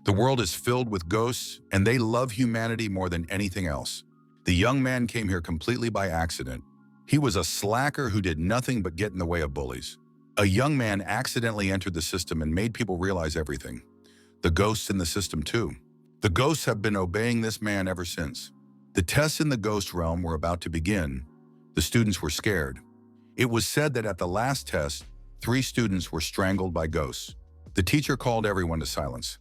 The world is filled with ghosts, and they love humanity more than anything else. The young man came here completely by accident. He was a slacker who did nothing but get in the way of bullies. A young man accidentally entered the system and made people realize everything. The ghosts in the system too. The ghosts have been obeying this man ever since. The tests in the ghost realm were about to begin. The students were scared. It was said that at the last test, 3 students were strangled by ghosts. The teacher called everyone to silence.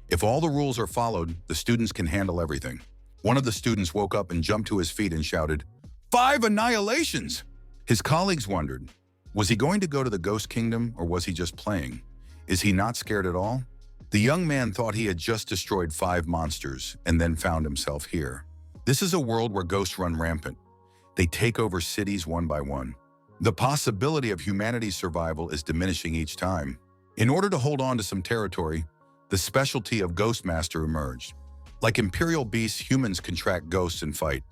If all the rules are followed, the students can handle everything. One of the students woke up and jumped to his feet and shouted, "5 annihilations!" His colleagues wondered, was he going to go to the ghost kingdom or was he just playing? Is he not scared at all? The young man thought he had just destroyed 5 monsters and then found himself here. This is a world where ghosts run rampant. They take over cities one by one. The possibility of humanity's survival is diminishing each time. In order to hold on to some territory, the specialty of Ghostmaster emerged. Like imperial beasts, humans can track ghosts and fight,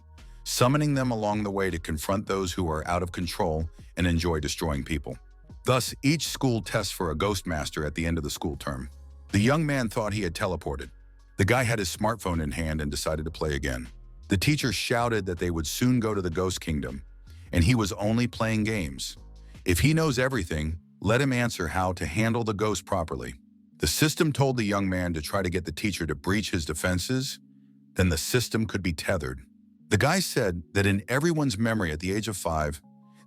summoning them along the way to confront those who are out of control and enjoy destroying people. Thus, each school tests for a Ghostmaster at the end of the school term. The young man thought he had teleported. The guy had his smartphone in hand and decided to play again. The teacher shouted that they would soon go to the ghost kingdom, and he was only playing games. If he knows everything, let him answer how to handle the ghost properly. The system told the young man to try to get the teacher to breach his defenses, then the system could be tethered. The guy said that in everyone's memory at the age of 5,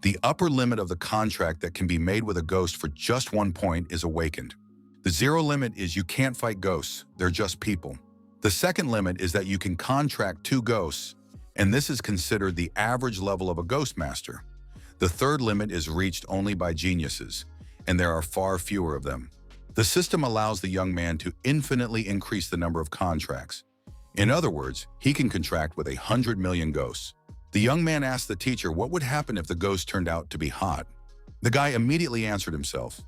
the upper limit of the contract that can be made with a ghost for just 1 point is awakened. The 0 limit is you can't fight ghosts, they're just people. The second limit is that you can contract 2 ghosts, and this is considered the average level of a Ghostmaster. The third limit is reached only by geniuses, and there are far fewer of them. The system allows the young man to infinitely increase the number of contracts. In other words, he can contract with 100 million ghosts. The young man asked the teacher what would happen if the ghost turned out to be hot. The guy immediately answered himself.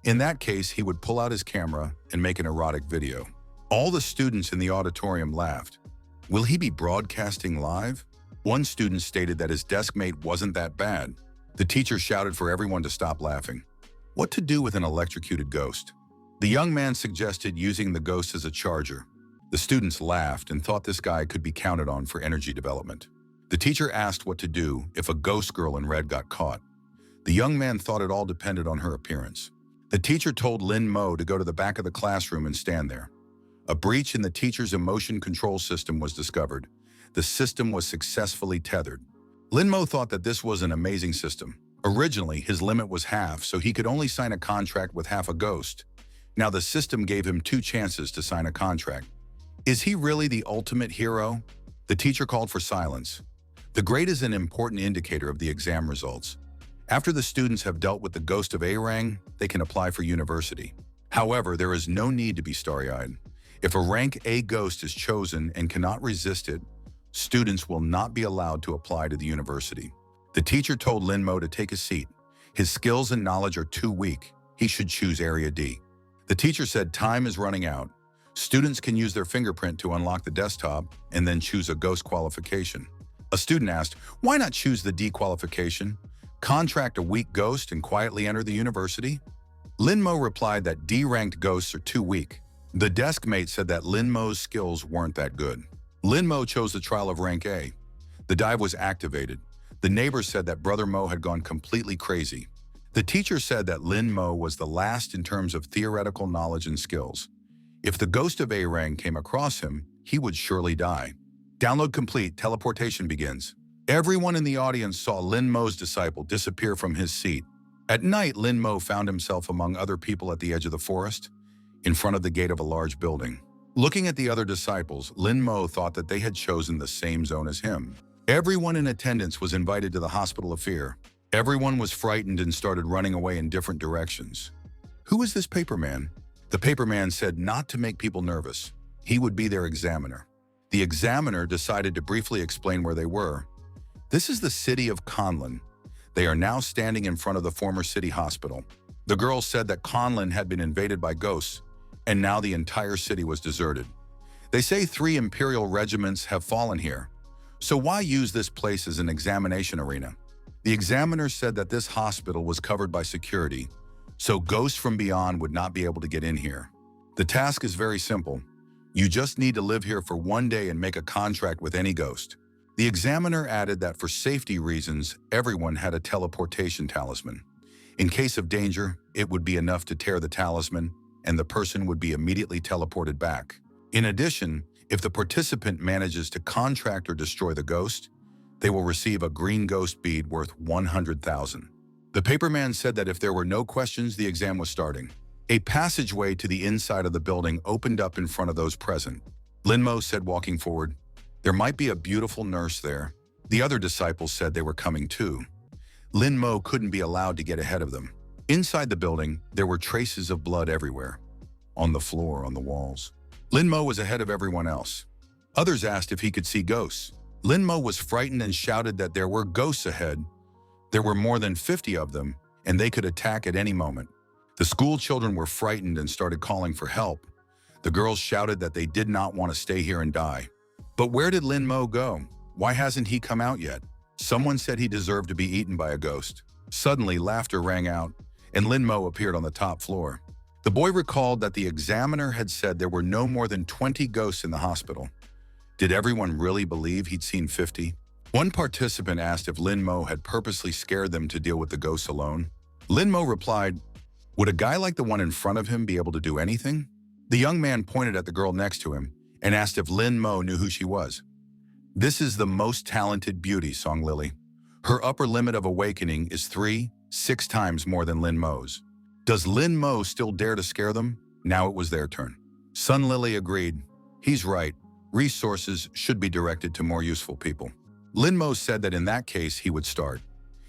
In that case, he would pull out his camera and make an erotic video. All the students in the auditorium laughed. Will he be broadcasting live? One student stated that his desk mate wasn't that bad. The teacher shouted for everyone to stop laughing. What to do with an electrocuted ghost? The young man suggested using the ghost as a charger. The students laughed and thought this guy could be counted on for energy development. The teacher asked what to do if a ghost girl in red got caught. The young man thought it all depended on her appearance. The teacher told Lin Mo to go to the back of the classroom and stand there. A breach in the teacher's emotion control system was discovered. The system was successfully tethered. Lin Mo thought that this was an amazing system. Originally, his limit was half, so he could only sign a contract with half a ghost. Now the system gave him 2 chances to sign a contract. Is he really the ultimate hero? The teacher called for silence. The grade is an important indicator of the exam results. After the students have dealt with the ghost of A-Rang, they can apply for university. However, there is no need to be starry-eyed. If a rank A ghost is chosen and cannot resist it, students will not be allowed to apply to the university. The teacher told Lin Mo to take a seat. His skills and knowledge are too weak. He should choose Area D. The teacher said time is running out. Students can use their fingerprint to unlock the desktop and then choose a ghost qualification. A student asked, why not choose the D qualification? Contract a weak ghost and quietly enter the university? Lin Mo replied that D-ranked ghosts are too weak. The desk mate said that Lin Mo's skills weren't that good. Lin Mo chose the trial of rank A. The dive was activated. The neighbors said that Brother Mo had gone completely crazy. The teacher said that Lin Mo was the last in terms of theoretical knowledge and skills. If the ghost of A-Rang came across him, he would surely die. Download complete, teleportation begins. Everyone in the audience saw Lin Mo's disciple disappear from his seat. At night, Lin Mo found himself among other people at the edge of the forest, in front of the gate of a large building. Looking at the other disciples, Lin Mo thought that they had chosen the same zone as him. Everyone in attendance was invited to the Hospital of Fear. Everyone was frightened and started running away in different directions. Who is this paperman? The paperman said not to make people nervous. He would be their examiner. The examiner decided to briefly explain where they were. This is the city of Conlin. They are now standing in front of the former city hospital. The girl said that Conlin had been invaded by ghosts, and now the entire city was deserted. They say 3 imperial regiments have fallen here. So why use this place as an examination arena? The examiner said that this hospital was covered by security, so ghosts from beyond would not be able to get in here. The task is very simple. You just need to live here for 1 day and make a contract with any ghost. The examiner added that for safety reasons, everyone had a teleportation talisman. In case of danger, it would be enough to tear the talisman, and the person would be immediately teleported back. In addition, if the participant manages to contract or destroy the ghost, they will receive a green ghost bead worth 100,000. The paperman said that if there were no questions, the exam was starting. A passageway to the inside of the building opened up in front of those present. Linmo said, walking forward, "There might be a beautiful nurse there." The other disciples said they were coming too. Linmo couldn't be allowed to get ahead of them. Inside the building, there were traces of blood everywhere. On the floor, on the walls. Linmo was ahead of everyone else. Others asked if he could see ghosts. Linmo was frightened and shouted that there were ghosts ahead. There were more than 50 of them, and they could attack at any moment. The school children were frightened and started calling for help. The girls shouted that they did not want to stay here and die. But where did Linmo go? Why hasn't he come out yet? Someone said he deserved to be eaten by a ghost. Suddenly, laughter rang out, and Linmo appeared on the top floor. The boy recalled that the examiner had said there were no more than 20 ghosts in the hospital. Did everyone really believe he'd seen 50? One participant asked if Linmo had purposely scared them to deal with the ghosts alone. Linmo replied, "Would a guy like the one in front of him be able to do anything?" The young man pointed at the girl next to him and asked if Linmo knew who she was. "This is the most talented beauty," song Lily. "Her upper limit of awakening is 6 times more than Linmo's. Does Linmo still dare to scare them?" Now it was their turn. Sun Lily agreed. "He's right. Resources should be directed to more useful people." Linmo said that in that case he would start.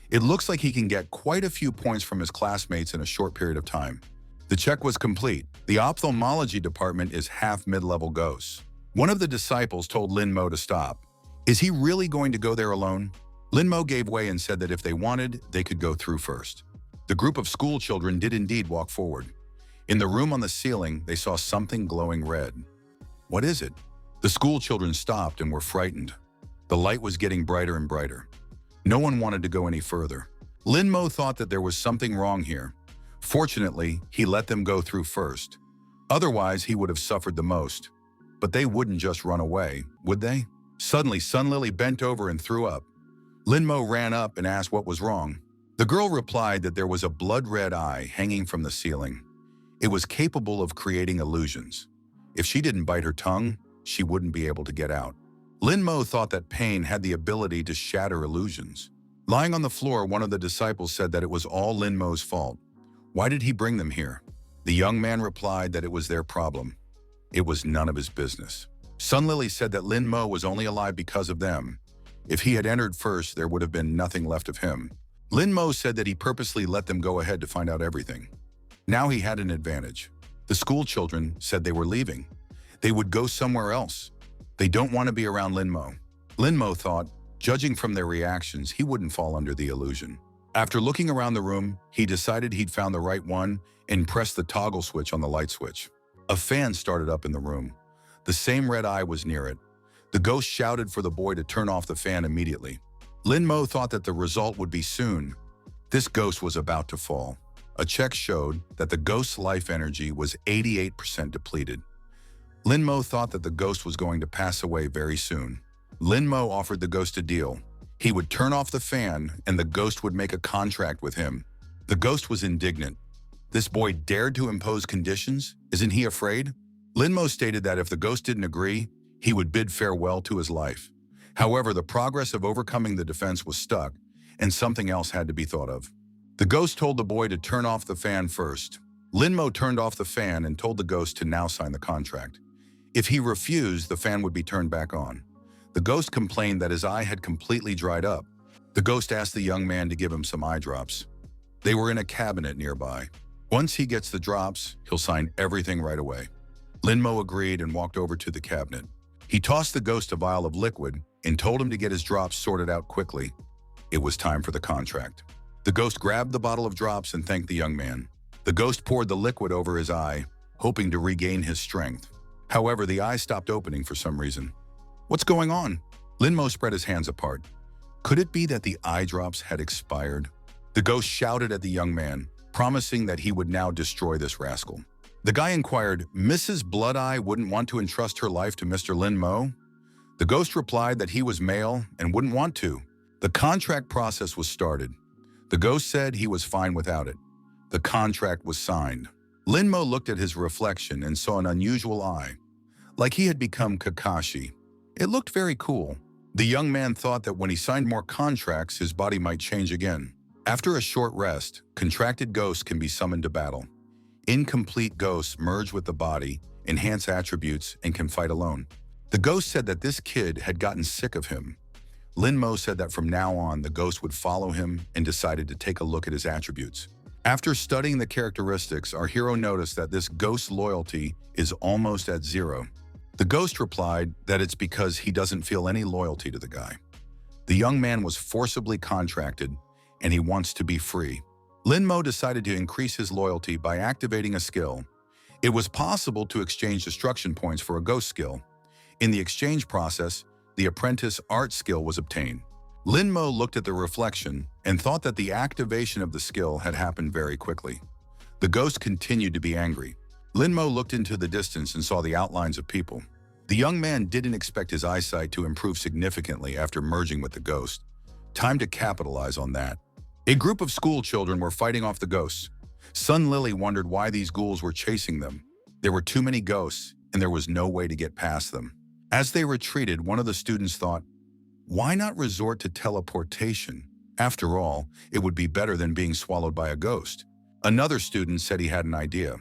It looks like he can get quite a few points from his classmates in a short period of time. The check was complete. The ophthalmology department is half mid-level ghosts. One of the disciples told Linmo to stop. Is he really going to go there alone? Linmo gave way and said that if they wanted, they could go through first. The group of school children did indeed walk forward. In the room on the ceiling, they saw something glowing red. What is it? The school children stopped and were frightened. The light was getting brighter and brighter. No one wanted to go any further. Linmo thought that there was something wrong here. Fortunately, he let them go through first. Otherwise, he would have suffered the most. But they wouldn't just run away, would they? Suddenly, Sun Lily bent over and threw up. Linmo ran up and asked what was wrong. The girl replied that there was a blood-red eye hanging from the ceiling. It was capable of creating illusions. If she didn't bite her tongue, she wouldn't be able to get out. Linmo thought that pain had the ability to shatter illusions. Lying on the floor, one of the disciples said that it was all Linmo's fault. Why did he bring them here? The young man replied that it was their problem. It was none of his business. Sun Lily said that Linmo was only alive because of them. If he had entered first, there would have been nothing left of him. Linmo said that he purposely let them go ahead to find out everything. Now he had an advantage. The school children said they were leaving. They would go somewhere else. They don't want to be around Linmo. Linmo thought, judging from their reactions, he wouldn't fall under the illusion. After looking around the room, he decided he'd found the right one and pressed the toggle switch on the light switch. A fan started up in the room. The same red eye was near it. The ghost shouted for the boy to turn off the fan immediately. Linmo thought that the result would be soon. This ghost was about to fall. A check showed that the ghost's life energy was 88% depleted. Linmo thought that the ghost was going to pass away very soon. Linmo offered the ghost a deal. He would turn off the fan and the ghost would make a contract with him. The ghost was indignant. This boy dared to impose conditions? Isn't he afraid? Linmo stated that if the ghost didn't agree, he would bid farewell to his life. However, the progress of overcoming the defense was stuck, and something else had to be thought of. The ghost told the boy to turn off the fan first. Linmo turned off the fan and told the ghost to now sign the contract. If he refused, the fan would be turned back on. The ghost complained that his eye had completely dried up. The ghost asked the young man to give him some eye drops. They were in a cabinet nearby. Once he gets the drops, he'll sign everything right away. Linmo agreed and walked over to the cabinet. He tossed the ghost a vial of liquid and told him to get his drops sorted out quickly. It was time for the contract. The ghost grabbed the bottle of drops and thanked the young man. The ghost poured the liquid over his eye, hoping to regain his strength. However, the eye stopped opening for some reason. What's going on? Linmo spread his hands apart. Could it be that the eye drops had expired? The ghost shouted at the young man, promising that he would now destroy this rascal. The guy inquired, Mrs. Blood-Eye wouldn't want to entrust her life to Mr. Lin Mo? The ghost replied that he was male and wouldn't want to. The contract process was started. The ghost said he was fine without it. The contract was signed. Lin Mo looked at his reflection and saw an unusual eye, like he had become Kakashi. It looked very cool. The young man thought that when he signed more contracts, his body might change again. After a short rest, contracted ghosts can be summoned to battle. Incomplete ghosts merge with the body, enhance attributes, and can fight alone. The ghost said that this kid had gotten sick of him. Lin Mo said that from now on, the ghost would follow him and decided to take a look at his attributes. After studying the characteristics, our hero noticed that this ghost's loyalty is almost at 0. The ghost replied that it's because he doesn't feel any loyalty to the guy. The young man was forcibly contracted, and he wants to be free. Lin Mo decided to increase his loyalty by activating a skill. It was possible to exchange destruction points for a ghost skill. In the exchange process, the apprentice art skill was obtained. Lin Mo looked at the reflection and thought that the activation of the skill had happened very quickly. The ghost continued to be angry. Lin Mo looked into the distance and saw the outlines of people. The young man didn't expect his eyesight to improve significantly after merging with the ghost. Time to capitalize on that. A group of school children were fighting off the ghosts. Sun Lily wondered why these ghouls were chasing them. There were too many ghosts, and there was no way to get past them. As they retreated, one of the students thought, why not resort to teleportation? After all, it would be better than being swallowed by a ghost. Another student said he had an idea.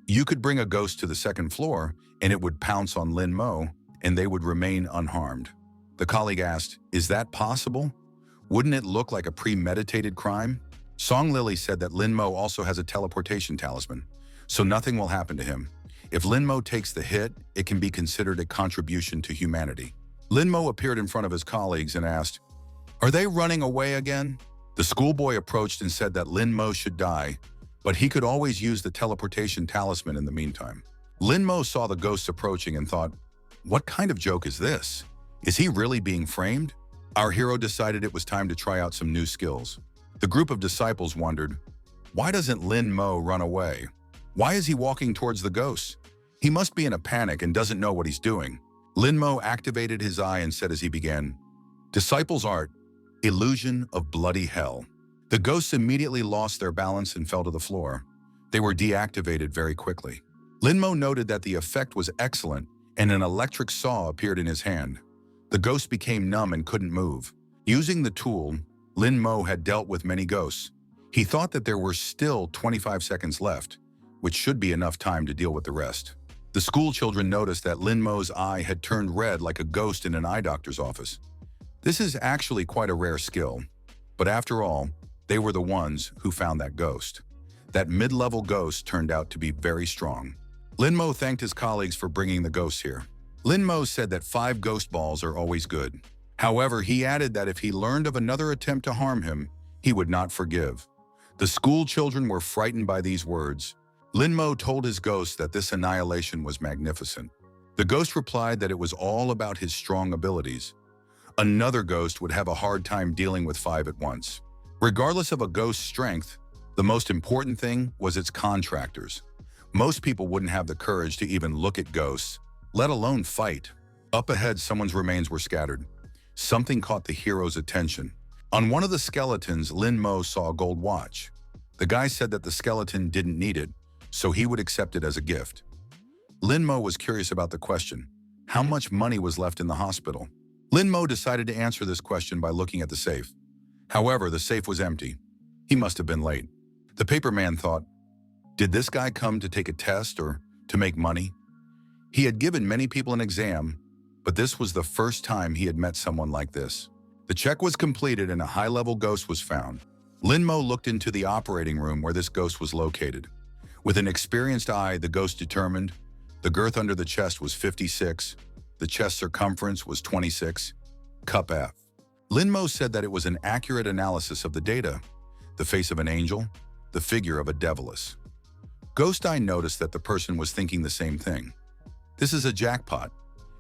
You could bring a ghost to the second floor, and it would pounce on Lin Mo, and they would remain unharmed. The colleague asked, is that possible? Wouldn't it look like a premeditated crime? Song Lily said that Lin Mo also has a teleportation talisman, so nothing will happen to him. If Lin Mo takes the hit, it can be considered a contribution to humanity. Lin Mo appeared in front of his colleagues and asked, are they running away again? The schoolboy approached and said that Lin Mo should die, but he could always use the teleportation talisman in the meantime. Lin Mo saw the ghosts approaching and thought, what kind of joke is this? Is he really being framed? Our hero decided it was time to try out some new skills. The group of disciples wondered, why doesn't Lin Mo run away? Why is he walking towards the ghosts? He must be in a panic and doesn't know what he's doing. Lin Mo activated his eye and said as he began, Disciples Art, Illusion of Bloody Hell. The ghosts immediately lost their balance and fell to the floor. They were deactivated very quickly. Lin Mo noted that the effect was excellent and an electric saw appeared in his hand. The ghost became numb and couldn't move. Using the tool, Lin Mo had dealt with many ghosts. He thought that there were still 25 seconds left, which should be enough time to deal with the rest. The school children noticed that Lin Mo's eye had turned red like a ghost in an eye doctor's office. This is actually quite a rare skill, but after all, they were the ones who found that ghost. That mid-level ghost turned out to be very strong. Lin Mo thanked his colleagues for bringing the ghosts here. Lin Mo said that 5 ghost balls are always good. However, he added that if he learned of another attempt to harm him, he would not forgive. The school children were frightened by these words. Lin Mo told his ghost that this annihilation was magnificent. The ghost replied that it was all about his strong abilities. Another ghost would have a hard time dealing with 5 at once. Regardless of a ghost's strength, the most important thing was its contractors. Most people wouldn't have the courage to even look at ghosts, let alone fight. Up ahead, someone's remains were scattered. Something caught the hero's attention. On one of the skeletons, Lin Mo saw a gold watch. The guy said that the skeleton didn't need it, so he would accept it as a gift. Lin Mo was curious about the question. How much money was left in the hospital? Lin Mo decided to answer this question by looking at the safe. However, the safe was empty. He must have been late. The paper man thought, did this guy come to take a test or to make money? He had given many people an exam, but this was the first time he had met someone like this. The check was completed and a high-level ghost was found. Lin Mo looked into the operating room where this ghost was located. With an experienced eye, the ghost determined the girth under the chest was 56, the chest circumference was 26, cup F. Lin Mo said that it was an accurate analysis of the data, the face of an angel, the figure of a deviless. Ghost Eye noticed that the person was thinking the same thing. This is a jackpot.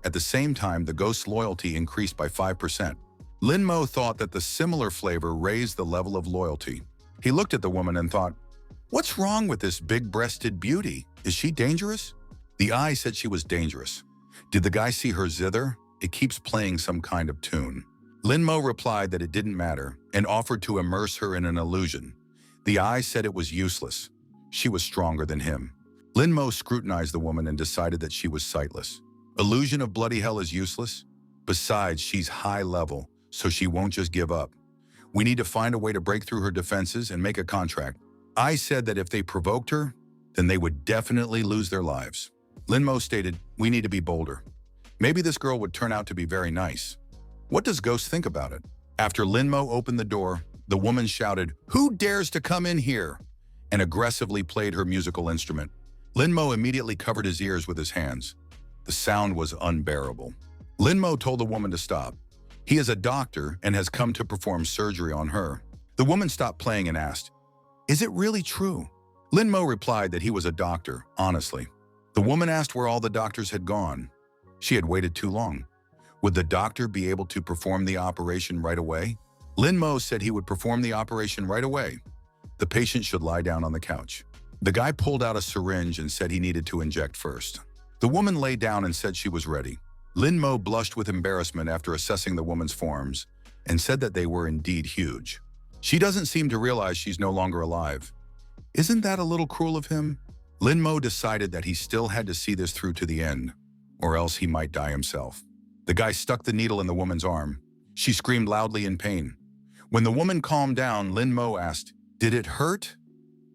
At the same time, the ghost's loyalty increased by 5%. Lin Mo thought that the similar flavor raised the level of loyalty. He looked at the woman and thought, what's wrong with this big-breasted beauty? Is she dangerous? The eye said she was dangerous. Did the guy see her zither? It keeps playing some kind of tune. Lin Mo replied that it didn't matter and offered to immerse her in an illusion. The eye said it was useless. She was stronger than him. Lin Mo scrutinized the woman and decided that she was sightless. Illusion of bloody hell is useless. Besides, she's high level, so she won't just give up. We need to find a way to break through her defenses and make a contract. I said that if they provoked her, then they would definitely lose their lives. Lin Mo stated, we need to be bolder. Maybe this girl would turn out to be very nice. What does Ghost think about it? After Lin Mo opened the door, the woman shouted, "Who dares to come in here?" and aggressively played her musical instrument. Lin Mo immediately covered his ears with his hands. The sound was unbearable. Lin Mo told the woman to stop. He is a doctor and has come to perform surgery on her. The woman stopped playing and asked, "Is it really true?" Lin Mo replied that he was a doctor, honestly. The woman asked where all the doctors had gone. She had waited too long. Would the doctor be able to perform the operation right away? Lin Mo said he would perform the operation right away. The patient should lie down on the couch. The guy pulled out a syringe and said he needed to inject first. The woman lay down and said she was ready. Lin Mo blushed with embarrassment after assessing the woman's forms and said that they were indeed huge. She doesn't seem to realize she's no longer alive. Isn't that a little cruel of him? Lin Mo decided that he still had to see this through to the end, or else he might die himself. The guy stuck the needle in the woman's arm. She screamed loudly in pain. When the woman calmed down, Lin Mo asked, "Did it hurt?"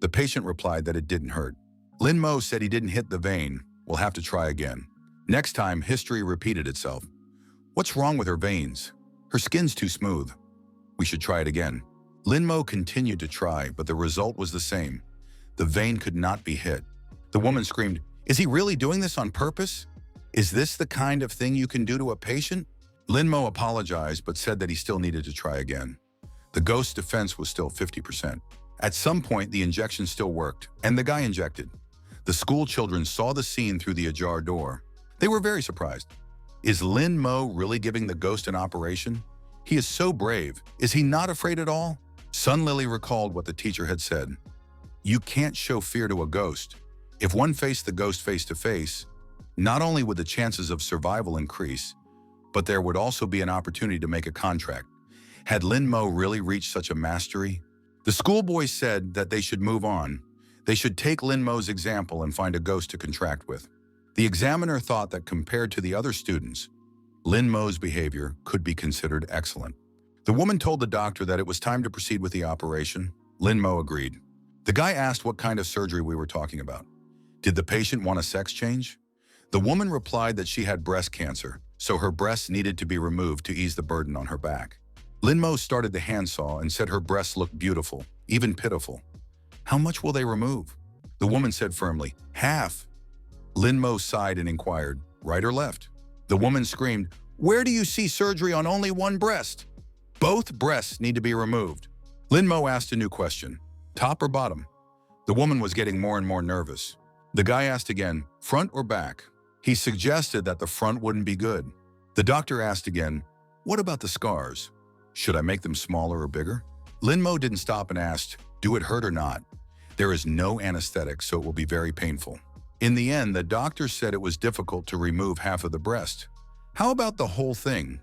The patient replied that it didn't hurt. Lin Mo said he didn't hit the vein. We'll have to try again. Next time, history repeated itself. What's wrong with her veins? Her skin's too smooth. We should try it again. Lin Mo continued to try, but the result was the same. The vein could not be hit. The woman screamed, "Is he really doing this on purpose? Is this the kind of thing you can do to a patient?" Lin Mo apologized, but said that he still needed to try again. The ghost's defense was still 50%. At some point, the injection still worked, and the guy injected. The school children saw the scene through the ajar door. They were very surprised. Is Lin Mo really giving the ghost an operation? He is so brave. Is he not afraid at all? Sun Lily recalled what the teacher had said. You can't show fear to a ghost. If one faced the ghost face to face, not only would the chances of survival increase, but there would also be an opportunity to make a contract. Had Lin Mo really reached such a mastery? The schoolboys said that they should move on. They should take Lin Mo's example and find a ghost to contract with. The examiner thought that compared to the other students, Lin Mo's behavior could be considered excellent. The woman told the doctor that it was time to proceed with the operation. Lin Mo agreed. The guy asked what kind of surgery we were talking about. Did the patient want a sex change? The woman replied that she had breast cancer, so her breasts needed to be removed to ease the burden on her back. Lin Mo started the handsaw and said her breasts looked beautiful, even pitiful. How much will they remove? The woman said firmly, half. Lin Mo sighed and inquired, right or left? The woman screamed, where do you see surgery on only one breast? Both breasts need to be removed. Lin Mo asked a new question, top or bottom? The woman was getting more and more nervous. The guy asked again, front or back? He suggested that the front wouldn't be good. The doctor asked again, what about the scars? Should I make them smaller or bigger? Lin Mo didn't stop and asked, do it hurt or not? There is no anesthetic, so it will be very painful. In the end, the doctor said it was difficult to remove half of the breast. How about the whole thing?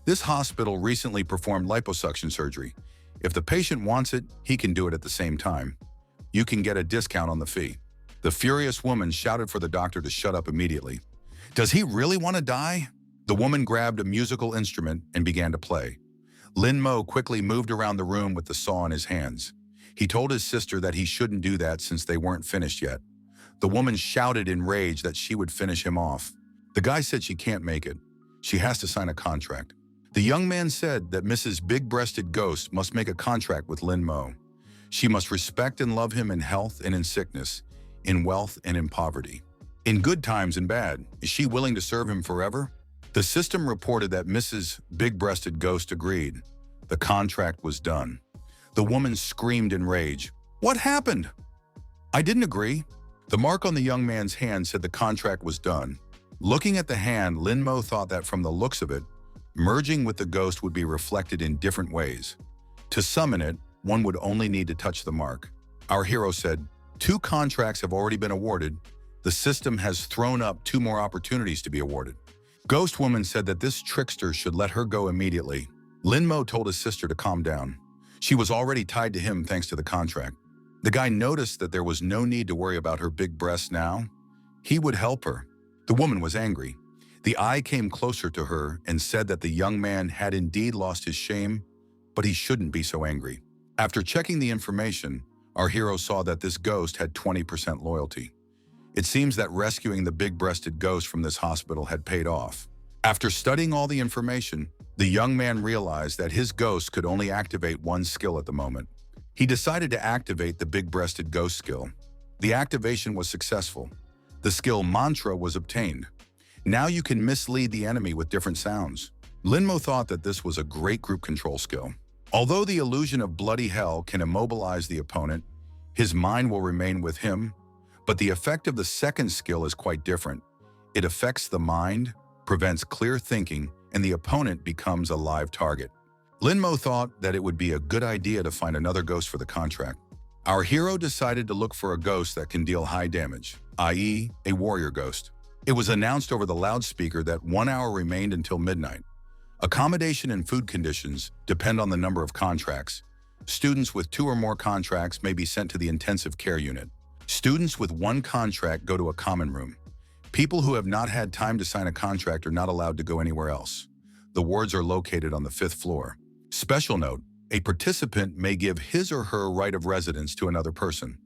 This hospital recently performed liposuction surgery. If the patient wants it, he can do it at the same time. You can get a discount on the fee. The furious woman shouted for the doctor to shut up immediately. Does he really want to die? The woman grabbed a musical instrument and began to play. Lin Mo quickly moved around the room with the saw in his hands. He told his sister that he shouldn't do that since they weren't finished yet. The woman shouted in rage that she would finish him off. The guy said she can't make it. She has to sign a contract. The young man said that Mrs. Big-Breasted Ghost must make a contract with Lin Mo. She must respect and love him in health and in sickness, in wealth and in poverty. In good times and bad, is she willing to serve him forever? The system reported that Mrs. Big-Breasted Ghost agreed. The contract was done. The woman screamed in rage. What happened? I didn't agree. The mark on the young man's hand said the contract was done. Looking at the hand, Lin Mo thought that from the looks of it, merging with the ghost would be reflected in different ways. To summon it, one would only need to touch the mark. Our hero said, 2 contracts have already been awarded. The system has thrown up 2 more opportunities to be awarded. Ghost Woman said that this trickster should let her go immediately. Lin Mo told his sister to calm down. She was already tied to him thanks to the contract. The guy noticed that there was no need to worry about her big breasts now. He would help her. The woman was angry. The eye came closer to her and said that the young man had indeed lost his shame, but he shouldn't be so angry. After checking the information, our hero saw that this ghost had 20% loyalty. It seems that rescuing the big-breasted ghost from this hospital had paid off. After studying all the information, the young man realized that his ghost could only activate one skill at the moment. He decided to activate the big-breasted ghost skill. The activation was successful. The skill Mantra was obtained. Now you can mislead the enemy with different sounds. Lin Mo thought that this was a great group control skill. Although the illusion of bloody hell can immobilize the opponent, his mind will remain with him, but the effect of the second skill is quite different. It affects the mind, prevents clear thinking, and the opponent becomes a live target. Lin Mo thought that it would be a good idea to find another ghost for the contract. Our hero decided to look for a ghost that can deal high damage, i.e., a warrior ghost. It was announced over the loudspeaker that 1 hour remained until midnight. Accommodation and food conditions depend on the number of contracts. Students with 2 or more contracts may be sent to the intensive care unit. Students with 1 contract go to a common room. People who have not had time to sign a contract are not allowed to go anywhere else. The wards are located on the 5th floor. Special note, a participant may give his or her right of residence to another person.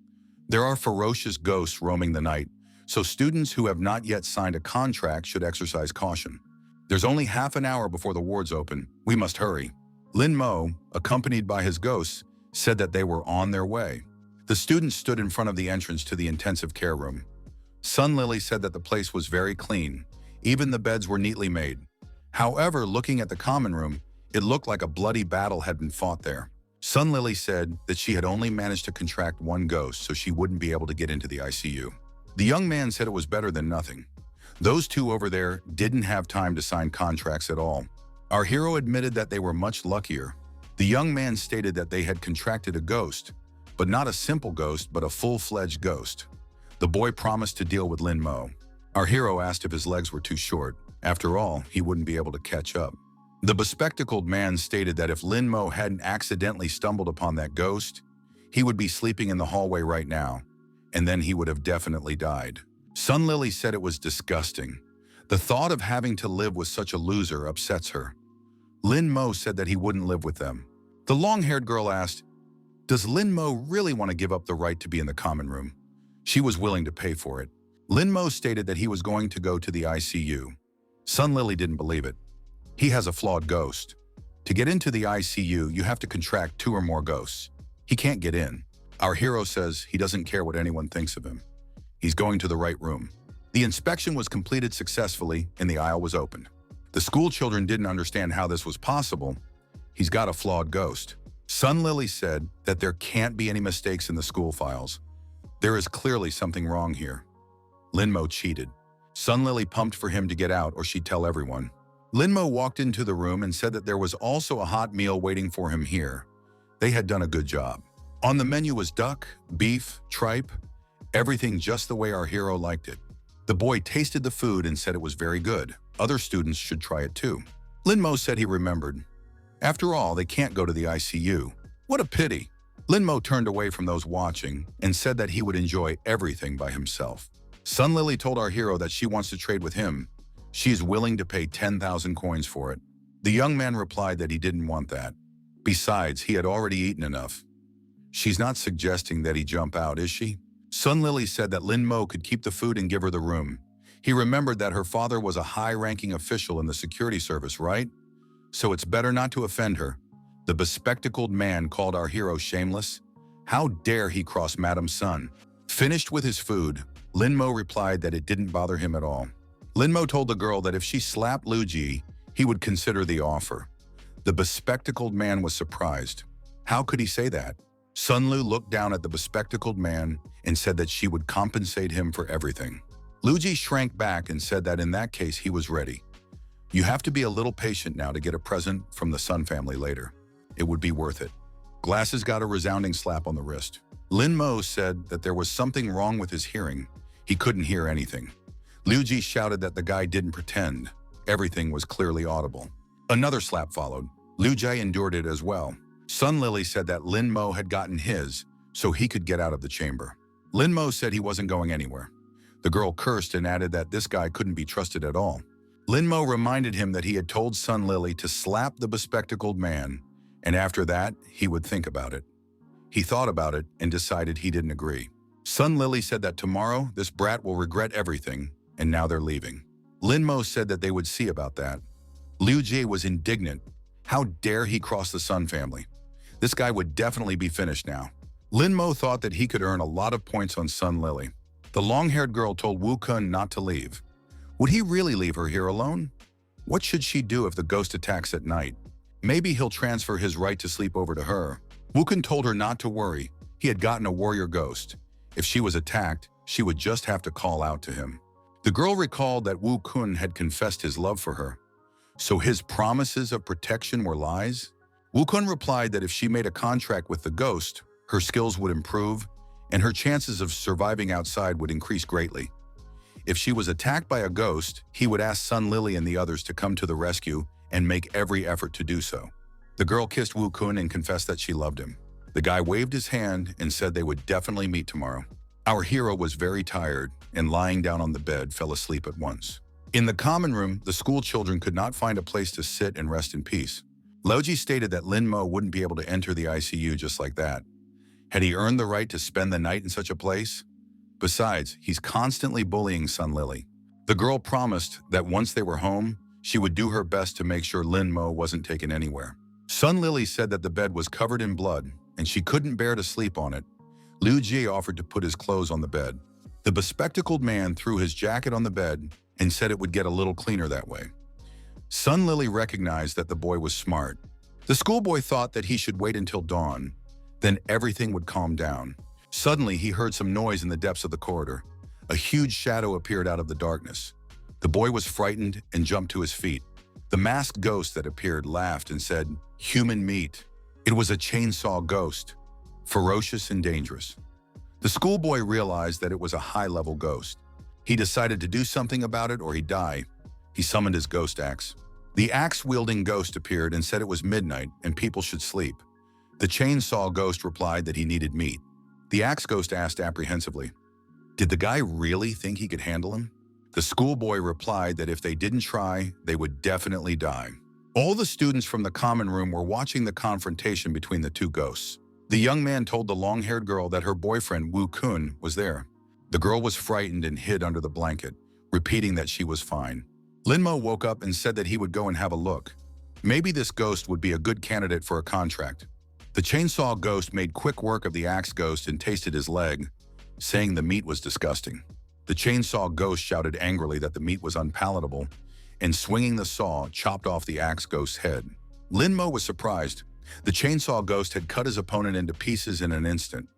There are ferocious ghosts roaming the night, so students who have not yet signed a contract should exercise caution. There's only half an hour before the wards open. We must hurry. Lin Mo, accompanied by his ghosts, said that they were on their way. The students stood in front of the entrance to the intensive care room. Sun Lily said that the place was very clean. Even the beds were neatly made. However, looking at the common room, it looked like a bloody battle had been fought there. Sun Lily said that she had only managed to contract 1 ghost, so she wouldn't be able to get into the ICU. The young man said it was better than nothing. Those 2 over there didn't have time to sign contracts at all. Our hero admitted that they were much luckier. The young man stated that they had contracted a ghost, but not a simple ghost, but a full-fledged ghost. The boy promised to deal with Lin Mo. Our hero asked if his legs were too short. After all, he wouldn't be able to catch up. The bespectacled man stated that if Lin Mo hadn't accidentally stumbled upon that ghost, he would be sleeping in the hallway right now, and then he would have definitely died. Sun Lily said it was disgusting. The thought of having to live with such a loser upsets her. Lin Mo said that he wouldn't live with them. The long-haired girl asked, "Does Lin Mo really want to give up the right to be in the common room?" She was willing to pay for it. Lin Mo stated that he was going to go to the ICU. Sun Lily didn't believe it. He has a flawed ghost. To get into the ICU, you have to contract 2 or more ghosts. He can't get in. Our hero says he doesn't care what anyone thinks of him. He's going to the right room. The inspection was completed successfully and the aisle was opened. The school children didn't understand how this was possible. He's got a flawed ghost. Sun Lily said that there can't be any mistakes in the school files. There is clearly something wrong here. Lin Mo cheated. Sun Lily pumped for him to get out or she'd tell everyone. Lin Mo walked into the room and said that there was also a hot meal waiting for him here. They had done a good job. On the menu was duck, beef, tripe, everything just the way our hero liked it. The boy tasted the food and said it was very good. Other students should try it too. Lin Mo said he remembered. After all, they can't go to the ICU. What a pity. Lin Mo turned away from those watching and said that he would enjoy everything by himself. Sun Lily told our hero that she wants to trade with him. She is willing to pay 10,000 coins for it. The young man replied that he didn't want that. Besides, he had already eaten enough. She's not suggesting that he jump out, is she? Sun Lily said that Lin Mo could keep the food and give her the room. He remembered that her father was a high-ranking official in the security service, right? So it's better not to offend her. The bespectacled man called our hero shameless. How dare he cross Madam Sun? Finished with his food, Lin Mo replied that it didn't bother him at all. Lin Mo told the girl that if she slapped Lu Ji, he would consider the offer. The bespectacled man was surprised. How could he say that? Sun Lu looked down at the bespectacled man and said that she would compensate him for everything. Lu Ji shrank back and said that in that case he was ready. You have to be a little patient now to get a present from the Sun family later. It would be worth it. Glasses got a resounding slap on the wrist. Lin Mo said that there was something wrong with his hearing. He couldn't hear anything. Liu Ji shouted that the guy didn't pretend. Everything was clearly audible. Another slap followed. Liu Ji endured it as well. Sun Lily said that Lin Mo had gotten his, so he could get out of the chamber. Lin Mo said he wasn't going anywhere. The girl cursed and added that this guy couldn't be trusted at all. Lin Mo reminded him that he had told Sun Lily to slap the bespectacled man, and after that, he would think about it. He thought about it and decided he didn't agree. Sun Lily said that tomorrow, this brat will regret everything, and now they're leaving. Lin Mo said that they would see about that. Liu Ji was indignant. How dare he cross the Sun family? This guy would definitely be finished now. Lin Mo thought that he could earn a lot of points on Sun Lily. The long-haired girl told Wu Kun not to leave. Would he really leave her here alone? What should she do if the ghost attacks at night? Maybe he'll transfer his right to sleep over to her. Wu Kun told her not to worry. He had gotten a warrior ghost. If she was attacked, she would just have to call out to him. The girl recalled that Wu Kun had confessed his love for her. So his promises of protection were lies? Wu Kun replied that if she made a contract with the ghost, her skills would improve and her chances of surviving outside would increase greatly. If she was attacked by a ghost, he would ask Sun Lily and the others to come to the rescue and make every effort to do so. The girl kissed Wu Kun and confessed that she loved him. The guy waved his hand and said they would definitely meet tomorrow. Our hero was very tired and lying down on the bed fell asleep at once. In the common room, the school children could not find a place to sit and rest in peace. Loji stated that Lin Mo wouldn't be able to enter the ICU just like that. Had he earned the right to spend the night in such a place? Besides, he's constantly bullying Sun Lily. The girl promised that once they were home, she would do her best to make sure Lin Mo wasn't taken anywhere. Sun Lily said that the bed was covered in blood and she couldn't bear to sleep on it. Liu Ji offered to put his clothes on the bed. The bespectacled man threw his jacket on the bed and said it would get a little cleaner that way. Sun Lily recognized that the boy was smart. The schoolboy thought that he should wait until dawn, then everything would calm down. Suddenly, he heard some noise in the depths of the corridor. A huge shadow appeared out of the darkness. The boy was frightened and jumped to his feet. The masked ghost that appeared laughed and said, "Human meat." It was a chainsaw ghost, ferocious and dangerous. The schoolboy realized that it was a high-level ghost. He decided to do something about it or he'd die. He summoned his ghost axe. The axe-wielding ghost appeared and said it was midnight and people should sleep. The chainsaw ghost replied that he needed meat. The axe ghost asked apprehensively, did the guy really think he could handle him? The schoolboy replied that if they didn't try, they would definitely die. All the students from the common room were watching the confrontation between the two ghosts. The young man told the long-haired girl that her boyfriend, Wu Kun, was there. The girl was frightened and hid under the blanket, repeating that she was fine. Lin Mo woke up and said that he would go and have a look. Maybe this ghost would be a good candidate for a contract. The chainsaw ghost made quick work of the axe ghost and tasted his leg, saying the meat was disgusting. The chainsaw ghost shouted angrily that the meat was unpalatable, and swinging the saw, chopped off the axe ghost's head. Lin Mo was surprised. The chainsaw ghost had cut his opponent into pieces in an instant.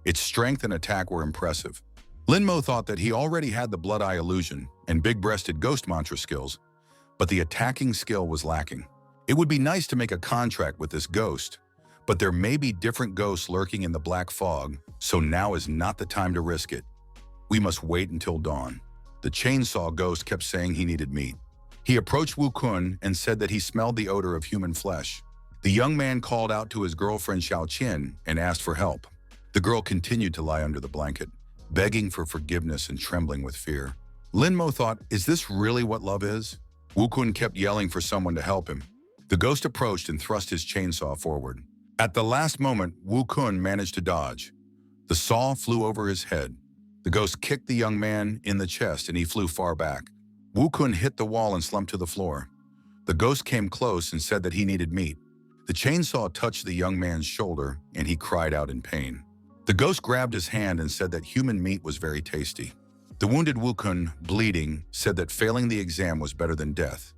Its strength and attack were impressive. Lin Mo thought that he already had the blood eye illusion and big-breasted ghost mantra skills, but the attacking skill was lacking. It would be nice to make a contract with this ghost, but there may be different ghosts lurking in the black fog, so now is not the time to risk it. We must wait until dawn. The chainsaw ghost kept saying he needed meat. He approached Wu Kun and said that he smelled the odor of human flesh. The young man called out to his girlfriend Xiao Qin and asked for help. The girl continued to lie under the blanket, begging for forgiveness and trembling with fear. Lin Mo thought, is this really what love is? Wu Kun kept yelling for someone to help him. The ghost approached and thrust his chainsaw forward. At the last moment, Wu Kun managed to dodge. The saw flew over his head. The ghost kicked the young man in the chest and he flew far back. Wu Kun hit the wall and slumped to the floor. The ghost came close and said that he needed meat. The chainsaw touched the young man's shoulder and he cried out in pain. The ghost grabbed his hand and said that human meat was very tasty. The wounded Wu Kun, bleeding, said that failing the exam was better than death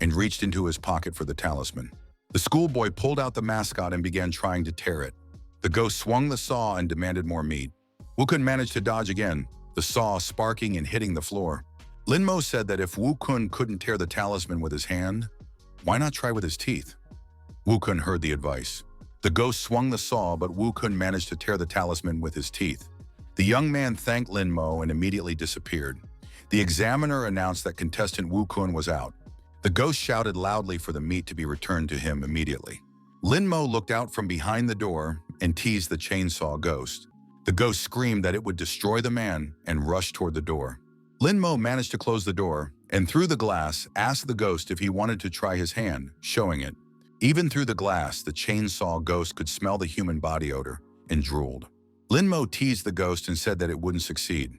and reached into his pocket for the talisman. The schoolboy pulled out the mascot and began trying to tear it. The ghost swung the saw and demanded more meat. Wu Kun managed to dodge again, the saw sparking and hitting the floor. Lin Mo said that if Wu Kun couldn't tear the talisman with his hand, why not try with his teeth? Wu Kun heard the advice. The ghost swung the saw, but Wu Kun managed to tear the talisman with his teeth. The young man thanked Lin Mo and immediately disappeared. The examiner announced that contestant Wu Kun was out. The ghost shouted loudly for the meat to be returned to him immediately. Lin Mo looked out from behind the door and teased the chainsaw ghost. The ghost screamed that it would destroy the man and rushed toward the door. Lin Mo managed to close the door and through the glass asked the ghost if he wanted to try his hand, showing it. Even through the glass, the chainsaw ghost could smell the human body odor and drooled. Lin Mo teased the ghost and said that it wouldn't succeed.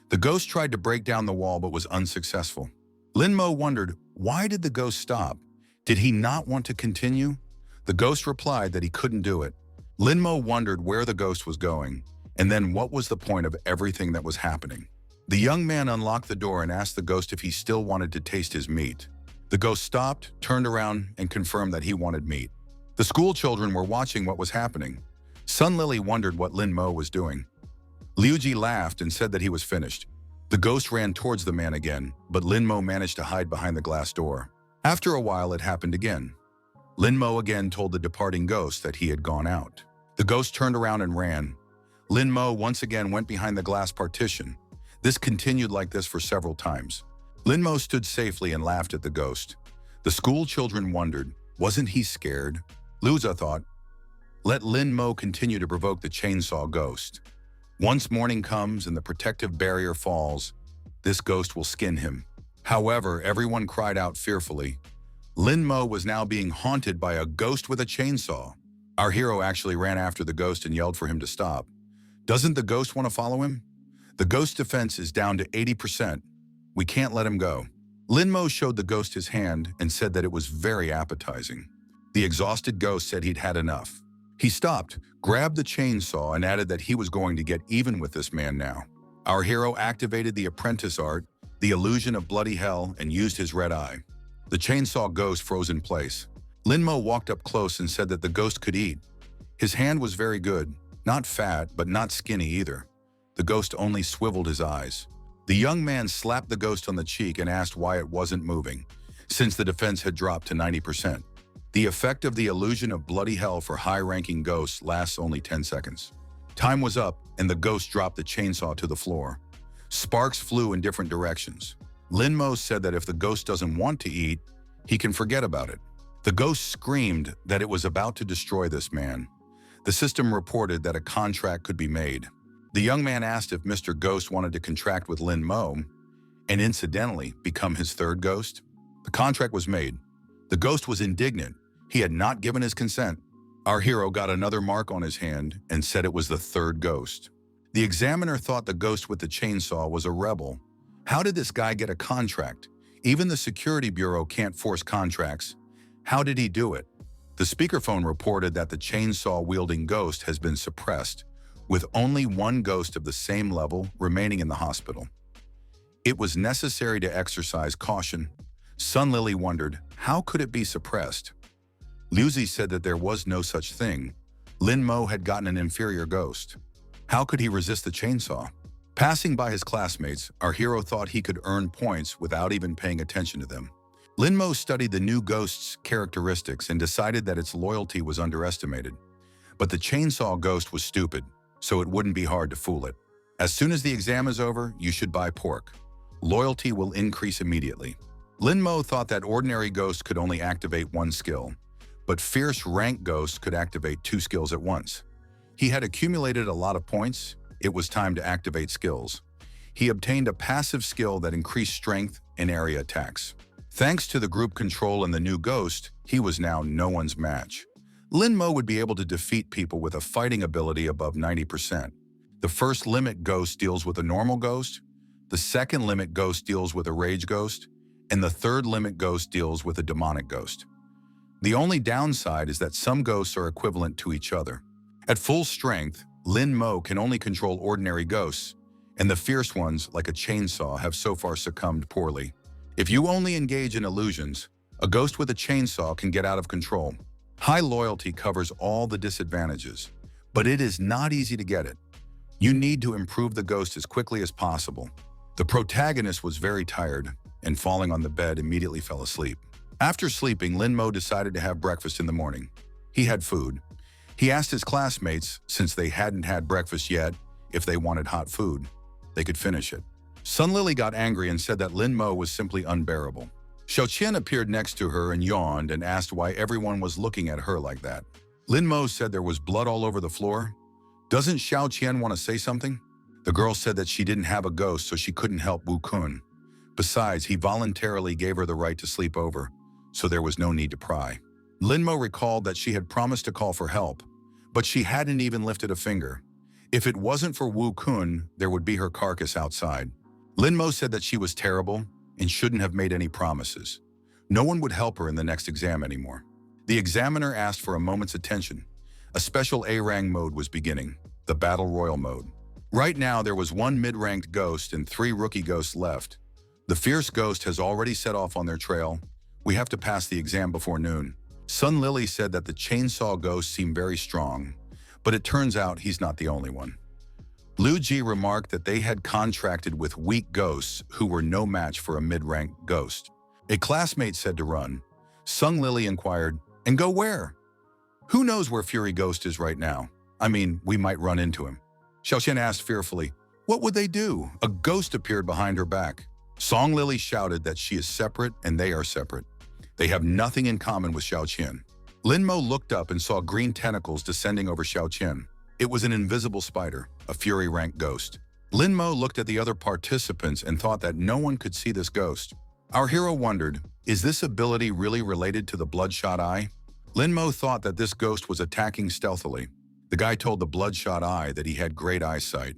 The ghost tried to break down the wall but was unsuccessful. Lin Mo wondered, why did the ghost stop? Did he not want to continue? The ghost replied that he couldn't do it. Lin Mo wondered where the ghost was going, and then what was the point of everything that was happening. The young man unlocked the door and asked the ghost if he still wanted to taste his meat. The ghost stopped, turned around, and confirmed that he wanted meat. The school children were watching what was happening. Sun Lily wondered what Lin Mo was doing. Liu Ji laughed and said that he was finished. The ghost ran towards the man again, but Lin Mo managed to hide behind the glass door. After a while, it happened again. Lin Mo again told the departing ghost that he had gone out. The ghost turned around and ran. Lin Mo once again went behind the glass partition. This continued like this for several times. Lin Mo stood safely and laughed at the ghost. The school children wondered, wasn't he scared? Luza thought, let Lin Mo continue to provoke the chainsaw ghost. Once morning comes and the protective barrier falls, this ghost will skin him. However, everyone cried out fearfully. Lin Mo was now being haunted by a ghost with a chainsaw. Our hero actually ran after the ghost and yelled for him to stop. Doesn't the ghost want to follow him? The ghost's defense is down to 80%. We can't let him go. Lin Mo showed the ghost his hand and said that it was very appetizing. The exhausted ghost said he'd had enough. He stopped, grabbed the chainsaw, and added that he was going to get even with this man now. Our hero activated the apprentice art, the illusion of bloody hell, and used his red eye. The chainsaw ghost froze in place. Lin Mo walked up close and said that the ghost could eat. His hand was very good, not fat, but not skinny either. The ghost only swiveled his eyes. The young man slapped the ghost on the cheek and asked why it wasn't moving, since the defense had dropped to 90%. The effect of the illusion of bloody hell for high-ranking ghosts lasts only 10 seconds. Time was up, and the ghost dropped the chainsaw to the floor. Sparks flew in different directions. Lin Mo said that if the ghost doesn't want to eat, he can forget about it. The ghost screamed that it was about to destroy this man. The system reported that a contract could be made. The young man asked if Mr. Ghost wanted to contract with Lin Mo and incidentally become his third ghost. The contract was made. The ghost was indignant. He had not given his consent. Our hero got another mark on his hand and said it was the third ghost. The examiner thought the ghost with the chainsaw was a rebel. How did this guy get a contract? Even the security bureau can't force contracts. How did he do it? The speakerphone reported that the chainsaw-wielding ghost has been suppressed, with only one ghost of the same level remaining in the hospital. It was necessary to exercise caution. Sun Lily wondered, how could it be suppressed? Liuzi said that there was no such thing. Lin Mo had gotten an inferior ghost. How could he resist the chainsaw? Passing by his classmates, our hero thought he could earn points without even paying attention to them. Lin Mo studied the new ghost's characteristics and decided that its loyalty was underestimated. But the chainsaw ghost was stupid, so it wouldn't be hard to fool it. As soon as the exam is over, you should buy pork. Loyalty will increase immediately. Lin Mo thought that ordinary ghosts could only activate one skill, but fierce rank ghosts could activate 2 skills at once. He had accumulated a lot of points. It was time to activate skills. He obtained a passive skill that increased strength and area attacks. Thanks to the group control and the new ghost, he was now no one's match. Lin Mo would be able to defeat people with a fighting ability above 90%. The first limit ghost deals with a normal ghost, the second limit ghost deals with a rage ghost, and the third limit ghost deals with a demonic ghost. The only downside is that some ghosts are equivalent to each other. At full strength, Lin Mo can only control ordinary ghosts, and the fierce ones, like a chainsaw, have so far succumbed poorly. If you only engage in illusions, a ghost with a chainsaw can get out of control. High loyalty covers all the disadvantages, but it is not easy to get it. You need to improve the ghost as quickly as possible. The protagonist was very tired, and falling on the bed immediately fell asleep. After sleeping, Lin Mo decided to have breakfast in the morning. He had food. He asked his classmates, since they hadn't had breakfast yet, if they wanted hot food, they could finish it. Sun Lily got angry and said that Lin Mo was simply unbearable. Xiao Qian appeared next to her and yawned and asked why everyone was looking at her like that. Lin Mo said there was blood all over the floor. Doesn't Xiao Qian want to say something? The girl said that she didn't have a ghost, so she couldn't help Wu Kun. Besides, he voluntarily gave her the right to sleep over, so there was no need to pry. Lin Mo recalled that she had promised to call for help, but she hadn't even lifted a finger. If it wasn't for Wu Kun, there would be her carcass outside. Lin Mo said that she was terrible and shouldn't have made any promises. No one would help her in the next exam anymore. The examiner asked for a moment's attention. A special A-rank mode was beginning, the Battle Royal mode. Right now, there was one mid-ranked ghost and 3 rookie ghosts left. The fierce ghost has already set off on their trail. We have to pass the exam before noon. Sun Lily said that the chainsaw ghost seemed very strong, but it turns out he's not the only one. Liu Ji remarked that they had contracted with weak ghosts who were no match for a mid-ranked ghost. A classmate said to run. Sun Lily inquired, and go where? Who knows where Fury Ghost is right now? I mean, we might run into him. Xiao Qian asked fearfully, what would they do? A ghost appeared behind her back. Song Lily shouted that she is separate and they are separate. They have nothing in common with Xiao Qian. Lin Mo looked up and saw green tentacles descending over Xiao Qian. It was an invisible spider, a Fury-ranked ghost. Lin Mo looked at the other participants and thought that no one could see this ghost. Our hero wondered, is this ability really related to the bloodshot eye? Lin Mo thought that this ghost was attacking stealthily. The guy told the bloodshot eye that he had great eyesight.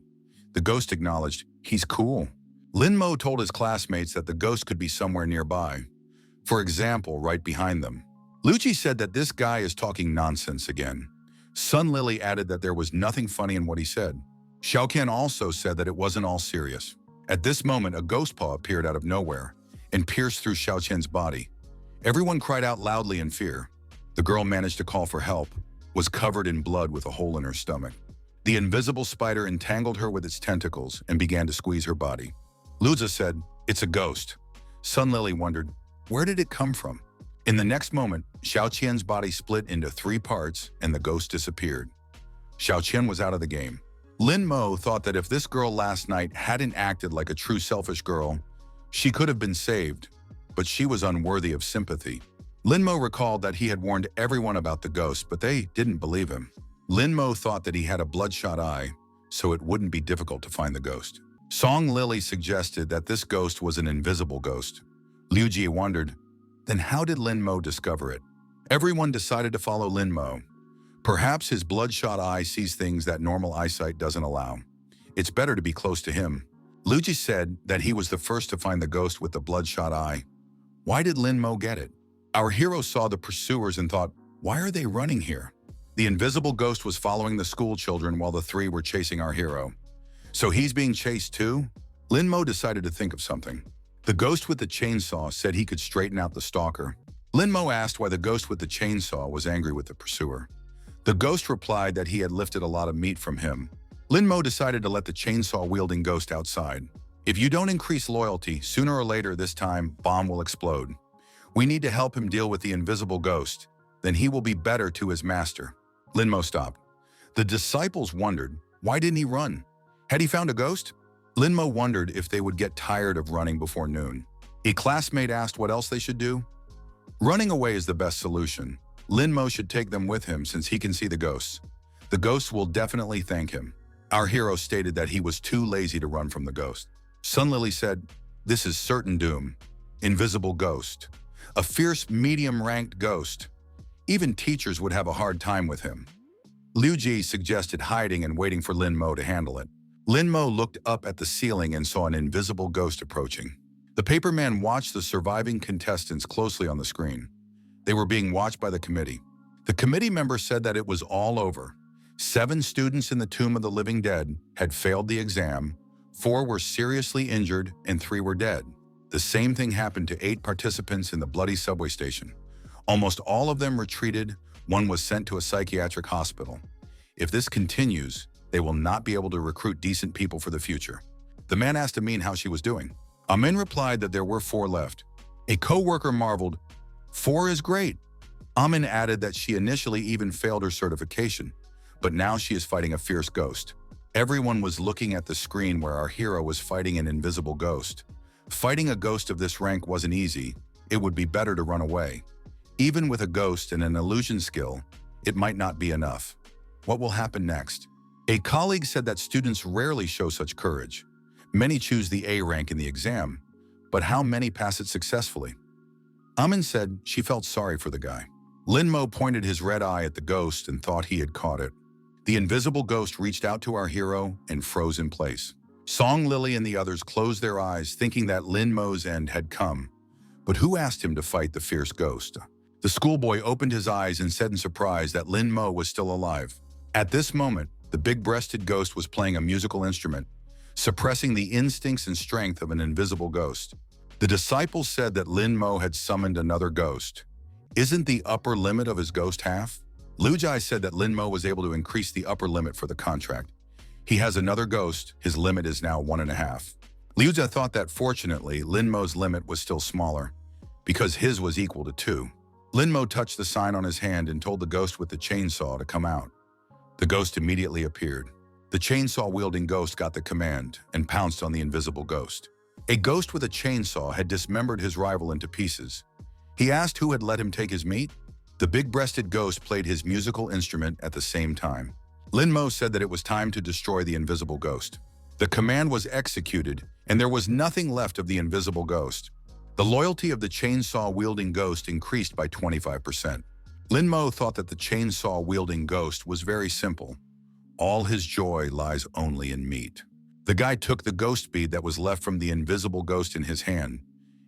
The ghost acknowledged, he's cool. Lin Mo told his classmates that the ghost could be somewhere nearby. For example, right behind them. Lucci said that this guy is talking nonsense again. Sun Lily added that there was nothing funny in what he said. Xiao Qian also said that it wasn't all serious. At this moment, a ghost paw appeared out of nowhere and pierced through Xiao Qian's body. Everyone cried out loudly in fear. The girl managed to call for help, was covered in blood with a hole in her stomach. The invisible spider entangled her with its tentacles and began to squeeze her body. Luza said, it's a ghost. Sun Lily wondered, where did it come from? In the next moment, Xiao Qian's body split into 3 parts and the ghost disappeared. Xiao Qian was out of the game. Lin Mo thought that if this girl last night hadn't acted like a true selfish girl, she could have been saved, but she was unworthy of sympathy. Lin Mo recalled that he had warned everyone about the ghost, but they didn't believe him. Lin Mo thought that he had a bloodshot eye, so it wouldn't be difficult to find the ghost. Song Lily suggested that this ghost was an invisible ghost. Liu Ji wondered, then how did Lin Mo discover it? Everyone decided to follow Lin Mo. Perhaps his bloodshot eye sees things that normal eyesight doesn't allow. It's better to be close to him. Liu Ji said that he was the first to find the ghost with the bloodshot eye. Why did Lin Mo get it? Our hero saw the pursuers and thought, why are they running here? The invisible ghost was following the school children while the 3 were chasing our hero. So he's being chased too? Lin Mo decided to think of something. The ghost with the chainsaw said he could straighten out the stalker. Lin Mo asked why the ghost with the chainsaw was angry with the pursuer. The ghost replied that he had lifted a lot of meat from him. Lin Mo decided to let the chainsaw-wielding ghost outside. If you don't increase loyalty, sooner or later this time, bomb will explode. We need to help him deal with the invisible ghost. Then he will be better to his master. Lin Mo stopped. The disciples wondered, why didn't he run? Had he found a ghost? Lin Mo wondered if they would get tired of running before noon. A classmate asked what else they should do. Running away is the best solution. Lin Mo should take them with him since he can see the ghosts. The ghosts will definitely thank him. Our hero stated that he was too lazy to run from the ghost. Sun Lily said, this is certain doom. Invisible ghost. A fierce medium-ranked ghost. Even teachers would have a hard time with him. Liu Ji suggested hiding and waiting for Lin Mo to handle it. Lin Mo looked up at the ceiling and saw an invisible ghost approaching. The paperman watched the surviving contestants closely on the screen. They were being watched by the committee. The committee member said that it was all over. 7 students in the Tomb of the Living Dead had failed the exam, 4 were seriously injured, and 3 were dead. The same thing happened to 8 participants in the bloody subway station. Almost all of them retreated, 1 was sent to a psychiatric hospital. If this continues, they will not be able to recruit decent people for the future. The man asked Amin how she was doing. Amin replied that there were 4 left. A co-worker marveled, 4 is great. Amin added that she initially even failed her certification, but now she is fighting a fierce ghost. Everyone was looking at the screen where our hero was fighting an invisible ghost. Fighting a ghost of this rank wasn't easy. It would be better to run away. Even with a ghost and an illusion skill, it might not be enough. What will happen next? A colleague said that students rarely show such courage. Many choose the A rank in the exam, but how many pass it successfully? Amin said she felt sorry for the guy. Linmo pointed his red eye at the ghost and thought he had caught it. The invisible ghost reached out to our hero and froze in place. Song Lily and the others closed their eyes, thinking that Linmo's end had come. But who asked him to fight the fierce ghost? The schoolboy opened his eyes and said in surprise that Linmo was still alive. At this moment, the big-breasted ghost was playing a musical instrument, suppressing the instincts and strength of an invisible ghost. The disciples said that Linmo had summoned another ghost. Isn't the upper limit of his ghost half? Lujai said that Linmo was able to increase the upper limit for the contract. He has another ghost, his limit is now 1.5. Liuja thought that fortunately, Linmo's limit was still smaller, because his was equal to 2. Linmo touched the sign on his hand and told the ghost with the chainsaw to come out. The ghost immediately appeared. The chainsaw-wielding ghost got the command and pounced on the invisible ghost. A ghost with a chainsaw had dismembered his rival into pieces. He asked who had let him take his meat. The big-breasted ghost played his musical instrument at the same time. Linmo said that it was time to destroy the invisible ghost. The command was executed, and there was nothing left of the invisible ghost. The loyalty of the chainsaw-wielding ghost increased by 25%. Linmo thought that the chainsaw-wielding ghost was very simple. All his joy lies only in meat. The guy took the ghost bead that was left from the invisible ghost in his hand.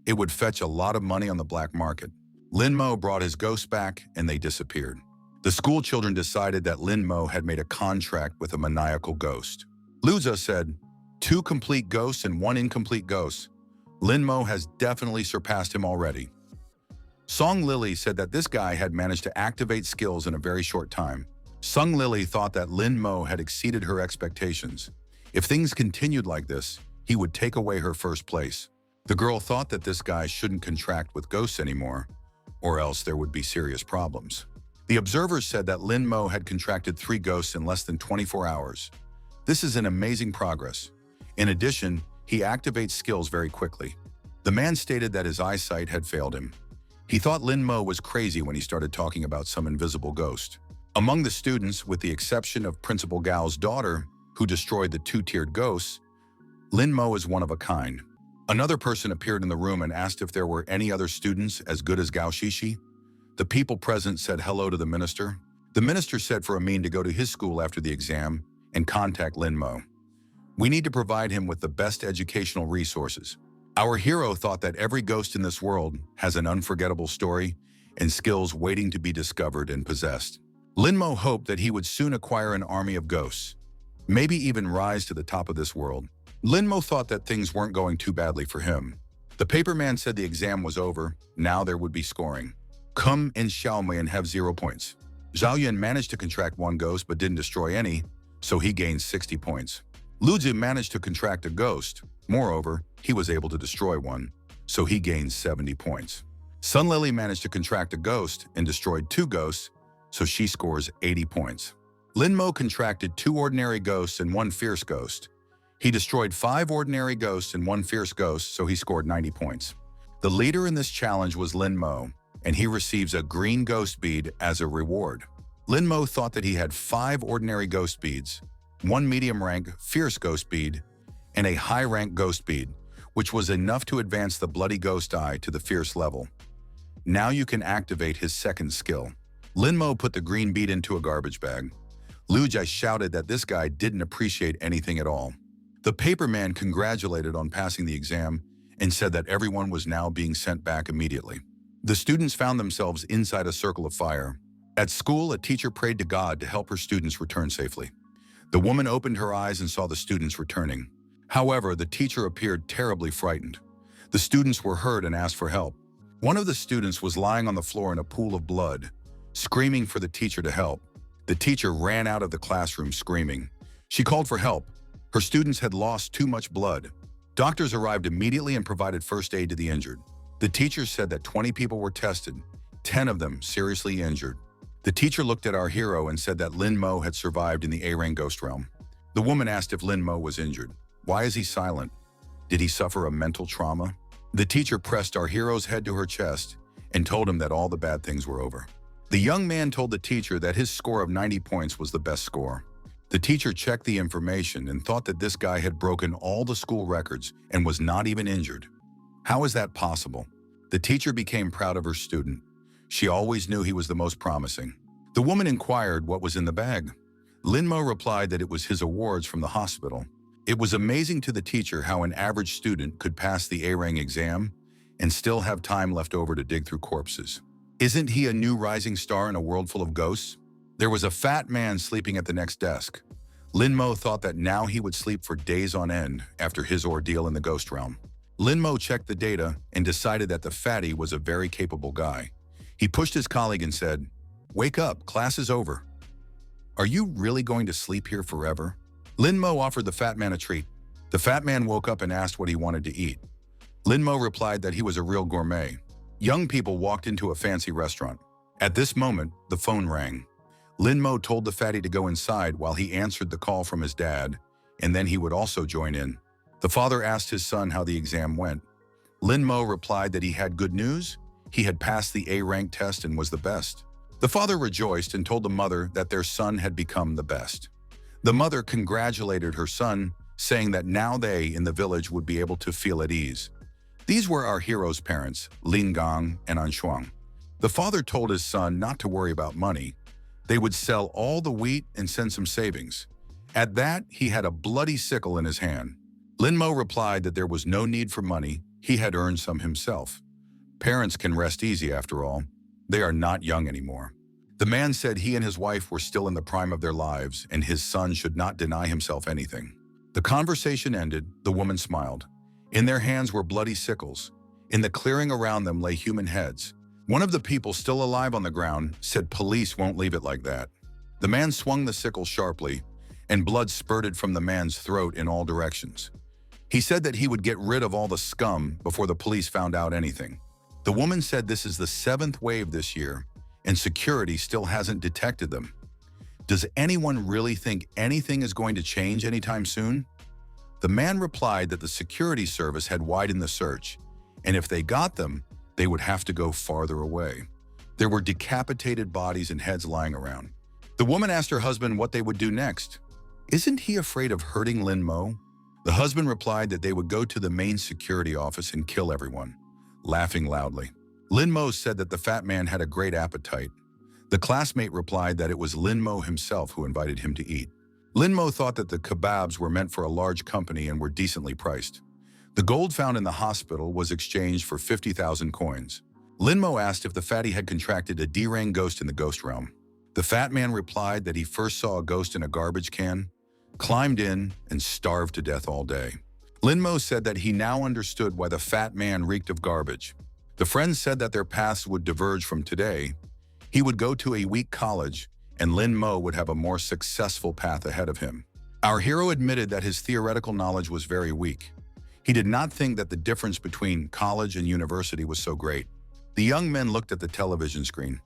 It would fetch a lot of money on the black market. Linmo brought his ghost back, and they disappeared. The school children decided that Linmo had made a contract with a maniacal ghost. Luza said, 2 complete ghosts and 1 incomplete ghost. Linmo has definitely surpassed him already. Song Lily said that this guy had managed to activate skills in a very short time. Sung Lily thought that Linmo had exceeded her expectations. If things continued like this, he would take away her first place. The girl thought that this guy shouldn't contract with ghosts anymore, or else there would be serious problems. The observers said that Linmo had contracted 3 ghosts in less than 24 hours. This is an amazing progress. In addition, he activates skills very quickly. The man stated that his eyesight had failed him. He thought Linmo was crazy when he started talking about some invisible ghost. Among the students, with the exception of Principal Gao's daughter, who destroyed the 2-tiered ghosts, Linmo is one of a kind. Another person appeared in the room and asked if there were any other students as good as Gao Shishi. The people present said hello to the minister. The minister said for Amin to go to his school after the exam and contact Linmo. We need to provide him with the best educational resources. Our hero thought that every ghost in this world has an unforgettable story and skills waiting to be discovered and possessed. Linmo hoped that he would soon acquire an army of ghosts, maybe even rise to the top of this world. Linmo thought that things weren't going too badly for him. The paperman said the exam was over, now there would be scoring. Come and Xiaomei and have 0 points. Zhao Yun managed to contract 1 ghost but didn't destroy any, so he gained 60 points. Lu Zhi managed to contract a ghost. Moreover, he was able to destroy 1, so he gained 70 points. Sun Lily managed to contract a ghost and destroyed 2 ghosts, so she scores 80 points. Linmo contracted 2 ordinary ghosts and 1 fierce ghost. He destroyed 5 ordinary ghosts and 1 fierce ghost, so he scored 90 points. The leader in this challenge was Linmo, and he receives a green ghost bead as a reward. Linmo thought that he had 5 ordinary ghost beads, 1 medium-rank fierce ghost bead, and a high-rank ghost bead, which was enough to advance the bloody ghost eye to the fierce level. Now you can activate his second skill. Linmo put the green bead into a garbage bag. Lu Jai shouted that this guy didn't appreciate anything at all. The paperman congratulated on passing the exam and said that everyone was now being sent back immediately. The students found themselves inside a circle of fire. At school, a teacher prayed to God to help her students return safely. The woman opened her eyes and saw the students returning. However, the teacher appeared terribly frightened. The students were hurt and asked for help. One of the students was lying on the floor in a pool of blood, screaming for the teacher to help. The teacher ran out of the classroom screaming. She called for help. Her students had lost too much blood. Doctors arrived immediately and provided first aid to the injured. The teacher said that 20 people were tested, 10 of them seriously injured. The teacher looked at our hero and said that Linmo had survived in the A-Rank Ghost Realm. The woman asked if Lin Mo was injured. Why is he silent? Did he suffer a mental trauma? The teacher pressed our hero's head to her chest and told him that all the bad things were over. The young man told the teacher that his score of 90 points was the best score. The teacher checked the information and thought that this guy had broken all the school records and was not even injured. How is that possible? The teacher became proud of her student. She always knew he was the most promising. The woman inquired what was in the bag. Lin Mo replied that it was his awards from the hospital. It was amazing to the teacher how an average student could pass the A-Rang exam and still have time left over to dig through corpses. Isn't he a new rising star in a world full of ghosts? There was a fat man sleeping at the next desk. Lin Mo thought that now he would sleep for days on end after his ordeal in the ghost realm. Lin Mo checked the data and decided that the fatty was a very capable guy. He pushed his colleague and said, "Wake up, class is over." "Are you really going to sleep here forever?" Lin Mo offered the fat man a treat. The fat man woke up and asked what he wanted to eat. Lin Mo replied that he was a real gourmet. Young people walked into a fancy restaurant. At this moment, the phone rang. Lin Mo told the fatty to go inside while he answered the call from his dad, and then he would also join in. The father asked his son how the exam went. Lin Mo replied that he had good news. He had passed the A-rank test and was the best. The father rejoiced and told the mother that their son had become the best. The mother congratulated her son, saying that now they in the village would be able to feel at ease. These were our hero's parents, Lin Gang and An Shuang. The father told his son not to worry about money. They would sell all the wheat and send some savings. At that, he had a bloody sickle in his hand. Lin Mo replied that there was no need for money. He had earned some himself. Parents can rest easy after all. They are not young anymore. The man said he and his wife were still in the prime of their lives and his son should not deny himself anything. The conversation ended. The woman smiled. In their hands were bloody sickles. In the clearing around them lay human heads. One of the people still alive on the ground said police won't leave it like that. The man swung the sickle sharply, and blood spurted from the man's throat in all directions. He said that he would get rid of all the scum before the police found out anything. The woman said this is the 7th wave this year, and security still hasn't detected them. Does anyone really think anything is going to change anytime soon? The man replied that the security service had widened the search, and if they got them, they would have to go farther away. There were decapitated bodies and heads lying around. The woman asked her husband what they would do next. Isn't he afraid of hurting Lin Mo? The husband replied that they would go to the main security office and kill everyone, laughing loudly. Lin Mo said that the fat man had a great appetite. The classmate replied that it was Lin Mo himself who invited him to eat. Lin Mo thought that the kebabs were meant for a large company and were decently priced. The gold found in the hospital was exchanged for 50,000 coins. Lin Mo asked if the fatty had contracted a D-Rang ghost in the ghost realm. The fat man replied that he first saw a ghost in a garbage can, climbed in, and starved to death all day. Lin Mo said that he now understood why the fat man reeked of garbage. The friends said that their paths would diverge from today. He would go to a weak college, and Lin Mo would have a more successful path ahead of him. Our hero admitted that his theoretical knowledge was very weak. He did not think that the difference between college and university was so great. The young men looked at the television screen.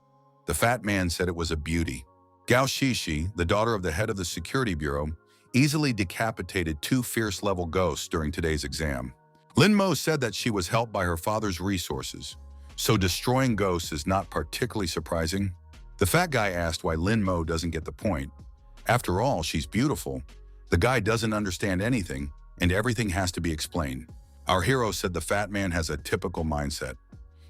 The fat man said it was a beauty. Gao Shishi, the daughter of the head of the security bureau, easily decapitated 2 fierce-level ghosts during today's exam. Lin Mo said that she was helped by her father's resources, so destroying ghosts is not particularly surprising. The fat guy asked why Lin Mo doesn't get the point. After all, she's beautiful. The guy doesn't understand anything, and everything has to be explained. Our hero said the fat man has a typical mindset.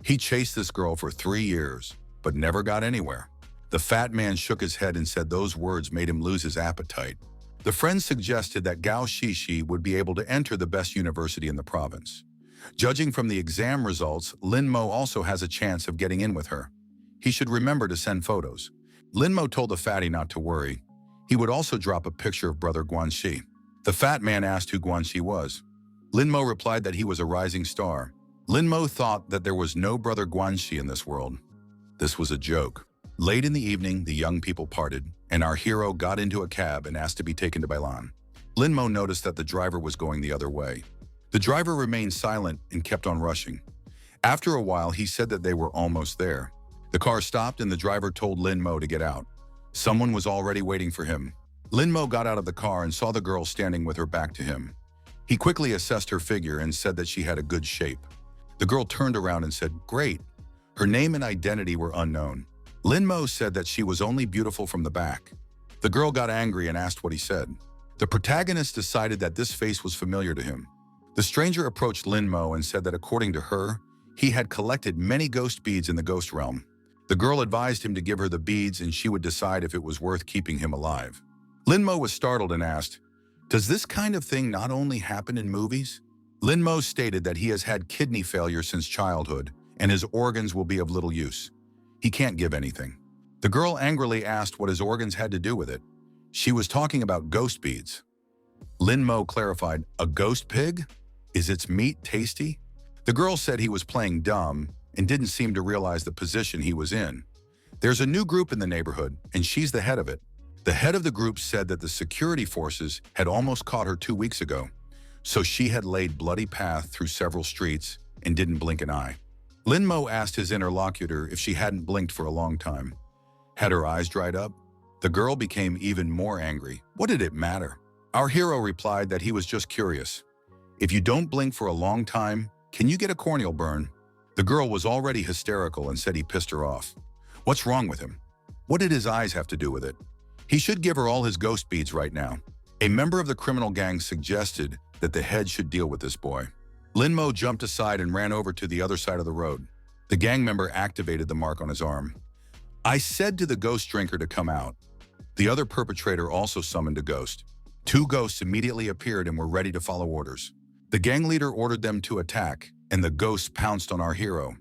He chased this girl for 3 years, but never got anywhere. The fat man shook his head and said those words made him lose his appetite. The friends suggested that Gao Shishi would be able to enter the best university in the province. Judging from the exam results, Lin Mo also has a chance of getting in with her. He should remember to send photos. Lin Mo told the fatty not to worry. He would also drop a picture of brother Guanxi. The fat man asked who Guanxi was. Lin Mo replied that he was a rising star. Lin Mo thought that there was no brother Guanxi in this world. This was a joke. Late in the evening, the young people parted, and our hero got into a cab and asked to be taken to Bailan. Lin Mo noticed that the driver was going the other way. The driver remained silent and kept on rushing. After a while, he said that they were almost there. The car stopped and the driver told Lin Mo to get out. Someone was already waiting for him. Linmo got out of the car and saw the girl standing with her back to him. He quickly assessed her figure and said that she had a good shape. The girl turned around and said, "Great." Her name and identity were unknown. Linmo said that she was only beautiful from the back. The girl got angry and asked what he said. The protagonist decided that this face was familiar to him. The stranger approached Linmo and said that according to her, he had collected many ghost beads in the ghost realm. The girl advised him to give her the beads and she would decide if it was worth keeping him alive. Linmo was startled and asked, "Does this kind of thing not only happen in movies?" Linmo stated that he has had kidney failure since childhood and his organs will be of little use. He can't give anything. The girl angrily asked what his organs had to do with it. She was talking about ghost beads. Linmo clarified, "A ghost pig? Is its meat tasty?" The girl said he was playing dumb and didn't seem to realize the position he was in. There's a new group in the neighborhood, and she's the head of it. The head of the group said that the security forces had almost caught her 2 weeks ago, so she had laid bloody path through several streets and didn't blink an eye. Linmo asked his interlocutor if she hadn't blinked for a long time. Had her eyes dried up? The girl became even more angry. What did it matter? Our hero replied that he was just curious. If you don't blink for a long time, can you get a corneal burn? The girl was already hysterical and said he pissed her off. What's wrong with him? What did his eyes have to do with it? He should give her all his ghost beads right now. A member of the criminal gang suggested that the head should deal with this boy. Linmo jumped aside and ran over to the other side of the road. The gang member activated the mark on his arm. I said to the ghost drinker to come out. The other perpetrator also summoned a ghost. 2 ghosts immediately appeared and were ready to follow orders. The gang leader ordered them to attack, and the ghosts pounced on our hero.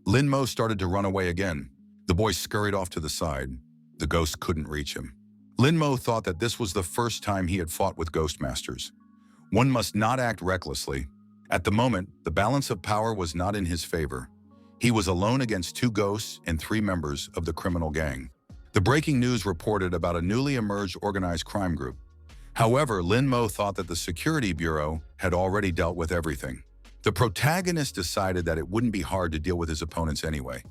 Linmo started to run away again. The boy scurried off to the side. The ghost couldn't reach him. Linmo thought that this was the first time he had fought with Ghostmasters. One must not act recklessly. At the moment, the balance of power was not in his favor. He was alone against 2 ghosts and 3 members of the criminal gang. The breaking news reported about a newly emerged organized crime group. However, Linmo thought that the Security Bureau had already dealt with everything. The protagonist decided that it wouldn't be hard to deal with his opponents anyway.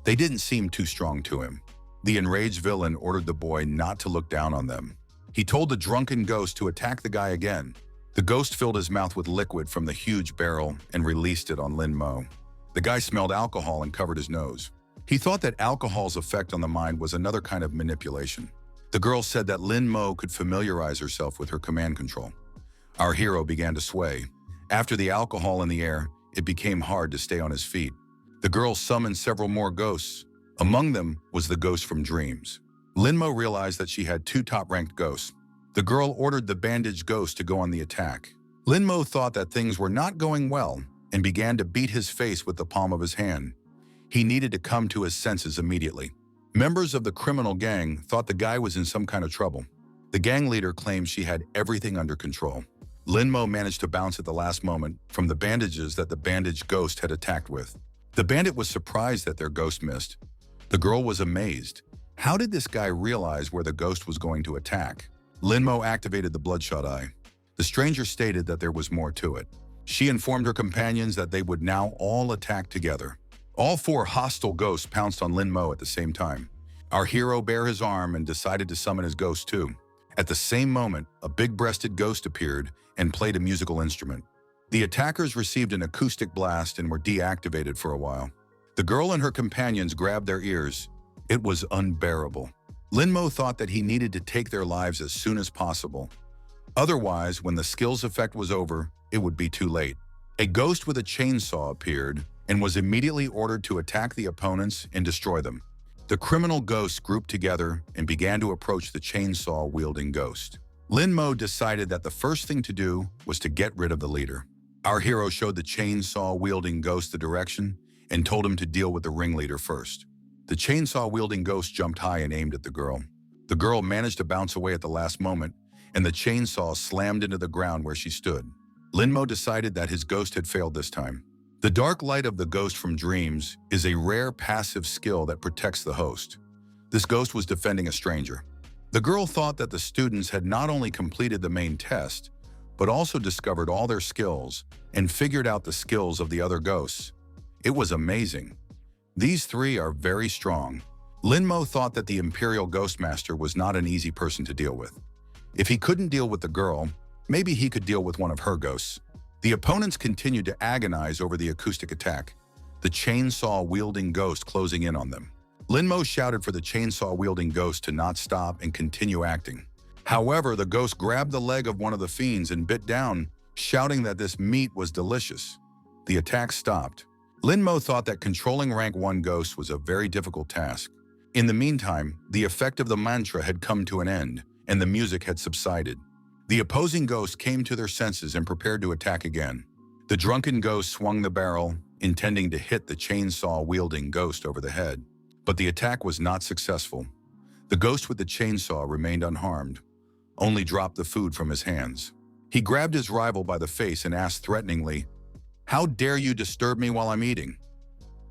They didn't seem too strong to him. The enraged villain ordered the boy not to look down on them. He told the drunken ghost to attack the guy again. The ghost filled his mouth with liquid from the huge barrel and released it on Linmo. The guy smelled alcohol and covered his nose. He thought that alcohol's effect on the mind was another kind of manipulation. The girl said that Linmo could familiarize herself with her command control. Our hero began to sway. After the alcohol in the air, it became hard to stay on his feet. The girl summoned several more ghosts. Among them was the ghost from dreams. Linmo realized that she had 2 top-ranked ghosts. The girl ordered the bandaged ghost to go on the attack. Linmo thought that things were not going well and began to beat his face with the palm of his hand. He needed to come to his senses immediately. Members of the criminal gang thought the guy was in some kind of trouble. The gang leader claimed she had everything under control. Linmo managed to bounce at the last moment from the bandages that the bandaged ghost had attacked with. The bandit was surprised that their ghost missed. The girl was amazed. How did this guy realize where the ghost was going to attack? Linmo activated the bloodshot eye. The stranger stated that there was more to it. She informed her companions that they would now all attack together. All 4 hostile ghosts pounced on Linmo at the same time. Our hero bare his arm and decided to summon his ghost too. At the same moment, a big-breasted ghost appeared and played a musical instrument. The attackers received an acoustic blast and were deactivated for a while. The girl and her companions grabbed their ears. It was unbearable. Linmo thought that he needed to take their lives as soon as possible. Otherwise, when the skills effect was over, it would be too late. A ghost with a chainsaw appeared and was immediately ordered to attack the opponents and destroy them. The criminal ghosts grouped together and began to approach the chainsaw-wielding ghost. Linmo decided that the first thing to do was to get rid of the leader. Our hero showed the chainsaw-wielding ghost the direction and told him to deal with the ringleader first. The chainsaw-wielding ghost jumped high and aimed at the girl. The girl managed to bounce away at the last moment, and the chainsaw slammed into the ground where she stood. Linmo decided that his ghost had failed this time. The dark light of the ghost from dreams is a rare passive skill that protects the host. This ghost was defending a stranger. The girl thought that the students had not only completed the main test, but also discovered all their skills and figured out the skills of the other ghosts. It was amazing. These 3 are very strong. Linmo thought that the Imperial Ghostmaster was not an easy person to deal with. If he couldn't deal with the girl, maybe he could deal with one of her ghosts. The opponents continued to agonize over the acoustic attack, the chainsaw-wielding ghost closing in on them. Linmo shouted for the chainsaw-wielding ghost to not stop and continue acting. However, the ghost grabbed the leg of one of the fiends and bit down, shouting that this meat was delicious. The attack stopped. Linmo thought that controlling rank 1 ghosts was a very difficult task. In the meantime, the effect of the mantra had come to an end, and the music had subsided. The opposing ghosts came to their senses and prepared to attack again. The drunken ghost swung the barrel, intending to hit the chainsaw-wielding ghost over the head. But the attack was not successful. The ghost with the chainsaw remained unharmed, only dropped the food from his hands. He grabbed his rival by the face and asked threateningly, "How dare you disturb me while I'm eating?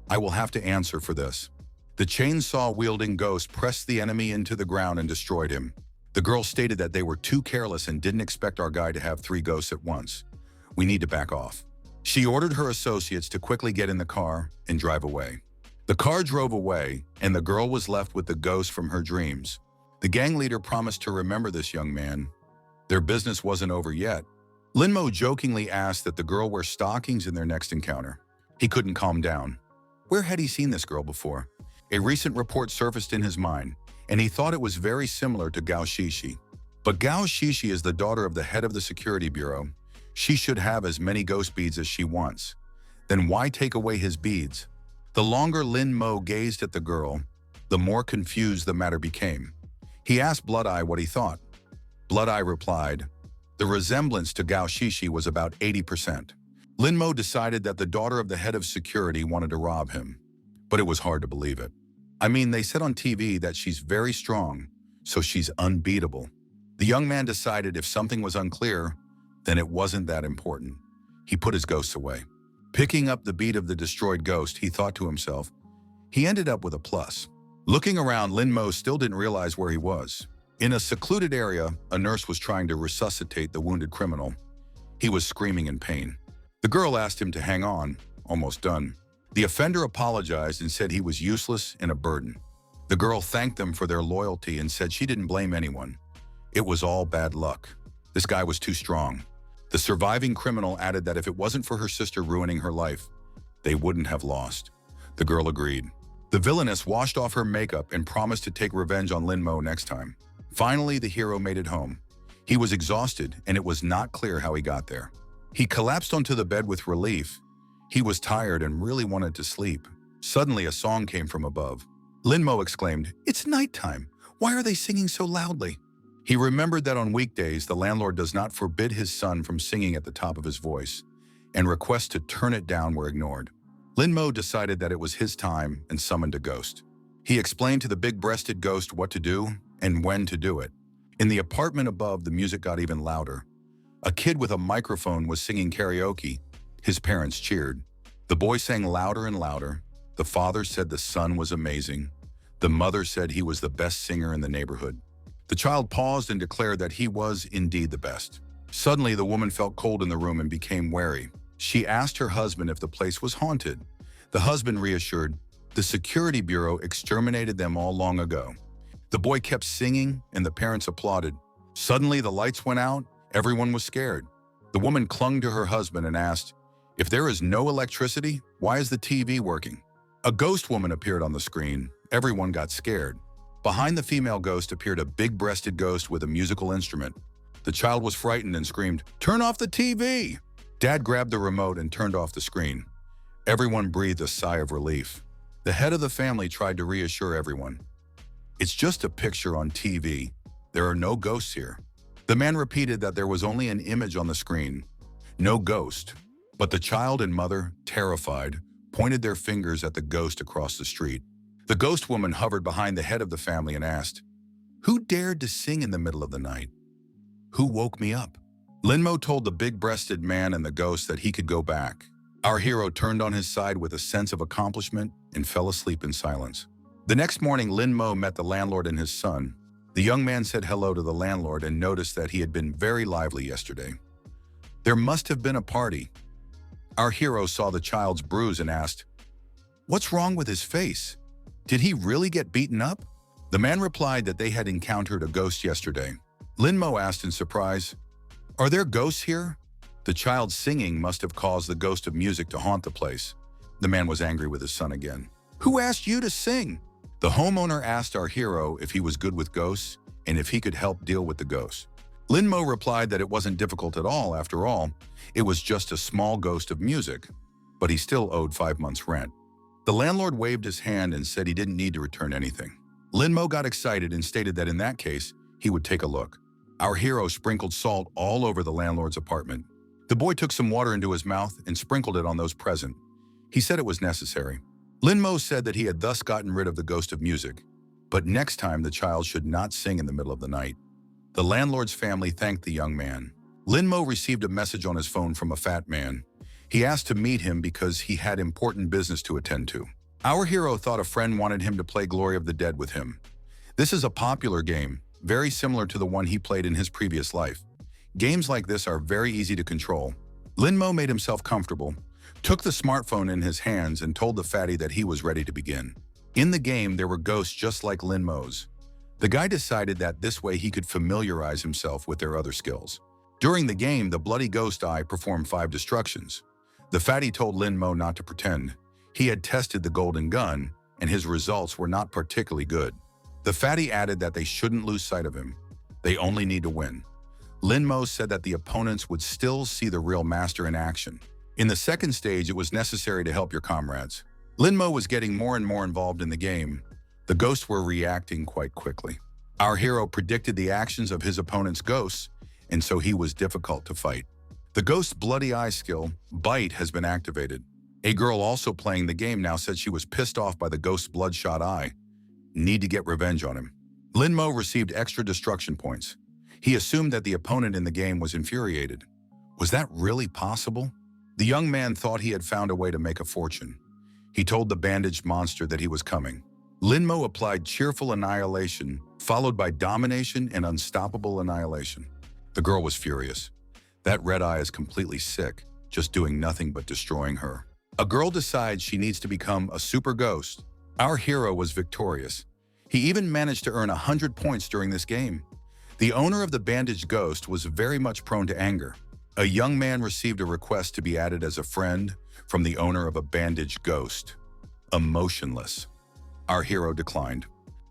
I will have to answer for this." The chainsaw-wielding ghost pressed the enemy into the ground and destroyed him. The girl stated that they were too careless and didn't expect our guy to have 3 ghosts at once. "We need to back off." She ordered her associates to quickly get in the car and drive away. The car drove away, and the girl was left with the ghost from her dreams. The gang leader promised to remember this young man. Their business wasn't over yet. Linmo jokingly asked that the girl wear stockings in their next encounter. He couldn't calm down. Where had he seen this girl before? A recent report surfaced in his mind, and he thought it was very similar to Gao Shishi. But Gao Shishi is the daughter of the head of the security bureau. She should have as many ghost beads as she wants. Then why take away his beads? The longer Lin Mo gazed at the girl, the more confused the matter became. He asked Blood Eye what he thought. Blood Eye replied, the resemblance to Gao Shishi was about 80%. Lin Mo decided that the daughter of the head of security wanted to rob him, but it was hard to believe it. I mean, they said on TV that she's very strong, so she's unbeatable. The young man decided if something was unclear, then it wasn't that important. He put his ghosts away. Picking up the bead of the destroyed ghost, he thought to himself, he ended up with a plus. Looking around, Lin Mo still didn't realize where he was. In a secluded area, a nurse was trying to resuscitate the wounded criminal. He was screaming in pain. The girl asked him to hang on, almost done. The offender apologized and said he was useless and a burden. The girl thanked them for their loyalty and said she didn't blame anyone. It was all bad luck. This guy was too strong. The surviving criminal added that if it wasn't for her sister ruining her life, they wouldn't have lost. The girl agreed. The villainess washed off her makeup and promised to take revenge on Lin Mo next time. Finally, the hero made it home. He was exhausted, and it was not clear how he got there. He collapsed onto the bed with relief. He was tired and really wanted to sleep. Suddenly, a song came from above. Lin Mo exclaimed, "It's nighttime. Why are they singing so loudly?" He remembered that on weekdays, the landlord does not forbid his son from singing at the top of his voice, and requests to turn it down were ignored. Lin Mo decided that it was his time and summoned a ghost. He explained to the big-breasted ghost what to do and when to do it. In the apartment above, the music got even louder. A kid with a microphone was singing karaoke. His parents cheered. The boy sang louder and louder. The father said the son was amazing. The mother said he was the best singer in the neighborhood. The child paused and declared that he was indeed the best. Suddenly, the woman felt cold in the room and became wary. She asked her husband if the place was haunted. The husband reassured, the security bureau exterminated them all long ago. The boy kept singing and the parents applauded. Suddenly, the lights went out. Everyone was scared. The woman clung to her husband and asked, if there is no electricity, why is the TV working? A ghost woman appeared on the screen. Everyone got scared. Behind the female ghost appeared a big-breasted ghost with a musical instrument. The child was frightened and screamed, "Turn off the TV!" Dad grabbed the remote and turned off the screen. Everyone breathed a sigh of relief. The head of the family tried to reassure everyone. It's just a picture on TV. There are no ghosts here. The man repeated that there was only an image on the screen. No ghost. But the child and mother, terrified, pointed their fingers at the ghost across the street. The ghost woman hovered behind the head of the family and asked, "Who dared to sing in the middle of the night? Who woke me up?" Lin Mo told the big-breasted man and the ghost that he could go back. Our hero turned on his side with a sense of accomplishment and fell asleep in silence. The next morning, Lin Mo met the landlord and his son. The young man said hello to the landlord and noticed that he had been very lively yesterday. There must have been a party. Our hero saw the child's bruise and asked, "What's wrong with his face? Did he really get beaten up?" The man replied that they had encountered a ghost yesterday. Lin Mo asked in surprise, "Are there ghosts here?" The child's singing must have caused the ghost of music to haunt the place. The man was angry with his son again. "Who asked you to sing?" The homeowner asked our hero if he was good with ghosts and if he could help deal with the ghosts. Lin Mo replied that it wasn't difficult at all. After all, it was just a small ghost of music, but he still owed 5 months' rent. The landlord waved his hand and said he didn't need to return anything. Lin Mo got excited and stated that in that case, he would take a look. Our hero sprinkled salt all over the landlord's apartment. The boy took some water into his mouth and sprinkled it on those present. He said it was necessary. Lin Mo said that he had thus gotten rid of the ghost of music, but next time the child should not sing in the middle of the night. The landlord's family thanked the young man. Lin Mo received a message on his phone from a fat man. He asked to meet him because he had important business to attend to. Our hero thought a friend wanted him to play Glory of the Dead with him. This is a popular game, very similar to the one he played in his previous life. Games like this are very easy to control. Lin Mo made himself comfortable, took the smartphone in his hands and told the fatty that he was ready to begin. In the game, there were ghosts just like Lin Mo's. The guy decided that this way he could familiarize himself with their other skills. During the game, the bloody ghost eye performed 5 destructions. The fatty told Lin Mo not to pretend. He had tested the golden gun, and his results were not particularly good. The fatty added that they shouldn't lose sight of him. They only need to win. Lin Mo said that the opponents would still see the real master in action. In the second stage, it was necessary to help your comrades. Lin Mo was getting more and more involved in the game. The ghosts were reacting quite quickly. Our hero predicted the actions of his opponent's ghosts, and so he was difficult to fight. The ghost's bloody eye skill, Bite, has been activated. A girl also playing the game now said she was pissed off by the ghost's bloodshot eye. Need to get revenge on him. Lin Mo received extra destruction points. He assumed that the opponent in the game was infuriated. Was that really possible? The young man thought he had found a way to make a fortune. He told the bandaged monster that he was coming. Lin Mo applied cheerful annihilation, followed by domination and unstoppable annihilation. The girl was furious. That red eye is completely sick, just doing nothing but destroying her. A girl decides she needs to become a super ghost. Our hero was victorious. He even managed to earn 100 points during this game. The owner of the bandaged ghost was very much prone to anger. A young man received a request to be added as a friend from the owner of a bandaged ghost. Emotionless. Our hero declined.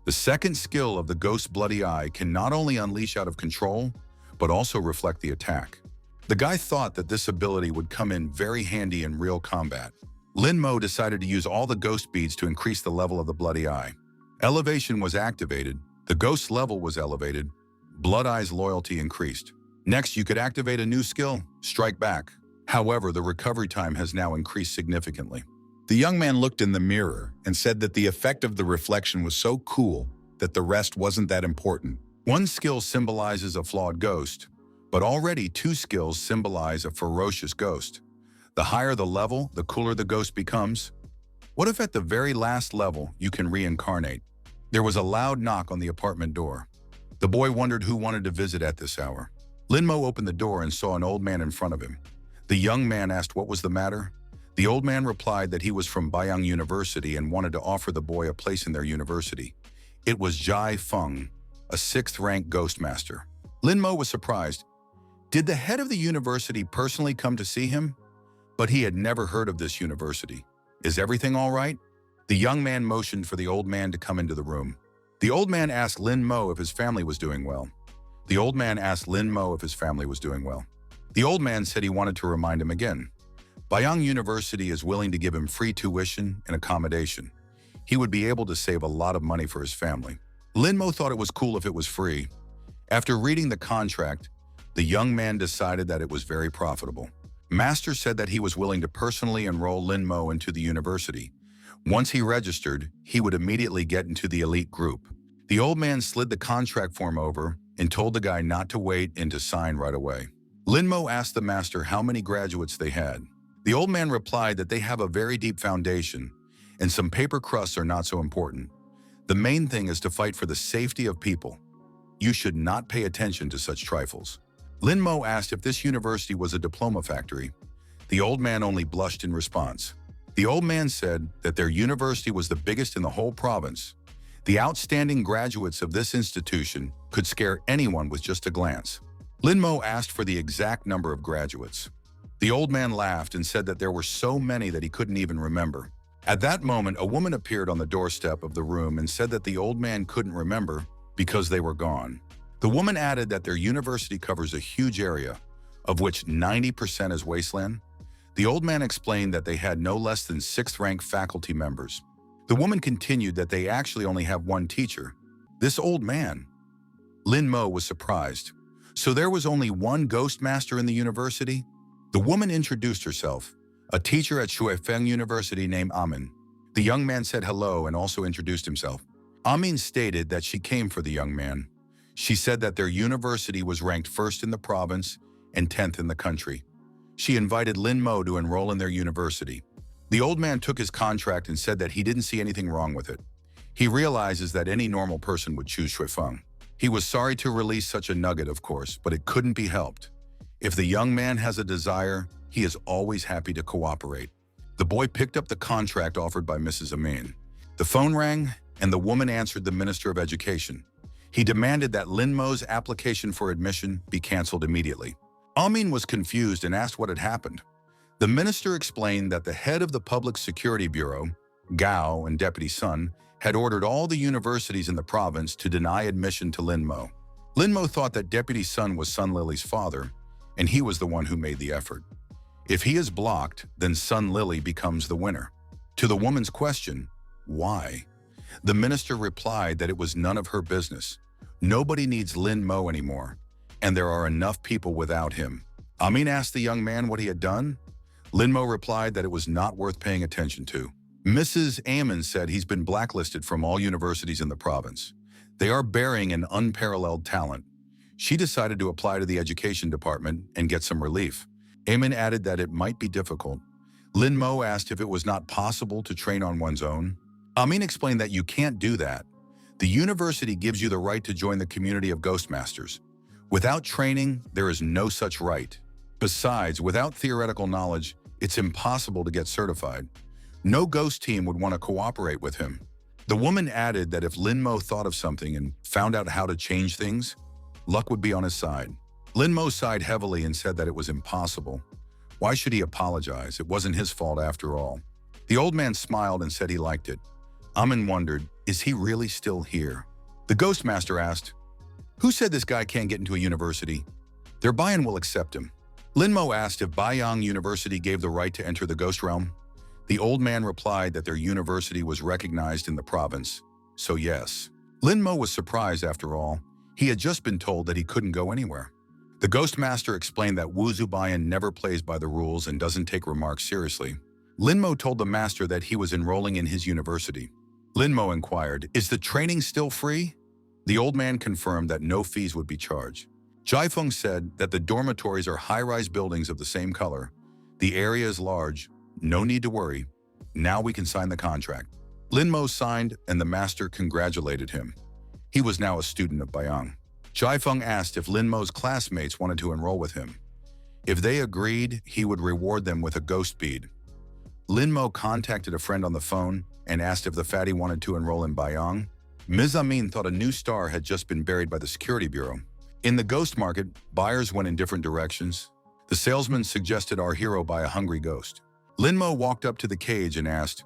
The second skill of the ghost's bloody eye can not only unleash out of control, but also reflect the attack. The guy thought that this ability would come in very handy in real combat. Lin Mo decided to use all the ghost beads to increase the level of the bloody eye. Elevation was activated, the ghost level was elevated, Blood Eye's loyalty increased. Next, you could activate a new skill, Strike Back. However, the recovery time has now increased significantly. The young man looked in the mirror and said that the effect of the reflection was so cool that the rest wasn't that important. One skill symbolizes a flawed ghost, but already 2 skills symbolize a ferocious ghost. The higher the level, the cooler the ghost becomes. What if at the very last level you can reincarnate? There was a loud knock on the apartment door. The boy wondered who wanted to visit at this hour. Lin Mo opened the door and saw an old man in front of him. The young man asked what was the matter. The old man replied that he was from Bayang University and wanted to offer the boy a place in their university. It was Jai Feng, a 6th-rank Ghostmaster. Lin Mo was surprised. Did the head of the university personally come to see him? But he had never heard of this university. Is everything all right? The young man motioned for the old man to come into the room. The old man asked Lin Mo if his family was doing well. The old man asked Lin Mo if his family was doing well. The old man said he wanted to remind him again. Bayang University is willing to give him free tuition and accommodation. He would be able to save a lot of money for his family. Lin Mo thought it was cool if it was free. After reading the contract, the young man decided that it was very profitable. Master said that he was willing to personally enroll Lin Mo into the university. Once he registered, he would immediately get into the elite group. The old man slid the contract form over and told the guy not to wait and to sign right away. Lin Mo asked the master how many graduates they had. The old man replied that they have a very deep foundation and some paper crusts are not so important. The main thing is to fight for the safety of people. You should not pay attention to such trifles. Lin Mo asked if this university was a diploma factory. The old man only blushed in response. The old man said that their university was the biggest in the whole province. The outstanding graduates of this institution could scare anyone with just a glance. Lin Mo asked for the exact number of graduates. The old man laughed and said that there were so many that he couldn't even remember. At that moment, a woman appeared on the doorstep of the room and said that the old man couldn't remember because they were gone. The woman added that their university covers a huge area, of which 90% is wasteland. The old man explained that they had no less than 6th-rank faculty members. The woman continued that they actually only have one teacher. This old man. Lin Mo was surprised. So there was only one Ghostmaster in the university? The woman introduced herself, a teacher at Shuifeng University named Amin. The young man said hello and also introduced himself. Amin stated that she came for the young man. She said that their university was ranked 1st in the province and 10th in the country. She invited Lin Mo to enroll in their university. The old man took his contract and said that he didn't see anything wrong with it. He realizes that any normal person would choose Shuifeng. He was sorry to release such a nugget, of course, but it couldn't be helped. If the young man has a desire, he is always happy to cooperate. The boy picked up the contract offered by Mrs. Amin. The phone rang, and the woman answered the Minister of Education. He demanded that Lin Mo's application for admission be canceled immediately. Amin was confused and asked what had happened. The minister explained that the head of the Public Security Bureau, Gao and Deputy Sun, had ordered all the universities in the province to deny admission to Lin Mo. Lin Mo thought that Deputy Sun was Sun Lily's father, and he was the one who made the effort. If he is blocked, then Sun Lily becomes the winner. To the woman's question, why? The minister replied that it was none of her business. Nobody needs Lin Mo anymore, and there are enough people without him. Amin asked the young man what he had done. Lin Mo replied that it was not worth paying attention to. Mrs. Amin said he's been blacklisted from all universities in the province. They are burying an unparalleled talent. She decided to apply to the education department and get some relief. Amin added that it might be difficult. Lin Mo asked if it was not possible to train on one's own. Amin explained that you can't do that. The university gives you the right to join the community of Ghostmasters. Without training, there is no such right. Besides, without theoretical knowledge, it's impossible to get certified. No ghost team would want to cooperate with him. The woman added that if Lin Mo thought of something and found out how to change things, luck would be on his side. Lin Mo sighed heavily and said that it was impossible. Why should he apologize? It wasn't his fault after all. The old man smiled and said he liked it. Amin wondered, is he really still here? The Ghostmaster asked, who said this guy can't get into a university? Their Bayang will accept him. Lin Mo asked if Bayang University gave the right to enter the ghost realm. The old man replied that their university was recognized in the province, so yes. Lin Mo was surprised after all. He had just been told that he couldn't go anywhere. The Ghostmaster explained that Wu Zubayan never plays by the rules and doesn't take remarks seriously. Lin Mo told the master that he was enrolling in his university. Lin Mo inquired, is the training still free? The old man confirmed that no fees would be charged. Jaifeng said that the dormitories are high-rise buildings of the same color. The area is large. No need to worry. Now we can sign the contract. Lin Mo signed and the master congratulated him. He was now a student of Bayang. Jaifeng asked if Lin Mo's classmates wanted to enroll with him. If they agreed, he would reward them with a ghost bead. Lin Mo contacted a friend on the phone and asked if the fatty wanted to enroll in Bayang. Ms. Amin thought a new star had just been buried by the security bureau. In the ghost market, buyers went in different directions. The salesman suggested our hero buy a hungry ghost. Lin Mo walked up to the cage and asked,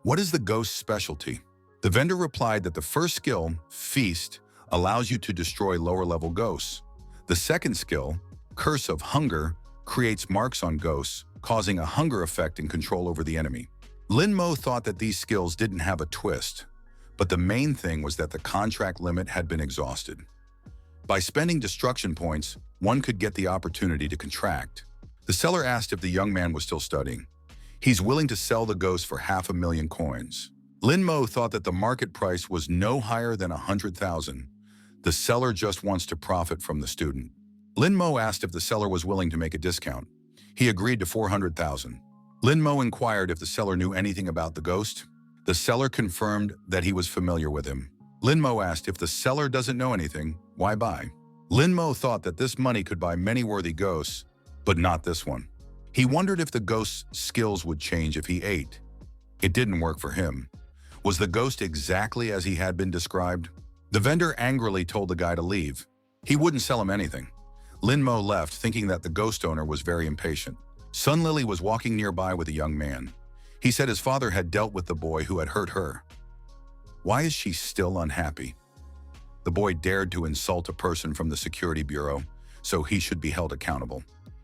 what is the ghost's specialty? The vendor replied that the first skill, Feast, allows you to destroy lower-level ghosts. The second skill, Curse of Hunger, creates marks on ghosts, causing a hunger effect and control over the enemy. Lin Mo thought that these skills didn't have a twist, but the main thing was that the contract limit had been exhausted. By spending destruction points, one could get the opportunity to contract. The seller asked if the young man was still studying. He's willing to sell the ghost for 500,000 coins. Lin Mo thought that the market price was no higher than 100,000. The seller just wants to profit from the student. Lin Mo asked if the seller was willing to make a discount. He agreed to 400,000. Lin Mo inquired if the seller knew anything about the ghost. The seller confirmed that he was familiar with him. Lin Mo asked if the seller doesn't know anything, why buy? Lin Mo thought that this money could buy many worthy ghosts, but not this one. He wondered if the ghost's skills would change if he ate. It didn't work for him. Was the ghost exactly as he had been described? The vendor angrily told the guy to leave. He wouldn't sell him anything. Lin Mo left, thinking that the ghost owner was very impatient. Sun Lily was walking nearby with a young man. He said his father had dealt with the boy who had hurt her. Why is she still unhappy? The boy dared to insult a person from the security bureau, so he should be held accountable.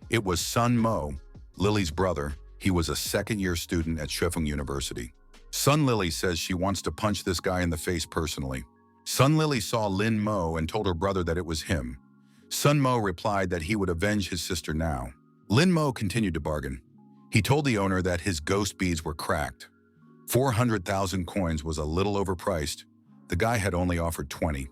It was Sun Mo, Lily's brother. He was a second-year student at Shefeng University. Sun Lily says she wants to punch this guy in the face personally. Sun Lily saw Lin Mo and told her brother that it was him. Sun Mo replied that he would avenge his sister now. Lin Mo continued to bargain. He told the owner that his ghost beads were cracked. 400,000 coins was a little overpriced. The guy had only offered 20.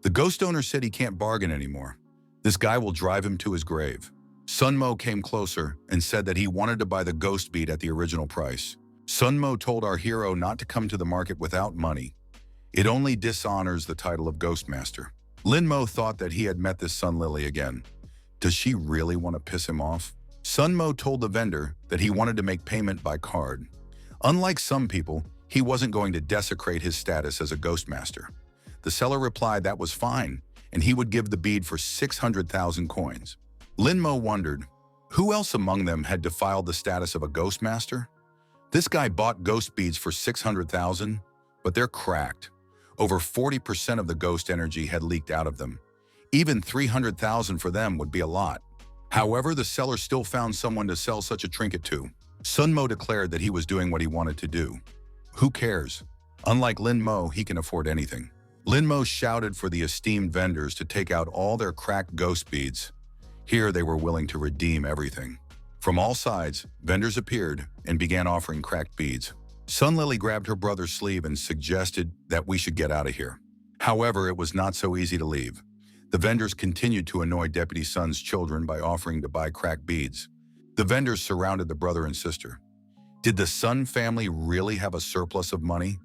The ghost owner said he can't bargain anymore. This guy will drive him to his grave. Sun Mo came closer and said that he wanted to buy the ghost bead at the original price. Sun Mo told our hero not to come to the market without money. It only dishonors the title of Ghostmaster. Lin Mo thought that he had met this Sun Lily again. Does she really want to piss him off? Sun Mo told the vendor that he wanted to make payment by card. Unlike some people, he wasn't going to desecrate his status as a Ghostmaster. The seller replied that was fine, and he would give the bead for 600,000 coins. Lin Mo wondered, who else among them had defiled the status of a Ghostmaster? This guy bought ghost beads for 600,000, but they're cracked. Over 40% of the ghost energy had leaked out of them. Even 300,000 for them would be a lot. However, the seller still found someone to sell such a trinket to. Sun Mo declared that he was doing what he wanted to do. Who cares? Unlike Lin Mo, he can afford anything. Lin Mo shouted for the esteemed vendors to take out all their cracked ghost beads. Here they were willing to redeem everything. From all sides, vendors appeared and began offering cracked beads. Sun Lily grabbed her brother's sleeve and suggested that we should get out of here. However, it was not so easy to leave. The vendors continued to annoy Deputy Sun's children by offering to buy cracked beads. The vendors surrounded the brother and sister. Did the Sun family really have a surplus of money?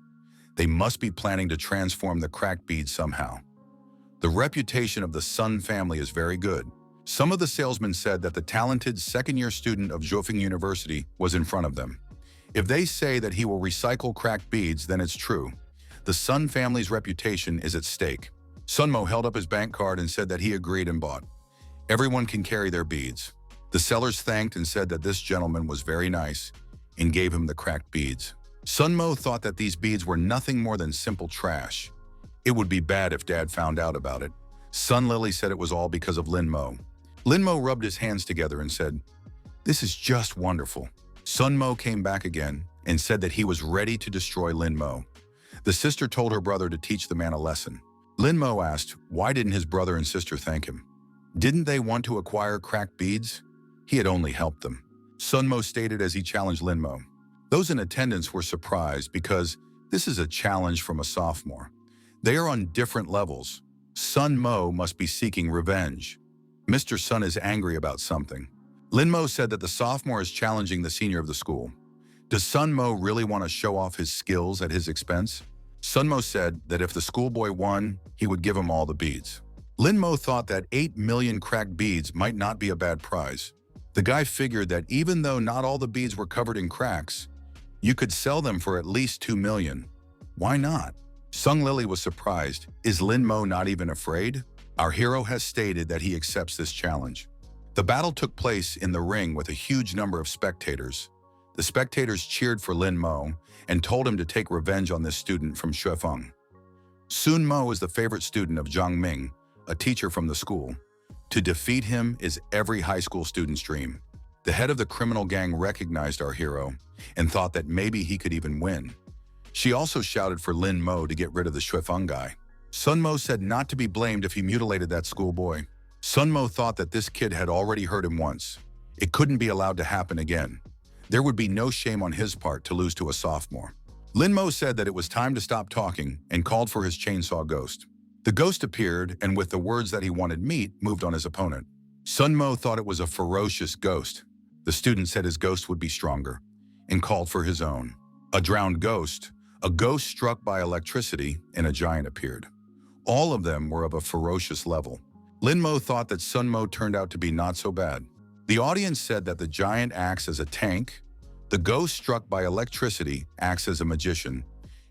They must be planning to transform the cracked beads somehow. The reputation of the Sun family is very good. Some of the salesmen said that the talented second-year student of Shefeng University was in front of them. If they say that he will recycle cracked beads, then it's true. The Sun family's reputation is at stake. Sun Mo held up his bank card and said that he agreed and bought. Everyone can carry their beads. The sellers thanked and said that this gentleman was very nice and gave him the cracked beads. Sun Mo thought that these beads were nothing more than simple trash. It would be bad if Dad found out about it. Sun Lily said it was all because of Lin Mo. Lin Mo rubbed his hands together and said, "This is just wonderful." Sun Mo came back again and said that he was ready to destroy Lin Mo. The sister told her brother to teach the man a lesson. Lin Mo asked, why didn't his brother and sister thank him? Didn't they want to acquire cracked beads? He had only helped them. Sun Mo stated as he challenged Lin Mo. Those in attendance were surprised because this is a challenge from a sophomore. They are on different levels. Sun Mo must be seeking revenge. Mr. Sun is angry about something. Lin Mo said that the sophomore is challenging the senior of the school. Does Sun Mo really want to show off his skills at his expense? Sun Mo said that if the schoolboy won, he would give him all the beads. Lin Mo thought that 8 million cracked beads might not be a bad prize. The guy figured that even though not all the beads were covered in cracks, you could sell them for at least 2 million. Why not? Sun Lily was surprised. Is Lin Mo not even afraid? Our hero has stated that he accepts this challenge. The battle took place in the ring with a huge number of spectators. The spectators cheered for Lin Mo and told him to take revenge on this student from Shefeng. Sun Mo is the favorite student of Zhang Ming, a teacher from the school. To defeat him is every high school student's dream. The head of the criminal gang recognized our hero and thought that maybe he could even win. She also shouted for Lin Mo to get rid of the Shefeng guy. Sun Mo said not to be blamed if he mutilated that schoolboy. Sun Mo thought that this kid had already hurt him once. It couldn't be allowed to happen again. There would be no shame on his part to lose to a sophomore. Lin Mo said that it was time to stop talking and called for his chainsaw ghost. The ghost appeared and with the words that he wanted meat, moved on his opponent. Sun Mo thought it was a ferocious ghost. The student said his ghost would be stronger and called for his own. A drowned ghost, a ghost struck by electricity, and a giant appeared. All of them were of a ferocious level. Lin Mo thought that Sun Mo turned out to be not so bad. The audience said that the giant acts as a tank, the ghost struck by electricity acts as a magician,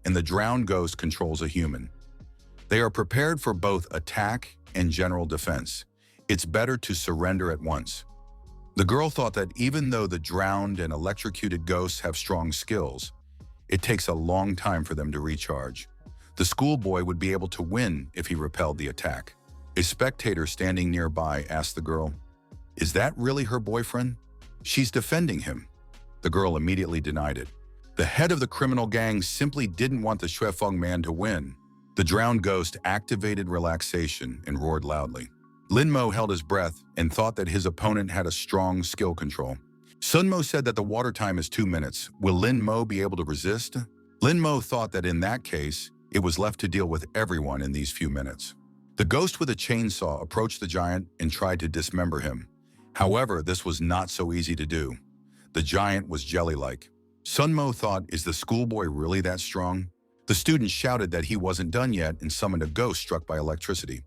and the drowned ghost controls a human. They are prepared for both attack and general defense. It's better to surrender at once. The girl thought that even though the drowned and electrocuted ghosts have strong skills, it takes a long time for them to recharge. The schoolboy would be able to win if he repelled the attack. A spectator standing nearby asked the girl, "Is that really her boyfriend? She's defending him." The girl immediately denied it. The head of the criminal gang simply didn't want the Xuefeng man to win. The drowned ghost activated relaxation and roared loudly. Lin Mo held his breath and thought that his opponent had a strong skill control. Sun Mo said that the water time is 2 minutes. Will Lin Mo be able to resist? Lin Mo thought that in that case, it was left to deal with everyone in these few minutes. The ghost with a chainsaw approached the giant and tried to dismember him. However, this was not so easy to do. The giant was jelly-like. Sun Mo thought, is the schoolboy really that strong? The student shouted that he wasn't done yet and summoned a ghost struck by electricity.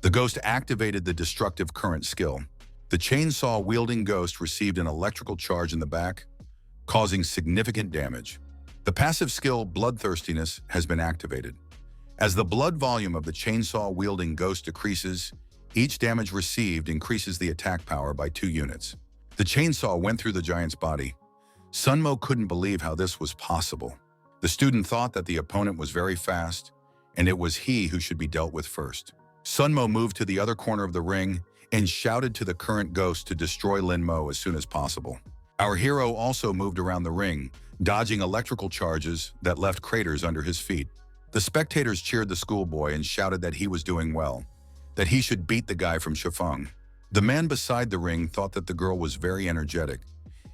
The ghost activated the destructive current skill. The chainsaw-wielding ghost received an electrical charge in the back, causing significant damage. The passive skill, Bloodthirstiness, has been activated. As the blood volume of the chainsaw-wielding ghost decreases, each damage received increases the attack power by 2 units. The chainsaw went through the giant's body. Sun Mo couldn't believe how this was possible. The student thought that the opponent was very fast, and it was he who should be dealt with first. Sun Mo moved to the other corner of the ring and shouted to the current ghost to destroy Lin Mo as soon as possible. Our hero also moved around the ring, dodging electrical charges that left craters under his feet. The spectators cheered the schoolboy and shouted that he was doing well, that he should beat the guy from Shifeng. The man beside the ring thought that the girl was very energetic.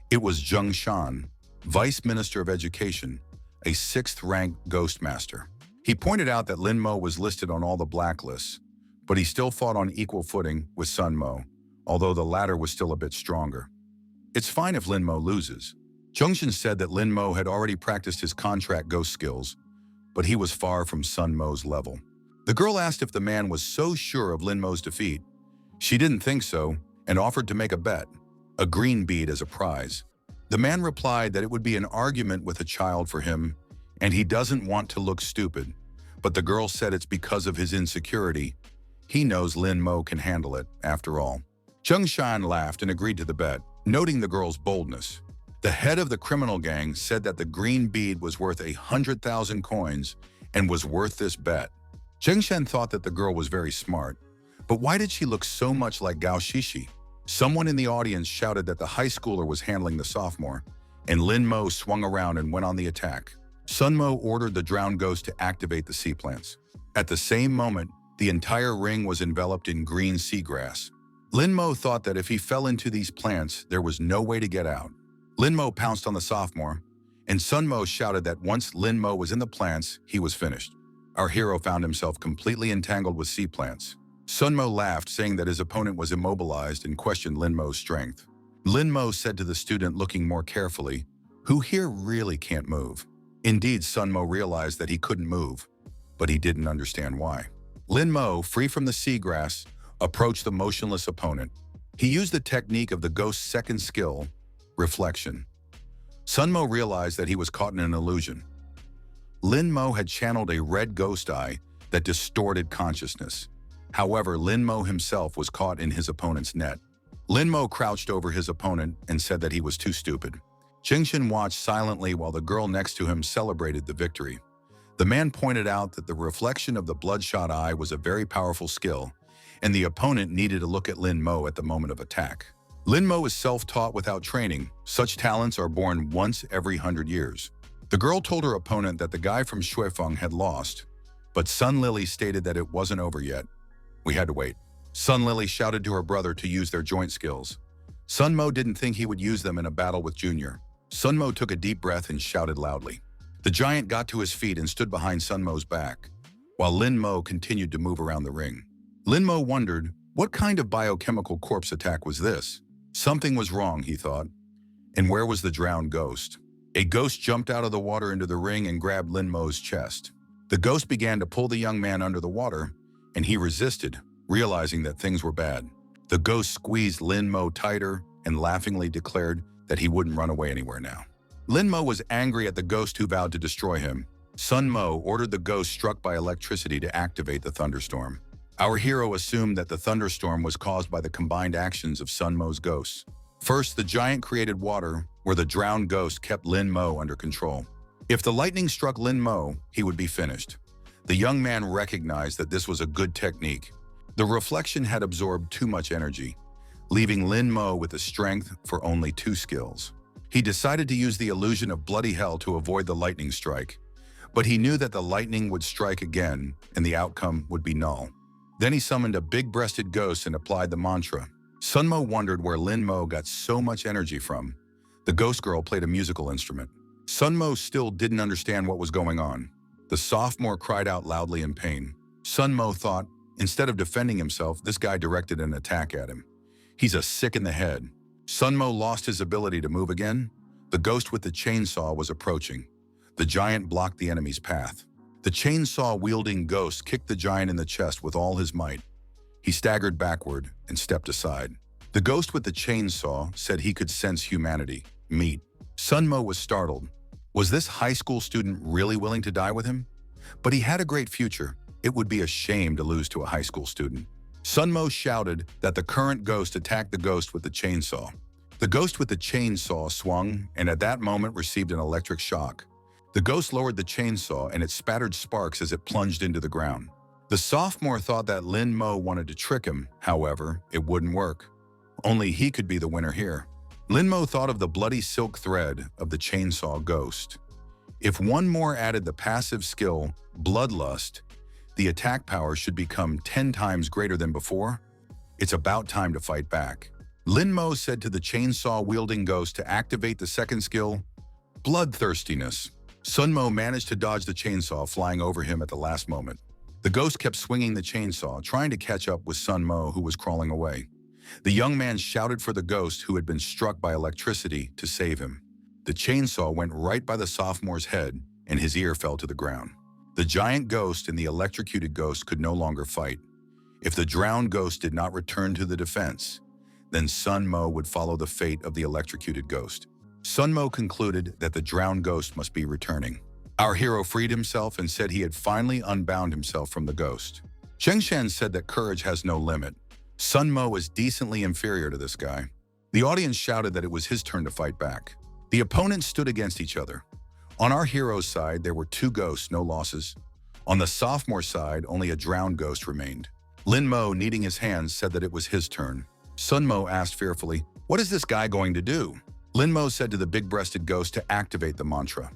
It was Zheng Shan, Vice Minister of Education, a 6th-ranked Ghostmaster. He pointed out that Lin Mo was listed on all the blacklists, but he still fought on equal footing with Sun Mo, although the latter was still a bit stronger. It's fine if Lin Mo loses. Zhengshan said that Lin Mo had already practiced his contract ghost skills, but he was far from Sun Mo's level. The girl asked if the man was so sure of Lin Mo's defeat. She didn't think so and offered to make a bet, a green bead as a prize. The man replied that it would be an argument with a child for him, and he doesn't want to look stupid. But the girl said it's because of his insecurity. He knows Lin Mo can handle it, after all. Zheng Shan laughed and agreed to the bet, noting the girl's boldness. The head of the criminal gang said that the green bead was worth 100,000 coins and was worth this bet. Zheng Shan thought that the girl was very smart, but why did she look so much like Gao Shishi? Someone in the audience shouted that the high schooler was handling the sophomore, and Lin Mo swung around and went on the attack. Sun Mo ordered the drowned ghost to activate the sea plants. At the same moment, the entire ring was enveloped in green seagrass. Lin Mo thought that if he fell into these plants, there was no way to get out. Lin Mo pounced on the sophomore, and Sun Mo shouted that once Lin Mo was in the plants, he was finished. Our hero found himself completely entangled with sea plants. Sun Mo laughed, saying that his opponent was immobilized and questioned Lin Mo's strength. Lin Mo said to the student, looking more carefully, "Who here really can't move?" Indeed, Sun Mo realized that he couldn't move, but he didn't understand why. Lin Mo, free from the seagrass, approached the motionless opponent. He used the technique of the ghost's second skill, reflection. Sun Mo realized that he was caught in an illusion. Lin Mo had channeled a red ghost eye that distorted consciousness. However, Lin Mo himself was caught in his opponent's net. Lin Mo crouched over his opponent and said that he was too stupid. Zhengshan watched silently while the girl next to him celebrated the victory. The man pointed out that the reflection of the bloodshot eye was a very powerful skill, and the opponent needed to look at Lin Mo at the moment of attack. Lin Mo is self-taught without training. Such talents are born once every 100 years. The girl told her opponent that the guy from Xuefeng had lost, but Sun Lily stated that it wasn't over yet. We had to wait. Sun Lily shouted to her brother to use their joint skills. Sun Mo didn't think he would use them in a battle with Junior. Sun Mo took a deep breath and shouted loudly. The giant got to his feet and stood behind Sun Mo's back, while Lin Mo continued to move around the ring. Lin Mo wondered, what kind of biochemical corpse attack was this? Something was wrong, he thought. And where was the drowned ghost? A ghost jumped out of the water into the ring and grabbed Lin Mo's chest. The ghost began to pull the young man under the water, and he resisted, realizing that things were bad. The ghost squeezed Lin Mo tighter and laughingly declared that he wouldn't run away anywhere now. Lin Mo was angry at the ghost who vowed to destroy him. Sun Mo ordered the ghost struck by electricity to activate the thunderstorm. Our hero assumed that the thunderstorm was caused by the combined actions of Sun Mo's ghosts. First, the giant created water, where the drowned ghost kept Lin Mo under control. If the lightning struck Lin Mo, he would be finished. The young man recognized that this was a good technique. The reflection had absorbed too much energy, leaving Lin Mo with the strength for only 2 skills. He decided to use the illusion of bloody hell to avoid the lightning strike, but he knew that the lightning would strike again and the outcome would be null. Then he summoned a big-breasted ghost and applied the mantra. Sun Mo wondered where Lin Mo got so much energy from. The ghost girl played a musical instrument. Sun Mo still didn't understand what was going on. The sophomore cried out loudly in pain. Sun Mo thought, instead of defending himself, this guy directed an attack at him. He's a sick in the head. Sun Mo lost his ability to move again. The ghost with the chainsaw was approaching. The giant blocked the enemy's path. The chainsaw-wielding ghost kicked the giant in the chest with all his might. He staggered backward and stepped aside. The ghost with the chainsaw said he could sense humanity, meat. Sun Mo was startled. Was this high school student really willing to die with him? But he had a great future. It would be a shame to lose to a high school student. Sun Mo shouted that the current ghost attacked the ghost with the chainsaw. The ghost with the chainsaw swung and at that moment received an electric shock. The ghost lowered the chainsaw and it spattered sparks as it plunged into the ground. The sophomore thought that Lin Mo wanted to trick him. However, it wouldn't work. Only he could be the winner here. Lin Mo thought of the bloody silk thread of the chainsaw ghost. If one more added the passive skill, Bloodlust, the attack power should become 10 times greater than before. It's about time to fight back. Lin Mo said to the chainsaw-wielding ghost to activate the second skill, Bloodthirstiness. Sun Mo managed to dodge the chainsaw flying over him at the last moment. The ghost kept swinging the chainsaw, trying to catch up with Sun Mo, who was crawling away. The young man shouted for the ghost who had been struck by electricity to save him. The chainsaw went right by the sophomore's head, and his ear fell to the ground. The giant ghost and the electrocuted ghost could no longer fight. If the drowned ghost did not return to the defense, then Sun Mo would follow the fate of the electrocuted ghost. Sun Mo concluded that the drowned ghost must be returning. Our hero freed himself and said he had finally unbound himself from the ghost. Cheng Shan said that courage has no limit. Sun Mo is decently inferior to this guy. The audience shouted that it was his turn to fight back. The opponents stood against each other. On our hero's side, there were 2 ghosts, no losses. On the sophomore side, only a drowned ghost remained. Lin Mo, kneading his hands, said that it was his turn. Sun Mo asked fearfully, "What is this guy going to do?" Lin Mo said to the big-breasted ghost to activate the mantra.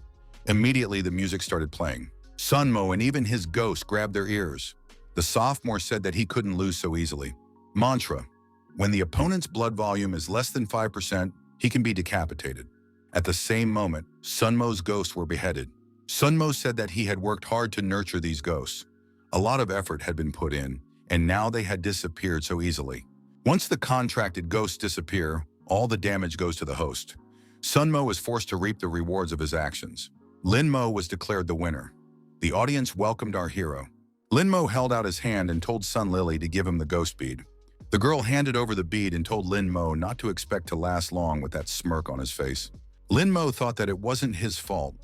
Immediately, the music started playing. Sun Mo and even his ghost grabbed their ears. The sophomore said that he couldn't lose so easily. Mantra. When the opponent's blood volume is less than 5%, he can be decapitated. At the same moment, Sun Mo's ghosts were beheaded. Sun Mo said that he had worked hard to nurture these ghosts. A lot of effort had been put in, and now they had disappeared so easily. Once the contracted ghosts disappear, all the damage goes to the host. Sun Mo is forced to reap the rewards of his actions. Lin Mo was declared the winner. The audience welcomed our hero. Lin Mo held out his hand and told Sun Lily to give him the ghost bead. The girl handed over the bead and told Lin Mo not to expect to last long with that smirk on his face. Lin Mo thought that it wasn't his fault.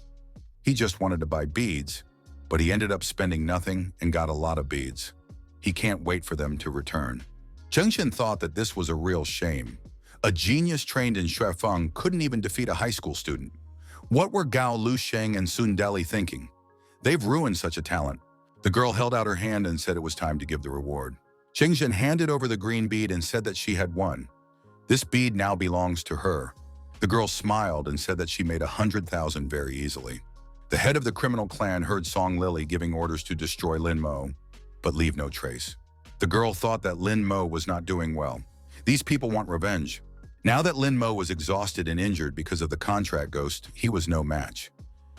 He just wanted to buy beads, but he ended up spending nothing and got a lot of beads. He can't wait for them to return. Zhengshan thought that this was a real shame. A genius trained in Xuefeng couldn't even defeat a high school student. What were Gao Lusheng and Sun Deli thinking? They've ruined such a talent. The girl held out her hand and said it was time to give the reward. Zhengshan handed over the green bead and said that she had won. This bead now belongs to her. The girl smiled and said that she made 100,000 very easily. The head of the criminal clan heard Song Lily giving orders to destroy Lin Mo, but leave no trace. The girl thought that Lin Mo was not doing well. These people want revenge. Now that Lin Mo was exhausted and injured because of the contract ghost, he was no match.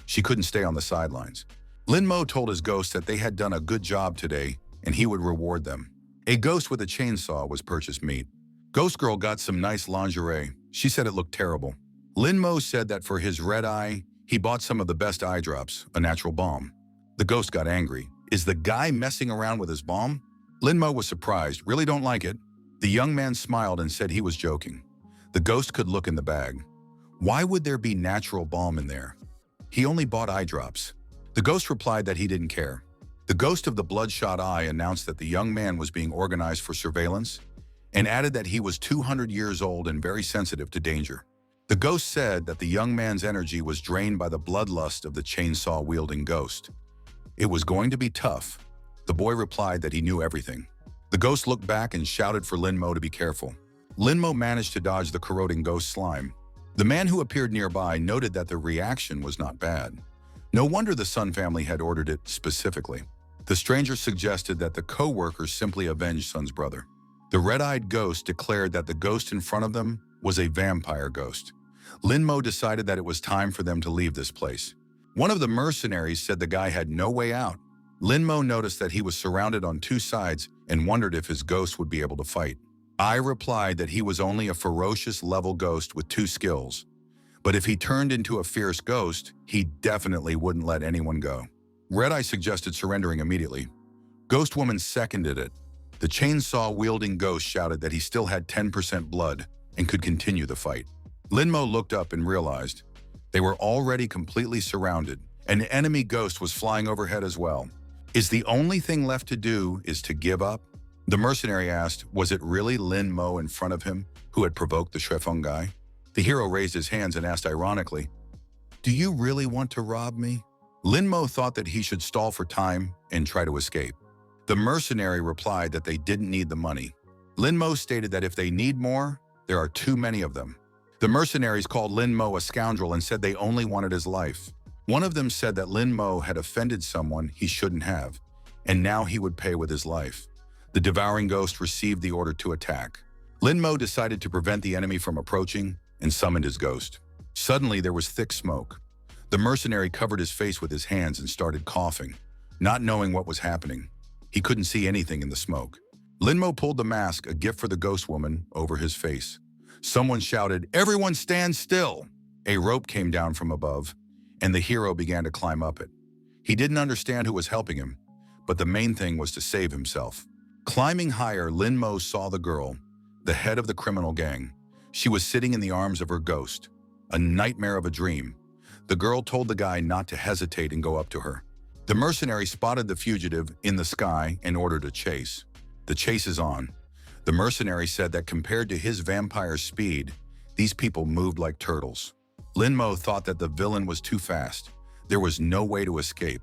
She couldn't stay on the sidelines. Lin Mo told his ghost that they had done a good job today and he would reward them. A ghost with a chainsaw was purchased meat. Ghost Girl got some nice lingerie. She said it looked terrible. Lin Mo said that for his red eye, he bought some of the best eye drops, a natural balm. The ghost got angry. Is the guy messing around with his balm? Lin Mo was surprised. Really don't like it? The young man smiled and said he was joking. The ghost could look in the bag. Why would there be natural balm in there? He only bought eye drops. The ghost replied that he didn't care. The ghost of the bloodshot eye announced that the young man was being organized for surveillance and added that he was 200 years old and very sensitive to danger. The ghost said that the young man's energy was drained by the bloodlust of the chainsaw-wielding ghost. It was going to be tough. The boy replied that he knew everything. The ghost looked back and shouted for Linmo to be careful. Linmo managed to dodge the corroding ghost slime. The man who appeared nearby noted that the reaction was not bad. No wonder the Sun family had ordered it specifically. The stranger suggested that the co-workers simply avenged Sun's brother. The red-eyed ghost declared that the ghost in front of them was a vampire ghost. Linmo decided that it was time for them to leave this place. One of the mercenaries said the guy had no way out. Linmo noticed that he was surrounded on two sides and wondered if his ghost would be able to fight. I replied that he was only a ferocious level ghost with 2 skills. But if he turned into a fierce ghost, he definitely wouldn't let anyone go. Red Eye suggested surrendering immediately. Ghost Woman seconded it. The chainsaw-wielding ghost shouted that he still had 10% blood and could continue the fight. Linmo looked up and realized they were already completely surrounded. An enemy ghost was flying overhead as well. Is the only thing left to do is to give up? The mercenary asked, was it really Linmo in front of him who had provoked the Shrefeng guy? The hero raised his hands and asked ironically, do you really want to rob me? Linmo thought that he should stall for time and try to escape. The mercenary replied that they didn't need the money. Linmo stated that if they need more, there are too many of them. The mercenaries called Linmo a scoundrel and said they only wanted his life. One of them said that Linmo had offended someone he shouldn't have, and now he would pay with his life. The devouring ghost received the order to attack. Linmo decided to prevent the enemy from approaching and summoned his ghost. Suddenly, there was thick smoke. The mercenary covered his face with his hands and started coughing, not knowing what was happening. He couldn't see anything in the smoke. Linmo pulled the mask, a gift for the ghost woman, over his face. Someone shouted, everyone stand still! A rope came down from above, and the hero began to climb up it. He didn't understand who was helping him, but the main thing was to save himself. Climbing higher, Linmo saw the girl, the head of the criminal gang. She was sitting in the arms of her ghost, a nightmare of a dream. The girl told the guy not to hesitate and go up to her. The mercenary spotted the fugitive in the sky and ordered a chase. The chase is on. The mercenary said that compared to his vampire speed, these people moved like turtles. Linmo thought that the villain was too fast. There was no way to escape.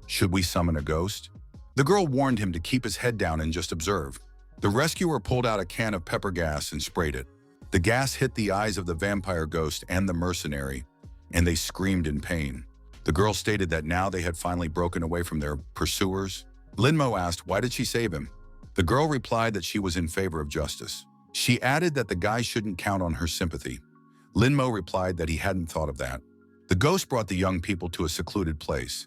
Should we summon a ghost? The girl warned him to keep his head down and just observe. The rescuer pulled out a can of pepper gas and sprayed it. The gas hit the eyes of the vampire ghost and the mercenary, and they screamed in pain. The girl stated that now they had finally broken away from their pursuers. Linmo asked, why did she save him? The girl replied that she was in favor of justice. She added that the guy shouldn't count on her sympathy. Linmo replied that he hadn't thought of that. The ghost brought the young people to a secluded place.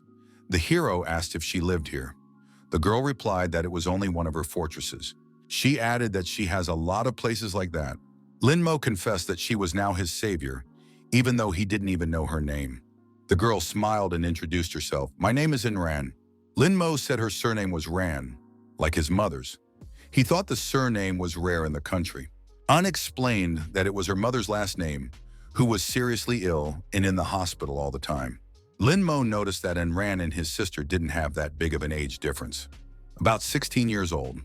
The hero asked if she lived here. The girl replied that it was only one of her fortresses. She added that she has a lot of places like that. Linmo confessed that she was now his savior, even though he didn't even know her name. The girl smiled and introduced herself. My name is Enran. Linmo said her surname was Ran, like his mother's. He thought the surname was rare in the country. Unexplained that it was her mother's last name, who was seriously ill and in the hospital all the time. Linmo noticed that Enran and his sister didn't have that big of an age difference. About 16 years old.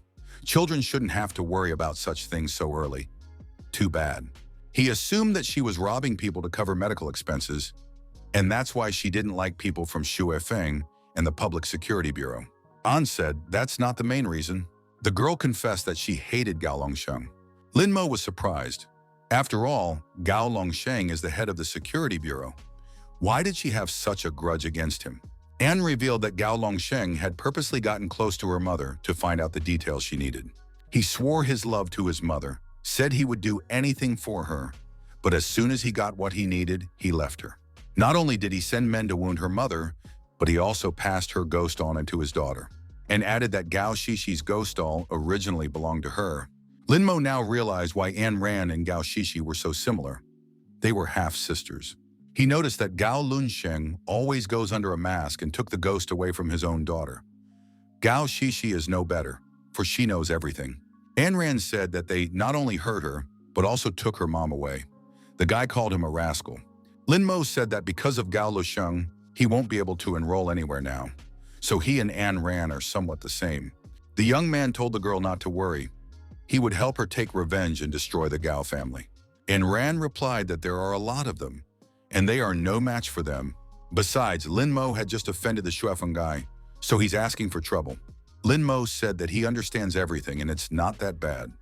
Children shouldn't have to worry about such things so early. Too bad. He assumed that she was robbing people to cover medical expenses, and that's why she didn't like people from Shuefeng and the Public Security Bureau. An said that's not the main reason. The girl confessed that she hated Gao Longsheng. Linmo was surprised. After all, Gao Longsheng is the head of the Security Bureau. Why did she have such a grudge against him? Anne revealed that Gao Longsheng had purposely gotten close to her mother to find out the details she needed. He swore his love to his mother, said he would do anything for her, but as soon as he got what he needed, he left her. Not only did he send men to wound her mother, but he also passed her ghost on into his daughter, and added that Gao Shishi's ghost doll originally belonged to her. Linmo now realized why An Ran and Gao Shishi were so similar. They were half-sisters. He noticed that Gao Lunsheng always goes under a mask and took the ghost away from his own daughter. Gao Shishi is no better, for she knows everything. An Ran said that they not only hurt her, but also took her mom away. The guy called him a rascal. Linmo said that because of Gao Lusheng, He won't be able to enroll anywhere now. So he and Anne Ran are somewhat the same. The young man told the girl not to worry. He would help her take revenge and destroy the Gao family. And Ran replied that there are a lot of them, and they are no match for them. Besides, Lin Mo had just offended the Shuefeng guy, so he's asking for trouble. Lin Mo said that he understands everything and it's not that bad.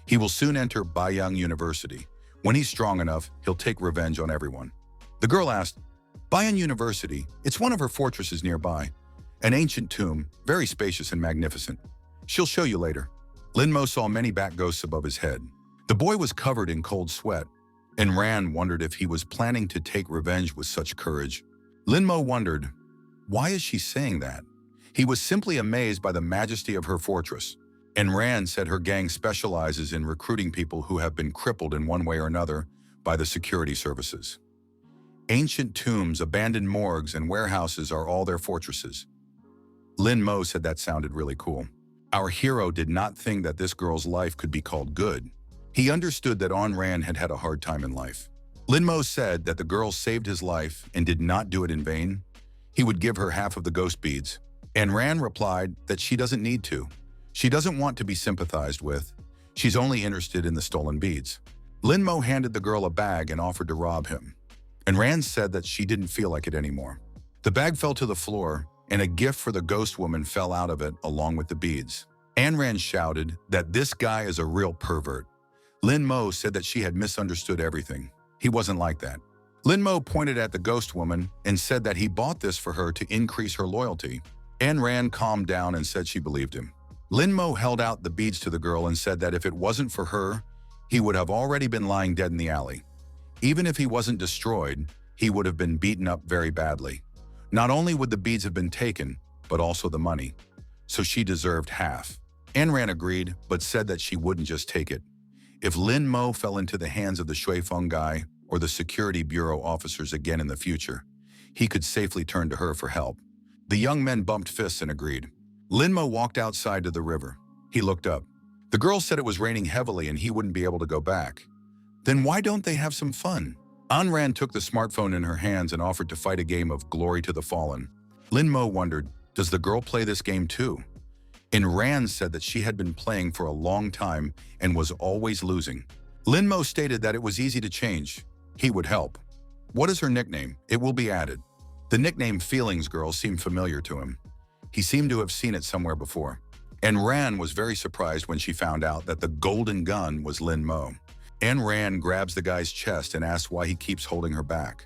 He will soon enter Bayang University. When he's strong enough, he'll take revenge on everyone. The girl asked, Bayang University, it's one of her fortresses nearby. An ancient tomb, very spacious and magnificent. She'll show you later. Lin Mo saw many bat ghosts above his head. The boy was covered in cold sweat, and Ran wondered if he was planning to take revenge with such courage. Lin Mo wondered, why is she saying that? He was simply amazed by the majesty of her fortress. And Ran said her gang specializes in recruiting people who have been crippled in one way or another by the security services. Ancient tombs, abandoned morgues, and warehouses are all their fortresses. Lin Mo said that sounded really cool. Our hero did not think that this girl's life could be called good. He understood that Ayn Rand had had a hard time in life. Lin Mo said that the girl saved his life and did not do it in vain. He would give her half of the ghost beads. And Ran replied that she doesn't need to. She doesn't want to be sympathized with. She's only interested in the stolen beads. Lin Mo handed the girl a bag and offered to rob him. And Ran said that she didn't feel like it anymore. The bag fell to the floor, and a gift for the ghost woman fell out of it along with the beads. Ayn Rand shouted that this guy is a real pervert. Lin Mo said that she had misunderstood everything. He wasn't like that. Lin Mo pointed at the ghost woman and said that he bought this for her to increase her loyalty. Ayn Rand calmed down and said she believed him. Lin Mo held out the beads to the girl and said that if it wasn't for her, he would have already been lying dead in the alley. Even if he wasn't destroyed, he would have been beaten up very badly. Not only would the beads have been taken, but also the money. So she deserved half. Ayn Rand agreed, but said that she wouldn't just take it. If Lin Mo fell into the hands of the Shuefeng guy or the security bureau officers again in the future, he could safely turn to her for help. The young men bumped fists and agreed. Lin Mo walked outside to the river. He looked up. The girl said it was raining heavily and he wouldn't be able to go back. Then why don't they have some fun? Ayn Rand took the smartphone in her hands and offered to fight a game of Glory to the Fallen. Lin Mo wondered, does the girl play this game too? And Rand said that she had been playing for a long time and was always losing. Lin Mo stated that it was easy to change. He would help. What is her nickname? It will be added. The nickname Feelings Girl seemed familiar to him. He seemed to have seen it somewhere before. And Ran was very surprised when she found out that the golden gun was Lin Mo. And Ran grabs the guy's chest and asks why he keeps holding her back.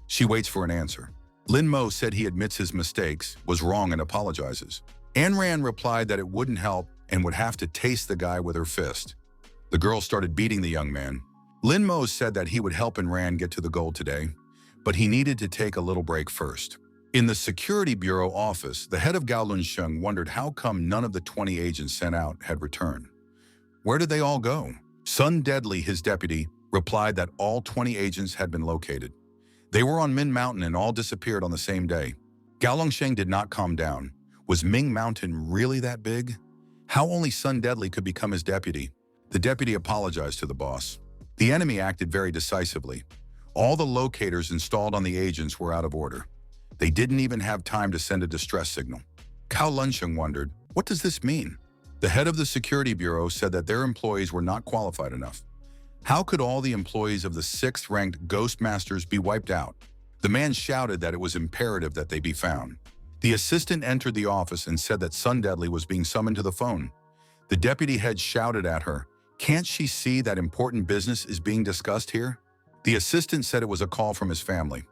She waits for an answer. Lin Mo said he admits his mistakes, was wrong, and apologizes. Ayn Rand replied that it wouldn't help and would have to taste the guy with her fist. The girl started beating the young man. Lin Mo said that he would help Ayn Rand get to the goal today, but he needed to take a little break first. In the Security Bureau office, the head of Gao Sheng wondered how come none of the 20 agents sent out had returned. Where did they all go? Sun Deadly, his deputy, replied that all 20 agents had been located. They were on Min Mountain and all disappeared on the same day. Gao Sheng did not calm down. Was Ming Mountain really that big? How only Sun Deadly could become his deputy? The deputy apologized to the boss. The enemy acted very decisively. All the locators installed on the agents were out of order. They didn't even have time to send a distress signal. Cao Lunsheng wondered, what does this mean? The head of the Security Bureau said that their employees were not qualified enough. How could all the employees of the 6th-ranked Ghostmasters be wiped out? The man shouted that it was imperative that they be found. The assistant entered the office and said that Sun Deadly was being summoned to the phone. The deputy head shouted at her, can't she see that important business is being discussed here? The assistant said it was a call from his family.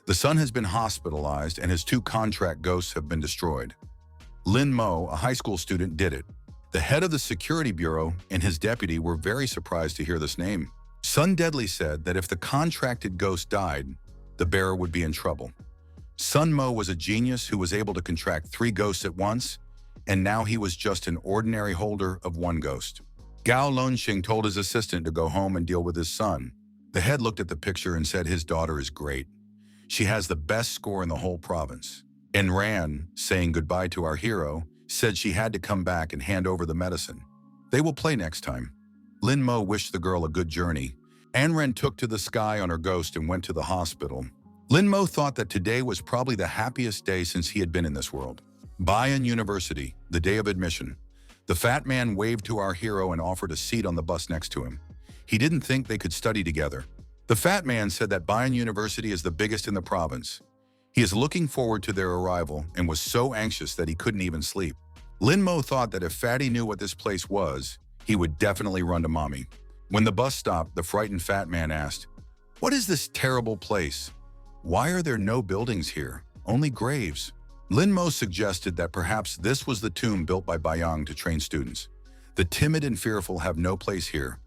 The son has been hospitalized and his 2 contract ghosts have been destroyed. Lin Mo, a high school student, did it. The head of the Security Bureau and his deputy were very surprised to hear this name. Sun Deadly said that if the contracted ghost died, the bearer would be in trouble. Sun Mo was a genius who was able to contract 3 ghosts at once, and now he was just an ordinary holder of 1 ghost. Gao Lonxing told his assistant to go home and deal with his son. The head looked at the picture and said his daughter is great. She has the best score in the whole province. And Ran, saying goodbye to our hero, said she had to come back and hand over the medicine. They will play next time. Lin Mo wished the girl a good journey. Ayn Rand took to the sky on her ghost and went to the hospital. Lin Mo thought that today was probably the happiest day since he had been in this world. Bayang University, the day of admission. The fat man waved to our hero and offered a seat on the bus next to him. He didn't think they could study together. The fat man said that Bayang University is the biggest in the province. He is looking forward to their arrival and was so anxious that he couldn't even sleep. Lin Mo thought that if Fatty knew what this place was, he would definitely run to mommy. When the bus stopped, the frightened fat man asked, "What is this terrible place? Why are there no buildings here, only graves?" Lin Mo suggested that perhaps this was the tomb built by Bayang to train students. The timid and fearful have no place here.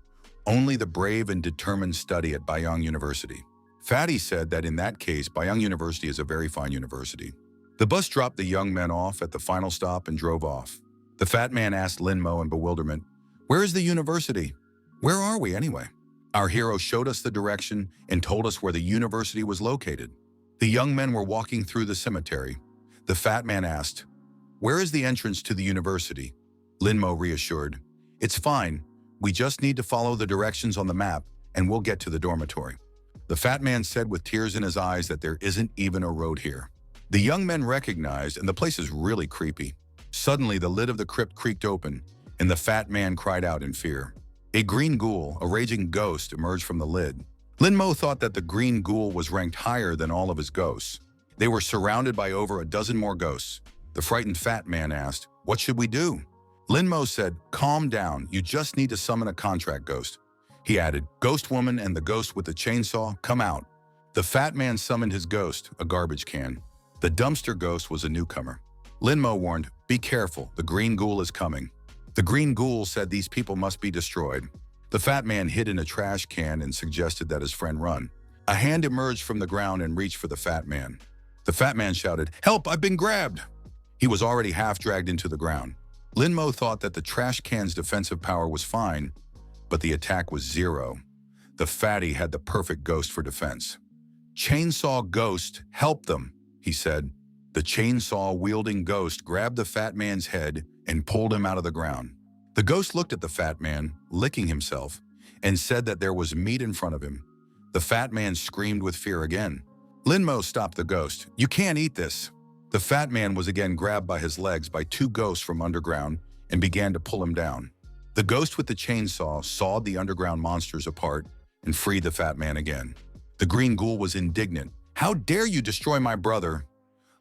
Only the brave and determined study at Bayang University. Fatty said that in that case, Bayang University is a very fine university. The bus dropped the young men off at the final stop and drove off. The fat man asked Lin Mo in bewilderment, "Where is the university? Where are we anyway?" Our hero showed us the direction and told us where the university was located. The young men were walking through the cemetery. The fat man asked, "Where is the entrance to the university?" Lin Mo reassured, "It's fine. We just need to follow the directions on the map and we'll get to the dormitory." The fat man said with tears in his eyes that there isn't even a road here. The young men recognized, and the place is really creepy. Suddenly, the lid of the crypt creaked open, and the fat man cried out in fear. A green ghoul, a raging ghost, emerged from the lid. Lin Mo thought that the green ghoul was ranked higher than all of his ghosts. They were surrounded by over a dozen more ghosts. The frightened fat man asked, "What should we do?" Lin Mo said, "Calm down, you just need to summon a contract ghost." He added, "Ghost woman and the ghost with the chainsaw, come out." The fat man summoned his ghost, a garbage can. The dumpster ghost was a newcomer. Lin Mo warned, "Be careful, the green ghoul is coming." The green ghoul said these people must be destroyed. The fat man hid in a trash can and suggested that his friend run. A hand emerged from the ground and reached for the fat man. The fat man shouted, "Help, I've been grabbed!" He was already half dragged into the ground. Lin Mo thought that the trash can's defensive power was fine, but the attack was zero. The fatty had the perfect ghost for defense. "Chainsaw ghost, help them," he said. The chainsaw-wielding ghost grabbed the fat man's head and pulled him out of the ground. The ghost looked at the fat man, licking himself, and said that there was meat in front of him. The fat man screamed with fear again. Lin Mo stopped the ghost. "You can't eat this." The fat man was again grabbed by his legs by two ghosts from underground and began to pull him down. The ghost with the chainsaw sawed the underground monsters apart and freed the fat man again. The green ghoul was indignant. "How dare you destroy my brother?"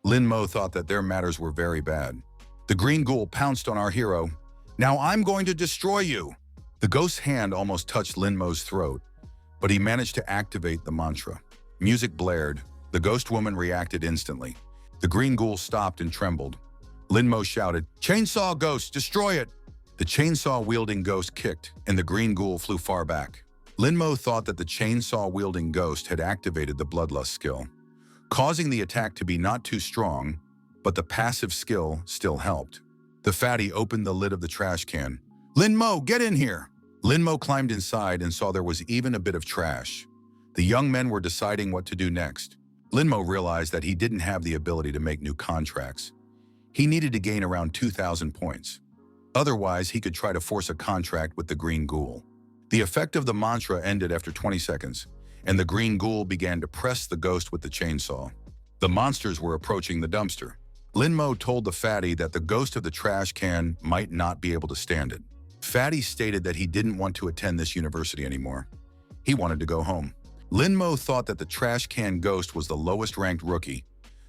Lin Mo thought that their matters were very bad. The green ghoul pounced on our hero. "Now I'm going to destroy you." The ghost's hand almost touched Lin Mo's throat, but he managed to activate the mantra. Music blared. The ghost woman reacted instantly. The green ghoul stopped and trembled. Lin Mo shouted, "Chainsaw ghost, destroy it!" The chainsaw-wielding ghost kicked, and the green ghoul flew far back. Lin Mo thought that the chainsaw-wielding ghost had activated the bloodlust skill, causing the attack to be not too strong, but the passive skill still helped. The fatty opened the lid of the trash can. "Lin Mo, get in here!" Lin Mo climbed inside and saw there was even a bit of trash. The young men were deciding what to do next. Lin Mo realized that he didn't have the ability to make new contracts. He needed to gain around 2,000 points. Otherwise, he could try to force a contract with the green ghoul. The effect of the mantra ended after 20 seconds, and the green ghoul began to press the ghost with the chainsaw. The monsters were approaching the dumpster. Lin Mo told the fatty that the ghost of the trash can might not be able to stand it. Fatty stated that he didn't want to attend this university anymore. He wanted to go home. Lin Mo thought that the trash can ghost was the lowest ranked rookie,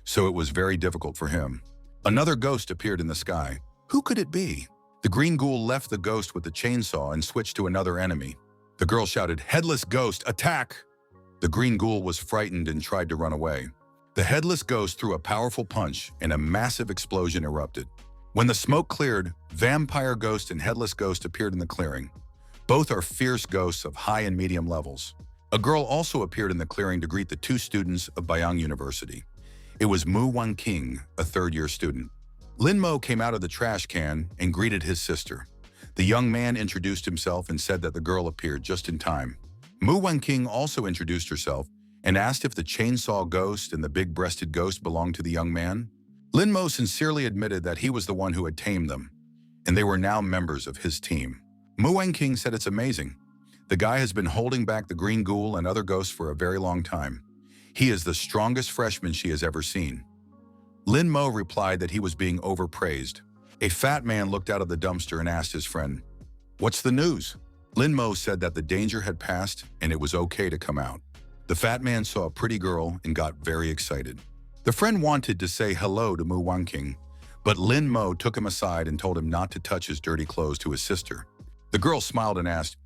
so it was very difficult for him. Another ghost appeared in the sky. Who could it be? The green ghoul left the ghost with the chainsaw and switched to another enemy. The girl shouted, "Headless ghost, attack!" The green ghoul was frightened and tried to run away. The headless ghost threw a powerful punch and a massive explosion erupted. When the smoke cleared, vampire ghost and headless ghost appeared in the clearing. Both are fierce ghosts of high and medium levels. A girl also appeared in the clearing to greet the two students of Bayang University. It was Mu Wan King, a third-year student. Lin Mo came out of the trash can and greeted his sister. The young man introduced himself and said that the girl appeared just in time. Mu Wan King also introduced herself and asked if the chainsaw ghost and the big-breasted ghost belonged to the young man. Lin Mo sincerely admitted that he was the one who had tamed them, and they were now members of his team. Mu Wan King said, "It's amazing. The guy has been holding back the green ghoul and other ghosts for a very long time. He is the strongest freshman she has ever seen. Lin Mo replied that he was being overpraised. A fat man looked out of the dumpster and asked his friend, "What's the news?" Lin Mo said that the danger had passed and it was okay to come out. The fat man saw a pretty girl and got very excited. The friend wanted to say hello to Mu Wanqing, but Lin Mo took him aside and told him not to touch his dirty clothes to his sister. The girl smiled and asked,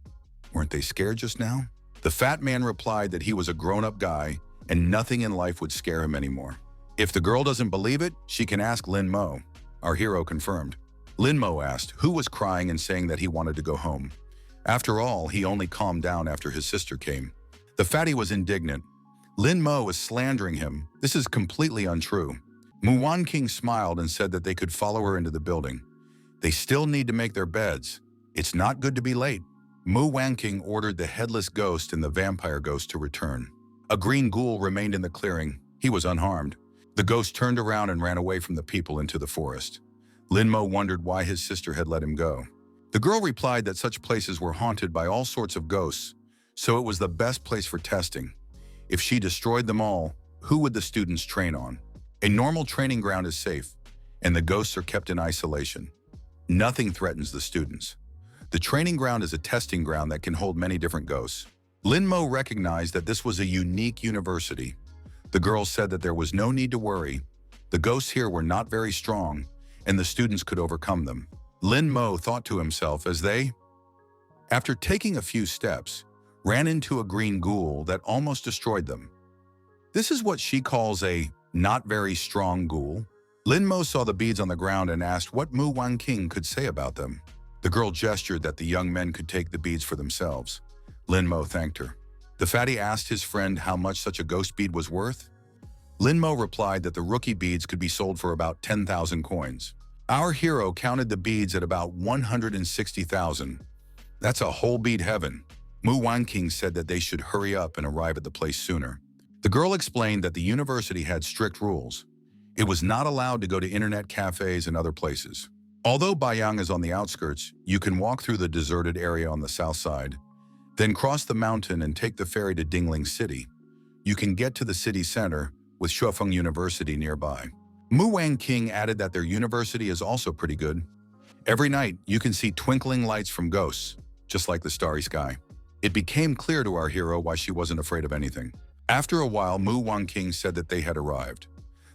"Weren't they scared just now?" The fat man replied that he was a grown-up guy and nothing in life would scare him anymore. If the girl doesn't believe it, she can ask Lin Mo. Our hero confirmed. Lin Mo asked who was crying and saying that he wanted to go home. After all, he only calmed down after his sister came. The fatty was indignant. Lin Mo is slandering him. This is completely untrue. Mu Wanqing smiled and said that they could follow her into the building. They still need to make their beds. It's not good to be late. Mu Wanqing ordered the headless ghost and the vampire ghost to return. A green ghoul remained in the clearing. He was unharmed. The ghost turned around and ran away from the people into the forest. Lin Mo wondered why his sister had let him go. The girl replied that such places were haunted by all sorts of ghosts, so it was the best place for testing. If she destroyed them all, who would the students train on? A normal training ground is safe, and the ghosts are kept in isolation. Nothing threatens the students. The training ground is a testing ground that can hold many different ghosts. Lin Mo recognized that this was a unique university. The girl said that there was no need to worry. The ghosts here were not very strong, and the students could overcome them. Lin Mo thought to himself as they, after taking a few steps, ran into a green ghoul that almost destroyed them. This is what she calls a not very strong ghoul. Lin Mo saw the beads on the ground and asked what Mu Wanqing could say about them. The girl gestured that the young men could take the beads for themselves. Lin Mo thanked her. The fatty asked his friend how much such a ghost bead was worth. Lin Mo replied that the rookie beads could be sold for about 10,000 coins. Our hero counted the beads at about 160,000. That's a whole bead heaven. Mu Wanqing said that they should hurry up and arrive at the place sooner. The girl explained that the university had strict rules. It was not allowed to go to internet cafes and other places. Although Bayang is on the outskirts, you can walk through the deserted area on the south side, then cross the mountain and take the ferry to Dingling City. You can get to the city center with Shuofeng University nearby. Mu Wanqing added that their university is also pretty good. Every night, you can see twinkling lights from ghosts, just like the starry sky. It became clear to our hero why she wasn't afraid of anything. After a while, Mu Wanqing said that they had arrived.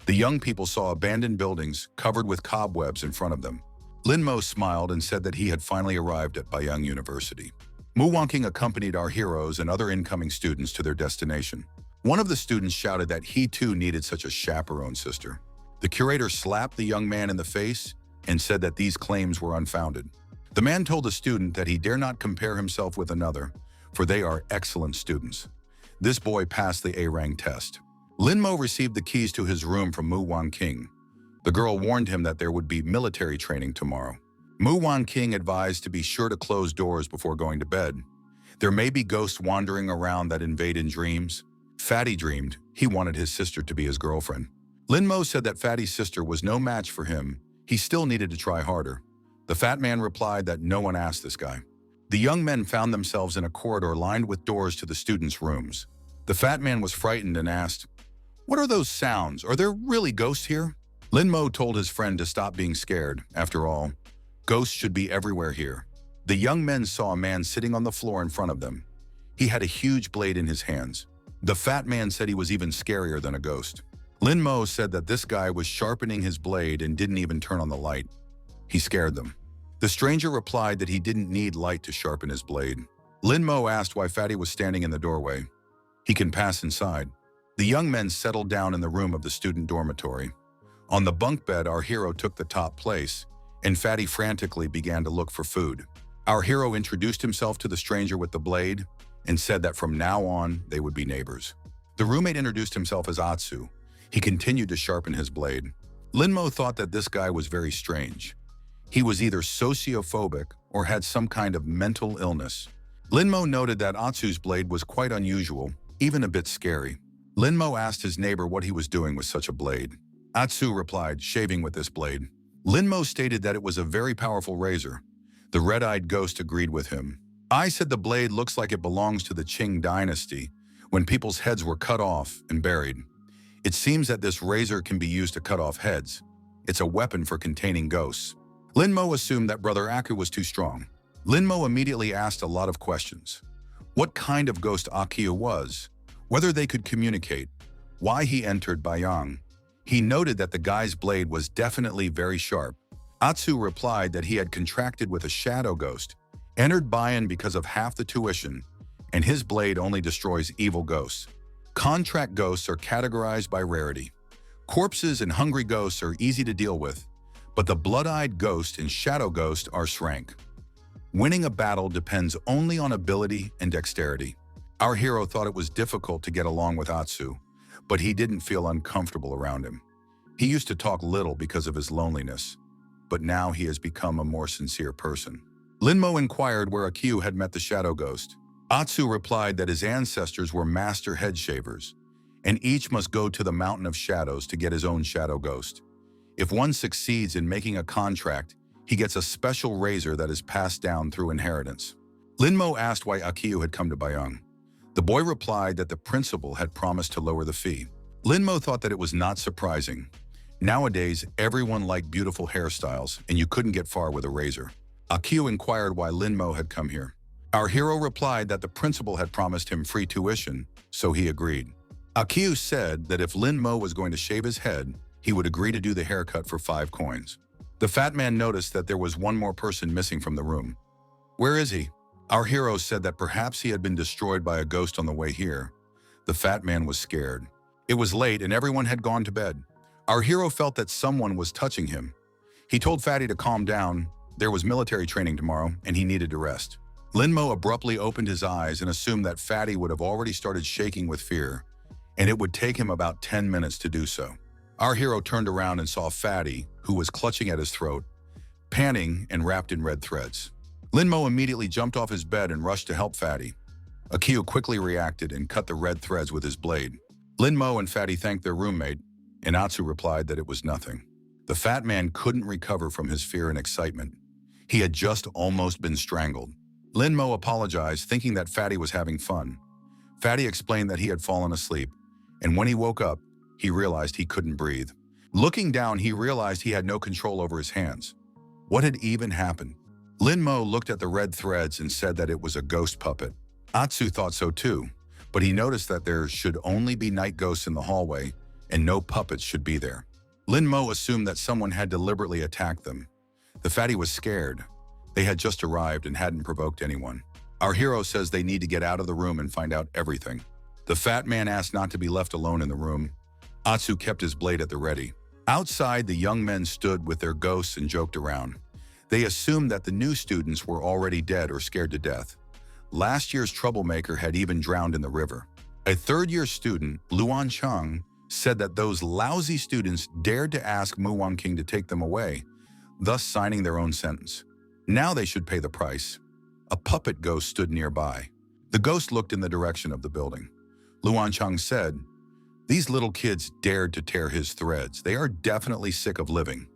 The young people saw abandoned buildings covered with cobwebs in front of them. Lin Mo smiled and said that he had finally arrived at Bayang University. Mu Wanqing accompanied our heroes and other incoming students to their destination. One of the students shouted that he too needed such a chaperone sister. The curator slapped the young man in the face and said that these claims were unfounded. The man told the student that he dare not compare himself with another, for they are excellent students. This boy passed the A-rank test. Lin Mo received the keys to his room from Mu Wanqing. The girl warned him that there would be military training tomorrow. Mu Wanqing advised to be sure to close doors before going to bed. There may be ghosts wandering around that invade in dreams. Fatty dreamed he wanted his sister to be his girlfriend. Lin Mo said that Fatty's sister was no match for him. He still needed to try harder. The fat man replied that no one asked this guy. The young men found themselves in a corridor lined with doors to the students' rooms. The fat man was frightened and asked, "What are those sounds? Are there really ghosts here?" Lin Mo told his friend to stop being scared. After all, ghosts should be everywhere here. The young men saw a man sitting on the floor in front of them. He had a huge blade in his hands. The fat man said he was even scarier than a ghost. Lin Mo said that this guy was sharpening his blade and didn't even turn on the light. He scared them. The stranger replied that he didn't need light to sharpen his blade. Lin Mo asked why Fatty was standing in the doorway. He can pass inside. The young men settled down in the room of the student dormitory. On the bunk bed, our hero took the top place, and Fatty frantically began to look for food. Our hero introduced himself to the stranger with the blade and said that from now on, they would be neighbors. The roommate introduced himself as Atsu. He continued to sharpen his blade. Lin Mo thought that this guy was very strange. He was either sociophobic or had some kind of mental illness. Lin Mo noted that Atsu's blade was quite unusual, even a bit scary. Lin Mo asked his neighbor what he was doing with such a blade. Atsu replied, shaving with this blade. Lin Mo stated that it was a very powerful razor. The red-eyed ghost agreed with him. I said the blade looks like it belongs to the Qing dynasty, when people's heads were cut off and buried. It seems that this razor can be used to cut off heads. It's a weapon for containing ghosts. Linmo assumed that Brother Aku was too strong. Linmo immediately asked a lot of questions. What kind of ghost Aku was, whether they could communicate, why he entered Bayang. He noted that the guy's blade was definitely very sharp. Atsu replied that he had contracted with a shadow ghost, entered Bayang because of half the tuition, and his blade only destroys evil ghosts. Contract ghosts are categorized by rarity. Corpses and hungry ghosts are easy to deal with, but the blood-eyed ghost and shadow ghost are rank. Winning a battle depends only on ability and dexterity. Our hero thought it was difficult to get along with Atsu, but he didn't feel uncomfortable around him. He used to talk little because of his loneliness, but now he has become a more sincere person. Linmo inquired where Aku had met the shadow ghost. Atsu replied that his ancestors were master head shavers, and each must go to the Mountain of Shadows to get his own shadow ghost. If one succeeds in making a contract, he gets a special razor that is passed down through inheritance. Linmo asked why Aku had come to Bayang. The boy replied that the principal had promised to lower the fee. Linmo thought that it was not surprising. Nowadays, everyone liked beautiful hairstyles, and you couldn't get far with a razor. Aku inquired why Linmo had come here. Our hero replied that the principal had promised him free tuition, so he agreed. Aku said that if Linmo was going to shave his head, he would agree to do the haircut for 5 coins. The fat man noticed that there was one more person missing from the room. Where is he? Our hero said that perhaps he had been destroyed by a ghost on the way here. The fat man was scared. It was late and everyone had gone to bed. Our hero felt that someone was touching him. He told Fatty to calm down. There was military training tomorrow and he needed to rest. Linmo abruptly opened his eyes and assumed that Fatty would have already started shaking with fear, and it would take him about 10 minutes to do so. Our hero turned around and saw Fatty, who was clutching at his throat, panting and wrapped in red threads. Linmo immediately jumped off his bed and rushed to help Fatty. Akio quickly reacted and cut the red threads with his blade. Linmo and Fatty thanked their roommate, and Atsu replied that it was nothing. The fat man couldn't recover from his fear and excitement. He had just almost been strangled. Linmo apologized, thinking that Fatty was having fun. Fatty explained that he had fallen asleep, and when he woke up, he realized he couldn't breathe. Looking down, he realized he had no control over his hands. What had even happened? Linmo looked at the red threads and said that it was a ghost puppet. Atsu thought so too, but he noticed that there should only be night ghosts in the hallway and no puppets should be there. Linmo assumed that someone had deliberately attacked them. The fatty was scared. They had just arrived and hadn't provoked anyone. Our hero says they need to get out of the room and find out everything. The fat man asked not to be left alone in the room. Atsu kept his blade at the ready. Outside, the young men stood with their ghosts and joked around. They assumed that the new students were already dead or scared to death. Last year's troublemaker had even drowned in the river. A third-year student, Luan Chang, said that those lousy students dared to ask Muwang King to take them away, thus signing their own sentence. Now they should pay the price. A puppet ghost stood nearby. The ghost looked in the direction of the building. Luan Chang said, "These little kids dared to tear his threads. They are definitely sick of living.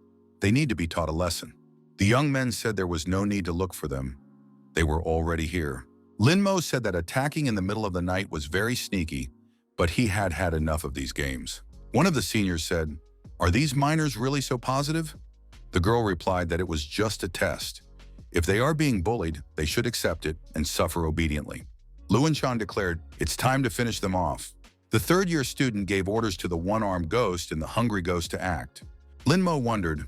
They need to be taught a lesson." The young men said there was no need to look for them. They were already here. Linmo said that attacking in the middle of the night was very sneaky, but he had had enough of these games. One of the seniors said, "Are these minors really so positive?" The girl replied that it was just a test. If they are being bullied, they should accept it and suffer obediently. Luan Chan declared, "It's time to finish them off." The third-year student gave orders to the one-armed ghost and the hungry ghost to act. Linmo wondered,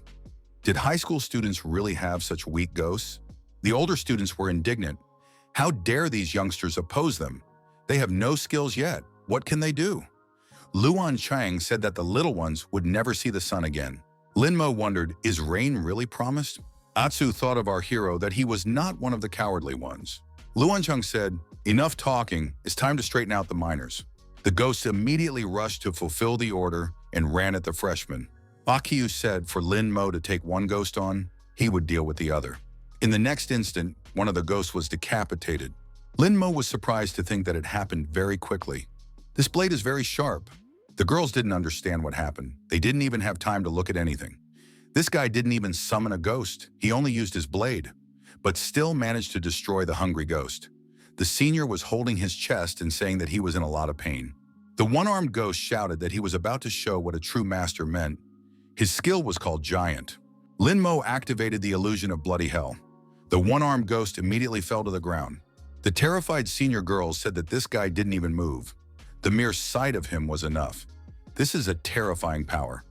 did high school students really have such weak ghosts? The older students were indignant. How dare these youngsters oppose them? They have no skills yet. What can they do? Luan Chang said that the little ones would never see the sun again. Linmo wondered, is rain really promised? Atsu thought of our hero that he was not one of the cowardly ones. Luan Chang said, "Enough talking, it's time to straighten out the minors." The ghosts immediately rushed to fulfill the order and ran at the freshmen. Akyu said for Linmo to take one ghost on, he would deal with the other. In the next instant, one of the ghosts was decapitated. Linmo was surprised to think that it happened very quickly. This blade is very sharp. The girls didn't understand what happened. They didn't even have time to look at anything. This guy didn't even summon a ghost. He only used his blade, but still managed to destroy the hungry ghost. The senior was holding his chest and saying that he was in a lot of pain. The one-armed ghost shouted that he was about to show what a true master meant. His skill was called Giant. Lin Mo activated the illusion of bloody hell. The one-armed ghost immediately fell to the ground. The terrified senior girls said that this guy didn't even move. The mere sight of him was enough. This is a terrifying power.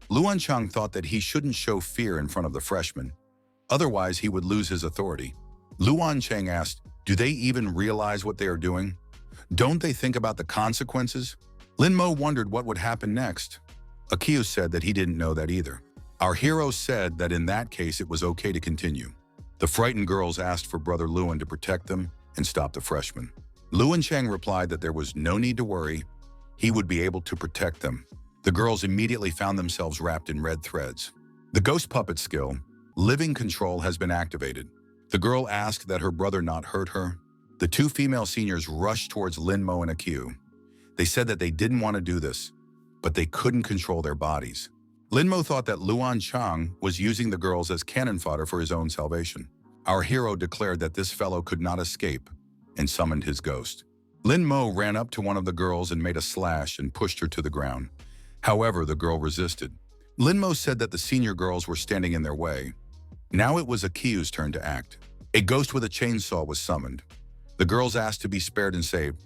Luan Chang thought that he shouldn't show fear in front of the freshmen. Otherwise, he would lose his authority. Luan Chang asked, "Do they even realize what they are doing? Don't they think about the consequences?" Lin Mo wondered what would happen next. Akiu said that he didn't know that either. Our hero said that in that case it was okay to continue. The frightened girls asked for Brother Luan to protect them and stop the freshmen. Luan Chang replied that there was no need to worry. He would be able to protect them. The girls immediately found themselves wrapped in red threads. The ghost puppet skill, Living Control, has been activated. The girl asked that her brother not hurt her. The two female seniors rushed towards Lin Mo and Akiu. They said that they didn't want to do this, but they couldn't control their bodies. Lin Mo thought that Luan Chang was using the girls as cannon fodder for his own salvation. Our hero declared that this fellow could not escape and summoned his ghost. Lin Mo ran up to one of the girls and made a slash and pushed her to the ground. However, the girl resisted. Lin Mo said that the senior girls were standing in their way. Now it was Akiu's turn to act. A ghost with a chainsaw was summoned. The girls asked to be spared and saved.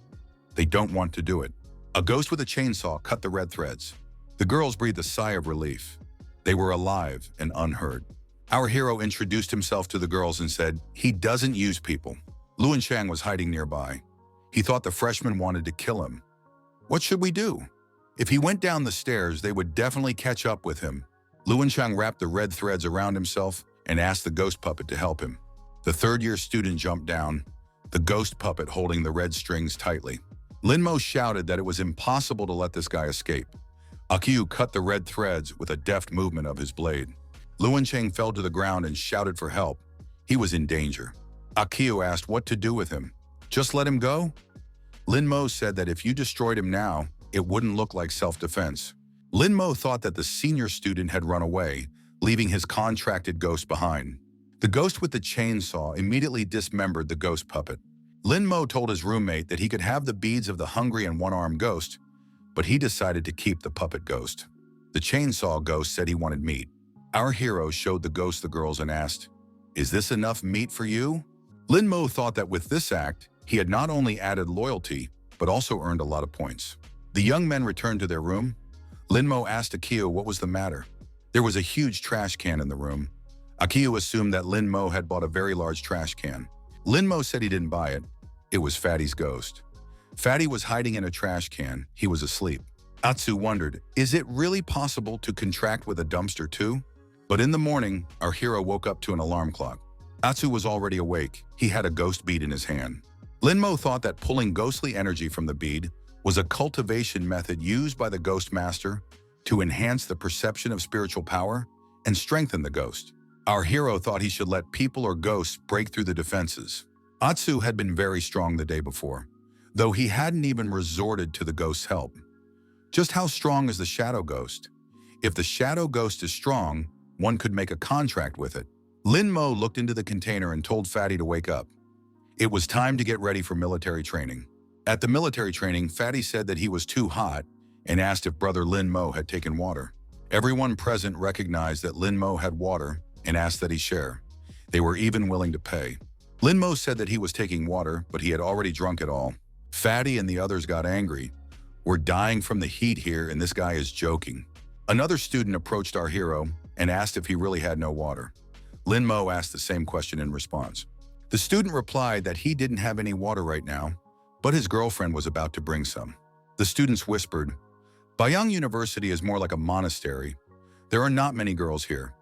They don't want to do it. A ghost with a chainsaw cut the red threads. The girls breathed a sigh of relief. They were alive and unhurt. Our hero introduced himself to the girls and said he doesn't use people. Luan Chang was hiding nearby. He thought the freshmen wanted to kill him. What should we do? If he went down the stairs, they would definitely catch up with him. Luan Chang wrapped the red threads around himself and asked the ghost puppet to help him. The third-year student jumped down, the ghost puppet holding the red strings tightly. Lin Mo shouted that it was impossible to let this guy escape. Akiu cut the red threads with a deft movement of his blade. Luan Chang fell to the ground and shouted for help. He was in danger. Akiu asked what to do with him. Just let him go? Lin Mo said that if you destroyed him now, it wouldn't look like self-defense. Lin Mo thought that the senior student had run away, leaving his contracted ghost behind. The ghost with the chainsaw immediately dismembered the ghost puppet. Lin Mo told his roommate that he could have the beads of the hungry and one-armed ghost, but he decided to keep the puppet ghost. The chainsaw ghost said he wanted meat. Our hero showed the ghost the girls and asked, "Is this enough meat for you?" Lin Mo thought that with this act, he had not only added loyalty, but also earned a lot of points. The young men returned to their room. Lin Mo asked Akiu what was the matter. There was a huge trash can in the room. Akiu assumed that Lin Mo had bought a very large trash can. Lin Mo said he didn't buy it. It was Fatty's ghost. Fatty was hiding in a trash can. He was asleep. Atsu wondered, is it really possible to contract with a dumpster too? But in the morning, our hero woke up to an alarm clock. Atsu was already awake. He had a ghost bead in his hand. Lin Mo thought that pulling ghostly energy from the bead was a cultivation method used by the Ghostmaster to enhance the perception of spiritual power and strengthen the ghost. Our hero thought he should let people or ghosts break through the defenses. Atsu had been very strong the day before, though he hadn't even resorted to the ghost's help. Just how strong is the shadow ghost? If the shadow ghost is strong, one could make a contract with it. Lin Mo looked into the container and told Fatty to wake up. It was time to get ready for military training. At the military training, Fatty said that he was too hot and asked if Brother Lin Mo had taken water. Everyone present recognized that Lin Mo had water and asked that he share. They were even willing to pay. Lin Mo said that he was taking water, but he had already drunk it all. Fatty and the others got angry. We're dying from the heat here and this guy is joking. Another student approached our hero and asked if he really had no water. Lin Mo asked the same question in response. The student replied that he didn't have any water right now, but his girlfriend was about to bring some. The students whispered, Bayang University is more like a monastery. There are not many girls here.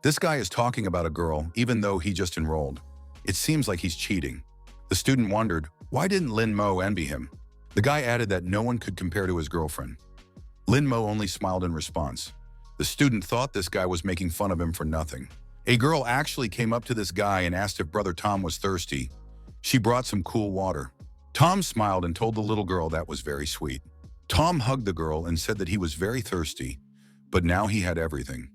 This guy is talking about a girl even though he just enrolled. It seems like he's cheating. The student wondered, why didn't Lin Mo envy him? The guy added that no one could compare to his girlfriend. Lin Mo only smiled in response. The student thought this guy was making fun of him for nothing. A girl actually came up to this guy and asked if Brother Tom was thirsty. She brought some cool water. Tom smiled and told the little girl that was very sweet. Tom hugged the girl and said that he was very thirsty, but now he had everything.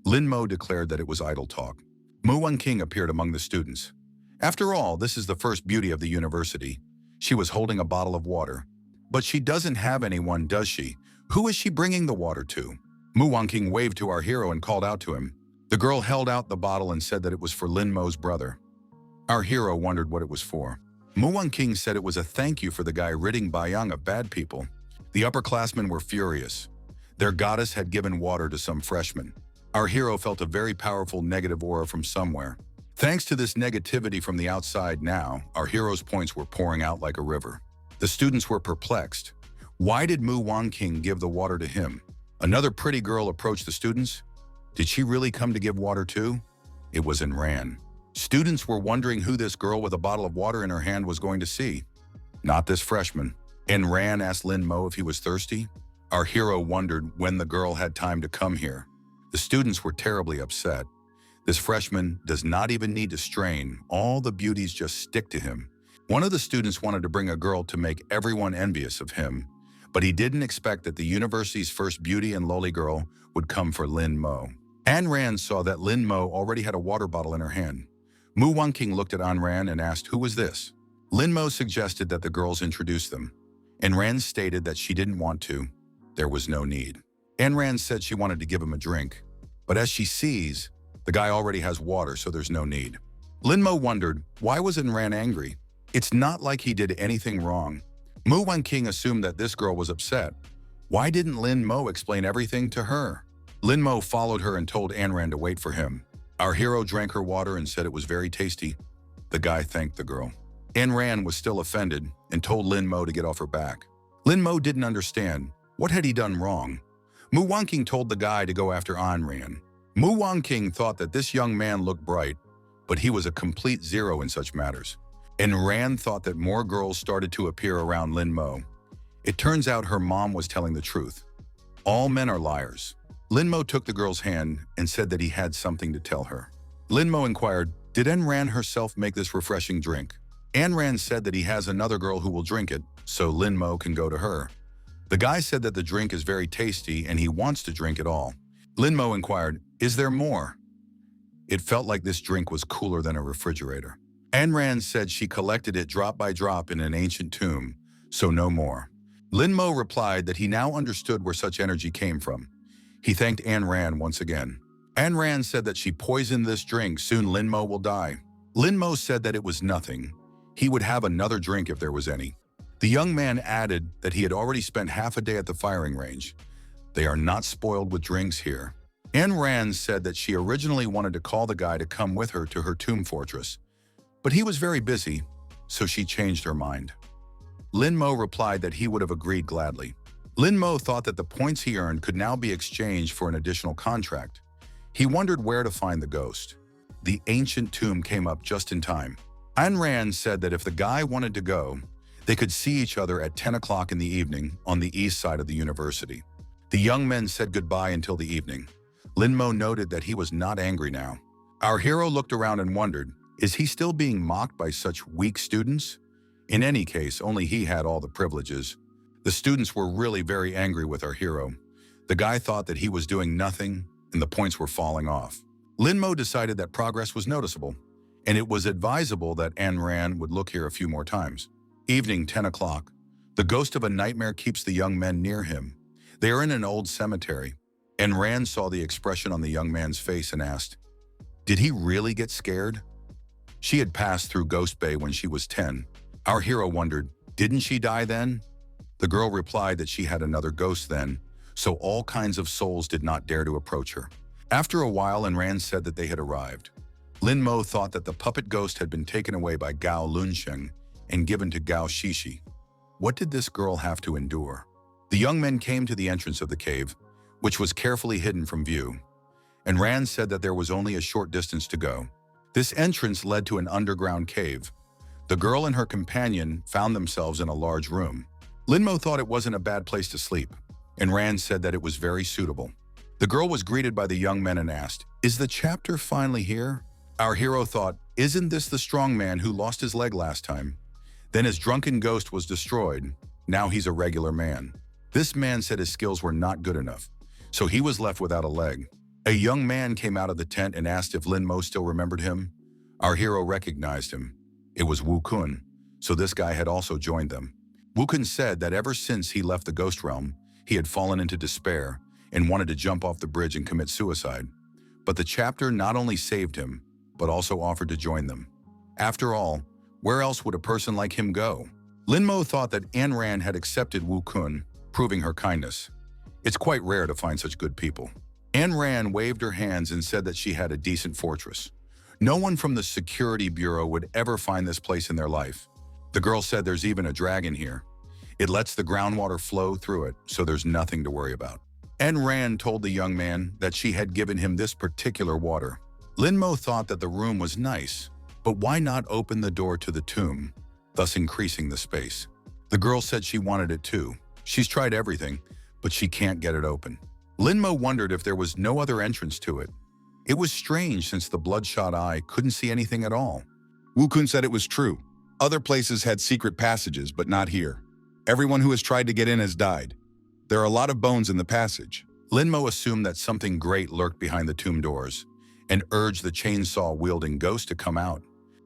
Lin Mo declared that it was idle talk. Muwan King appeared among the students. After all, this is the first beauty of the university. She was holding a bottle of water. But she doesn't have anyone, does she? Who is she bringing the water to? Mu Wangking waved to our hero and called out to him. The girl held out the bottle and said that it was for Lin Mo's brother. Our hero wondered what it was for. Mu Wangking said it was a thank you for the guy ridding Bayang of bad people. The upperclassmen were furious. Their goddess had given water to some freshman. Our hero felt a very powerful negative aura from somewhere. Thanks to this negativity from the outside now, our hero's points were pouring out like a river. The students were perplexed. Why did Mu Wangking give the water to him? Another pretty girl approached the students. Did she really come to give water too? It was Enran. Students were wondering who this girl with a bottle of water in her hand was going to see. Not this freshman. Enran asked Lin Mo if he was thirsty. Our hero wondered when the girl had time to come here. The students were terribly upset. This freshman does not even need to strain. All the beauties just stick to him. One of the students wanted to bring a girl to make everyone envious of him, but he didn't expect that the university's first beauty and lowly girl would come for Lin Mo. An Ran saw that Lin Mo already had a water bottle in her hand. Mu Wangking looked at An Ran and asked, who was this? Lin Mo suggested that the girls introduce them. An Ran stated that she didn't want to. There was no need. An Ran said she wanted to give him a drink, but as she sees, the guy already has water, so there's no need. Lin Mo wondered, why was An Ran angry? It's not like he did anything wrong. Mu Wangking assumed that this girl was upset. Why didn't Lin Mo explain everything to her? Lin Mo followed her and told An Ran to wait for him. Our hero drank her water and said it was very tasty. The guy thanked the girl. An Ran was still offended and told Lin Mo to get off her back. Lin Mo didn't understand. What had he done wrong? Mu Wangking told the guy to go after An Ran. Mu Wangking thought that this young man looked bright, but he was a complete zero in such matters. And Ran thought that more girls started to appear around Lin Mo. It turns out her mom was telling the truth. All men are liars. Lin Mo took the girl's hand and said that he had something to tell her. Lin Mo inquired, did An Ran herself make this refreshing drink? An Ran said that he has another girl who will drink it, so Lin Mo can go to her. The guy said that the drink is very tasty and he wants to drink it all. Lin Mo inquired, is there more? It felt like this drink was cooler than a refrigerator. An Ran said she collected it drop by drop in an ancient tomb, so no more. Lin Mo replied that he now understood where such energy came from. He thanked An Ran once again. An Ran said that she poisoned this drink, soon Lin Mo will die. Lin Mo said that it was nothing. He would have another drink if there was any. The young man added that he had already spent half a day at the firing range. They are not spoiled with drinks here. An Ran said that she originally wanted to call the guy to come with her to her tomb fortress, but he was very busy, so she changed her mind. Lin Mo replied that he would have agreed gladly. Lin Mo thought that the points he earned could now be exchanged for an additional contract. He wondered where to find the ghost. The ancient tomb came up just in time. An Ran said that if the guy wanted to go, they could see each other at 10 o'clock in the evening on the east side of the university. The young men said goodbye until the evening. Lin Mo noted that he was not angry now. Our hero looked around and wondered, is he still being mocked by such weak students? In any case, only he had all the privileges. The students were really very angry with our hero. The guy thought that he was doing nothing and the points were falling off. Lin Mo decided that progress was noticeable, and it was advisable that An Ran would look here a few more times. Evening, 10 o'clock. The ghost of a nightmare keeps the young men near him. They are in an old cemetery. An Ran saw the expression on the young man's face and asked, did he really get scared? She had passed through Ghost Bay when she was 10. Our hero wondered, didn't she die then? The girl replied that she had another ghost then, so all kinds of souls did not dare to approach her. After a while, An Ran said that they had arrived. Lin Mo thought that the puppet ghost had been taken away by Gao Lunsheng and given to Gao Shishi. What did this girl have to endure? The young men came to the entrance of the cave, which was carefully hidden from view. And Ran said that there was only a short distance to go. This entrance led to an underground cave. The girl and her companion found themselves in a large room. Lin Mo thought it wasn't a bad place to sleep, and Ran said that it was very suitable. The girl was greeted by the young men and asked, is the chapter finally here? Our hero thought, isn't this the strong man who lost his leg last time? Then his drunken ghost was destroyed. Now he's a regular man. This man said his skills were not good enough, so he was left without a leg. A young man came out of the tent and asked if Lin Mo still remembered him. Our hero recognized him. It was Wu Kun, so this guy had also joined them. Wu Kun said that ever since he left the ghost realm, he had fallen into despair and wanted to jump off the bridge and commit suicide. But the chapter not only saved him, but also offered to join them. After all, where else would a person like him go? Lin Mo thought that Ayn Rand had accepted Wu Kun, proving her kindness. It's quite rare to find such good people. Ayn Rand waved her hands and said that she had a decent fortress. No one from the security bureau would ever find this place in their life. The girl said there's even a dragon here. It lets the groundwater flow through it, so there's nothing to worry about. Ayn Rand told the young man that she had given him this particular water. Lin Mo thought that the room was nice, but why not open the door to the tomb, thus increasing the space? The girl said she wanted it too. She's tried everything, but she can't get it open. Lin Mo wondered if there was no other entrance to it. It was strange since the bloodshot eye couldn't see anything at all. Wu Kun said it was true. Other places had secret passages, but not here. Everyone who has tried to get in has died. There are a lot of bones in the passage. Lin Mo assumed that something great lurked behind the tomb doors and urged the chainsaw-wielding ghost to come out.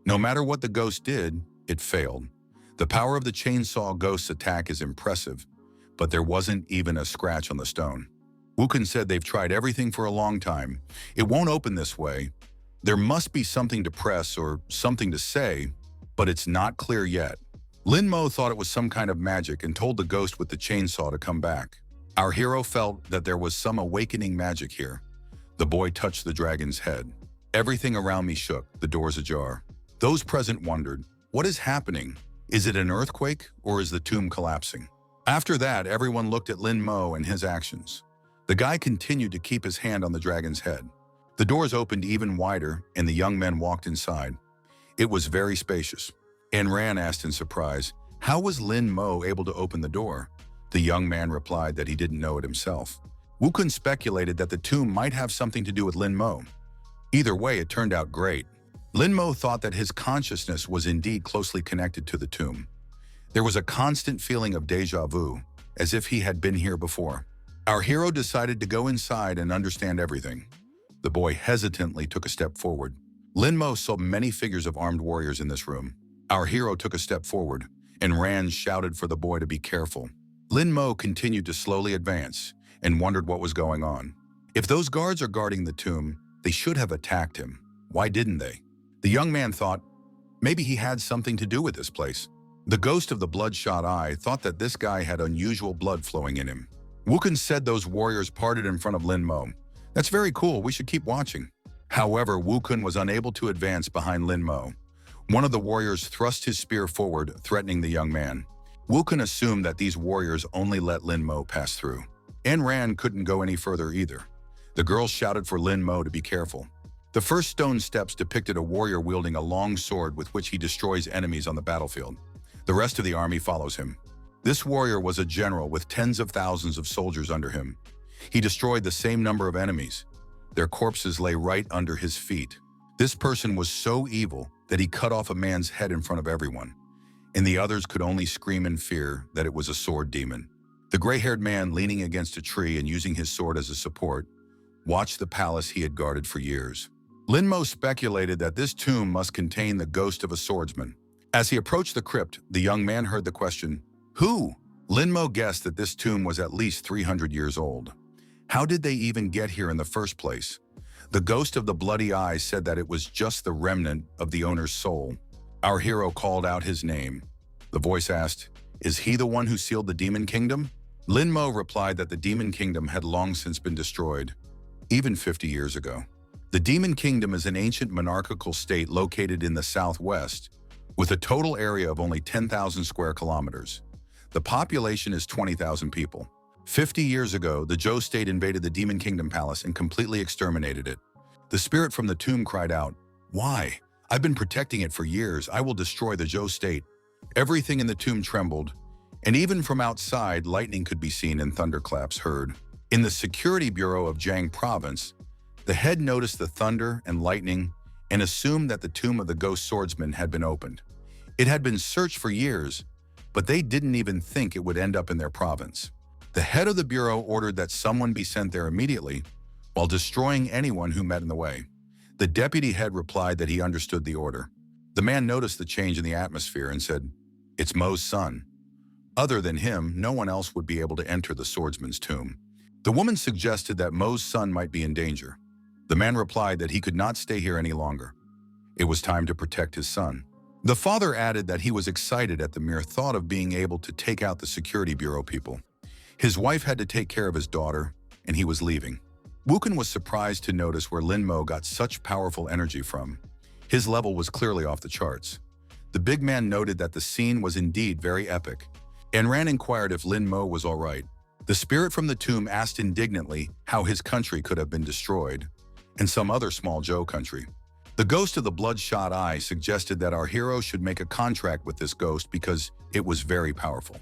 No matter what the ghost did, it failed. The power of the chainsaw ghost's attack is impressive, but there wasn't even a scratch on the stone. Wu Kun said they've tried everything for a long time. It won't open this way. There must be something to press or something to say, but it's not clear yet. Lin Mo thought it was some kind of magic and told the ghost with the chainsaw to come back. Our hero felt that there was some awakening magic here. The boy touched the dragon's head. Everything around me shook, the doors ajar. Those present wondered, what is happening? Is it an earthquake or is the tomb collapsing? After that, everyone looked at Lin Mo and his actions. The guy continued to keep his hand on the dragon's head. The doors opened even wider and the young men walked inside. It was very spacious. Ayn Rand asked in surprise, how was Lin Mo able to open the door? The young man replied that he didn't know it himself. Wu Kun speculated that the tomb might have something to do with Lin Mo. Either way, it turned out great. Lin Mo thought that his consciousness was indeed closely connected to the tomb. There was a constant feeling of déjà vu, as if he had been here before. Our hero decided to go inside and understand everything. The boy hesitantly took a step forward. Lin Mo saw many figures of armed warriors in this room. Our hero took a step forward, and Rand shouted for the boy to be careful. Lin Mo continued to slowly advance and wondered what was going on. If those guards are guarding the tomb, they should have attacked him. Why didn't they? The young man thought, maybe he had something to do with this place. The ghost of the bloodshot eye thought that this guy had unusual blood flowing in him. Wu Kun said those warriors parted in front of Lin Mo. That's very cool, we should keep watching. However, Wu Kun was unable to advance behind Lin Mo. One of the warriors thrust his spear forward, threatening the young man. Wu Kun assumed that these warriors only let Lin Mo pass through. Ayn Rand couldn't go any further either. The girl shouted for Lin Mo to be careful. The first stone steps depicted a warrior wielding a long sword with which he destroys enemies on the battlefield. The rest of the army follows him. This warrior was a general with tens of thousands of soldiers under him. He destroyed the same number of enemies. Their corpses lay right under his feet. This person was so evil that he cut off a man's head in front of everyone, and the others could only scream in fear that it was a sword demon. The gray-haired man, leaning against a tree and using his sword as a support, watched the palace he had guarded for years. Lin Mo speculated that this tomb must contain the ghost of a swordsman. As he approached the crypt, the young man heard the question, "Who?" Lin Mo guessed that this tomb was at least 300 years old. How did they even get here in the first place? The ghost of the bloody eye said that it was just the remnant of the owner's soul. Our hero called out his name. The voice asked, "Is he the one who sealed the demon kingdom?" Lin Mo replied that the demon kingdom had long since been destroyed, even 50 years ago. The demon kingdom is an ancient monarchical state located in the southwest, with a total area of only 10,000 square kilometers. The population is 20,000 people. 50 years ago, the Zhou state invaded the Demon Kingdom Palace and completely exterminated it. The spirit from the tomb cried out, "Why? I've been protecting it for years. I will destroy the Zhou state." Everything in the tomb trembled, and even from outside, lightning could be seen and thunderclaps heard. In the Security Bureau of Jiang Province, the head noticed the thunder and lightning and assumed that the tomb of the ghost swordsman had been opened. It had been searched for years, but they didn't even think it would end up in their province. The head of the bureau ordered that someone be sent there immediately, while destroying anyone who met in the way. The deputy head replied that he understood the order. The man noticed the change in the atmosphere and said, "It's Mo's son. Other than him, no one else would be able to enter the swordsman's tomb." The woman suggested that Mo's son might be in danger. The man replied that he could not stay here any longer. It was time to protect his son. The father added that he was excited at the mere thought of being able to take out the security bureau people. His wife had to take care of his daughter, and he was leaving. Wukun was surprised to notice where Lin Mo got such powerful energy from. His level was clearly off the charts. The big man noted that the scene was indeed very epic. Enran inquired if Lin Mo was all right. The spirit from the tomb asked indignantly how his country could have been destroyed, and some other small Joe country. The ghost of the bloodshot eye suggested that our hero should make a contract with this ghost because it was very powerful.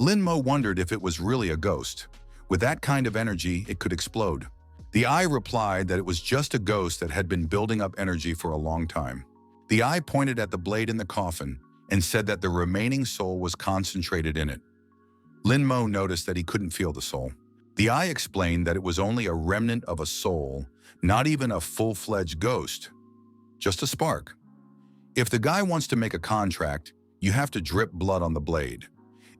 Lin Mo wondered if it was really a ghost. With that kind of energy, it could explode. The eye replied that it was just a ghost that had been building up energy for a long time. The eye pointed at the blade in the coffin and said that the remaining soul was concentrated in it. Lin Mo noticed that he couldn't feel the soul. The eye explained that it was only a remnant of a soul, not even a full-fledged ghost, just a spark. If the guy wants to make a contract, you have to drip blood on the blade.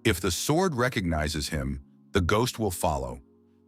If the sword recognizes him, the ghost will follow.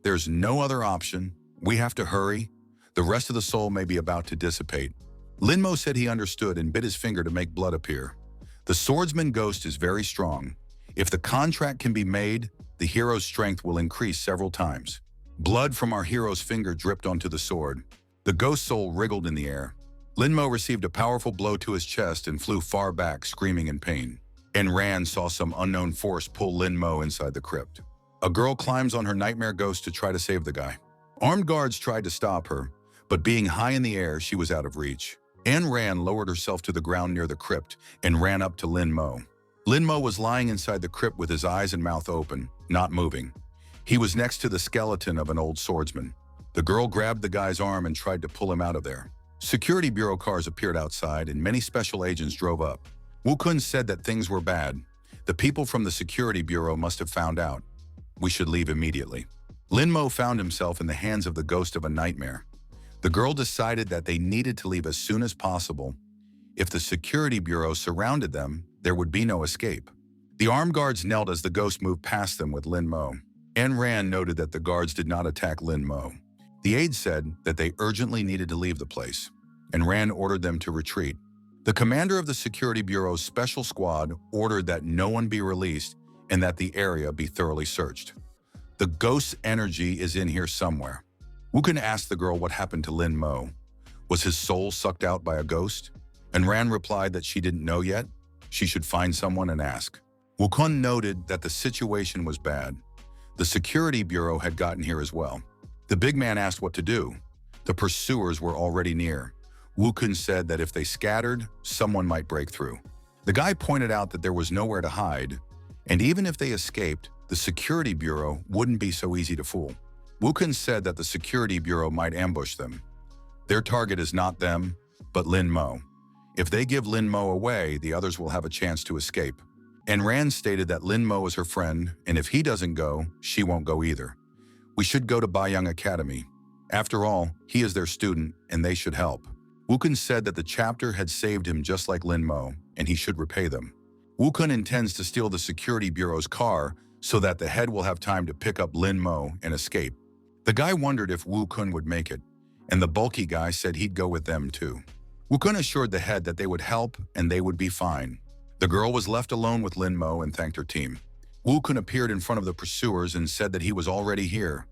There's no other option. We have to hurry. The rest of the soul may be about to dissipate. Lin Mo said he understood and bit his finger to make blood appear. The swordsman ghost is very strong. If the contract can be made, the hero's strength will increase several times. Blood from our hero's finger dripped onto the sword. The ghost soul wriggled in the air. Lin Mo received a powerful blow to his chest and flew far back, screaming in pain. Enran saw some unknown force pull Lin Mo inside the crypt. A girl climbs on her nightmare ghost to try to save the guy. Armed guards tried to stop her, but being high in the air, she was out of reach. Enran lowered herself to the ground near the crypt and ran up to Lin Mo. Lin Mo was lying inside the crypt with his eyes and mouth open, not moving. He was next to the skeleton of an old swordsman. The girl grabbed the guy's arm and tried to pull him out of there. Security bureau cars appeared outside and many special agents drove up. Wukun said that things were bad. The people from the security bureau must have found out. We should leave immediately. Lin Mo found himself in the hands of the ghost of a nightmare. The girl decided that they needed to leave as soon as possible. If the security bureau surrounded them, there would be no escape. The armed guards knelt as the ghost moved past them with Lin Mo. Enran noted that the guards did not attack Lin Mo. The aide said that they urgently needed to leave the place. Enran ordered them to retreat. The commander of the security bureau's special squad ordered that no one be released and that the area be thoroughly searched. The ghost's energy is in here somewhere. Wukun asked the girl what happened to Lin Mo. Was his soul sucked out by a ghost? Enran replied that she didn't know yet. She should find someone and ask. Wukun noted that the situation was bad. The security bureau had gotten here as well. The big man asked what to do. The pursuers were already near. Wukun said that if they scattered, someone might break through. The guy pointed out that there was nowhere to hide, and even if they escaped, the security bureau wouldn't be so easy to fool. Wukun said that the security bureau might ambush them. Their target is not them, but Lin Mo. If they give Lin Mo away, the others will have a chance to escape. Enran stated that Lin Mo is her friend, and if he doesn't go, she won't go either. We should go to Bayang Academy. After all, he is their student, and they should help. Wukun said that the chapter had saved him just like Lin Mo, and he should repay them. Wukun intends to steal the security bureau's car so that the head will have time to pick up Lin Mo and escape. The guy wondered if Wukun would make it, and the bulky guy said he'd go with them too. Wukun assured the head that they would help and they would be fine. The girl was left alone with Lin Mo and thanked her team. Wukun appeared in front of the pursuers and said that he was already here.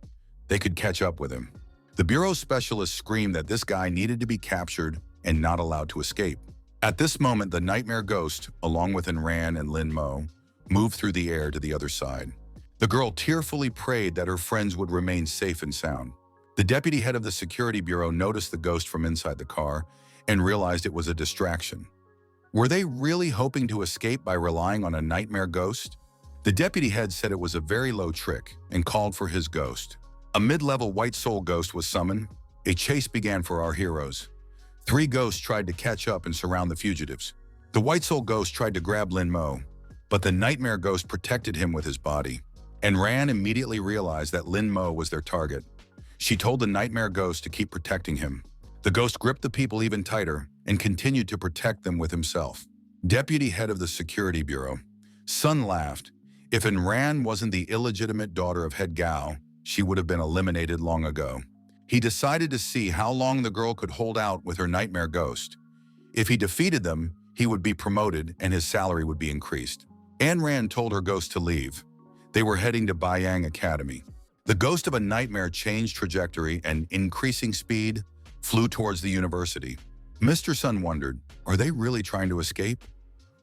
They could catch up with him. The bureau specialist screamed that this guy needed to be captured and not allowed to escape. At this moment, the nightmare ghost, along with Enran and Lin Mo, moved through the air to the other side. The girl tearfully prayed that her friends would remain safe and sound. The deputy head of the security bureau noticed the ghost from inside the car and realized it was a distraction. Were they really hoping to escape by relying on a nightmare ghost? The deputy head said it was a very low trick and called for his ghost. A mid-level white soul ghost was summoned. A chase began for our heroes. 3 ghosts tried to catch up and surround the fugitives. The white soul ghost tried to grab Lin Mo, but the nightmare ghost protected him with his body. Enran immediately realized that Lin Mo was their target. She told the nightmare ghost to keep protecting him. The ghost gripped the people even tighter and continued to protect them with himself. Deputy head of the Security Bureau, Sun laughed. If Enran wasn't the illegitimate daughter of Head Gao, she would have been eliminated long ago. He decided to see how long the girl could hold out with her nightmare ghost. If he defeated them, he would be promoted and his salary would be increased. Enran told her ghost to leave. They were heading to Bayang Academy. The ghost of a nightmare changed trajectory and, increasing speed, flew towards the university. Mr. Sun wondered, are they really trying to escape?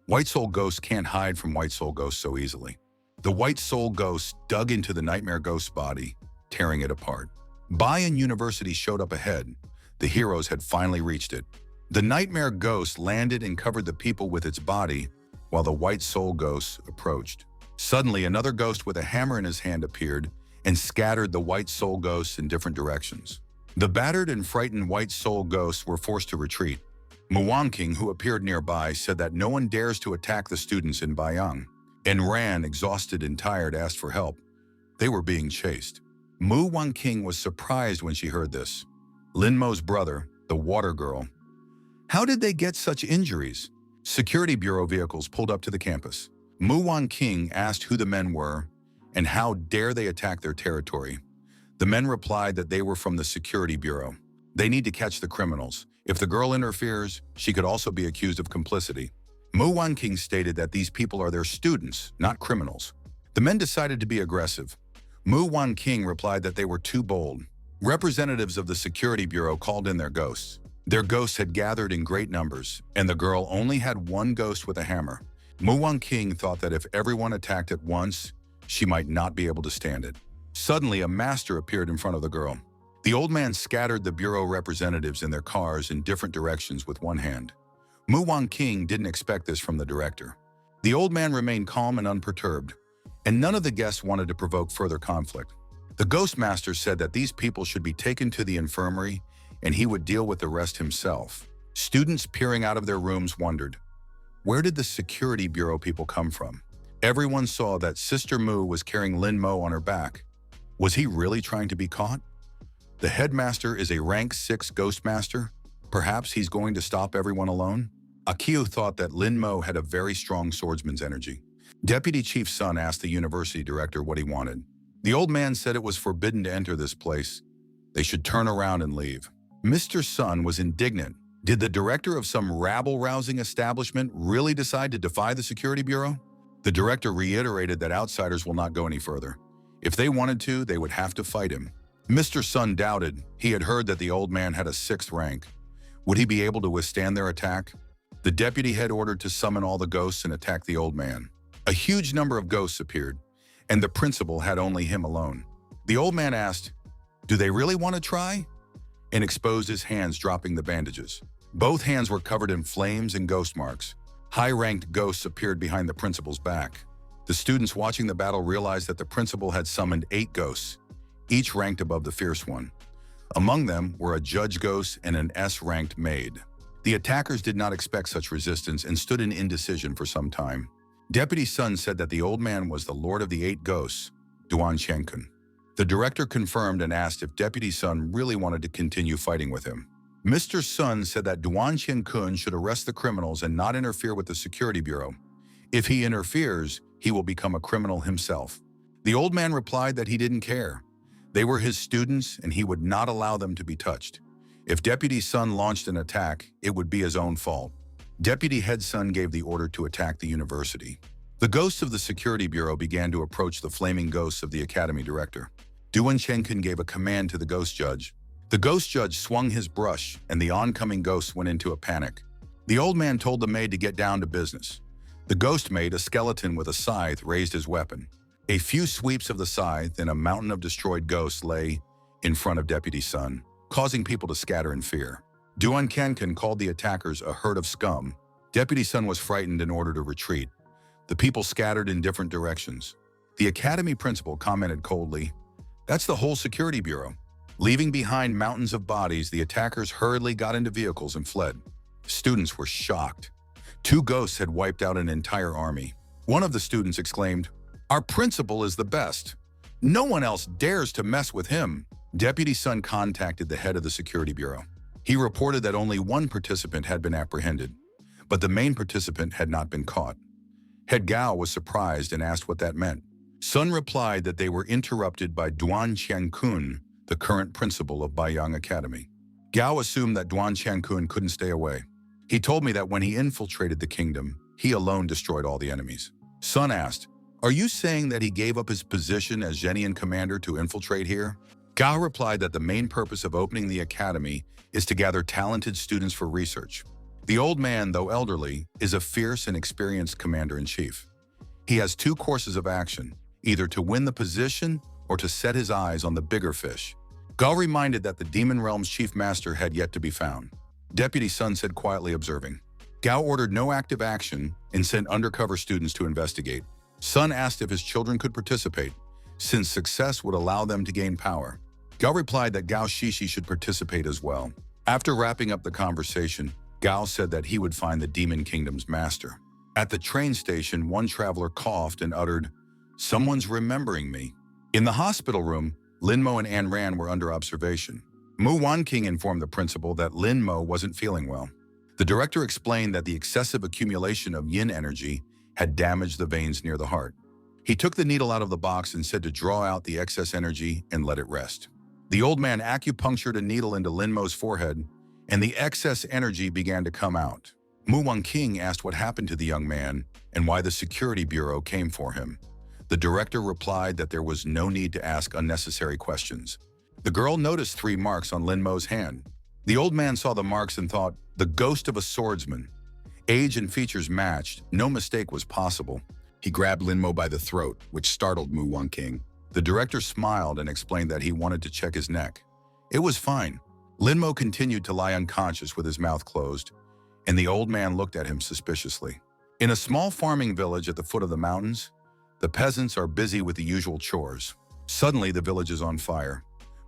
White Soul ghosts can't hide from White Soul ghosts so easily. The White Soul ghost dug into the nightmare ghost's body, tearing it apart. Bayang University showed up ahead. The heroes had finally reached it. The nightmare ghost landed and covered the people with its body while the White Soul ghost approached. Suddenly, another ghost with a hammer in his hand appeared and scattered the White Soul ghosts in different directions. The battered and frightened White Soul ghosts were forced to retreat. King, who appeared nearby, said that no one dares to attack the students in Bayang, and Ran, exhausted and tired, asked for help. They were being chased. King was surprised when she heard this. Linmo's brother, the water girl. How did they get such injuries? Security Bureau vehicles pulled up to the campus. King asked who the men were and how dare they attack their territory. The men replied that they were from the Security Bureau. They need to catch the criminals. If the girl interferes, she could also be accused of complicity. King stated that these people are their students, not criminals. The men decided to be aggressive. King replied that they were too bold. Representatives of the Security Bureau called in their ghosts. Their ghosts had gathered in great numbers, and the girl only had one ghost with a hammer. King thought that if everyone attacked at once, she might not be able to stand it. Suddenly, a master appeared in front of the girl. The old man scattered the Bureau representatives in their cars in different directions with one hand. King didn't expect this from the director. The old man remained calm and unperturbed, and none of the guests wanted to provoke further conflict. The Ghostmaster said that these people should be taken to the infirmary and he would deal with the rest himself. Students peering out of their rooms wondered, where did the Security Bureau people come from? Everyone saw that Sister Mu was carrying Lin Mo on her back. Was he really trying to be caught? The headmaster is a rank 6 Ghostmaster. Perhaps he's going to stop everyone alone? Akio thought that Lin Mo had a very strong swordsman's energy. Deputy Chief Sun asked the university director what he wanted. The old man said it was forbidden to enter this place. They should turn around and leave. Mr. Sun was indignant. Did the director of some rabble-rousing establishment really decide to defy the Security Bureau? The director reiterated that outsiders will not go any further. If they wanted to, they would have to fight him. Mr. Sun doubted. He had heard that the old man had a 6th rank. Would he be able to withstand their attack? The deputy had ordered to summon all the ghosts and attack the old man. A huge number of ghosts appeared, and the principal had only him alone. The old man asked, "Do they really want to try?" and exposed his hands, dropping the bandages. Both hands were covered in flames and ghost marks. High-ranked ghosts appeared behind the principal's back. The students watching the battle realized that the principal had summoned 8 ghosts, each ranked above the fierce one. Among them were a judge ghost and an S-ranked maid. The attackers did not expect such resistance and stood in indecision for some time. Deputy Sun said that the old man was the Lord of the 8 Ghosts, Duan Qiankun. The director confirmed and asked if Deputy Sun really wanted to continue fighting with him. Mr. Sun said that Duan Qiankun should arrest the criminals and not interfere with the Security Bureau. If he interferes, he will become a criminal himself. The old man replied that he didn't care. They were his students and he would not allow them to be touched. If Deputy Sun launched an attack, it would be his own fault. Deputy Head Sun gave the order to attack the university. The ghosts of the Security Bureau began to approach the flaming ghosts of the Academy director. Duan Qiankun gave a command to the ghost judge. The ghost judge swung his brush and the oncoming ghosts went into a panic. The old man told the maid to get down to business. The ghost maid, a skeleton with a scythe, raised his weapon. A few sweeps of the scythe and a mountain of destroyed ghosts lay in front of Deputy Sun, causing people to scatter in fear. Duan Qiankun called the attackers a herd of scum. Deputy Sun was frightened and ordered a retreat. The people scattered in different directions. The academy principal commented coldly, "That's the whole Security Bureau." Leaving behind mountains of bodies, the attackers hurriedly got into vehicles and fled. Students were shocked. 2 ghosts had wiped out an entire army. One of the students exclaimed, "Our principal is the best. No one else dares to mess with him." Deputy Sun contacted the head of the Security Bureau. He reported that only one participant had been apprehended, but the main participant had not been caught. Head Gao was surprised and asked what that meant. Sun replied that they were interrupted by Duan Qiankun, the current principal of Bayang Academy. Gao assumed that Duan Qiankun couldn't stay away. He told me that when he infiltrated the kingdom, he alone destroyed all the enemies. Sun asked, "Are you saying that he gave up his position as Zhenian commander to infiltrate here?" Gao replied that the main purpose of opening the academy is to gather talented students for research. The old man, though elderly, is a fierce and experienced commander-in-chief. He has two courses of action, either to win the position or to set his eyes on the bigger fish. Gao reminded that the Demon Realm's chief master had yet to be found. Deputy Sun said quietly observing. Gao ordered no active action and sent undercover students to investigate. Sun asked if his children could participate, since success would allow them to gain power. Gao replied that Gao Shishi should participate as well. After wrapping up the conversation, Gao said that he would find the Demon Kingdom's master. At the train station, one traveler coughed and uttered, "Someone's remembering me." In the hospital room, Lin Mo and An Ran were under observation. Mu Wanqing informed the principal that Lin Mo wasn't feeling well. The director explained that the excessive accumulation of yin energy had damaged the veins near the heart. He took the needle out of the box and said to draw out the excess energy and let it rest. The old man acupunctured a needle into Lin Mo's forehead, and the excess energy began to come out. Mu Wanqing asked what happened to the young man and why the security bureau came for him. The director replied that there was no need to ask unnecessary questions. The girl noticed 3 marks on Lin Mo's hand. The old man saw the marks and thought, the ghost of a swordsman. Age and features matched, no mistake was possible. He grabbed Lin Mo by the throat, which startled Mu Wanqing. The director smiled and explained that he wanted to check his neck. It was fine. Lin Mo continued to lie unconscious with his mouth closed, and the old man looked at him suspiciously. In a small farming village at the foot of the mountains, the peasants are busy with the usual chores. Suddenly, the village is on fire.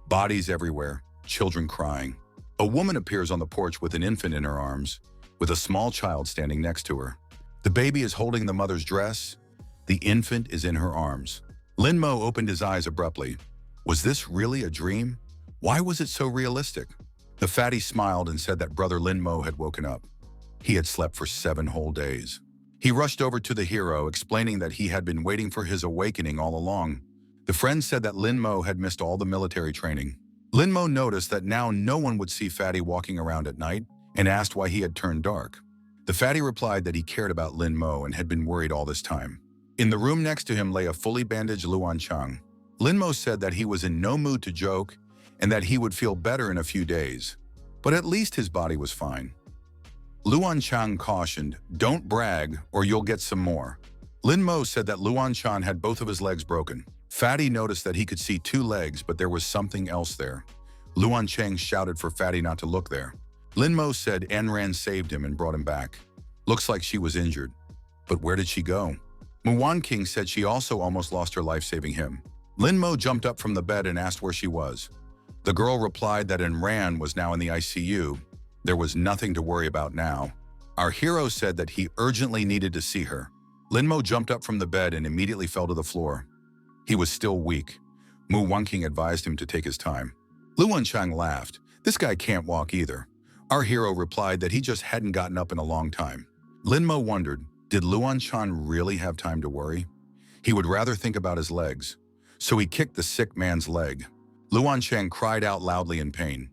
Bodies everywhere, children crying. A woman appears on the porch with an infant in her arms, with a small child standing next to her. The baby is holding the mother's dress. The infant is in her arms. Lin Mo opened his eyes abruptly. Was this really a dream? Why was it so realistic? The fatty smiled and said that brother Lin Mo had woken up. He had slept for 7 whole days. He rushed over to the hero, explaining that he had been waiting for his awakening all along. The friend said that Lin Mo had missed all the military training. Lin Mo noticed that now no one would see Fatty walking around at night and asked why he had turned dark. The fatty replied that he cared about Lin Mo and had been worried all this time. In the room next to him lay a fully bandaged Luan Chang. Lin Mo said that he was in no mood to joke and that he would feel better in a few days, but at least his body was fine. Luan Chang cautioned, "Don't brag or you'll get some more." Lin Mo said that Luan Chang had both of his legs broken. Fatty noticed that he could see 2 legs, but there was something else there. Luan Chang shouted for Fatty not to look there. Lin Mo said Enran saved him and brought him back. Looks like she was injured. But where did she go? Mu Wanqing said she also almost lost her life saving him. Lin Mo jumped up from the bed and asked where she was. The girl replied that Enran was now in the ICU. There was nothing to worry about now. Our hero said that he urgently needed to see her. Lin Mo jumped up from the bed and immediately fell to the floor. He was still weak. Mu Wanqing advised him to take his time. Luan Chang laughed. This guy can't walk either. Our hero replied that he just hadn't gotten up in a long time. Lin Mo wondered, did Luan Chang really have time to worry? He would rather think about his legs. So he kicked the sick man's leg. Luan Chang cried out loudly in pain.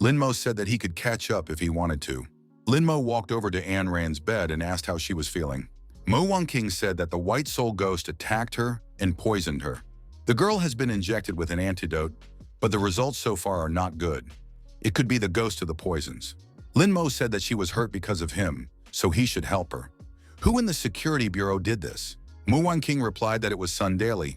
Lin Mo said that he could catch up if he wanted to. Lin Mo walked over to An Ran's bed and asked how she was feeling. Mu Wanqing said that the White Soul Ghost attacked her and poisoned her. The girl has been injected with an antidote, but the results so far are not good. It could be the ghost of the poisons. Lin Mo said that she was hurt because of him, so he should help her. Who in the security bureau did this? Mu Wanqing replied that it was Sun Daily.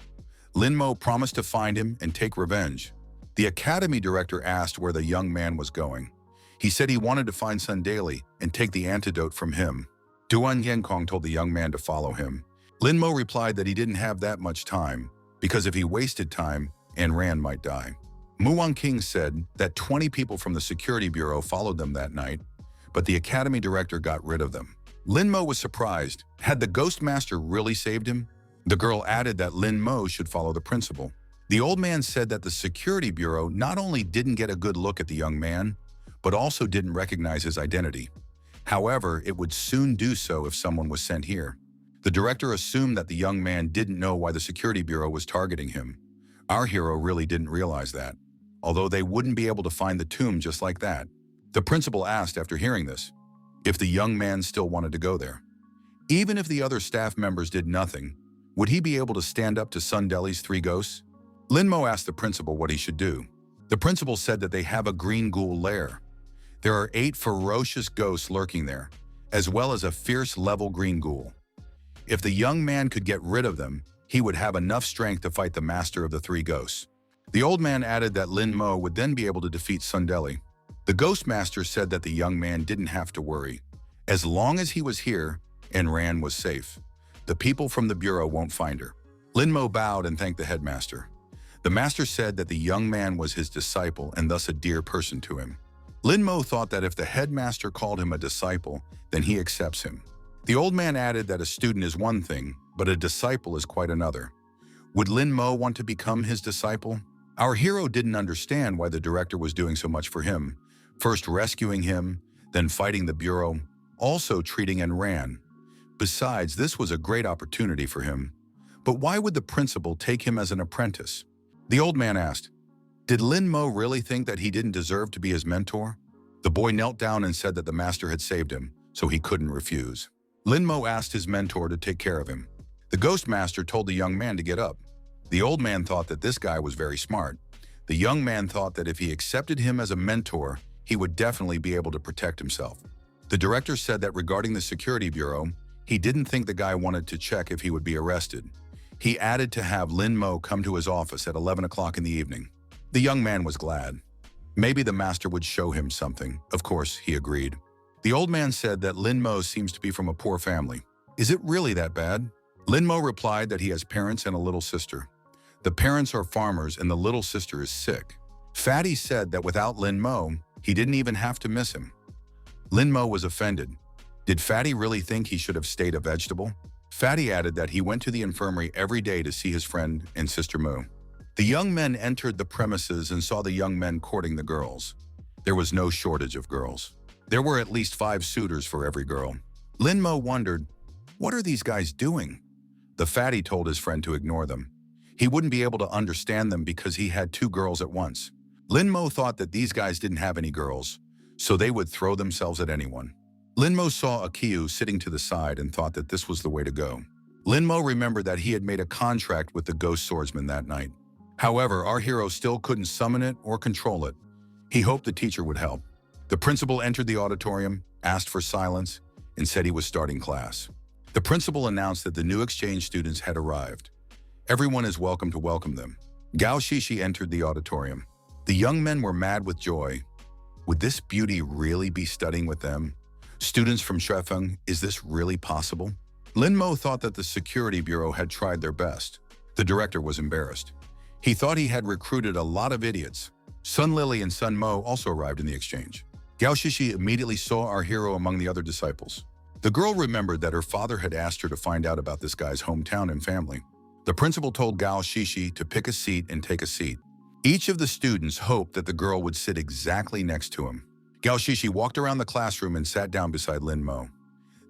Lin Mo promised to find him and take revenge. The academy director asked where the young man was going. He said he wanted to find Sun Daily and take the antidote from him. Duan Yenkong told the young man to follow him. Lin Mo replied that he didn't have that much time, because if he wasted time, An Ran might die. Mu Wanqing said that 20 people from the security bureau followed them that night, but the academy director got rid of them. Lin Mo was surprised. Had the Ghostmaster really saved him? The girl added that Lin Mo should follow the principal. The old man said that the security bureau not only didn't get a good look at the young man, but also didn't recognize his identity. However, it would soon do so if someone was sent here. The director assumed that the young man didn't know why the security bureau was targeting him. Our hero really didn't realize that, although they wouldn't be able to find the tomb just like that. The principal asked after hearing this if the young man still wanted to go there. Even if the other staff members did nothing, would he be able to stand up to Sundeli's 3 ghosts? Linmo asked the principal what he should do. The principal said that they have a green ghoul lair. There are 8 ferocious ghosts lurking there, as well as a fierce level green ghoul. If the young man could get rid of them, he would have enough strength to fight the master of the 3 ghosts. The old man added that Lin Mo would then be able to defeat Sundeli. The Ghostmaster said that the young man didn't have to worry. As long as he was here, Enran was safe. The people from the bureau won't find her. Lin Mo bowed and thanked the headmaster. The master said that the young man was his disciple and thus a dear person to him. Lin Mo thought that if the headmaster called him a disciple, then he accepts him. The old man added that a student is one thing, but a disciple is quite another. Would Lin Mo want to become his disciple? Our hero didn't understand why the director was doing so much for him, first rescuing him, then fighting the bureau, also treating Enran. Besides, this was a great opportunity for him. But why would the principal take him as an apprentice? The old man asked, did Lin Mo really think that he didn't deserve to be his mentor? The boy knelt down and said that the master had saved him, so he couldn't refuse. Lin Mo asked his mentor to take care of him. The Ghostmaster told the young man to get up. The old man thought that this guy was very smart. The young man thought that if he accepted him as a mentor, he would definitely be able to protect himself. The director said that regarding the security bureau, he didn't think the guy wanted to check if he would be arrested. He added to have Lin Mo come to his office at 11 o'clock in the evening. The young man was glad. Maybe the master would show him something. Of course, he agreed. The old man said that Lin Mo seems to be from a poor family. Is it really that bad? Lin Mo replied that he has parents and a little sister. The parents are farmers and the little sister is sick. Fatty said that without Lin Mo, he didn't even have to miss him. Lin Mo was offended. Did Fatty really think he should have stayed a vegetable? Fatty added that he went to the infirmary every day to see his friend and sister Mo. The young men entered the premises and saw the young men courting the girls. There was no shortage of girls. There were at least 5 suitors for every girl. Lin Mo wondered, what are these guys doing? The fatty told his friend to ignore them. He wouldn't be able to understand them because he had 2 girls at once. Lin Mo thought that these guys didn't have any girls, so they would throw themselves at anyone. Lin Mo saw Akiu sitting to the side and thought that this was the way to go. Lin Mo remembered that he had made a contract with the ghost swordsman that night. However, our hero still couldn't summon it or control it. He hoped the teacher would help. The principal entered the auditorium, asked for silence, and said he was starting class. The principal announced that the new exchange students had arrived. Everyone is welcome to welcome them. Gao Shishi entered the auditorium. The young men were mad with joy. Would this beauty really be studying with them? Students from Shefeng, is this really possible? Lin Mo thought that the security bureau had tried their best. The director was embarrassed. He thought he had recruited a lot of idiots. Sun Lily and Sun Mo also arrived in the exchange. Gao Shishi immediately saw our hero among the other disciples. The girl remembered that her father had asked her to find out about this guy's hometown and family. The principal told Gao Shishi to pick a seat and take a seat. Each of the students hoped that the girl would sit exactly next to him. Gao Shishi walked around the classroom and sat down beside Lin Mo.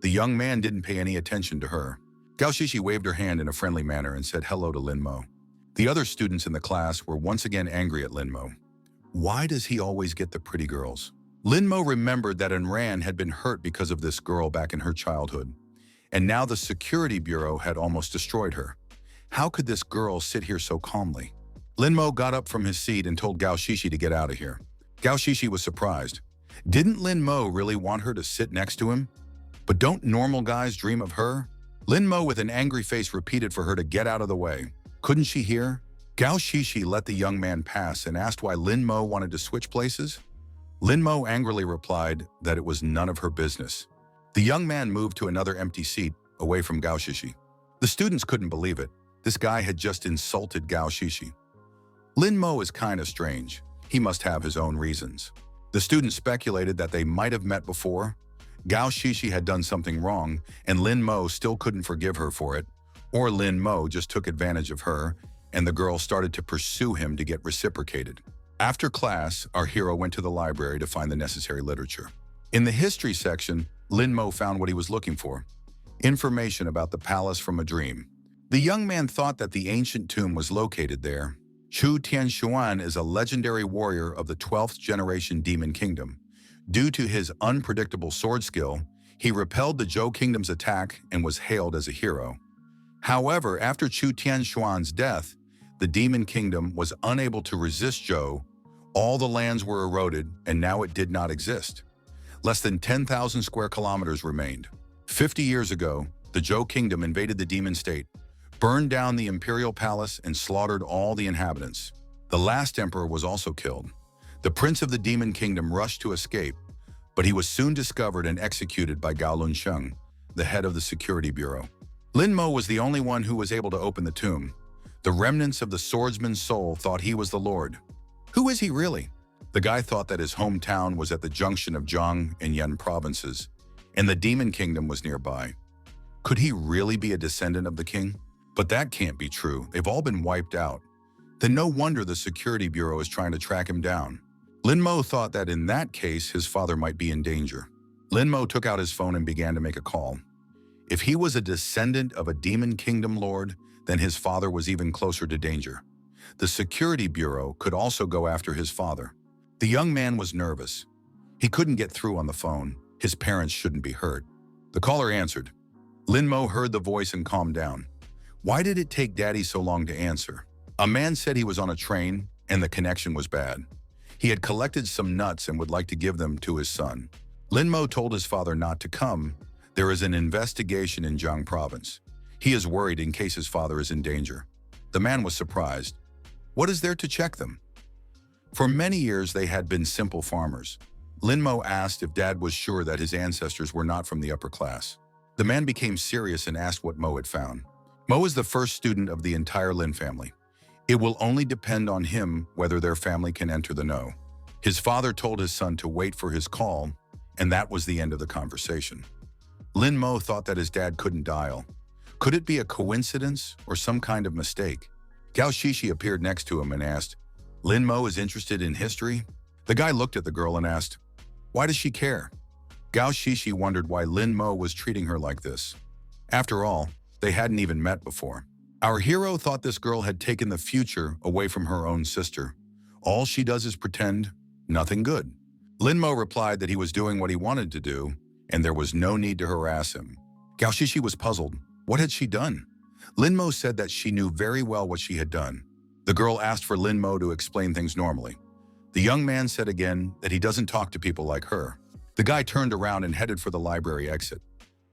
The young man didn't pay any attention to her. Gao Shishi waved her hand in a friendly manner and said hello to Lin Mo. The other students in the class were once again angry at Lin Mo. Why does he always get the pretty girls? Lin Mo remembered that Enran had been hurt because of this girl back in her childhood, and now the security bureau had almost destroyed her. How could this girl sit here so calmly? Lin Mo got up from his seat and told Gao Shishi to get out of here. Gao Shishi was surprised. Didn't Lin Mo really want her to sit next to him? But don't normal guys dream of her? Lin Mo with an angry face repeated for her to get out of the way. Couldn't she hear? Gao Shishi let the young man pass and asked why Lin Mo wanted to switch places. Lin Mo angrily replied that it was none of her business. The young man moved to another empty seat away from Gao Shishi. The students couldn't believe it. This guy had just insulted Gao Shishi. Lin Mo is kind of strange. He must have his own reasons. The students speculated that they might have met before. Gao Shishi had done something wrong, and Lin Mo still couldn't forgive her for it. Or Lin Mo just took advantage of her, and the girl started to pursue him to get reciprocated. After class, our hero went to the library to find the necessary literature. In the history section, Lin Mo found what he was looking for: information about the palace from a dream. The young man thought that the ancient tomb was located there. Chu Tianshuan is a legendary warrior of the 12th generation Demon Kingdom. Due to his unpredictable sword skill, he repelled the Zhou Kingdom's attack and was hailed as a hero. However, after Chu Tianshuan's death, the Demon Kingdom was unable to resist Zhou. All the lands were eroded, and now it did not exist. Less than 10,000 square kilometers remained. 50 years ago, the Zhou Kingdom invaded the demon state, burned down the imperial palace, and slaughtered all the inhabitants. The last emperor was also killed. The prince of the demon kingdom rushed to escape, but he was soon discovered and executed by Gao Lunsheng, the head of the security bureau. Lin Mo was the only one who was able to open the tomb. The remnants of the swordsman's soul thought he was the Lord. Who is he really? The guy thought that his hometown was at the junction of Zhang and Yan provinces, and the demon kingdom was nearby. Could he really be a descendant of the king? But that can't be true. They've all been wiped out. Then no wonder the security bureau is trying to track him down. Lin Mo thought that in that case, his father might be in danger. Lin Mo took out his phone and began to make a call. If he was a descendant of a demon kingdom lord, then his father was even closer to danger. The security bureau could also go after his father. The young man was nervous. He couldn't get through on the phone. His parents shouldn't be hurt. The caller answered. Lin Mo heard the voice and calmed down. Why did it take Daddy so long to answer? A man said he was on a train and the connection was bad. He had collected some nuts and would like to give them to his son. Lin Mo told his father not to come. There is an investigation in Zhang province. He is worried in case his father is in danger. The man was surprised. What is there to check them? For many years, they had been simple farmers. Lin Mo asked if Dad was sure that his ancestors were not from the upper class. The man became serious and asked what Mo had found. Mo is the first student of the entire Lin family. It will only depend on him whether their family can enter the know. His father told his son to wait for his call, and that was the end of the conversation. Lin Mo thought that his dad couldn't dial. Could it be a coincidence or some kind of mistake? Gao Shishi appeared next to him and asked, Lin Mo is interested in history? The guy looked at the girl and asked, why does she care? Gao Shishi wondered why Lin Mo was treating her like this. After all, they hadn't even met before. Our hero thought this girl had taken the future away from her own sister. All she does is pretend, nothing good. Lin Mo replied that he was doing what he wanted to do, and there was no need to harass him. Gao Shishi was puzzled. What had she done? Lin Mo said that she knew very well what she had done. The girl asked for Lin Mo to explain things normally. The young man said again that he doesn't talk to people like her. The guy turned around and headed for the library exit.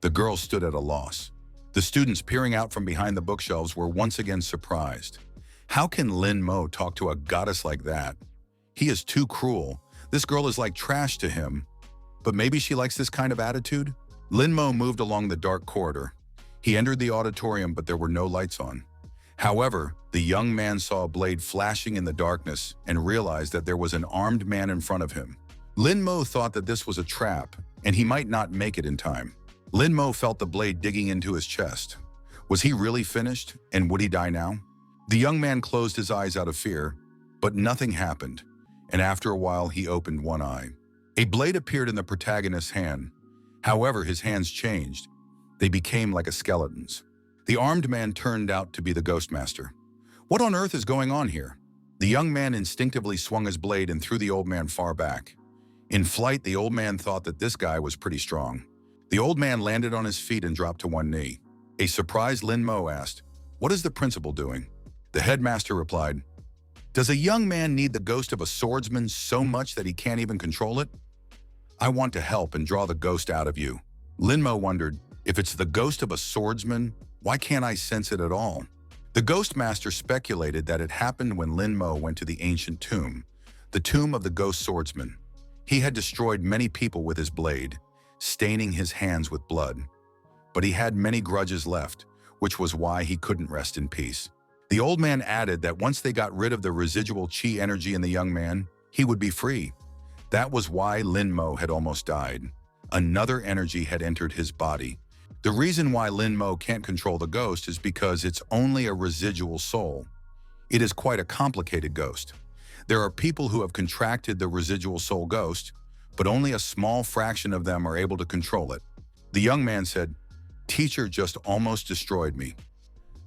The girl stood at a loss. The students peering out from behind the bookshelves were once again surprised. How can Lin Mo talk to a goddess like that? He is too cruel. This girl is like trash to him. But maybe she likes this kind of attitude? Lin Mo moved along the dark corridor. He entered the auditorium, but there were no lights on. However, the young man saw a blade flashing in the darkness and realized that there was an armed man in front of him. Lin Mo thought that this was a trap, and he might not make it in time. Lin Mo felt the blade digging into his chest. Was he really finished, and would he die now? The young man closed his eyes out of fear, but nothing happened, and after a while he opened one eye. A blade appeared in the protagonist's hand. However, his hands changed. They became like a skeleton's. The armed man turned out to be the Ghostmaster. What on earth is going on here? The young man instinctively swung his blade and threw the old man far back. In flight, the old man thought that this guy was pretty strong. The old man landed on his feet and dropped to one knee. A surprised Lin Mo asked, "What is the principal doing?" The headmaster replied, "Does a young man need the ghost of a swordsman so much that he can't even control it? I want to help and draw the ghost out of you." Lin Mo wondered, if it's the ghost of a swordsman, why can't I sense it at all? The Ghostmaster speculated that it happened when Lin Mo went to the ancient tomb, the tomb of the ghost swordsman. He had destroyed many people with his blade, staining his hands with blood. But he had many grudges left, which was why he couldn't rest in peace. The old man added that once they got rid of the residual chi energy in the young man, he would be free. That was why Lin Mo had almost died. Another energy had entered his body. The reason why Lin Mo can't control the ghost is because it's only a residual soul. It is quite a complicated ghost. There are people who have contracted the residual soul ghost, but only a small fraction of them are able to control it. The young man said, "Teacher just almost destroyed me."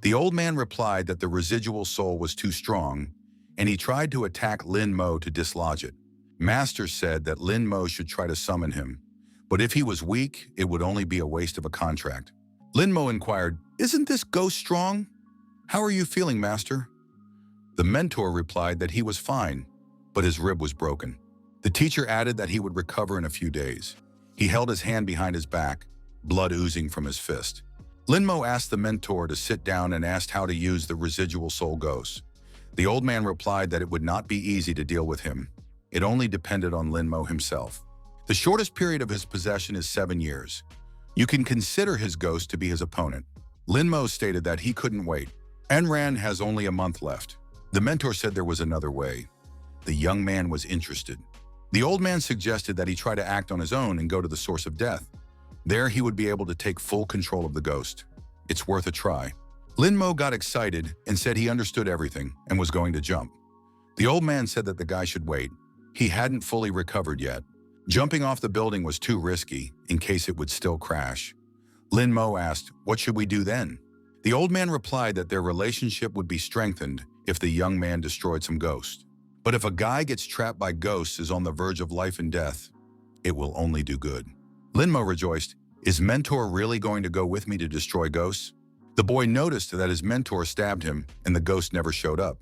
The old man replied that the residual soul was too strong, and he tried to attack Lin Mo to dislodge it. Master said that Lin Mo should try to summon him, but if he was weak, it would only be a waste of a contract. Lin Mo inquired, "Isn't this ghost strong? How are you feeling, Master?" The mentor replied that he was fine, but his rib was broken. The teacher added that he would recover in a few days. He held his hand behind his back, blood oozing from his fist. Lin Mo asked the mentor to sit down and asked how to use the residual soul ghost. The old man replied that it would not be easy to deal with him. It only depended on Lin Mo himself. The shortest period of his possession is 7 years. You can consider his ghost to be his opponent. Lin Mo stated that he couldn't wait. Enran has only a month left. The mentor said there was another way. The young man was interested. The old man suggested that he try to act on his own and go to the source of death. There he would be able to take full control of the ghost. It's worth a try. Lin Mo got excited and said he understood everything and was going to jump. The old man said that the guy should wait. He hadn't fully recovered yet. Jumping off the building was too risky in case it would still crash. Lin Mo asked, "What should we do then?" The old man replied that their relationship would be strengthened if the young man destroyed some ghosts. But if a guy gets trapped by ghosts is on the verge of life and death, it will only do good. Lin Mo rejoiced, "Is mentor really going to go with me to destroy ghosts?" The boy noticed that his mentor stabbed him and the ghost never showed up.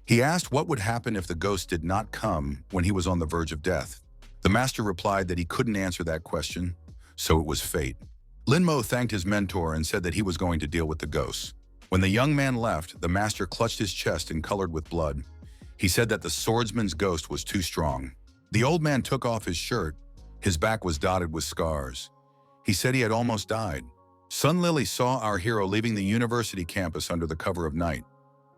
He asked what would happen if the ghost did not come when he was on the verge of death. The master replied that he couldn't answer that question, so it was fate. Lin Mo thanked his mentor and said that he was going to deal with the ghosts. When the young man left, the master clutched his chest and colored with blood. He said that the swordsman's ghost was too strong. The old man took off his shirt. His back was dotted with scars. He said he had almost died. Sun Lily saw our hero leaving the university campus under the cover of night.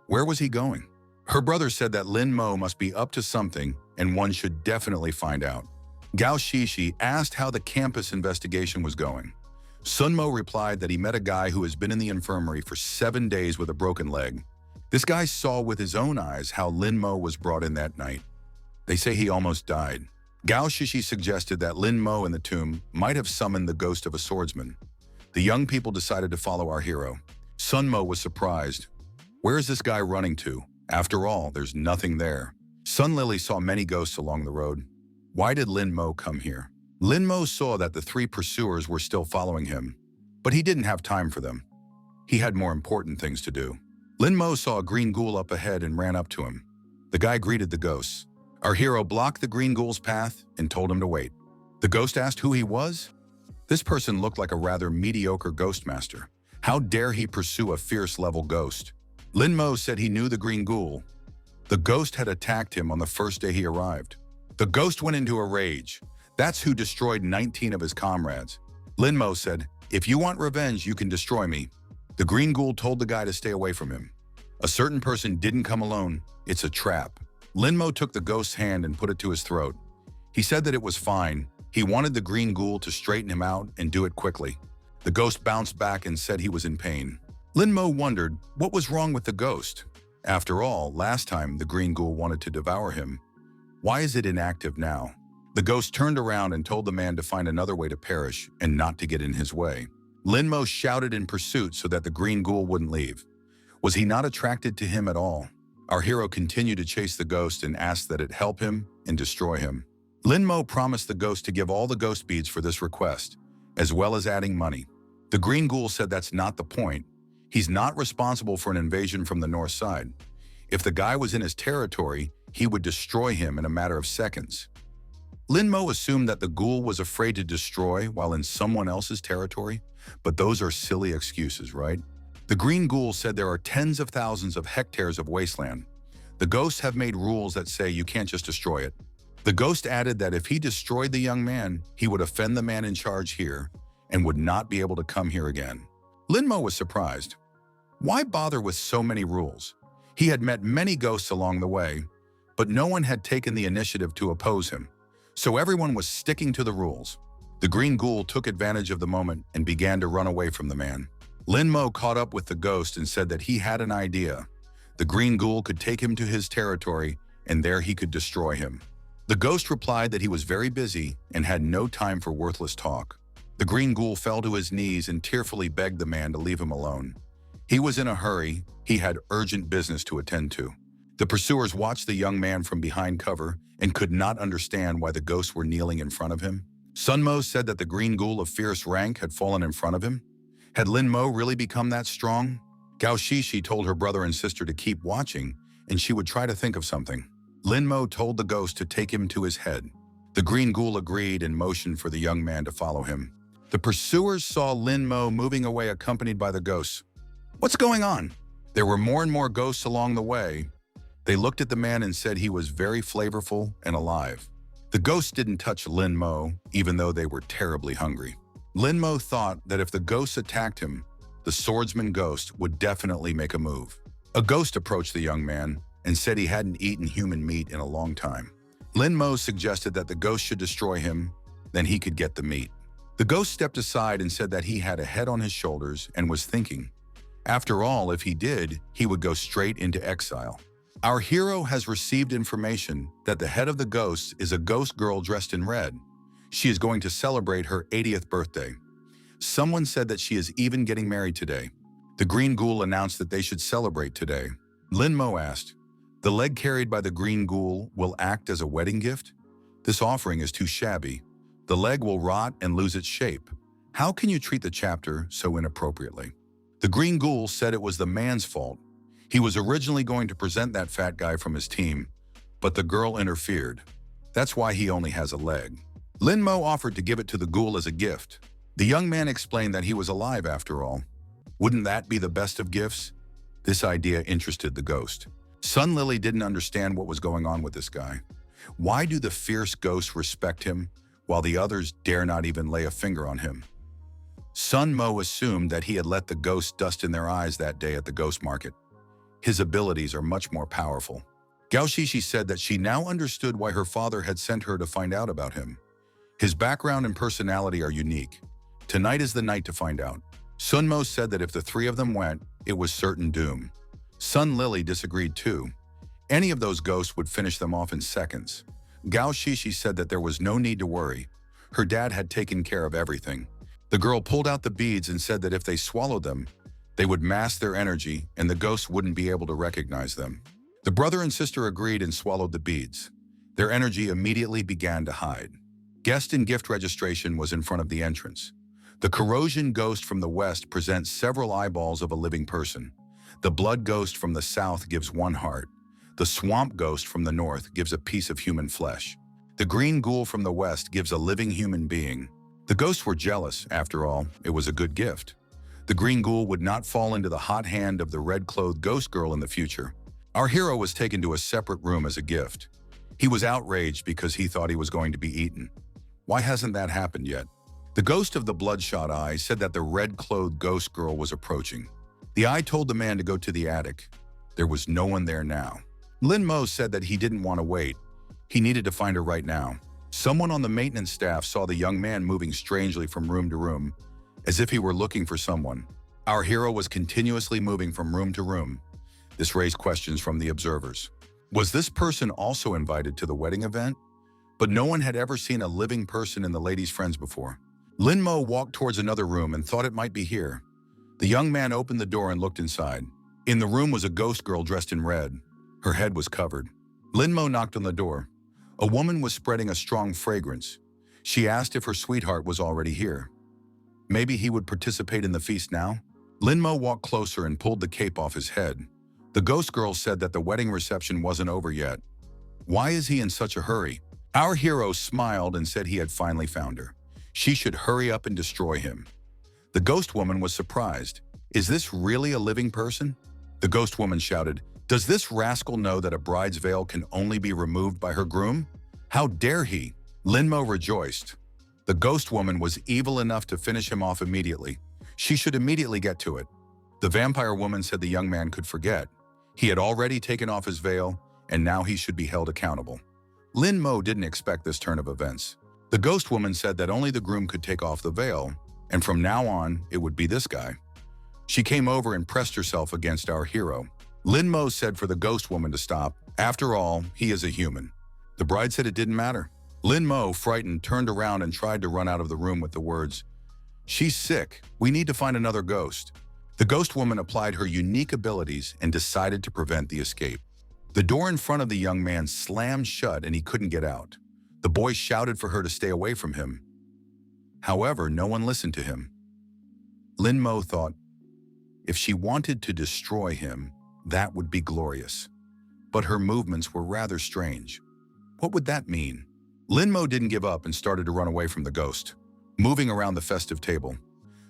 Where was he going? Her brother said that Lin Mo must be up to something and one should definitely find out. Gao Shishi asked how the campus investigation was going. Sun Mo replied that he met a guy who has been in the infirmary for 7 days with a broken leg. This guy saw with his own eyes how Lin Mo was brought in that night. They say he almost died. Gao Shishi suggested that Lin Mo in the tomb might have summoned the ghost of a swordsman. The young people decided to follow our hero. Sun Mo was surprised. Where is this guy running to? After all, there's nothing there. Sun Lily saw many ghosts along the road. Why did Lin Mo come here? Lin Mo saw that the 3 pursuers were still following him, but he didn't have time for them. He had more important things to do. Lin Mo saw a green ghoul up ahead and ran up to him. The guy greeted the ghosts. Our hero blocked the green ghoul's path and told him to wait. The ghost asked who he was. This person looked like a rather mediocre Ghostmaster. How dare he pursue a fierce-level ghost? Lin Mo said he knew the green ghoul. The ghost had attacked him on the first day he arrived. The ghost went into a rage. That's who destroyed 19 of his comrades. Lin Mo said, "If you want revenge, you can destroy me." The green ghoul told the guy to stay away from him. A certain person didn't come alone. It's a trap. Lin Mo took the ghost's hand and put it to his throat. He said that it was fine. He wanted the green ghoul to straighten him out and do it quickly. The ghost bounced back and said he was in pain. Lin Mo wondered what was wrong with the ghost. After all, last time the green ghoul wanted to devour him. Why is it inactive now? The ghost turned around and told the man to find another way to perish and not to get in his way. Lin Mo shouted in pursuit so that the green ghoul wouldn't leave. Was he not attracted to him at all? Our hero continued to chase the ghost and asked that it help him and destroy him. Lin Mo promised the ghost to give all the ghost beads for this request, as well as adding money. The green ghoul said that's not the point. He's not responsible for an invasion from the north side. If the guy was in his territory, he would destroy him in a matter of seconds. Lin Mo assumed that the ghoul was afraid to destroy while in someone else's territory, but those are silly excuses, right? The green ghoul said there are tens of thousands of hectares of wasteland. The ghosts have made rules that say you can't just destroy it. The ghost added that if he destroyed the young man, he would offend the man in charge here and would not be able to come here again. Lin Mo was surprised. Why bother with so many rules? He had met many ghosts along the way, but no one had taken the initiative to oppose him, so everyone was sticking to the rules. The green ghoul took advantage of the moment and began to run away from the man. Lin Mo caught up with the ghost and said that he had an idea. The green ghoul could take him to his territory and there he could destroy him. The ghost replied that he was very busy and had no time for worthless talk. The green ghoul fell to his knees and tearfully begged the man to leave him alone. He was in a hurry. He had urgent business to attend to. The pursuers watched the young man from behind cover and could not understand why the ghosts were kneeling in front of him. Sunmo said that the green ghoul of fierce rank had fallen in front of him. Had Lin Mo really become that strong? Gao Shishi told her brother and sister to keep watching, and she would try to think of something. Lin Mo told the ghost to take him to his head. The green ghoul agreed and motioned for the young man to follow him. The pursuers saw Lin Mo moving away accompanied by the ghosts. What's going on? There were more and more ghosts along the way. They looked at the man and said he was very flavorful and alive. The ghosts didn't touch Lin Mo, even though they were terribly hungry. Lin Mo thought that if the ghosts attacked him, the swordsman ghost would definitely make a move. A ghost approached the young man and said he hadn't eaten human meat in a long time. Lin Mo suggested that the ghost should destroy him, then he could get the meat. The ghost stepped aside and said that he had a head on his shoulders and was thinking, after all, if he did, he would go straight into exile. Our hero has received information that the head of the ghosts is a ghost girl dressed in red. She is going to celebrate her 80th birthday. Someone said that she is even getting married today. The green ghoul announced that they should celebrate today. Lin Mo asked, the leg carried by the green ghoul will act as a wedding gift? This offering is too shabby. The leg will rot and lose its shape. How can you treat the chapter so inappropriately? The green ghoul said it was the man's fault. He was originally going to present that fat guy from his team, but the girl interfered. That's why he only has a leg. Lin Mo offered to give it to the ghoul as a gift. The young man explained that he was alive after all. Wouldn't that be the best of gifts? This idea interested the ghost. Sun Lily didn't understand what was going on with this guy. Why do the fierce ghosts respect him, while the others dare not even lay a finger on him? Sun Mo assumed that he had let the ghosts dust in their eyes that day at the ghost market. His abilities are much more powerful. Gao Shishi said that she now understood why her father had sent her to find out about him. His background and personality are unique. Tonight is the night to find out. Sun Mo said that if the three of them went, it was certain doom. Sun Lily disagreed too. Any of those ghosts would finish them off in seconds. Gao Shishi said that there was no need to worry. Her dad had taken care of everything. The girl pulled out the beads and said that if they swallowed them, they would mask their energy and the ghosts wouldn't be able to recognize them. The brother and sister agreed and swallowed the beads. Their energy immediately began to hide. Guest and gift registration was in front of the entrance. The corrosion ghost from the west presents several eyeballs of a living person. The blood ghost from the south gives one heart. The swamp ghost from the north gives a piece of human flesh. The green ghoul from the west gives a living human being. The ghosts were jealous, after all, it was a good gift. The green ghoul would not fall into the hot hand of the red-clothed ghost girl in the future. Our hero was taken to a separate room as a gift. He was outraged because he thought he was going to be eaten. Why hasn't that happened yet? The ghost of the bloodshot eye said that the red-clothed ghost girl was approaching. The eye told the man to go to the attic. There was no one there now. Lin Mo said that he didn't want to wait. He needed to find her right now. Someone on the maintenance staff saw the young man moving strangely from room to room, as if he were looking for someone. Our hero was continuously moving from room to room. This raised questions from the observers. Was this person also invited to the wedding event? But no one had ever seen a living person in the ladies' friends before. Lin Mo walked towards another room and thought it might be here. The young man opened the door and looked inside. In the room was a ghost girl dressed in red. Her head was covered. Lin Mo knocked on the door. A woman was spreading a strong fragrance. She asked if her sweetheart was already here. Maybe he would participate in the feast now? Lin Mo walked closer and pulled the cape off his head. The ghost girl said that the wedding reception wasn't over yet. Why is he in such a hurry? Our hero smiled and said he had finally found her. She should hurry up and destroy him. The ghost woman was surprised. Is this really a living person? The ghost woman shouted, does this rascal know that a bride's veil can only be removed by her groom? How dare he? Lin Mo rejoiced. The ghost woman was evil enough to finish him off immediately. She should immediately get to it. The vampire woman said the young man could forget. He had already taken off his veil, and now he should be held accountable. Lin Mo didn't expect this turn of events. The ghost woman said that only the groom could take off the veil, and from now on, it would be this guy. She came over and pressed herself against our hero. Lin Mo said for the ghost woman to stop, After all, he is a human. The bride said it didn't matter. Lin Mo, frightened, turned around and tried to run out of the room with the words, "She's sick. We need to find another ghost." The ghost woman applied her unique abilities and decided to prevent the escape. The door in front of the young man slammed shut and he couldn't get out. The boy shouted for her to stay away from him. However, no one listened to him. Lin Mo thought, if she wanted to destroy him, that would be glorious. But her movements were rather strange. What would that mean? Lin Mo didn't give up and started to run away from the ghost, moving around the festive table.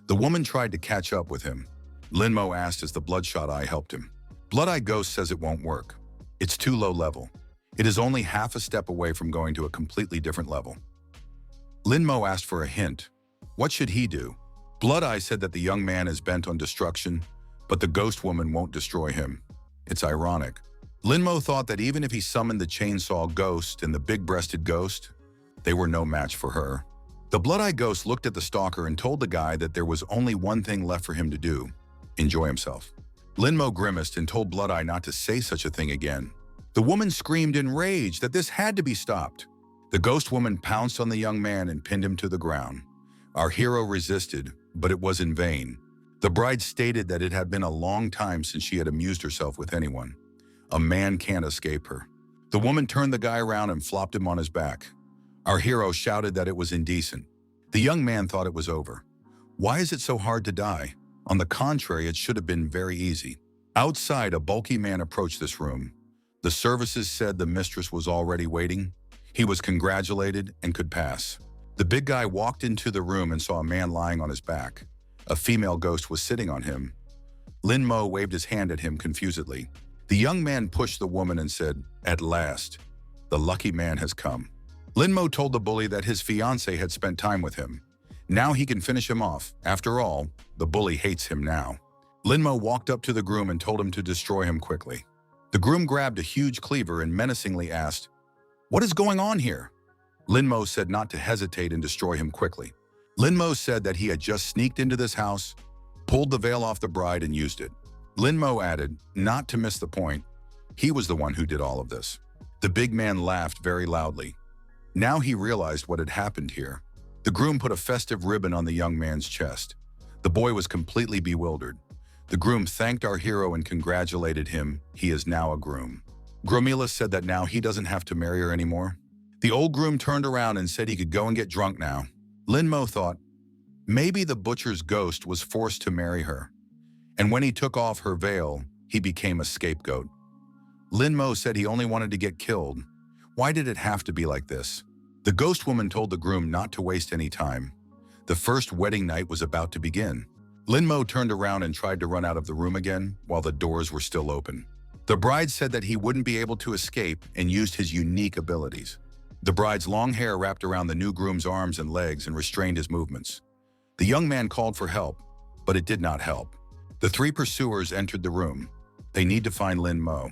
The woman tried to catch up with him. Lin Mo asked as the bloodshot eye helped him. Blood-Eye Ghost says it won't work. It's too low level. It is only half a step away from going to a completely different level. Lin Mo asked for a hint. What should he do? Blood-Eye said that the young man is bent on destruction, but the ghost woman won't destroy him. It's ironic. Lin Mo thought that even if he summoned the chainsaw ghost and the big-breasted ghost, they were no match for her. The Blood-Eye Ghost looked at the stalker and told the guy that there was only one thing left for him to do: enjoy himself. Lin Mo grimaced and told Blood-Eye not to say such a thing again. The woman screamed in rage that this had to be stopped. The ghost woman pounced on the young man and pinned him to the ground. Our hero resisted, but it was in vain. The bride stated that it had been a long time since she had amused herself with anyone. A man can't escape her. The woman turned the guy around and flopped him on his back. Our hero shouted that it was indecent. The young man thought it was over. Why is it so hard to die? On the contrary, it should have been very easy. Outside, a bulky man approached this room. The services said the mistress was already waiting. He was congratulated and could pass. The big guy walked into the room and saw a man lying on his back. A female ghost was sitting on him. Lin Mo waved his hand at him confusedly. The young man pushed the woman and said, "At last, the lucky man has come." Lin Mo told the bully that his fiancée had spent time with him. Now he can finish him off. After all, the bully hates him now. Lin Mo walked up to the groom and told him to destroy him quickly. The groom grabbed a huge cleaver and menacingly asked, "What is going on here?" Lin Mo said not to hesitate and destroy him quickly. Lin Mo said that he had just sneaked into this house, pulled the veil off the bride and used it. Lin Mo added, not to miss the point, he was the one who did all of this. The big man laughed very loudly. Now he realized what had happened here. The groom put a festive ribbon on the young man's chest. The boy was completely bewildered. The groom thanked our hero and congratulated him. He is now a groom. Gromila said that now he doesn't have to marry her anymore. The old groom turned around and said he could go and get drunk now. Lin Mo thought, maybe the butcher's ghost was forced to marry her. And when he took off her veil, he became a scapegoat. Lin Mo said he only wanted to get killed. Why did it have to be like this? The ghost woman told the groom not to waste any time. The first wedding night was about to begin. Lin Mo turned around and tried to run out of the room again while the doors were still open. The bride said that he wouldn't be able to escape and used his unique abilities. The bride's long hair wrapped around the new groom's arms and legs and restrained his movements. The young man called for help, but it did not help. The three pursuers entered the room. They need to find Lin Mo.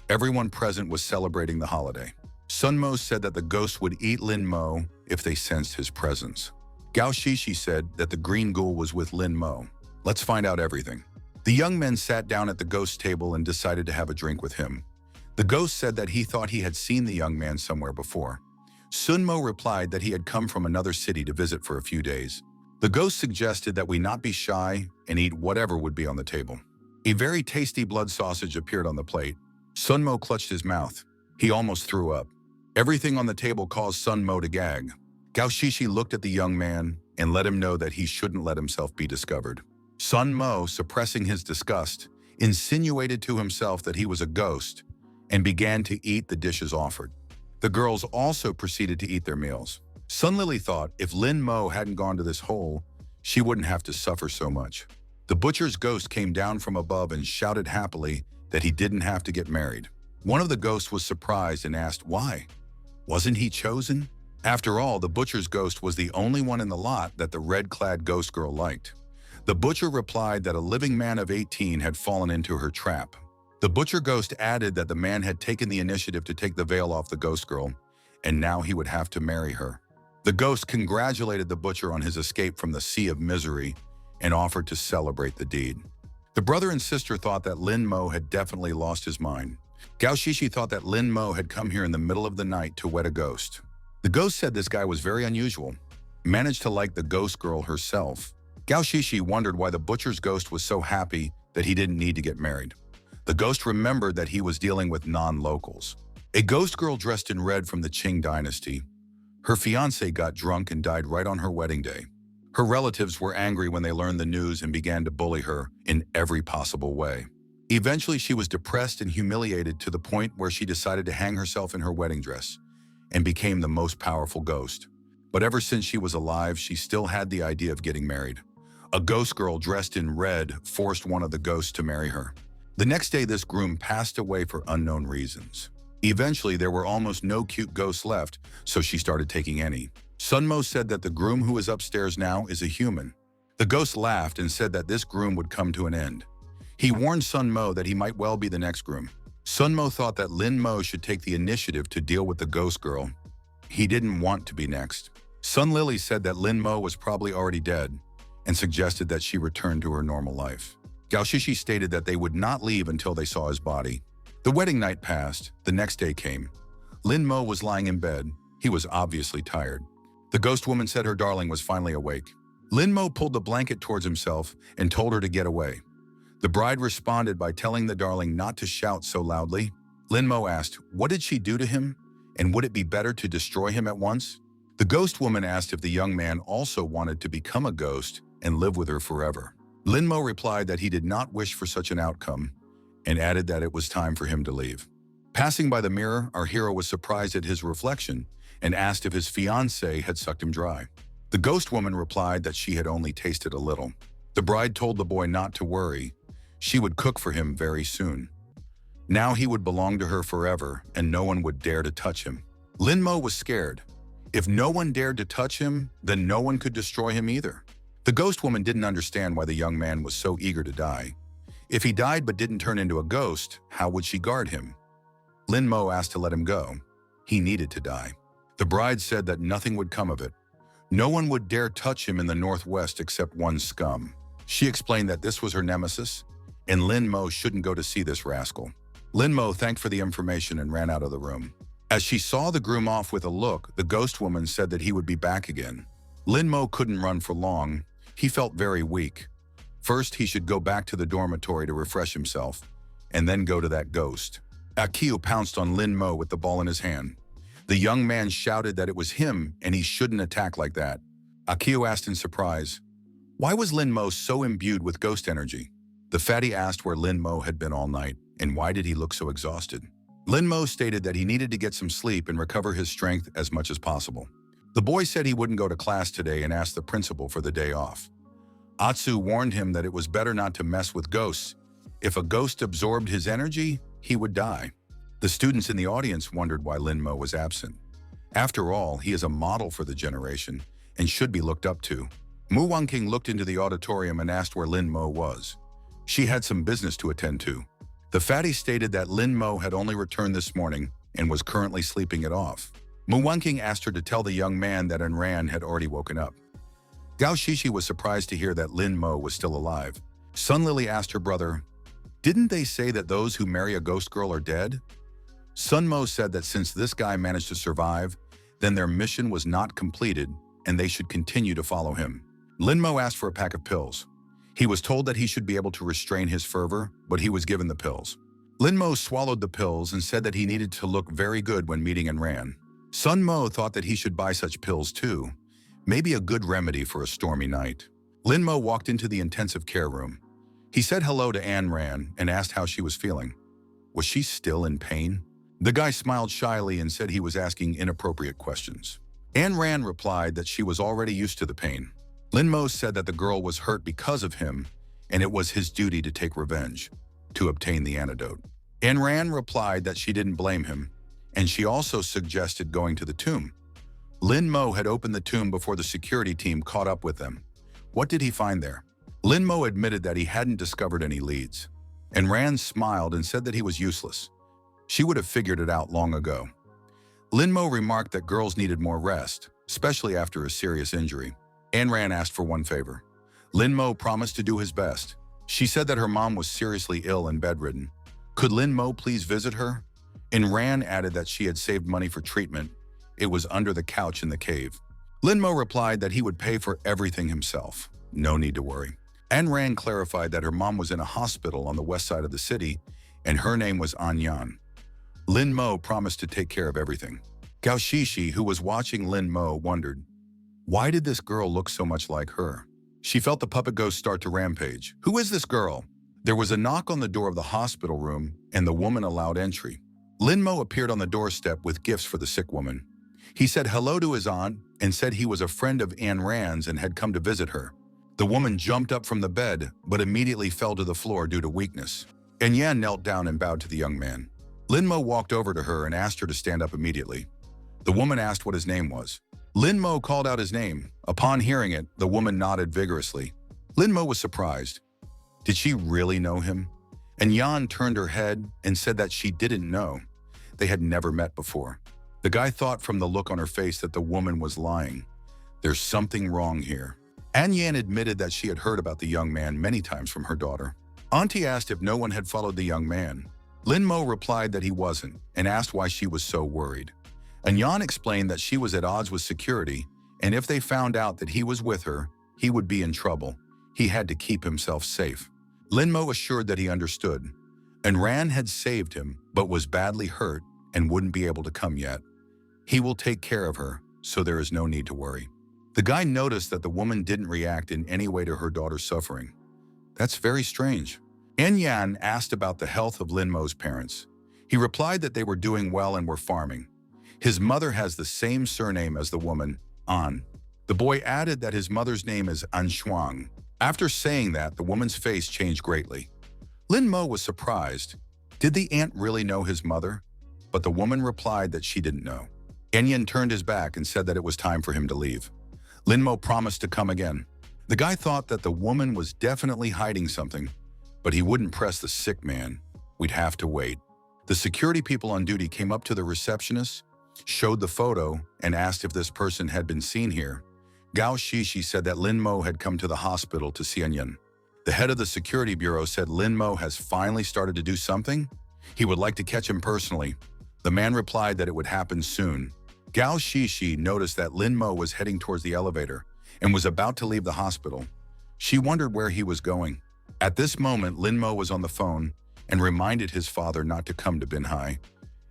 Everyone present was celebrating the holiday. Sun Mo said that the ghost would eat Lin Mo if they sensed his presence. Gao Shishi said that the green ghoul was with Lin Mo. Let's find out everything. The young men sat down at the ghost table and decided to have a drink with him. The ghost said that he thought he had seen the young man somewhere before. Sun Mo replied that he had come from another city to visit for a few days. The ghost suggested that we not be shy and eat whatever would be on the table. A very tasty blood sausage appeared on the plate. Sun Mo clutched his mouth. He almost threw up. Everything on the table caused Sun Mo to gag. Gao Shishi looked at the young man and let him know that he shouldn't let himself be discovered. Sun Mo, suppressing his disgust, insinuated to himself that he was a ghost and began to eat the dishes offered. The girls also proceeded to eat their meals. Sun Lily thought if Lin Mo hadn't gone to this hole, she wouldn't have to suffer so much. The butcher's ghost came down from above and shouted happily that he didn't have to get married. One of the ghosts was surprised and asked why. Wasn't he chosen? After all, the butcher's ghost was the only one in the lot that the red-clad ghost girl liked. The butcher replied that a living man of 18 had fallen into her trap. The butcher ghost added that the man had taken the initiative to take the veil off the ghost girl, and now he would have to marry her. The ghost congratulated the butcher on his escape from the sea of misery and offered to celebrate the deed. The brother and sister thought that Lin Mo had definitely lost his mind. Gao Shishi thought that Lin Mo had come here in the middle of the night to wed a ghost. The ghost said this guy was very unusual, managed to like the ghost girl herself. Gao Shishi wondered why the butcher's ghost was so happy that he didn't need to get married. The ghost remembered that he was dealing with non-locals. A ghost girl dressed in red from the Qing dynasty. Her fiancé got drunk and died right on her wedding day. Her relatives were angry when they learned the news and began to bully her in every possible way. Eventually, she was depressed and humiliated to the point where she decided to hang herself in her wedding dress and became the most powerful ghost. But ever since she was alive, she still had the idea of getting married. A ghost girl dressed in red forced one of the ghosts to marry her. The next day, this groom passed away for unknown reasons. Eventually, there were almost no cute ghosts left, so she started taking any. Sun Mo said that the groom who is upstairs now is a human. The ghost laughed and said that this groom would come to an end. He warned Sun Mo that he might well be the next groom. Sun Mo thought that Lin Mo should take the initiative to deal with the ghost girl. He didn't want to be next. Sun Lily said that Lin Mo was probably already dead and suggested that she return to her normal life. Gao Shishi stated that they would not leave until they saw his body. The wedding night passed. The next day came. Lin Mo was lying in bed. He was obviously tired. The ghost woman said her darling was finally awake. Lin Mo pulled the blanket towards himself and told her to get away. The bride responded by telling the darling not to shout so loudly. Lin Mo asked, what did she do to him? And would it be better to destroy him at once? The ghost woman asked if the young man also wanted to become a ghost and live with her forever. Lin Mo replied that he did not wish for such an outcome and added that it was time for him to leave. Passing by the mirror, our hero was surprised at his reflection and asked if his fiancée had sucked him dry. The ghost woman replied that she had only tasted a little. The bride told the boy not to worry. She would cook for him very soon. Now he would belong to her forever and no one would dare to touch him. Lin Mo was scared. If no one dared to touch him, then no one could destroy him either. The ghost woman didn't understand why the young man was so eager to die. If he died but didn't turn into a ghost, how would she guard him? Lin Mo asked to let him go. He needed to die. The bride said that nothing would come of it. No one would dare touch him in the Northwest except one scum. She explained that this was her nemesis, and Lin Mo shouldn't go to see this rascal. Lin Mo thanked for the information and ran out of the room. As she saw the groom off with a look, the ghost woman said that he would be back again. Lin Mo couldn't run for long. He felt very weak. First, he should go back to the dormitory to refresh himself, and then go to that ghost. Akio pounced on Lin Mo with the ball in his hand. The young man shouted that it was him and he shouldn't attack like that. Akio asked in surprise, why was Lin Mo so imbued with ghost energy? The fatty asked where Lin Mo had been all night and why did he look so exhausted. Lin Mo stated that he needed to get some sleep and recover his strength as much as possible. The boy said he wouldn't go to class today and asked the principal for the day off. Atsu warned him that it was better not to mess with ghosts. If a ghost absorbed his energy, he would die. The students in the audience wondered why Lin Mo was absent. After all, he is a model for the generation and should be looked up to. Mu Wangking looked into the auditorium and asked where Lin Mo was. She had some business to attend to. The fatty stated that Lin Mo had only returned this morning and was currently sleeping it off. Mu Wangking asked her to tell the young man that Enran had already woken up. Gao Shishi was surprised to hear that Lin Mo was still alive. Sun Lily asked her brother, didn't they say that those who marry a ghost girl are dead? Sun Mo said that since this guy managed to survive, then their mission was not completed and they should continue to follow him. Lin Mo asked for a pack of pills. He was told that he should be able to restrain his fervor, but he was given the pills. Lin Mo swallowed the pills and said that he needed to look very good when meeting Enran. Sun Mo thought that he should buy such pills too, maybe a good remedy for a stormy night. Lin Mo walked into the intensive care room. He said hello to Enran and asked how she was feeling. Was she still in pain? The guy smiled shyly and said he was asking inappropriate questions. Enran replied that she was already used to the pain. Lin Mo said that the girl was hurt because of him, and it was his duty to take revenge, to obtain the antidote. Enran replied that she didn't blame him, and she also suggested going to the tomb. Lin Mo had opened the tomb before the security team caught up with them. What did he find there? Lin Mo admitted that he hadn't discovered any leads. Enran smiled and said that he was useless. She would have figured it out long ago. Lin Mo remarked that girls needed more rest, especially after a serious injury. Enran asked for one favor. Lin Mo promised to do his best. She said that her mom was seriously ill and bedridden. Could Lin Mo please visit her? Enran added that she had saved money for treatment. It was under the couch in the cave. Lin Mo replied that he would pay for everything himself. No need to worry. Enran clarified that her mom was in a hospital on the west side of the city, and her name was Anyan. Lin Mo promised to take care of everything. Gao Shishi, who was watching Lin Mo, wondered, why did this girl look so much like her? She felt the puppet ghost start to rampage. Who is this girl? There was a knock on the door of the hospital room, and the woman allowed entry. Lin Mo appeared on the doorstep with gifts for the sick woman. He said hello to his aunt and said he was a friend of Anne Rand's and had come to visit her. The woman jumped up from the bed, but immediately fell to the floor due to weakness. Yan knelt down and bowed to the young man. Lin Mo walked over to her and asked her to stand up immediately. The woman asked what his name was. Lin Mo called out his name. Upon hearing it, the woman nodded vigorously. Lin Mo was surprised. Did she really know him? And Yan turned her head and said that she didn't know. They had never met before. The guy thought from the look on her face that the woman was lying. There's something wrong here. Yan admitted that she had heard about the young man many times from her daughter. Auntie asked if no one had followed the young man. Lin Mo replied that he wasn't and asked why she was so worried. Yan explained that she was at odds with security, and if they found out that he was with her, he would be in trouble. He had to keep himself safe. Lin Mo assured that he understood. Ran had saved him, but was badly hurt and wouldn't be able to come yet. He will take care of her, so there is no need to worry. The guy noticed that the woman didn't react in any way to her daughter's suffering. That's very strange. Yan asked about the health of Lin Mo's parents. He replied that they were doing well and were farming. His mother has the same surname as the woman, An. The boy added that his mother's name is An Shuang. After saying that, the woman's face changed greatly. Lin Mo was surprised. Did the aunt really know his mother? But the woman replied that she didn't know. Yan turned his back and said that it was time for him to leave. Lin Mo promised to come again. The guy thought that the woman was definitely hiding something, but he wouldn't press the sick man. We'd have to wait. The security people on duty came up to the receptionist, showed the photo, and asked if this person had been seen here. Gao Shishi said that Lin Mo had come to the hospital to see Yan. The head of the security bureau said Lin Mo has finally started to do something. He would like to catch him personally. The man replied that it would happen soon. Gao Shishi noticed that Lin Mo was heading towards the elevator and was about to leave the hospital. She wondered where he was going. At this moment, Lin Mo was on the phone and reminded his father not to come to Binhai.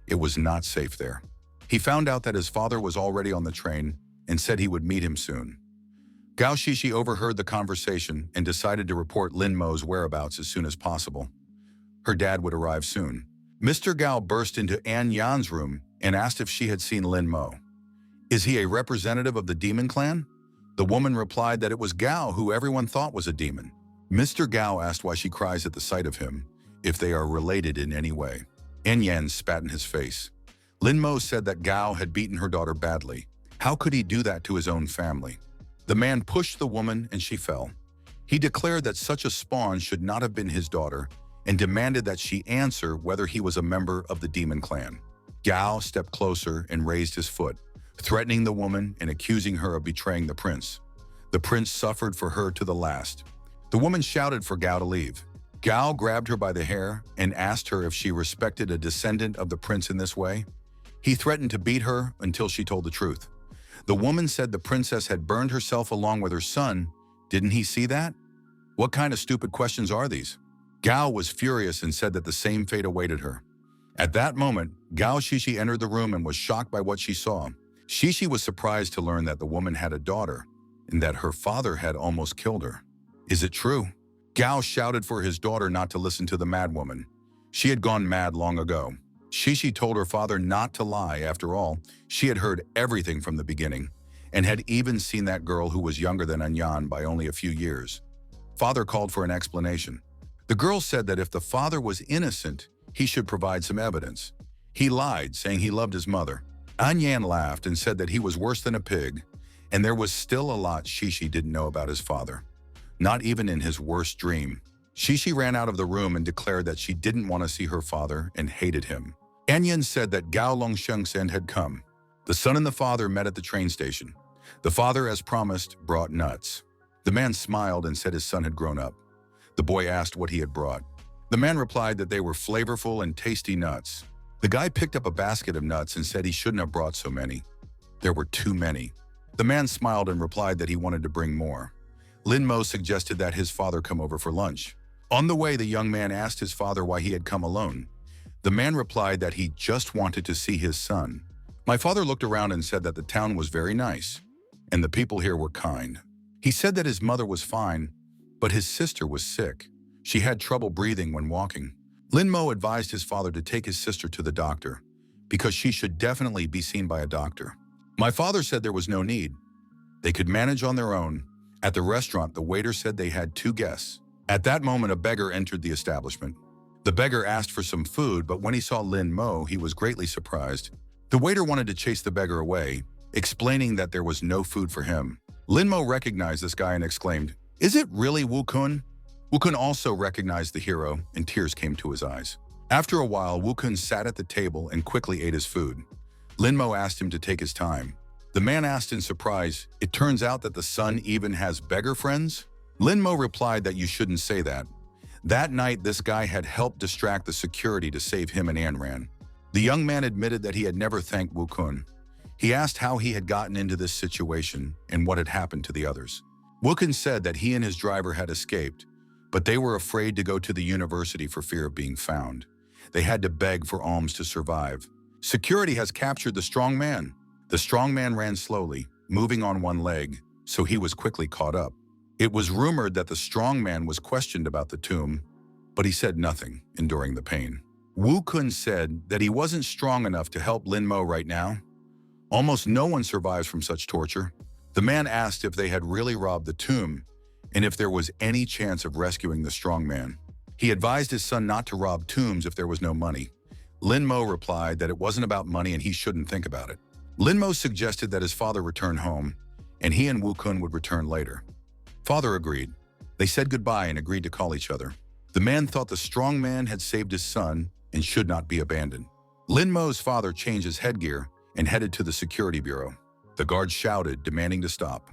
It was not safe there. He found out that his father was already on the train and said he would meet him soon. Gao Shishi overheard the conversation and decided to report Lin Mo's whereabouts as soon as possible. Her dad would arrive soon. Mr. Gao burst into An Yan's room and asked if she had seen Lin Mo. Is he a representative of the demon clan? The woman replied that it was Gao, who everyone thought was a demon. Mr. Gao asked why she cries at the sight of him, if they are related in any way. An Yan spat in his face. Lin Mo said that Gao had beaten her daughter badly. How could he do that to his own family? The man pushed the woman and she fell. He declared that such a spawn should not have been his daughter and demanded that she answer whether he was a member of the demon clan. Gao stepped closer and raised his foot, threatening the woman and accusing her of betraying the prince. The prince suffered for her to the last. The woman shouted for Gao to leave. Gao grabbed her by the hair and asked her if she respected a descendant of the prince in this way. He threatened to beat her until she told the truth. The woman said the princess had burned herself along with her son. Didn't he see that? What kind of stupid questions are these? Gao was furious and said that the same fate awaited her. At that moment, Gao Shishi entered the room and was shocked by what she saw. Shishi was surprised to learn that the woman had a daughter and that her father had almost killed her. Is it true? Gao shouted for his daughter not to listen to the madwoman. She had gone mad long ago. Shishi told her father not to lie. After all, she had heard everything from the beginning and had even seen that girl who was younger than Anyan by only a few years. Father called for an explanation. The girl said that if the father was innocent, he should provide some evidence. He lied, saying he loved his mother. Anyan laughed and said that he was worse than a pig, and there was still a lot Shishi didn't know about his father. Not even in his worst dream. Shishi ran out of the room and declared that she didn't want to see her father and hated him. Anyan said that Gao Longsheng's end had come. The son and the father met at the train station. The father, as promised, brought nuts. The man smiled and said his son had grown up. The boy asked what he had brought. The man replied that they were flavorful and tasty nuts. The guy picked up a basket of nuts and said he shouldn't have brought so many. There were too many. The man smiled and replied that he wanted to bring more. Lin Mo suggested that his father come over for lunch. On the way, the young man asked his father why he had come alone. The man replied that he just wanted to see his son. My father looked around and said that the town was very nice, and the people here were kind. He said that his mother was fine, but his sister was sick. She had trouble breathing when walking. Lin Mo advised his father to take his sister to the doctor, because she should definitely be seen by a doctor. My father said there was no need. They could manage on their own. At the restaurant, the waiter said they had 2 guests. At that moment, a beggar entered the establishment. The beggar asked for some food, but when he saw Lin Mo, he was greatly surprised. The waiter wanted to chase the beggar away, explaining that there was no food for him. Lin Mo recognized this guy and exclaimed, "Is it really Wu Kun?" Wu Kun also recognized the hero, and tears came to his eyes. After a while, Wu Kun sat at the table and quickly ate his food. Lin Mo asked him to take his time. The man asked in surprise, "It turns out that the son even has beggar friends?" Lin Mo replied that you shouldn't say that. That night, this guy had helped distract the security to save him and Anran. The young man admitted that he had never thanked Wu Kun. He asked how he had gotten into this situation and what had happened to the others. Wu Kun said that he and his driver had escaped, but they were afraid to go to the university for fear of being found. They had to beg for alms to survive. Security has captured the strong man. The strong man ran slowly, moving on one leg, so he was quickly caught up. It was rumored that the strong man was questioned about the tomb, but he said nothing, enduring the pain. Wu Kun said that he wasn't strong enough to help Lin Mo right now. Almost no one survives from such torture. The man asked if they had really robbed the tomb and if there was any chance of rescuing the strong man. He advised his son not to rob tombs if there was no money. Lin Mo replied that it wasn't about money and he shouldn't think about it. Lin Mo suggested that his father return home and he and Wu Kun would return later. Father agreed. They said goodbye and agreed to call each other. The man thought the strong man had saved his son and should not be abandoned. Lin Mo's father changed his headgear and headed to the security bureau. The guards shouted, demanding to stop.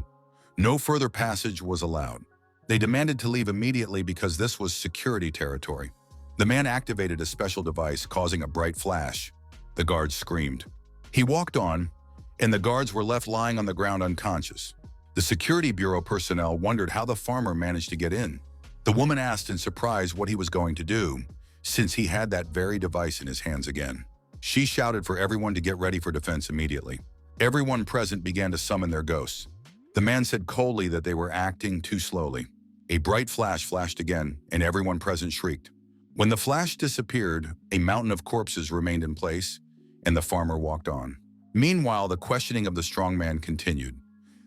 No further passage was allowed. They demanded to leave immediately because this was security territory. The man activated a special device, causing a bright flash. The guards screamed. He walked on, and the guards were left lying on the ground unconscious. The security bureau personnel wondered how the farmer managed to get in. The woman asked in surprise what he was going to do, since he had that very device in his hands again. She shouted for everyone to get ready for defense immediately. Everyone present began to summon their ghosts. The man said coldly that they were acting too slowly. A bright flash flashed again, and everyone present shrieked. When the flash disappeared, a mountain of corpses remained in place, and the farmer walked on. Meanwhile, the questioning of the strong man continued.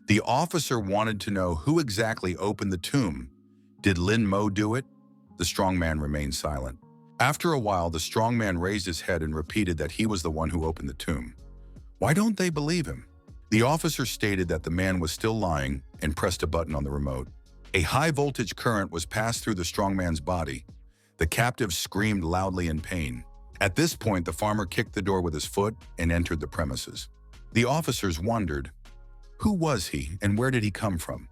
The officer wanted to know who exactly opened the tomb. Did Lin Mo do it? The strong man remained silent. After a while, the strong man raised his head and repeated that he was the one who opened the tomb. Why don't they believe him? The officer stated that the man was still lying and pressed a button on the remote. A high-voltage current was passed through the strong man's body. The captive screamed loudly in pain. At this point, the farmer kicked the door with his foot and entered the premises. The officers wondered, who was he and where did he come from?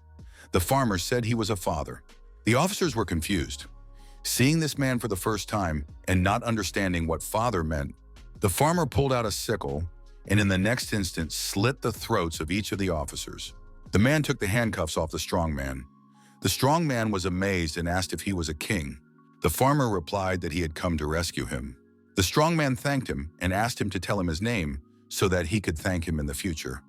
The farmer said he was a father. The officers were confused. Seeing this man for the first time and not understanding what father meant, the farmer pulled out a sickle and in the next instant slit the throats of each of the officers. The man took the handcuffs off the strong man. The strong man was amazed and asked if he was a king. The farmer replied that he had come to rescue him. The strong man thanked him and asked him to tell him his name so that he could thank him in the future.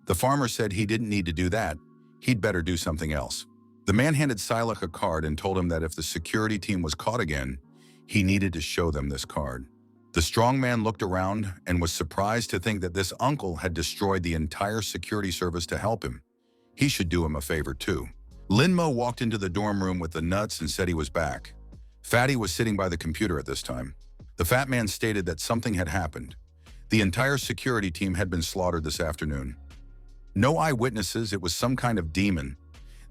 The farmer said he didn't need to do that. He'd better do something else. The man handed Silak a card and told him that if the security team was caught again, he needed to show them this card. The strong man looked around and was surprised to think that this uncle had destroyed the entire security service to help him. He should do him a favor too. Lin Mo walked into the dorm room with the nuts and said he was back. Fatty was sitting by the computer at this time. The fat man stated that something had happened. The entire security team had been slaughtered this afternoon. No eyewitnesses, it was some kind of demon.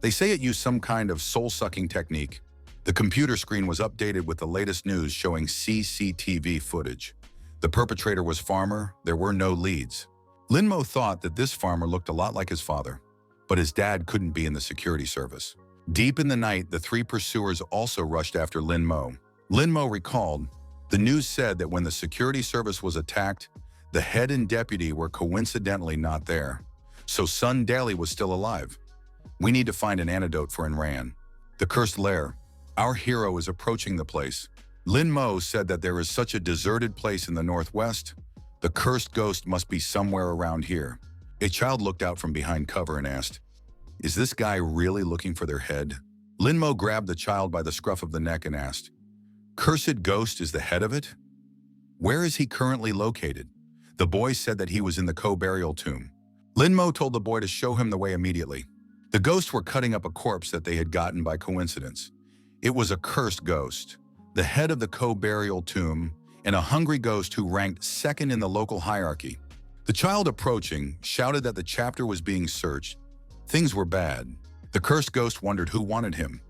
They say it used some kind of soul-sucking technique. The computer screen was updated with the latest news showing CCTV footage. The perpetrator was farmer, there were no leads. Lin Mo thought that this farmer looked a lot like his father, but his dad couldn't be in the security service. Deep in the night, the 3 pursuers also rushed after Lin Mo. Linmo recalled, the news said that when the security service was attacked, the head and deputy were coincidentally not there. So Sun Daly was still alive. We need to find an antidote for Enran. The cursed lair. Our hero is approaching the place. Lin Mo said that there is such a deserted place in the northwest. The cursed ghost must be somewhere around here. A child looked out from behind cover and asked, is this guy really looking for their head? Lin Mo grabbed the child by the scruff of the neck and asked, cursed ghost is the head of it? Where is he currently located? The boy said that he was in the co-burial tomb. Lin Mo told the boy to show him the way immediately. The ghosts were cutting up a corpse that they had gotten by coincidence. It was a cursed ghost, the head of the co-burial tomb, and a hungry ghost who ranked second in the local hierarchy. The child approaching shouted that the chapter was being searched. Things were bad. The cursed ghost wondered who wanted him.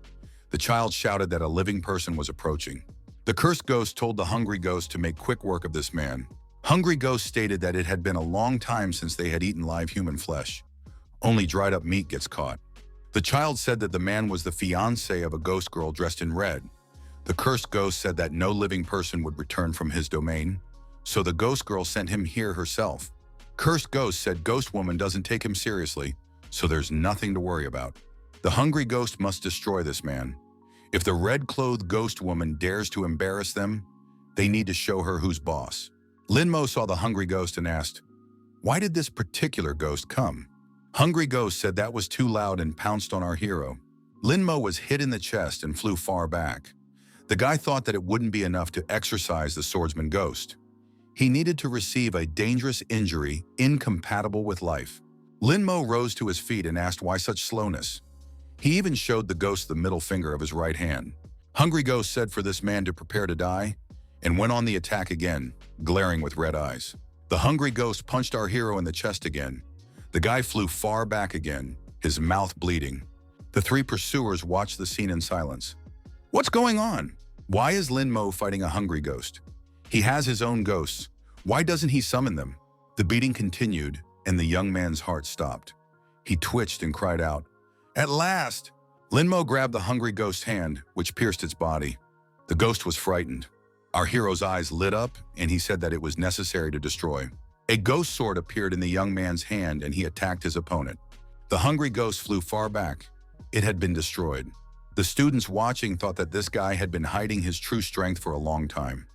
The child shouted that a living person was approaching. The cursed ghost told the hungry ghost to make quick work of this man. Hungry ghost stated that it had been a long time since they had eaten live human flesh. Only dried up meat gets caught. The child said that the man was the fiancé of a ghost girl dressed in red. The cursed ghost said that no living person would return from his domain, so the ghost girl sent him here herself. Cursed ghost said ghost woman doesn't take him seriously, so there's nothing to worry about. The hungry ghost must destroy this man. If the red-clothed ghost woman dares to embarrass them, they need to show her who's boss. Lin Mo saw the hungry ghost and asked, why did this particular ghost come? Hungry Ghost said that was too loud and pounced on our hero. Lin Mo was hit in the chest and flew far back. The guy thought that it wouldn't be enough to exorcise the swordsman ghost. He needed to receive a dangerous injury incompatible with life. Lin Mo rose to his feet and asked why such slowness. He even showed the ghost the middle finger of his right hand. Hungry Ghost said for this man to prepare to die and went on the attack again, glaring with red eyes. The hungry ghost punched our hero in the chest again. The guy flew far back again, his mouth bleeding. The three pursuers watched the scene in silence. What's going on? Why is Lin Mo fighting a hungry ghost? He has his own ghosts. Why doesn't he summon them? The beating continued, and the young man's heart stopped. He twitched and cried out, at last! Lin Mo grabbed the hungry ghost's hand, which pierced its body. The ghost was frightened. Our hero's eyes lit up, and he said that it was necessary to destroy. A ghost sword appeared in the young man's hand and he attacked his opponent. The hungry ghost flew far back. It had been destroyed. The students watching thought that this guy had been hiding his true strength for a long time.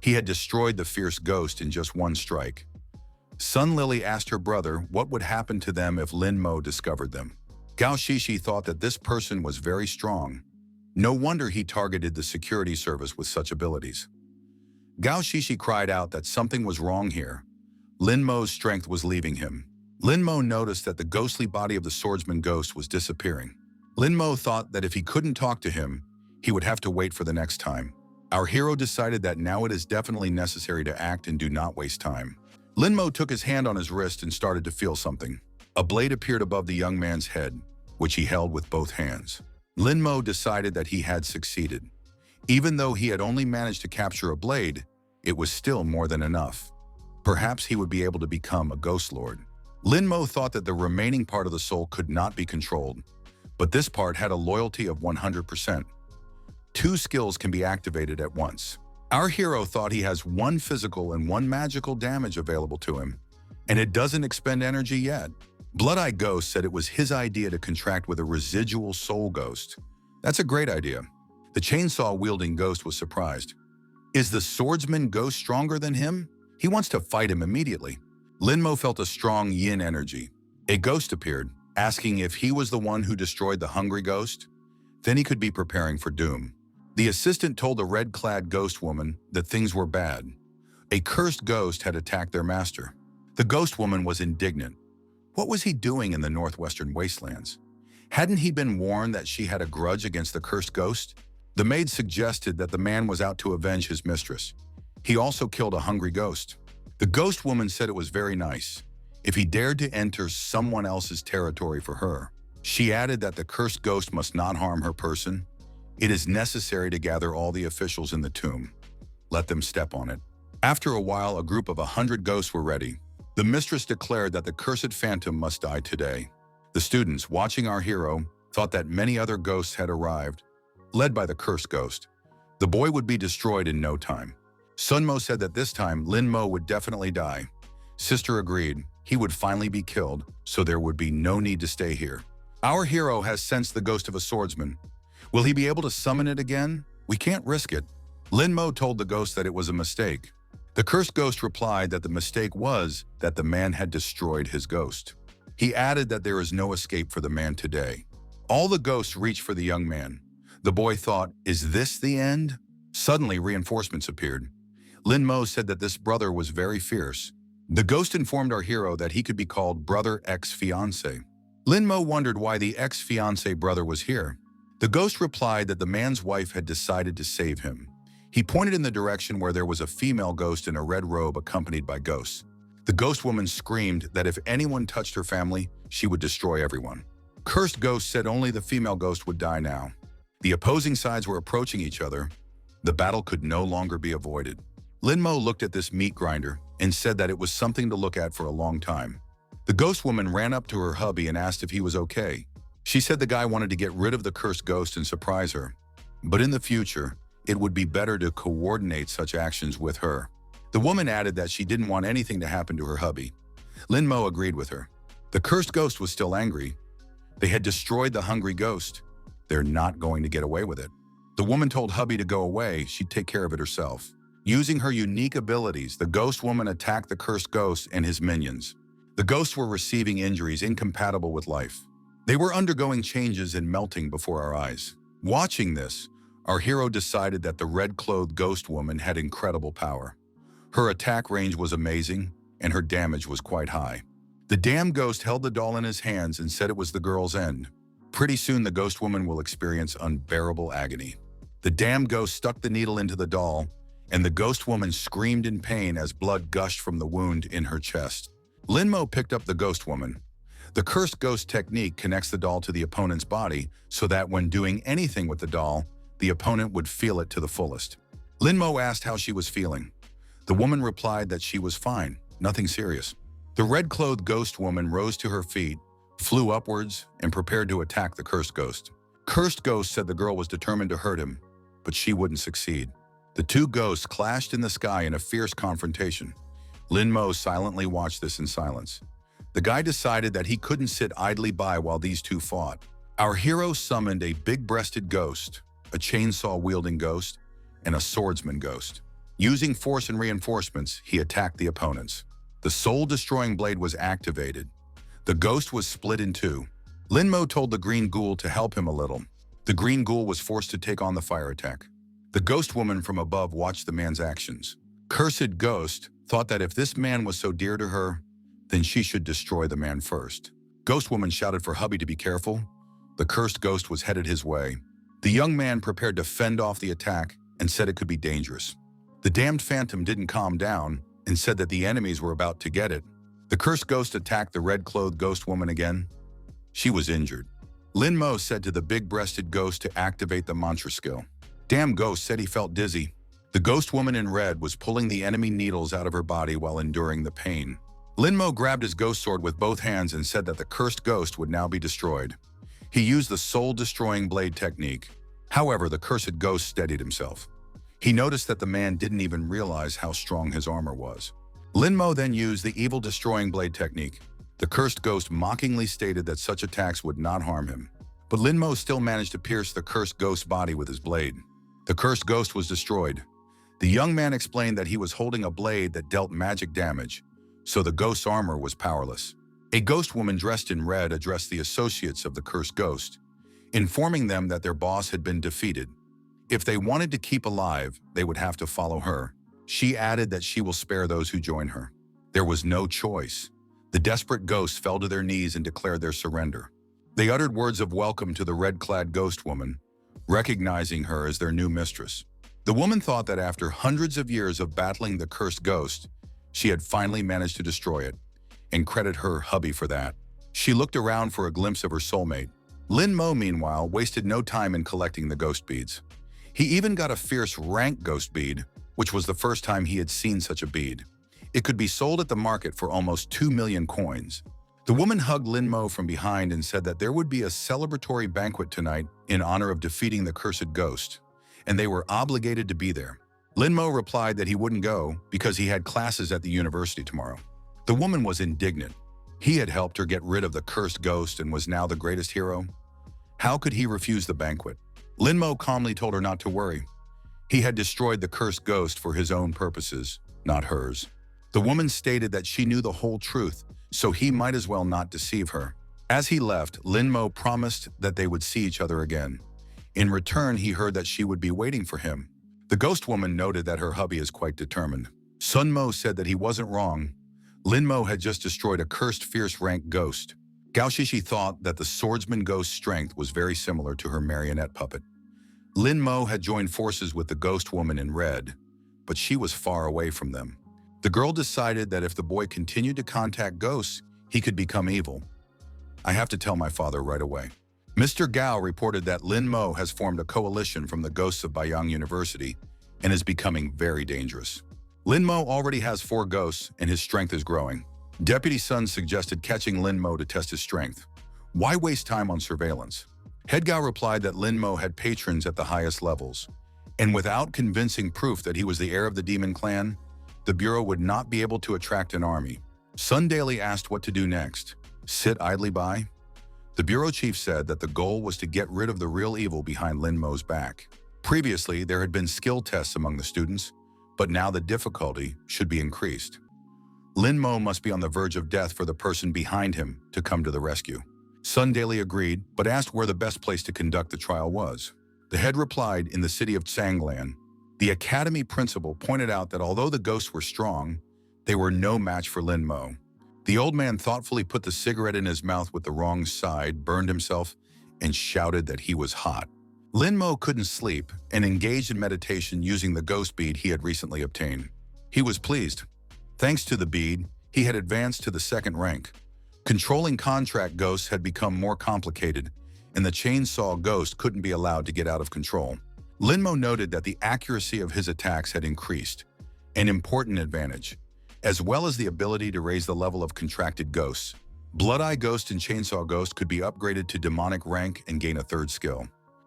He had destroyed the fierce ghost in just one strike. Sun Lily asked her brother what would happen to them if Lin Mo discovered them. Gao Shishi thought that this person was very strong. No wonder he targeted the security service with such abilities. Gao Shishi cried out that something was wrong here. Lin Mo's strength was leaving him. Lin Mo noticed that the ghostly body of the swordsman ghost was disappearing. Lin Mo thought that if he couldn't talk to him, he would have to wait for the next time. Our hero decided that now it is definitely necessary to act and do not waste time. Lin Mo took his hand on his wrist and started to feel something. A blade appeared above the young man's head, which he held with both hands. Lin Mo decided that he had succeeded. Even though he had only managed to capture a blade, it was still more than enough. Perhaps he would be able to become a ghost lord. Lin Mo thought that the remaining part of the soul could not be controlled, but this part had a loyalty of 100%. Two skills can be activated at once. Our hero thought he has one physical and one magical damage available to him, and it doesn't expend energy yet. Blood-Eye Ghost said it was his idea to contract with a residual soul ghost. That's a great idea. The chainsaw-wielding ghost was surprised. Is the swordsman ghost stronger than him? He wants to fight him immediately. Lin Mo felt a strong yin energy. A ghost appeared, asking if he was the one who destroyed the hungry ghost. Then he could be preparing for doom. The assistant told the red-clad ghost woman that things were bad. A cursed ghost had attacked their master. The ghost woman was indignant. What was he doing in the northwestern wastelands? Hadn't he been warned that she had a grudge against the cursed ghost? The maid suggested that the man was out to avenge his mistress. He also killed a hungry ghost. The ghost woman said it was very nice if he dared to enter someone else's territory for her. She added that the cursed ghost must not harm her person. It is necessary to gather all the officials in the tomb. Let them step on it. After a while, a group of 100 ghosts were ready. The mistress declared that the cursed phantom must die today. The students, watching our hero, thought that many other ghosts had arrived, led by the cursed ghost. The boy would be destroyed in no time. Sunmo said that this time Lin Mo would definitely die. Sister agreed. He would finally be killed, so there would be no need to stay here. Our hero has sensed the ghost of a swordsman. Will he be able to summon it again? We can't risk it. Lin Mo told the ghost that it was a mistake. The cursed ghost replied that the mistake was that the man had destroyed his ghost. He added that there is no escape for the man today. All the ghosts reached for the young man. The boy thought, is this the end? Suddenly, reinforcements appeared. Lin Mo said that this brother was very fierce. The ghost informed our hero that he could be called Brother Ex-Fiancé. Lin Mo wondered why the ex-fiancé brother was here. The ghost replied that the man's wife had decided to save him. He pointed in the direction where there was a female ghost in a red robe accompanied by ghosts. The ghost woman screamed that if anyone touched her family, she would destroy everyone. Cursed ghost said only the female ghost would die now. The opposing sides were approaching each other. The battle could no longer be avoided. Lin Mo looked at this meat grinder and said that it was something to look at for a long time. The ghost woman ran up to her hubby and asked if he was okay. She said the guy wanted to get rid of the cursed ghost and surprise her. But in the future, it would be better to coordinate such actions with her. The woman added that she didn't want anything to happen to her hubby. Lin Mo agreed with her. The cursed ghost was still angry. They had destroyed the hungry ghost. They're not going to get away with it. The woman told hubby to go away, she'd take care of it herself. Using her unique abilities, the ghost woman attacked the cursed ghost and his minions. The ghosts were receiving injuries incompatible with life. They were undergoing changes and melting before our eyes. Watching this, our hero decided that the red-clothed ghost woman had incredible power. Her attack range was amazing, and her damage was quite high. The damn ghost held the doll in his hands and said it was the girl's end. Pretty soon the ghost woman will experience unbearable agony. The damn ghost stuck the needle into the doll, and the ghost woman screamed in pain as blood gushed from the wound in her chest. Lin Mo picked up the ghost woman. The cursed ghost technique connects the doll to the opponent's body so that when doing anything with the doll, the opponent would feel it to the fullest. Lin Mo asked how she was feeling. The woman replied that she was fine, nothing serious. The red-clothed ghost woman rose to her feet, flew upwards, and prepared to attack the cursed ghost. Cursed ghost said the girl was determined to hurt him, but she wouldn't succeed. The two ghosts clashed in the sky in a fierce confrontation. Lin Mo silently watched this in silence. The guy decided that he couldn't sit idly by while these two fought. Our hero summoned a big-breasted ghost, a chainsaw-wielding ghost, and a swordsman ghost. Using force and reinforcements, he attacked the opponents. The soul-destroying blade was activated. The ghost was split in two. Lin Mo told the green ghoul to help him a little. The green ghoul was forced to take on the fire attack. The ghost woman from above watched the man's actions. Cursed ghost thought that if this man was so dear to her, then she should destroy the man first. Ghost woman shouted for hubby to be careful. The cursed ghost was headed his way. The young man prepared to fend off the attack and said it could be dangerous. The damned phantom didn't calm down and said that the enemies were about to get it. The cursed ghost attacked the red-clothed ghost woman again. She was injured. Lin Mo said to the big-breasted ghost to activate the mantra skill. Damn ghost said he felt dizzy. The ghost woman in red was pulling the enemy needles out of her body while enduring the pain. Lin Mo grabbed his ghost sword with both hands and said that the cursed ghost would now be destroyed. He used the soul-destroying blade technique. However, the cursed ghost steadied himself. He noticed that the man didn't even realize how strong his armor was. Lin Mo then used the evil destroying blade technique. The cursed ghost mockingly stated that such attacks would not harm him. But Lin Mo still managed to pierce the cursed ghost's body with his blade. The cursed ghost was destroyed. The young man explained that he was holding a blade that dealt magic damage, so the ghost's armor was powerless. A ghost woman dressed in red addressed the associates of the cursed ghost, informing them that their boss had been defeated. If they wanted to keep alive, they would have to follow her. She added that she will spare those who join her. There was no choice. The desperate ghosts fell to their knees and declared their surrender. They uttered words of welcome to the red-clad ghost woman, recognizing her as their new mistress. The woman thought that after hundreds of years of battling the cursed ghost, she had finally managed to destroy it, and credited her hubby for that. She looked around for a glimpse of her soulmate. Lin Mo, meanwhile, wasted no time in collecting the ghost beads. He even got a fierce rank ghost bead, which was the first time he had seen such a bead. It could be sold at the market for almost 2 million coins. The woman hugged Lin Mo from behind and said that there would be a celebratory banquet tonight in honor of defeating the cursed ghost, and they were obligated to be there. Lin Mo replied that he wouldn't go because he had classes at the university tomorrow. The woman was indignant. He had helped her get rid of the cursed ghost and was now the greatest hero. How could he refuse the banquet? Lin Mo calmly told her not to worry. He had destroyed the cursed ghost for his own purposes, not hers. The woman stated that she knew the whole truth, so he might as well not deceive her. As he left, Lin Mo promised that they would see each other again. In return, he heard that she would be waiting for him. The ghost woman noted that her hubby is quite determined. Sun Mo said that he wasn't wrong. Lin Mo had just destroyed a cursed fierce rank ghost. Gao Shishi thought that the swordsman ghost's strength was very similar to her marionette puppet. Lin Mo had joined forces with the ghost woman in red, but she was far away from them. The girl decided that if the boy continued to contact ghosts, he could become evil. I have to tell my father right away. Mr. Gao reported that Lin Mo has formed a coalition from the ghosts of Bayang University and is becoming very dangerous. Lin Mo already has 4 ghosts and his strength is growing. Deputy Sun suggested catching Lin Mo to test his strength. Why waste time on surveillance? Head Gao replied that Lin Mo had patrons at the highest levels, and without convincing proof that he was the heir of the demon clan, the Bureau would not be able to attract an army. Sun Daily asked what to do next. Sit idly by? The Bureau Chief said that the goal was to get rid of the real evil behind Lin Mo's back. Previously, there had been skill tests among the students, but now the difficulty should be increased. Lin Mo must be on the verge of death for the person behind him to come to the rescue. Sun Daily agreed, but asked where the best place to conduct the trial was. The head replied in the city of Tsanglan. The academy principal pointed out that although the ghosts were strong, they were no match for Lin Mo. The old man thoughtfully put the cigarette in his mouth with the wrong side, burned himself, and shouted that he was hot. Lin Mo couldn't sleep and engaged in meditation using the ghost bead he had recently obtained. He was pleased. Thanks to the bead, he had advanced to the 2nd rank. Controlling contract ghosts had become more complicated, and the chainsaw ghost couldn't be allowed to get out of control. Lin Mo noted that the accuracy of his attacks had increased, an important advantage, as well as the ability to raise the level of contracted ghosts. Blood-Eye Ghost and Chainsaw Ghost could be upgraded to demonic rank and gain a 3rd skill.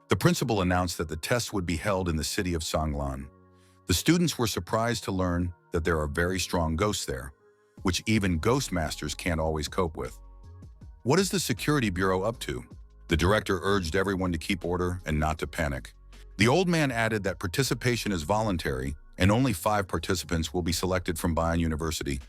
The principal announced that the tests would be held in the city of Sanglan. The students were surprised to learn that there are very strong ghosts there, which even Ghostmasters can't always cope with. What is the Security Bureau up to? The director urged everyone to keep order and not to panic. The old man added that participation is voluntary and only 5 participants will be selected from Bayang University.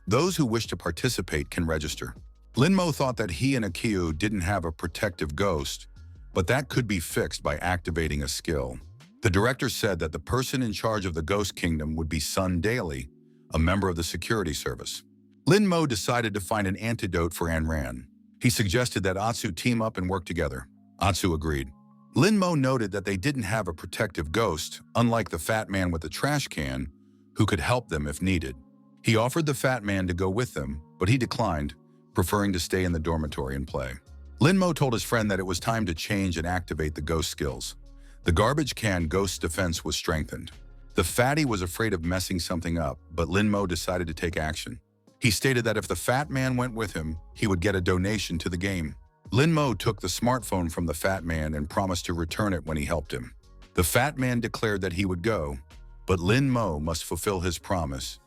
Those who wish to participate can register. Lin Mo thought that he and Akiu didn't have a protective ghost, but that could be fixed by activating a skill. The director said that the person in charge of the Ghost Kingdom would be Sun Daily, a member of the security service. Lin Mo decided to find an antidote for Anran. He suggested that Atsu team up and work together. Atsu agreed. Lin Mo noted that they didn't have a protective ghost, unlike the fat man with the trash can, who could help them if needed. He offered the fat man to go with them, but he declined, preferring to stay in the dormitory and play. Lin Mo told his friend that it was time to change and activate the ghost skills. The garbage can ghost defense was strengthened. The fatty was afraid of messing something up, but Lin Mo decided to take action. He stated that if the fat man went with him, he would get a donation to the game. Lin Mo took the smartphone from the fat man and promised to return it when he helped him. The fat man declared that he would go, but Lin Mo must fulfill his promise.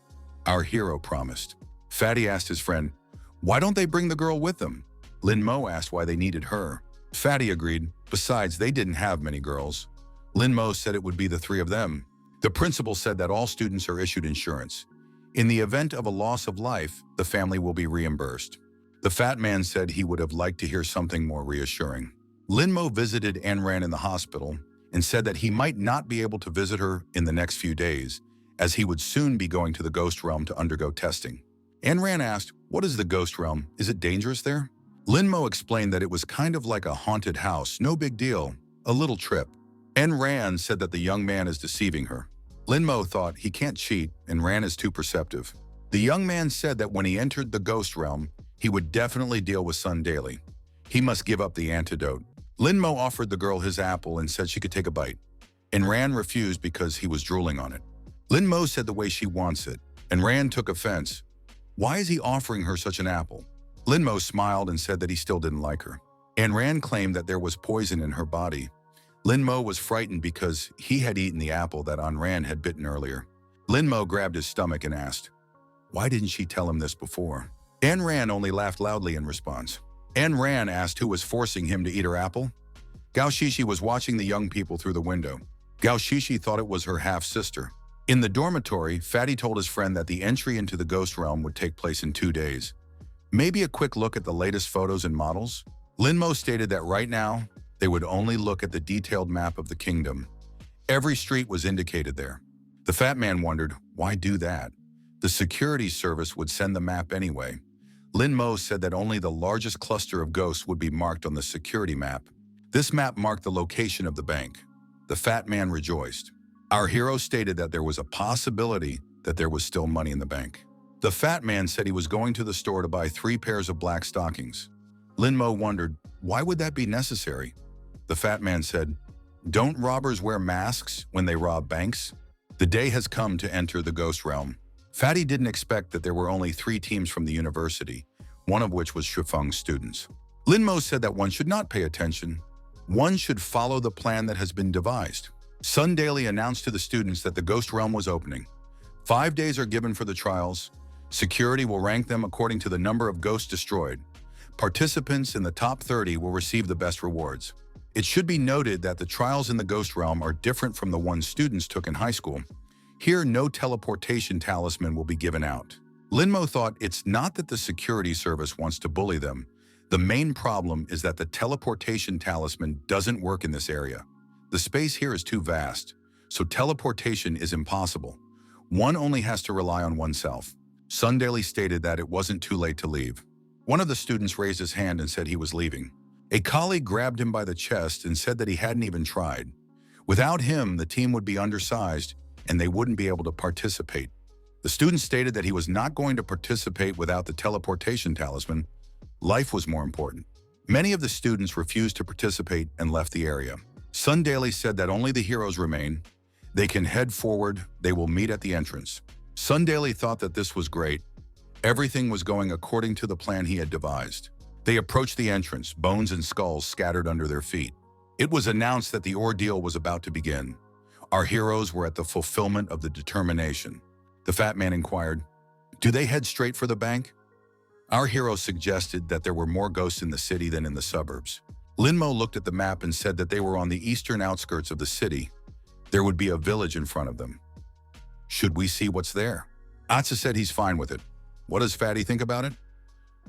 Our hero promised. Fatty asked his friend, "Why don't they bring the girl with them?" Lin Mo asked why they needed her. Fatty agreed. Besides, they didn't have many girls. Lin Mo said it would be the 3 of them. The principal said that all students are issued insurance. In the event of a loss of life, the family will be reimbursed. The fat man said he would have liked to hear something more reassuring. Lin Mo visited Anran in the hospital and said that he might not be able to visit her in the next few days, as he would soon be going to the Ghost Realm to undergo testing. Anran asked, "What is the Ghost Realm? Is it dangerous there?" Lin Mo explained that it was kind of like a haunted house, no big deal, a little trip. Anran said that the young man is deceiving her. Lin Mo thought he can't cheat and Ran is too perceptive. The young man said that when he entered the Ghost Realm, he would definitely deal with Sun Daily. He must give up the antidote. Lin Mo offered the girl his apple and said she could take a bite, and Ran refused because he was drooling on it. Lin Mo said the way she wants it, and Ran took offense. Why is he offering her such an apple? Lin Mo smiled and said that he still didn't like her. And Ran claimed that there was poison in her body. Lin Mo was frightened because he had eaten the apple that An Ran had bitten earlier. Lin Mo grabbed his stomach and asked, why didn't she tell him this before? An Ran only laughed loudly in response. An Ran asked who was forcing him to eat her apple. Gao Shishi was watching the young people through the window. Gao Shishi thought it was her half-sister. In the dormitory, Fatty told his friend that the entry into the ghost realm would take place in 2 days. Maybe a quick look at the latest photos and models? Lin Mo stated that right now, they would only look at the detailed map of the kingdom. Every street was indicated there. The fat man wondered, why do that? The security service would send the map anyway. Lin Mo said that only the largest cluster of ghosts would be marked on the security map. This map marked the location of the bank. The fat man rejoiced. Our hero stated that there was a possibility that there was still money in the bank. The fat man said he was going to the store to buy 3 pairs of black stockings. Lin Mo wondered, why would that be necessary? The fat man said, don't robbers wear masks when they rob banks? The day has come to enter the ghost realm. Fatty didn't expect that there were only 3 teams from the university, one of which was Shifeng's students. Lin Mo said that one should not pay attention. One should follow the plan that has been devised. Sun Daily announced to the students that the ghost realm was opening. 5 days are given for the trials. Security will rank them according to the number of ghosts destroyed. Participants in the top 30 will receive the best rewards. It should be noted that the trials in the ghost realm are different from the ones students took in high school. Here, no teleportation talisman will be given out. Lin Mo thought it's not that the security service wants to bully them. The main problem is that the teleportation talisman doesn't work in this area. The space here is too vast, so teleportation is impossible. One only has to rely on oneself. Sun Daily stated that it wasn't too late to leave. One of the students raised his hand and said he was leaving. A colleague grabbed him by the chest and said that he hadn't even tried. Without him, the team would be undersized and they wouldn't be able to participate. The student stated that he was not going to participate without the teleportation talisman. Life was more important. Many of the students refused to participate and left the area. Sun Daily said that only the heroes remain. They can head forward. They will meet at the entrance. Sun Daily thought that this was great. Everything was going according to the plan he had devised. They approached the entrance, bones and skulls scattered under their feet. It was announced that the ordeal was about to begin. Our heroes were at the fulfillment of the determination. The fat man inquired, do they head straight for the bank? Our hero suggested that there were more ghosts in the city than in the suburbs. Lin Mo looked at the map and said that they were on the eastern outskirts of the city. There would be a village in front of them. Should we see what's there? Atsu said he's fine with it. What does Fatty think about it?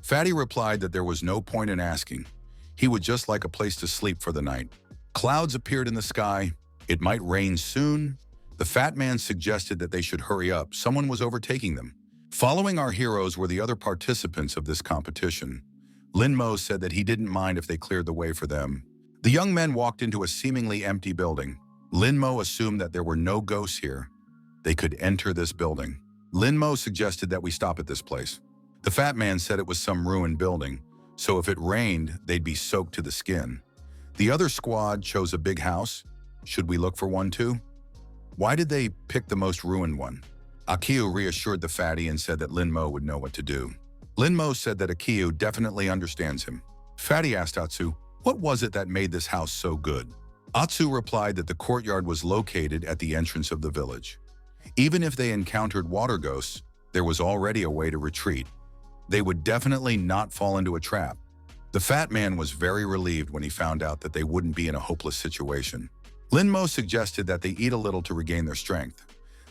Fatty replied that there was no point in asking. He would just like a place to sleep for the night. Clouds appeared in the sky. It might rain soon. The fat man suggested that they should hurry up. Someone was overtaking them. Following our heroes were the other participants of this competition. Lin Mo said that he didn't mind if they cleared the way for them. The young men walked into a seemingly empty building. Lin Mo assumed that there were no ghosts here. They could enter this building. Lin Mo suggested that we stop at this place. The fat man said it was some ruined building, so if it rained, they'd be soaked to the skin. The other squad chose a big house. Should we look for one too? Why did they pick the most ruined one? Akiu reassured the fatty and said that Lin Mo would know what to do. Lin Mo said that Akiu definitely understands him. Fatty asked Atsu, what was it that made this house so good? Atsu replied that the courtyard was located at the entrance of the village. Even if they encountered water ghosts, there was already a way to retreat. They would definitely not fall into a trap. The fat man was very relieved when he found out that they wouldn't be in a hopeless situation. Lin Mo suggested that they eat a little to regain their strength.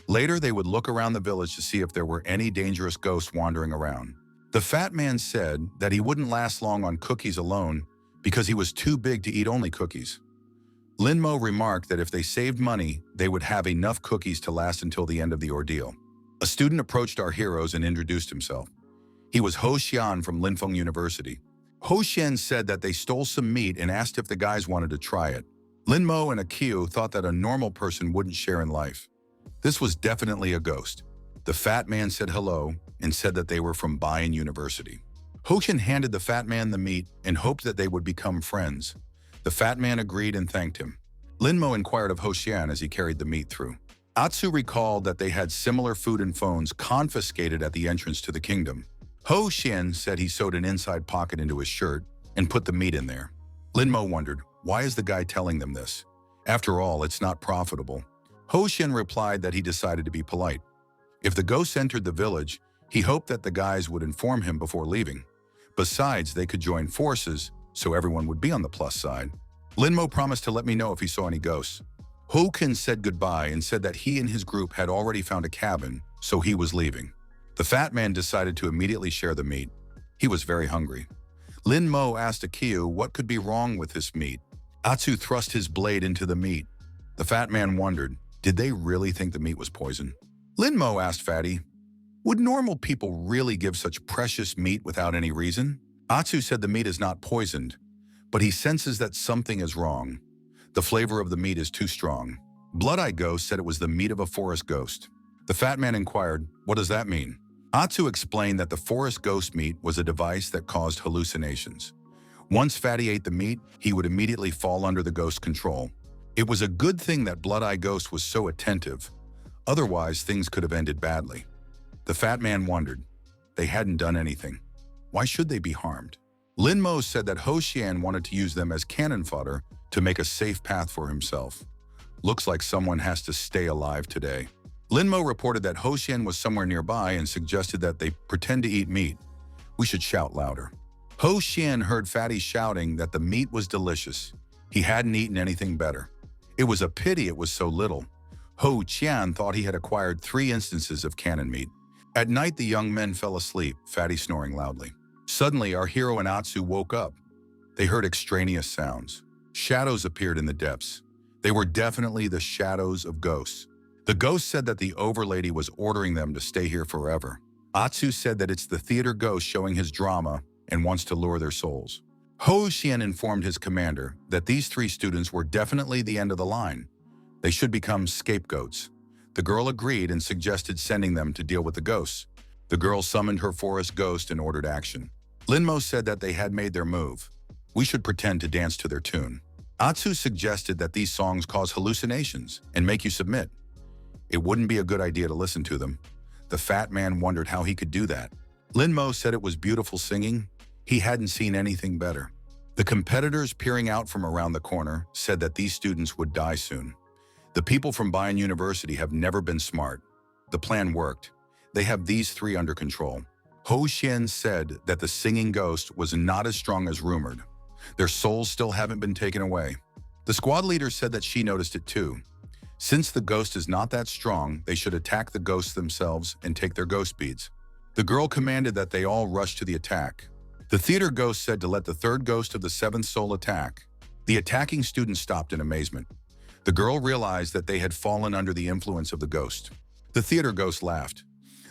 Later, they would look around the village to see if there were any dangerous ghosts wandering around. The fat man said that he wouldn't last long on cookies alone because he was too big to eat only cookies. Lin Mo remarked that if they saved money, they would have enough cookies to last until the end of the ordeal. A student approached our heroes and introduced himself. He was Ho Xian from Linfeng University. Ho Xian said that they stole some meat and asked if the guys wanted to try it. Lin Mo and Akiu thought that a normal person wouldn't share in life. This was definitely a ghost. The fat man said hello and said that they were from Bayang University. Ho Xian handed the fat man the meat and hoped that they would become friends. The fat man agreed and thanked him. Lin Mo inquired of Ho Xian as he carried the meat through. Atsu recalled that they had similar food and phones confiscated at the entrance to the kingdom. Ho Xian said he sewed an inside pocket into his shirt and put the meat in there. Lin Mo wondered, why is the guy telling them this? After all, it's not profitable. Ho Xian replied that he decided to be polite. If the ghosts entered the village, he hoped that the guys would inform him before leaving. Besides, they could join forces, so everyone would be on the plus side. Linmo promised to let me know if he saw any ghosts. Ho Qian said goodbye and said that he and his group had already found a cabin, so he was leaving. The fat man decided to immediately share the meat. He was very hungry. Lin Mo asked Akiyu what could be wrong with this meat. Atsu thrust his blade into the meat. The fat man wondered, did they really think the meat was poison? Lin Mo asked Fatty, would normal people really give such precious meat without any reason? Atsu said the meat is not poisoned, but he senses that something is wrong. The flavor of the meat is too strong. Blood-Eye Ghost said it was the meat of a forest ghost. The fat man inquired, what does that mean? Atsu explained that the forest ghost meat was a device that caused hallucinations. Once Fatty ate the meat, he would immediately fall under the ghost's control. It was a good thing that Blood-Eye Ghost was so attentive. Otherwise, things could have ended badly. The fat man wondered. They hadn't done anything. Why should they be harmed? Lin Mo said that Ho Xian wanted to use them as cannon fodder to make a safe path for himself. Looks like someone has to stay alive today. Lin Mo reported that Ho Xian was somewhere nearby and suggested that they pretend to eat meat. We should shout louder. Ho Xian heard Fatty shouting that the meat was delicious. He hadn't eaten anything better. It was a pity it was so little. Ho Qian thought he had acquired 3 instances of cannon meat. At night, the young men fell asleep, Fatty snoring loudly. Suddenly, our hero and Atsu woke up. They heard extraneous sounds. Shadows appeared in the depths. They were definitely the shadows of ghosts. The ghost said that the overlady was ordering them to stay here forever. Atsu said that it's the theater ghost showing his drama and wants to lure their souls. Ho Xian informed his commander that these 3 students were definitely the end of the line. They should become scapegoats. The girl agreed and suggested sending them to deal with the ghosts. The girl summoned her forest ghost and ordered action. Linmo said that they had made their move. We should pretend to dance to their tune. Atsu suggested that these songs cause hallucinations and make you submit. It wouldn't be a good idea to listen to them. The fat man wondered how he could do that. Linmo said it was beautiful singing. He hadn't seen anything better. The competitors peering out from around the corner said that these students would die soon. The people from Bayang University have never been smart. The plan worked. They have these 3 under control. Ho Xian said that the singing ghost was not as strong as rumored. Their souls still haven't been taken away. The squad leader said that she noticed it too. Since the ghost is not that strong, they should attack the ghosts themselves and take their ghost beads. The girl commanded that they all rush to the attack. The theater ghost said to let the 3rd ghost of the 7th soul attack. The attacking students stopped in amazement. The girl realized that they had fallen under the influence of the ghost. The theater ghost laughed.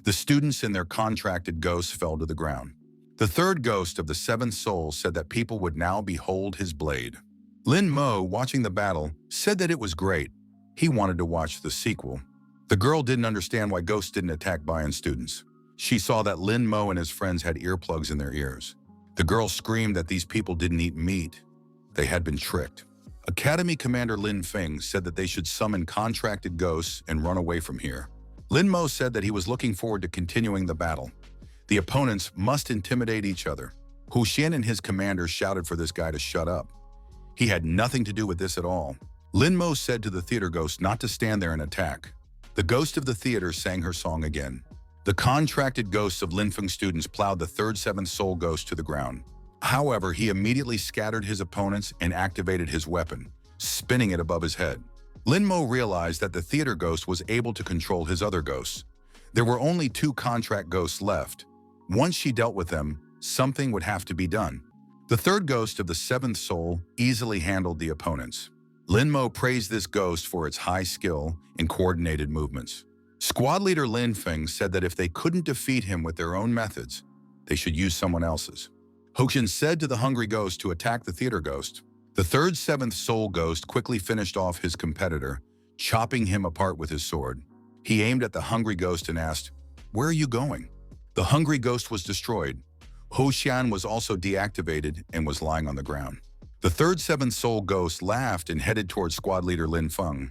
The students and their contracted ghosts fell to the ground. The 3rd ghost of the 7th soul said that people would now behold his blade. Lin Mo, watching the battle, said that it was great. He wanted to watch the sequel. The girl didn't understand why ghosts didn't attack Bayang students. She saw that Lin Mo and his friends had earplugs in their ears. The girl screamed that these people didn't eat meat. They had been tricked. Academy Commander Lin Feng said that they should summon contracted ghosts and run away from here. Lin Mo said that he was looking forward to continuing the battle. The opponents must intimidate each other. Hu Xian and his commander shouted for this guy to shut up. He had nothing to do with this at all. Lin Mo said to the theater ghost not to stand there and attack. The ghost of the theater sang her song again. The contracted ghosts of Lin Feng students plowed the 3rd 7th soul ghost to the ground. However, he immediately scattered his opponents and activated his weapon, spinning it above his head. Lin Mo realized that the theater ghost was able to control his other ghosts. There were only 2 contract ghosts left. Once she dealt with them, something would have to be done. The 3rd ghost of the 7th soul easily handled the opponents. Lin Mo praised this ghost for its high skill and coordinated movements. Squad leader Lin Feng said that if they couldn't defeat him with their own methods, they should use someone else's. Hoxian said to the hungry ghost to attack the theater ghost. The 3rd 7th soul ghost quickly finished off his competitor, chopping him apart with his sword. He aimed at the hungry ghost and asked, "Where are you going?" The hungry ghost was destroyed. Ho Xian was also deactivated and was lying on the ground. The 3rd 7th soul ghost laughed and headed towards squad leader Lin Feng.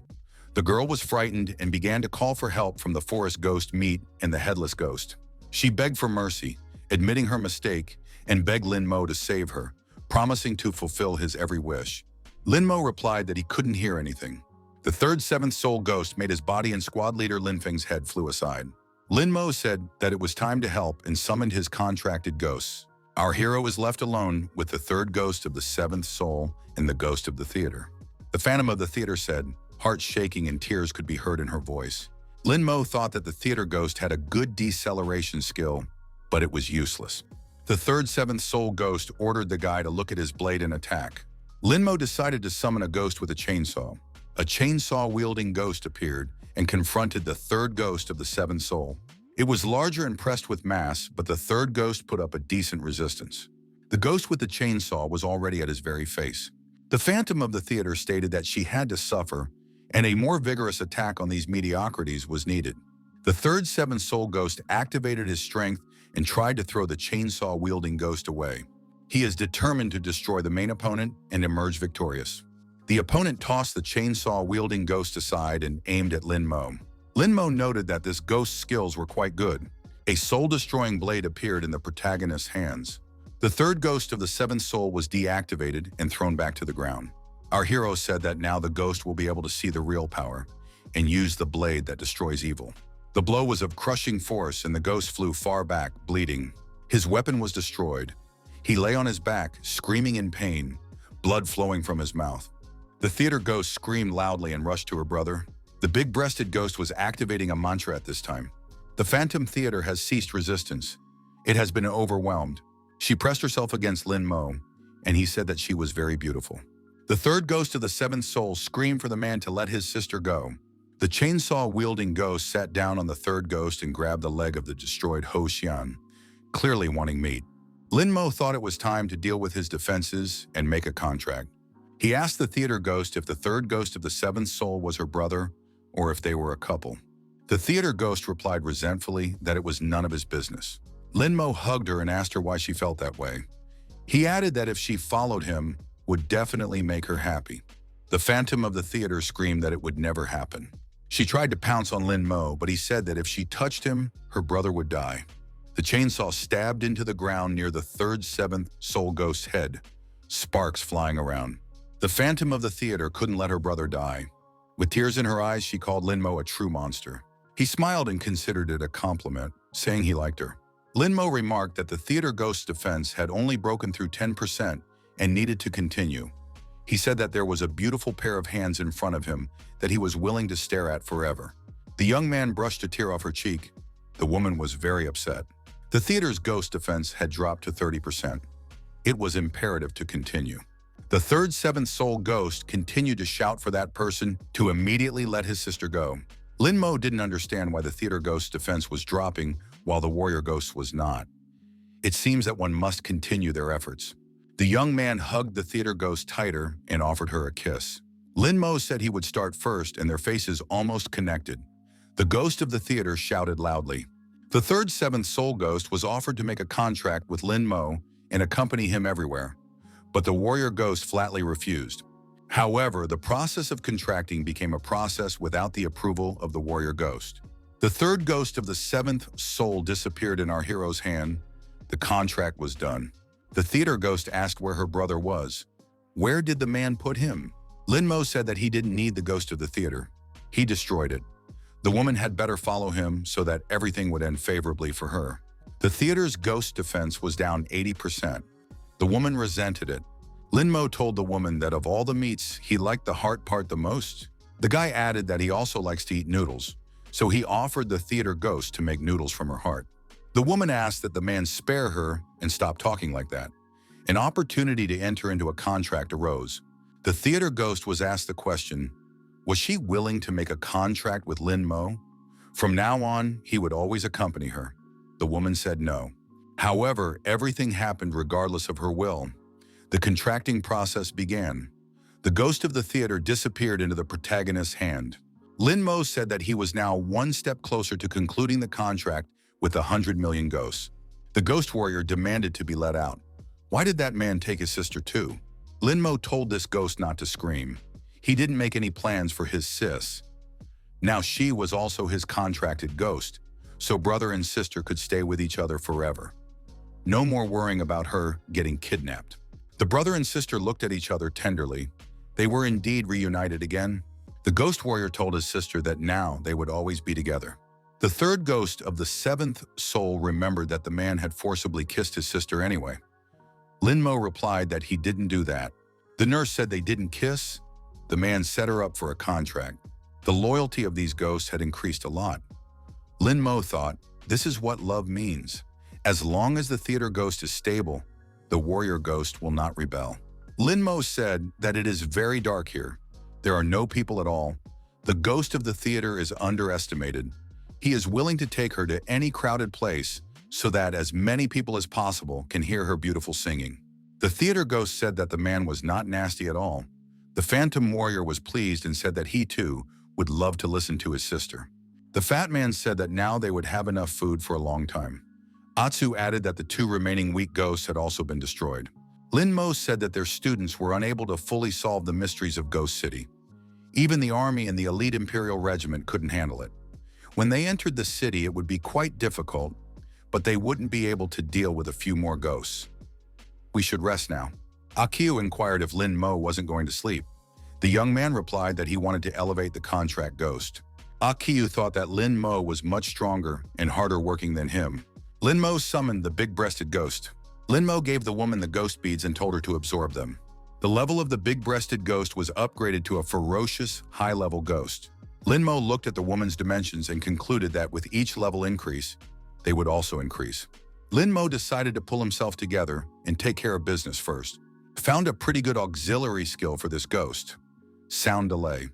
The girl was frightened and began to call for help from the forest ghost Meat and the headless ghost. She begged for mercy, admitting her mistake, and begged Lin Mo to save her, promising to fulfill his every wish. Lin Mo replied that he couldn't hear anything. The third seventh soul ghost made his body and squad leader Lin Feng's head flew aside. Lin Mo said that it was time to help and summoned his contracted ghosts. Our hero is left alone with the third ghost of the seventh soul and the ghost of the theater. The phantom of the theater said, heart shaking and tears could be heard in her voice. Lin Mo thought that the theater ghost had a good deceleration skill, but it was useless. The third seventh soul ghost ordered the guy to look at his blade and attack. Lin Mo decided to summon a ghost with a chainsaw. A chainsaw-wielding ghost appeared and confronted the third ghost of the seventh soul. It was larger and pressed with mass, but the third ghost put up a decent resistance. The ghost with the chainsaw was already at his very face. The phantom of the theater stated that she had to suffer, and a more vigorous attack on these mediocrities was needed. The third seventh soul ghost activated his strength and tried to throw the chainsaw-wielding ghost away. He is determined to destroy the main opponent and emerge victorious. The opponent tossed the chainsaw-wielding ghost aside and aimed at Lin Mo. Lin Mo noted that this ghost's skills were quite good. A soul-destroying blade appeared in the protagonist's hands. The third ghost of the seventh soul was deactivated and thrown back to the ground. Our hero said that now the ghost will be able to see the real power and use the blade that destroys evil. The blow was of crushing force and the ghost flew far back, bleeding. His weapon was destroyed. He lay on his back, screaming in pain, blood flowing from his mouth. The theater ghost screamed loudly and rushed to her brother. The big-breasted ghost was activating a mantra at this time. The phantom theater has ceased resistance. It has been overwhelmed. She pressed herself against Lin Mo, and he said that she was very beautiful. The third ghost of the seventh soul screamed for the man to let his sister go. The chainsaw-wielding ghost sat down on the third ghost and grabbed the leg of the destroyed Ho Xian, clearly wanting meat. Lin Mo thought it was time to deal with his defenses and make a contract. He asked the theater ghost if the third ghost of the seventh soul was her brother or if they were a couple. The theater ghost replied resentfully that it was none of his business. Lin Mo hugged her and asked her why she felt that way. He added that if she followed him, would definitely make her happy. The phantom of the theater screamed that it would never happen. She tried to pounce on Lin Mo, but he said that if she touched him, her brother would die. The chainsaw stabbed into the ground near the third seventh soul ghost's head, sparks flying around. The phantom of the theater couldn't let her brother die. With tears in her eyes, she called Lin Mo a true monster. He smiled and considered it a compliment, saying he liked her. Lin Mo remarked that the theater ghost's defense had only broken through 10% and needed to continue. He said that there was a beautiful pair of hands in front of him that he was willing to stare at forever. The young man brushed a tear off her cheek. The woman was very upset. The theater's ghost defense had dropped to 30%. It was imperative to continue. The third seventh soul ghost continued to shout for that person to immediately let his sister go. Lin Mo didn't understand why the theater ghost's defense was dropping while the warrior ghost was not. It seems that one must continue their efforts. The young man hugged the theater ghost tighter and offered her a kiss. Lin Mo said he would start first and their faces almost connected. The ghost of the theater shouted loudly. The third seventh soul ghost was offered to make a contract with Lin Mo and accompany him everywhere, but the warrior ghost flatly refused. However, the process of contracting became a process without the approval of the warrior ghost. The third ghost of the seventh soul disappeared in our hero's hand. The contract was done. The theater ghost asked where her brother was. Where did the man put him? Lin Mo said that he didn't need the ghost of the theater. He destroyed it. The woman had better follow him so that everything would end favorably for her. The theater's ghost defense was down 80%. The woman resented it. Lin Mo told the woman that of all the meats, he liked the heart part the most. The guy added that he also likes to eat noodles, so he offered the theater ghost to make noodles from her heart. The woman asked that the man spare her and stop talking like that. An opportunity to enter into a contract arose. The theater ghost was asked the question, was she willing to make a contract with Lin Mo? From now on, he would always accompany her. The woman said no. However, everything happened regardless of her will. The contracting process began. The ghost of the theater disappeared into the protagonist's hand. Lin Mo said that he was now one step closer to concluding the contract with 100 million ghosts. The ghost warrior demanded to be let out. Why did that man take his sister too? Lin Mo told this ghost not to scream. He didn't make any plans for his sis. Now she was also his contracted ghost, so brother and sister could stay with each other forever. No more worrying about her getting kidnapped. The brother and sister looked at each other tenderly. They were indeed reunited again. The ghost warrior told his sister that now they would always be together. The third ghost of the seventh soul remembered that the man had forcibly kissed his sister anyway. Linmo replied that he didn't do that. The nurse said they didn't kiss. The man set her up for a contract. The loyalty of these ghosts had increased a lot. Linmo thought, this is what love means. As long as the theater ghost is stable, the warrior ghost will not rebel. Linmo said that it is very dark here. There are no people at all. The ghost of the theater is underestimated. He is willing to take her to any crowded place so that as many people as possible can hear her beautiful singing. The theater ghost said that the man was not nasty at all. The phantom warrior was pleased and said that he too would love to listen to his sister. The fat man said that now they would have enough food for a long time. Atsu added that the two remaining weak ghosts had also been destroyed. Linmo said that their students were unable to fully solve the mysteries of Ghost City. Even the army and the elite Imperial Regiment couldn't handle it. When they entered the city, it would be quite difficult, but they wouldn't be able to deal with a few more ghosts. We should rest now. Akio inquired if Linmo wasn't going to sleep. The young man replied that he wanted to elevate the contract ghost. Akio thought that Linmo was much stronger and harder working than him. Linmo summoned the big-breasted ghost. Linmo gave the woman the ghost beads and told her to absorb them. The level of the big-breasted ghost was upgraded to a ferocious, high-level ghost. Linmo looked at the woman's dimensions and concluded that with each level increase, they would also increase. Linmo decided to pull himself together and take care of business first. Found a pretty good auxiliary skill for this ghost. Sound delay.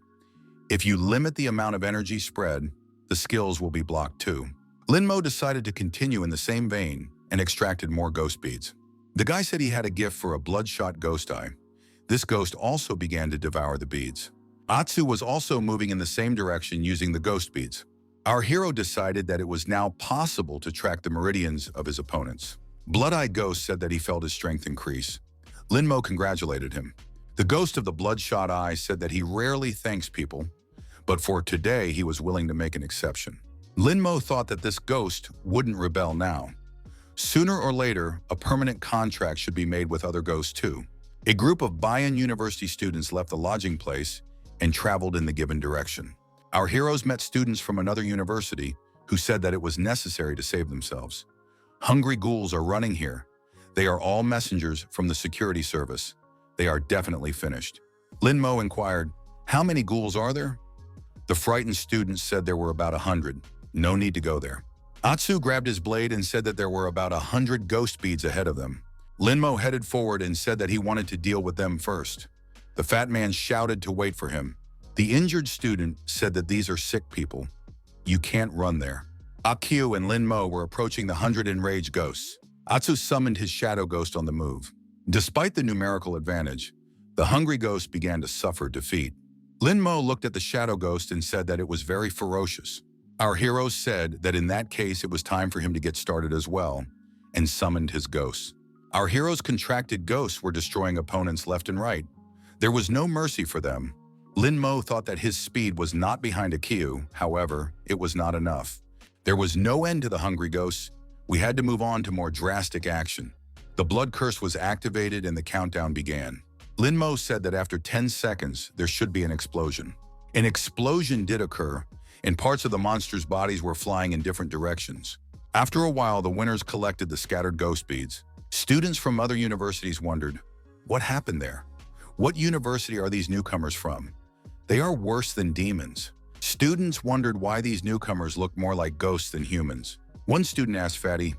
If you limit the amount of energy spread, the skills will be blocked too. Linmo decided to continue in the same vein and extracted more ghost beads. The guy said he had a gift for a bloodshot ghost eye. This ghost also began to devour the beads. Atsu was also moving in the same direction using the ghost beads. Our hero decided that it was now possible to track the meridians of his opponents. Blood-Eye Ghost said that he felt his strength increase. Linmo congratulated him. The ghost of the Bloodshot Eye said that he rarely thanks people, but for today he was willing to make an exception. Linmo thought that this ghost wouldn't rebel now. Sooner or later, a permanent contract should be made with other ghosts too. A group of Bayang University students left the lodging place and traveled in the given direction. Our heroes met students from another university who said that it was necessary to save themselves. Hungry ghouls are running here. They are all messengers from the security service. They are definitely finished. Linmo inquired, how many ghouls are there? The frightened students said there were about 100. No need to go there. Atsu grabbed his blade and said that there were about 100 ghost beads ahead of them. Linmo headed forward and said that he wanted to deal with them first. The fat man shouted to wait for him. The injured student said that these are sick people. You can't run there. Akio and Linmo were approaching the 100 enraged ghosts. Atsu summoned his shadow ghost on the move. Despite the numerical advantage, the hungry ghost began to suffer defeat. Linmo looked at the shadow ghost and said that it was very ferocious. Our hero said that in that case it was time for him to get started as well, and summoned his ghosts. Our hero's contracted ghosts were destroying opponents left and right. There was no mercy for them. Linmo thought that his speed was not behind Akio, however, it was not enough. There was no end to the hungry ghosts. We had to move on to more drastic action. The blood curse was activated and the countdown began. Linmo said that after 10 seconds, there should be an explosion. An explosion did occur, and parts of the monster's bodies were flying in different directions. After a while, the winners collected the scattered ghost beads. Students from other universities wondered, what happened there? What university are these newcomers from? They are worse than demons. Students wondered why these newcomers looked more like ghosts than humans. One student asked Fatty,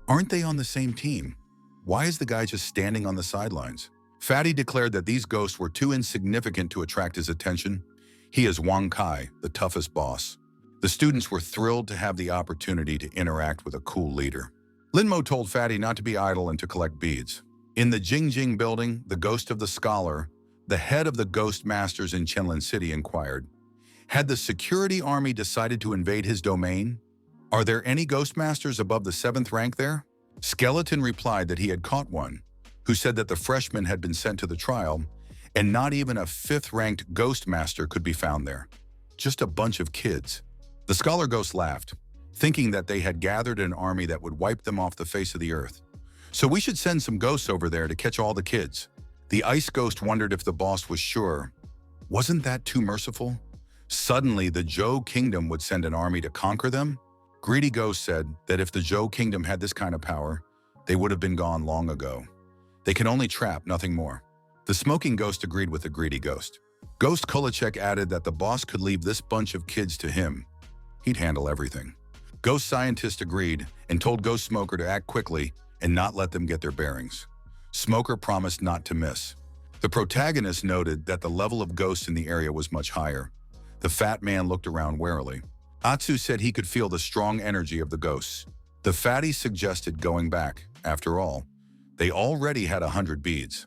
aren't they on the same team? Why is the guy just standing on the sidelines? Fatty declared that these ghosts were too insignificant to attract his attention. He is Wang Kai, the toughest boss. The students were thrilled to have the opportunity to interact with a cool leader. Linmo told Fatty not to be idle and to collect beads. In the Jingjing building, the ghost of the scholar, the head of the Ghostmasters in Chenlin City, inquired, had the security army decided to invade his domain? Are there any Ghostmasters above the 7th rank there? Skeleton replied that he had caught one, who said that the freshman had been sent to the trial, and not even a 5th-ranked Ghostmaster could be found there. Just a bunch of kids. The scholar ghost laughed, thinking that they had gathered an army that would wipe them off the face of the earth. So we should send some ghosts over there to catch all the kids. The ice ghost wondered if the boss was sure. Wasn't that too merciful? Suddenly, the Zhou Kingdom would send an army to conquer them? Greedy Ghost said that if the Zhou Kingdom had this kind of power, they would have been gone long ago. They can only trap, nothing more. The Smoking Ghost agreed with the Greedy Ghost. Ghost Kulachek added that the boss could leave this bunch of kids to him. He'd handle everything. Ghost Scientist agreed and told Ghost Smoker to act quickly and not let them get their bearings. Smoker promised not to miss. The protagonist noted that the level of ghosts in the area was much higher. The fat man looked around warily. Atsu said he could feel the strong energy of the ghosts. The fatty suggested going back. After all, they already had 100 beads.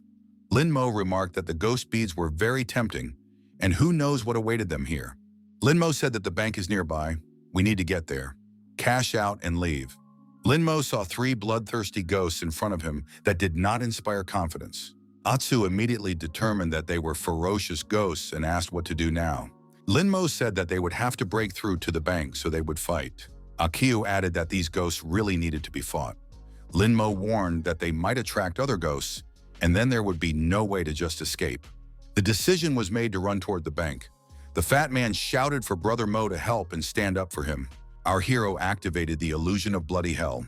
Linmo remarked that the ghost beads were very tempting, and who knows what awaited them here. Linmo said that the bank is nearby. We need to get there. Cash out and leave. Linmo saw 3 bloodthirsty ghosts in front of him that did not inspire confidence. Atsu immediately determined that they were ferocious ghosts and asked what to do now. Linmo said that they would have to break through to the bank so they would fight. Akio added that these ghosts really needed to be fought. Linmo warned that they might attract other ghosts, and then there would be no way to just escape. The decision was made to run toward the bank. The fat man shouted for Brother Mo to help and stand up for him. Our hero activated the illusion of bloody hell.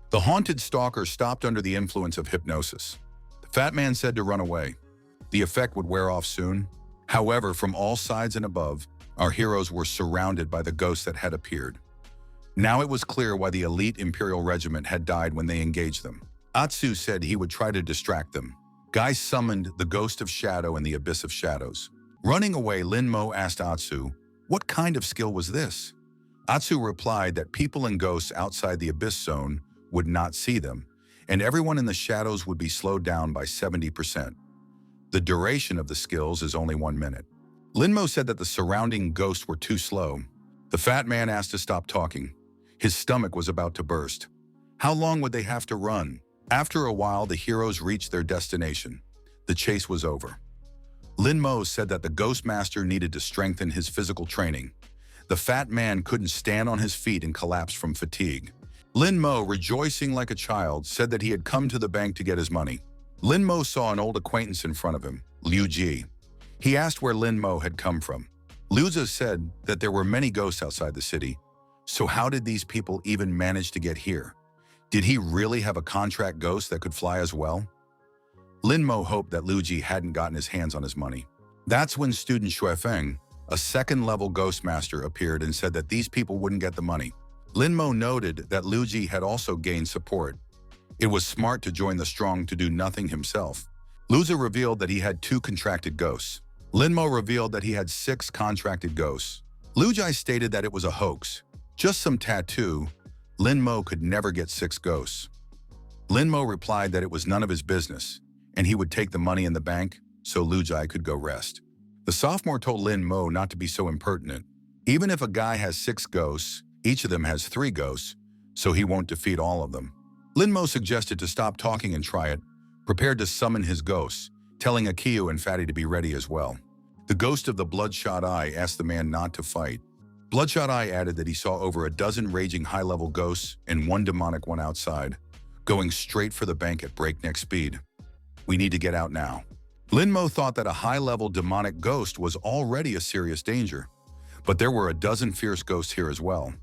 The haunted stalker stopped under the influence of hypnosis. The fat man said to run away. The effect would wear off soon. However, from all sides and above, our heroes were surrounded by the ghosts that had appeared. Now it was clear why the elite Imperial Regiment had died when they engaged them. Atsu said he would try to distract them. Guy summoned the Ghost of Shadow and the Abyss of Shadows. Running away, Linmo asked Atsu, "What kind of skill was this?" Atsu replied that people and ghosts outside the Abyss Zone would not see them, and everyone in the shadows would be slowed down by 70%. The duration of the skills is only 1 minute. Linmo said that the surrounding ghosts were too slow. The fat man asked to stop talking. His stomach was about to burst. How long would they have to run? After a while, the heroes reached their destination. The chase was over. Linmo said that the Ghostmaster needed to strengthen his physical training. The fat man couldn't stand on his feet and collapsed from fatigue. Linmo, rejoicing like a child, said that he had come to the bank to get his money. Linmo saw an old acquaintance in front of him, Liu Ji. He asked where Linmo had come from. Liuza said that there were many ghosts outside the city. So how did these people even manage to get here? Did he really have a contract ghost that could fly as well? Linmo hoped that Liu Ji hadn't gotten his hands on his money. That's when student Xuefeng, a second-level Ghostmaster, appeared and said that these people wouldn't get the money. Linmo noted that Liu Ji had also gained support. It was smart to join the strong to do nothing himself. Liuza revealed that he had 2 contracted ghosts. Linmo revealed that he had 6 contracted ghosts. Liu Ji stated that it was a hoax. Just some tattoo. Linmo could never get 6 ghosts. Linmo replied that it was none of his business, and he would take the money in the bank so Liu Ji could go rest. The sophomore told Linmo not to be so impertinent. Even if a guy has 6 ghosts, each of them has 3 ghosts, so he won't defeat all of them. Linmo suggested to stop talking and try it, prepared to summon his ghosts, telling Akio and Fatty to be ready as well. The ghost of the Bloodshot Eye asked the man not to fight. Bloodshot Eye added that he saw over a dozen raging high-level ghosts and 1 demonic one outside, going straight for the bank at breakneck speed. We need to get out now. Linmo thought that a high-level demonic ghost was already a serious danger, but there were a dozen fierce ghosts here as well.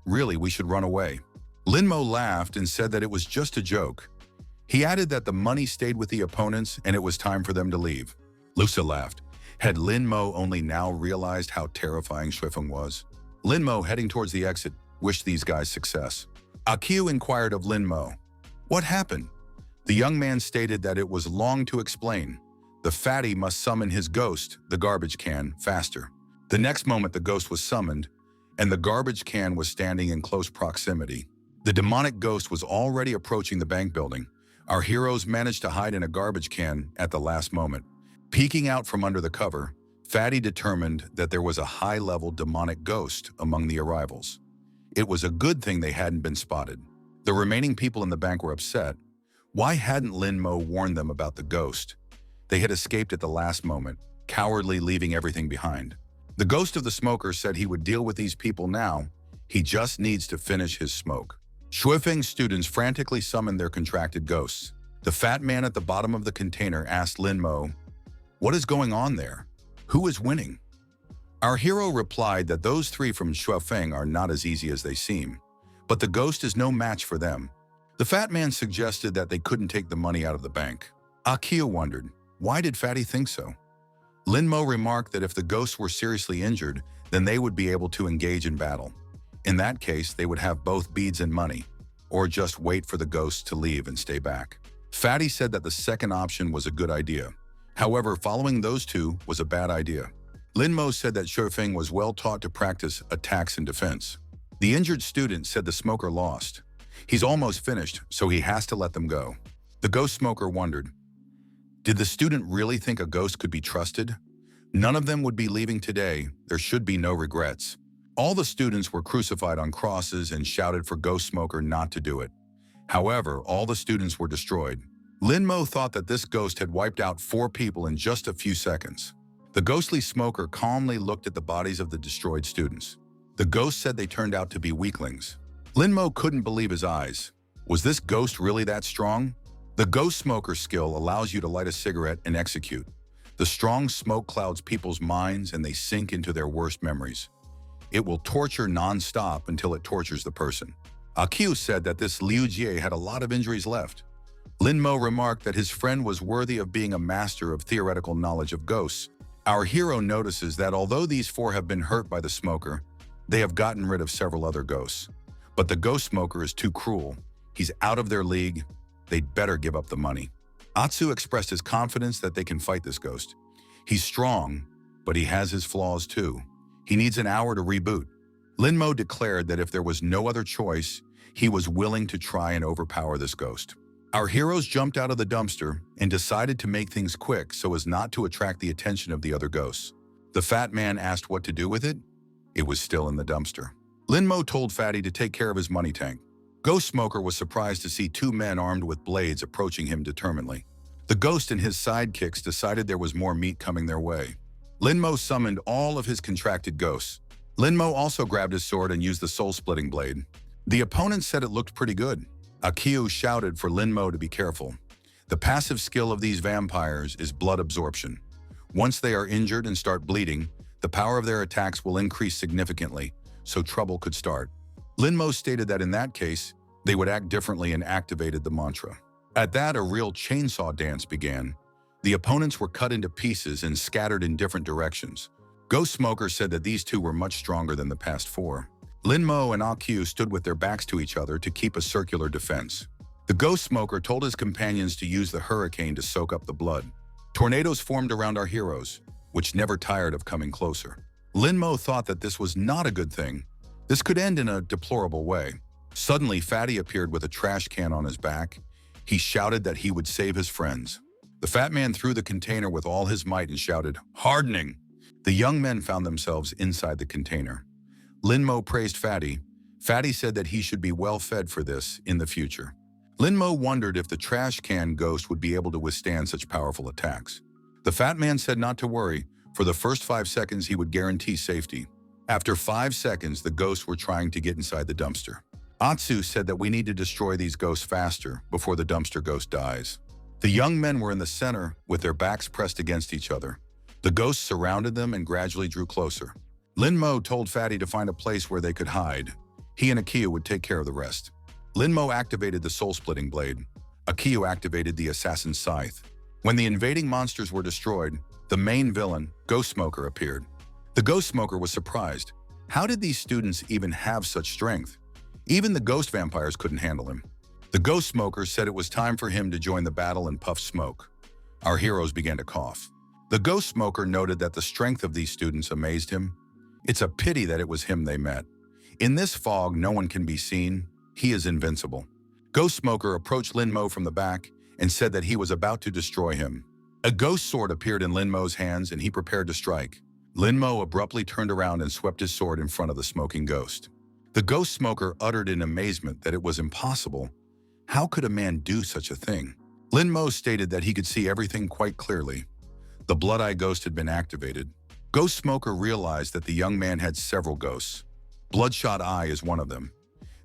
Really, we should run away. Linmo laughed and said that it was just a joke. He added that the money stayed with the opponents and it was time for them to leave. Lusa laughed. Had Linmo only now realized how terrifying Xuefeng was? Linmo, heading towards the exit, wished these guys success. Akio inquired of Linmo, "What happened?" The young man stated that it was long to explain. The fatty must summon his ghost, the garbage can, faster. The next moment the ghost was summoned, and the garbage can was standing in close proximity. The demonic ghost was already approaching the bank building. Our heroes managed to hide in a garbage can at the last moment. Peeking out from under the cover, Fatty determined that there was a high-level demonic ghost among the arrivals. It was a good thing they hadn't been spotted. The remaining people in the bank were upset. Why hadn't Linmo warned them about the ghost? They had escaped at the last moment, cowardly leaving everything behind. The ghost of the smoker said he would deal with these people now. He just needs to finish his smoke. Xuefeng's students frantically summoned their contracted ghosts. The fat man at the bottom of the container asked Lin Mo, "What is going on there? Who is winning?" Our hero replied that those three from Shuafeng are not as easy as they seem, but the ghost is no match for them. The fat man suggested that they couldn't take the money out of the bank. Akio wondered, why did Fatty think so? Lin Mo remarked that if the ghosts were seriously injured, then they would be able to engage in battle. In that case, they would have both beads and money, or just wait for the ghosts to leave and stay back. Fatty said that the second option was a good idea. However, following those two was a bad idea. Lin Mo said that Shuafeng was well taught to practice attacks and defense. The injured student said the smoker lost. He's almost finished, so he has to let them go. The ghost smoker wondered, did the student really think a ghost could be trusted? None of them would be leaving today. There should be no regrets. All the students were crucified on crosses and shouted for Ghost Smoker not to do it. However, all the students were destroyed. Lin Mo thought that this ghost had wiped out 4 people in just a few seconds. The ghostly smoker calmly looked at the bodies of the destroyed students. The ghost said they turned out to be weaklings. Lin Mo couldn't believe his eyes. Was this ghost really that strong? The ghost smoker skill allows you to light a cigarette and execute. The strong smoke clouds people's minds and they sink into their worst memories. It will torture non-stop until it tortures the person. Akio said that this Liu Jie had a lot of injuries left. Lin Mo remarked that his friend was worthy of being a master of theoretical knowledge of ghosts. Our hero notices that although these 4 have been hurt by the smoker, they have gotten rid of several other ghosts. But the ghost smoker is too cruel. He's out of their league. They'd better give up the money. Atsu expressed his confidence that they can fight this ghost. He's strong, but he has his flaws too. He needs an hour to reboot. Lin Mo declared that if there was no other choice, he was willing to try and overpower this ghost. Our heroes jumped out of the dumpster and decided to make things quick so as not to attract the attention of the other ghosts. The fat man asked what to do with it. It was still in the dumpster. Lin Mo told Fatty to take care of his money tank. Ghost Smoker was surprised to see 2 men armed with blades approaching him determinedly. The ghost and his sidekicks decided there was more meat coming their way. Lin Mo summoned all of his contracted ghosts. Lin Mo also grabbed his sword and used the soul-splitting blade. The opponent said it looked pretty good. Akio shouted for Lin Mo to be careful. The passive skill of these vampires is blood absorption. Once they are injured and start bleeding, the power of their attacks will increase significantly, so trouble could start. Lin Mo stated that in that case, they would act differently and activated the mantra. At that, a real chainsaw dance began. The opponents were cut into pieces and scattered in different directions. Ghost Smoker said that these 2 were much stronger than the past 4. Lin Mo and Akio stood with their backs to each other to keep a circular defense. The Ghost Smoker told his companions to use the hurricane to soak up the blood. Tornadoes formed around our heroes, which never tired of coming closer. Lin Mo thought that this was not a good thing. This could end in a deplorable way. Suddenly, Fatty appeared with a trash can on his back. He shouted that he would save his friends. The fat man threw the container with all his might and shouted, "Hardening!" The young men found themselves inside the container. Lin Mo praised Fatty. Fatty said that he should be well fed for this in the future. Lin Mo wondered if the trash can ghost would be able to withstand such powerful attacks. The fat man said not to worry. For the first 5 seconds, he would guarantee safety. After 5 seconds, the ghosts were trying to get inside the dumpster. Atsu said that we need to destroy these ghosts faster before the dumpster ghost dies. The young men were in the center with their backs pressed against each other. The ghosts surrounded them and gradually drew closer. Lin Mo told Fatty to find a place where they could hide. He and Akio would take care of the rest. Lin Mo activated the soul-splitting blade. Akio activated the assassin's scythe. When the invading monsters were destroyed, the main villain, Ghost Smoker, appeared. The Ghost Smoker was surprised. How did these students even have such strength? Even the ghost vampires couldn't handle him. The Ghost Smoker said it was time for him to join the battle and puff smoke. Our heroes began to cough. The Ghost Smoker noted that the strength of these students amazed him. It's a pity that it was him they met. In this fog, no one can be seen. He is invincible. Ghost Smoker approached Lin Mo from the back and said that he was about to destroy him. A ghost sword appeared in Lin Mo's hands and he prepared to strike. Lin Mo abruptly turned around and swept his sword in front of the smoking ghost. The Ghost Smoker uttered in amazement that it was impossible. How could a man do such a thing? Lin Mo stated that he could see everything quite clearly. The Blood-Eye Ghost had been activated. Ghost Smoker realized that the young man had several ghosts. Bloodshot Eye is one of them.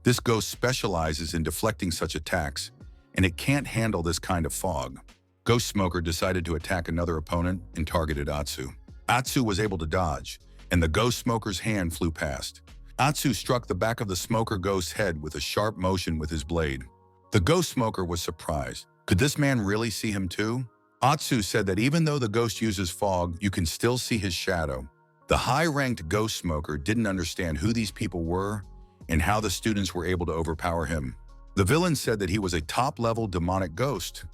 This ghost specializes in deflecting such attacks, and it can't handle this kind of fog. Ghost Smoker decided to attack another opponent and targeted Atsu. Atsu was able to dodge, and the Ghost Smoker's hand flew past. Atsu struck the back of the Smoker Ghost's head with a sharp motion with his blade. The Ghost Smoker was surprised. Could this man really see him too? Atsu said that even though the ghost uses fog, you can still see his shadow. The high-ranked Ghost Smoker didn't understand who these people were and how the students were able to overpower him. The villain said that he was a top-level demonic ghost,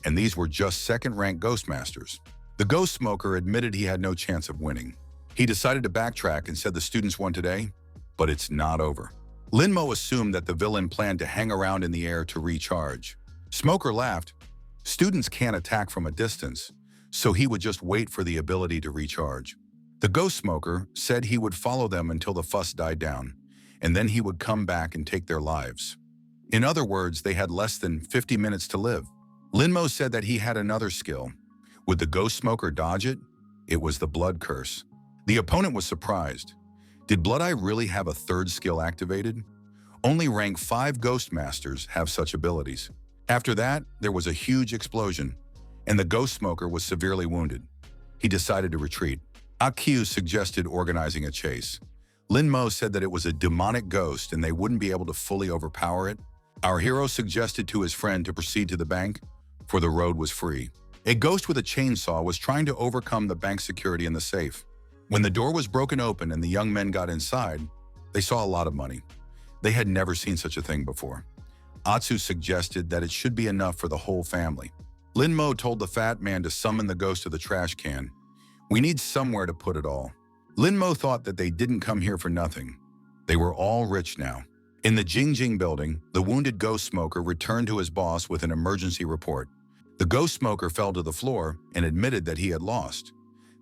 and these were just second-ranked Ghostmasters. The Ghost Smoker admitted he had no chance of winning. He decided to backtrack and said the students won today, but it's not over. Linmo assumed that the villain planned to hang around in the air to recharge. Smoker laughed. Students can't attack from a distance, so he would just wait for the ability to recharge. The Ghost Smoker said he would follow them until the fuss died down, and then he would come back and take their lives. In other words, they had less than 50 minutes to live. Linmo said that he had another skill. Would the Ghost Smoker dodge it? It was the Blood Curse. The opponent was surprised. Did Blood Eye really have a third skill activated? Only rank 5 Ghostmasters have such abilities. After that, there was a huge explosion, and the Ghost Smoker was severely wounded. He decided to retreat. Akyu suggested organizing a chase. Linmo said that it was a demonic ghost and they wouldn't be able to fully overpower it. Our hero suggested to his friend to proceed to the bank, for the road was free. A ghost with a chainsaw was trying to overcome the bank security in the safe. When the door was broken open and the young men got inside, they saw a lot of money. They had never seen such a thing before. Atsu suggested that it should be enough for the whole family. Linmo told the fat man to summon the ghost of the trash can. We need somewhere to put it all. Linmo thought that they didn't come here for nothing. They were all rich now. In the Jingjing building, the wounded Ghost Smoker returned to his boss with an emergency report. The Ghost Smoker fell to the floor and admitted that he had lost.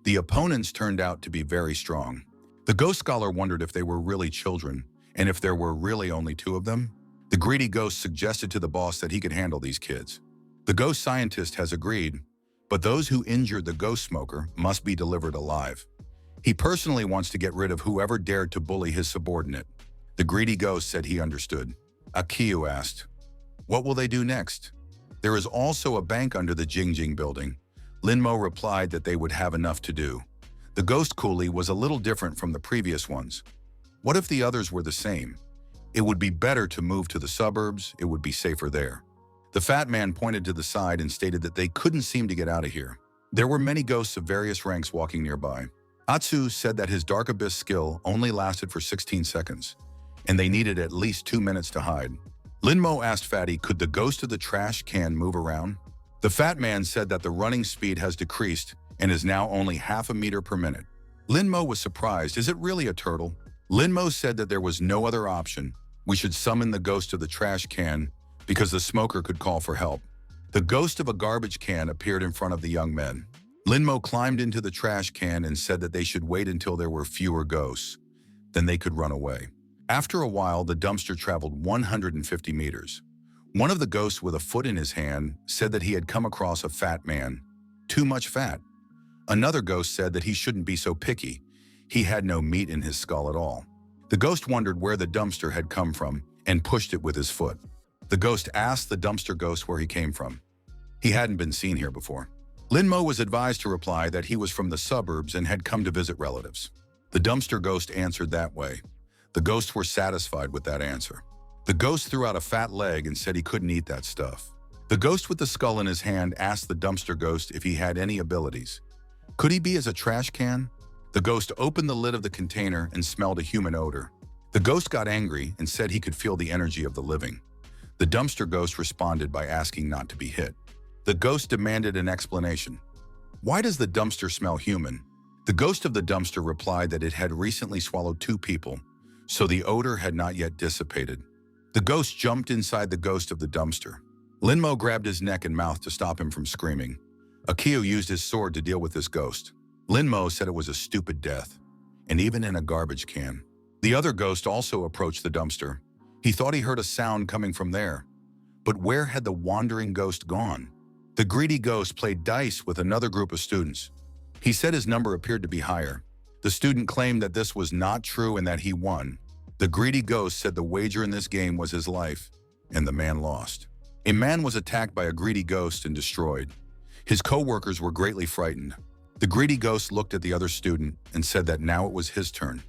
The opponents turned out to be very strong. The Ghost Scholar wondered if they were really children, and if there were really only 2 of them. The greedy ghost suggested to the boss that he could handle these kids. The ghost scientist has agreed, but those who injured the Ghost Smoker must be delivered alive. He personally wants to get rid of whoever dared to bully his subordinate. The greedy ghost said he understood. Akio asked, "What will they do next?" There is also a bank under the Jingjing building. Linmo replied that they would have enough to do. The ghost coolie was a little different from the previous ones. What if the others were the same? It would be better to move to the suburbs, it would be safer there. The fat man pointed to the side and stated that they couldn't seem to get out of here. There were many ghosts of various ranks walking nearby. Atsu said that his Dark Abyss skill only lasted for 16 seconds, and they needed at least 2 minutes to hide. Linmo asked Fatty, could the ghost of the trash can move around? The fat man said that the running speed has decreased and is now only half a meter per minute. Linmo was surprised. Is it really a turtle? Linmo said that there was no other option. We should summon the ghost of the trash can because the smoker could call for help. The ghost of a garbage can appeared in front of the young men. Linmo climbed into the trash can and said that they should wait until there were fewer ghosts. Then they could run away. After a while, the dumpster traveled 150 meters. One of the ghosts with a foot in his hand said that he had come across a fat man. Too much fat. Another ghost said that he shouldn't be so picky. He had no meat in his skull at all. The ghost wondered where the dumpster had come from and pushed it with his foot. The ghost asked the dumpster ghost where he came from. He hadn't been seen here before. Linmo was advised to reply that he was from the suburbs and had come to visit relatives. The dumpster ghost answered that way. The ghosts were satisfied with that answer. The ghost threw out a fat leg and said he couldn't eat that stuff. The ghost with the skull in his hand asked the dumpster ghost if he had any abilities. Could he be as a trash can? The ghost opened the lid of the container and smelled a human odor. The ghost got angry and said he could feel the energy of the living. The dumpster ghost responded by asking not to be hit. The ghost demanded an explanation. Why does the dumpster smell human? The ghost of the dumpster replied that it had recently swallowed 2 people, so the odor had not yet dissipated. The ghost jumped inside the ghost of the dumpster. Linmo grabbed his neck and mouth to stop him from screaming. Akio used his sword to deal with this ghost. Linmo said it was a stupid death, and even in a garbage can. The other ghost also approached the dumpster. He thought he heard a sound coming from there. But where had the wandering ghost gone? The greedy ghost played dice with another group of students. He said his number appeared to be higher. The student claimed that this was not true and that he won. The greedy ghost said the wager in this game was his life, and the man lost. A man was attacked by a greedy ghost and destroyed. His co-workers were greatly frightened. The greedy ghost looked at the other student and said that now it was his turn.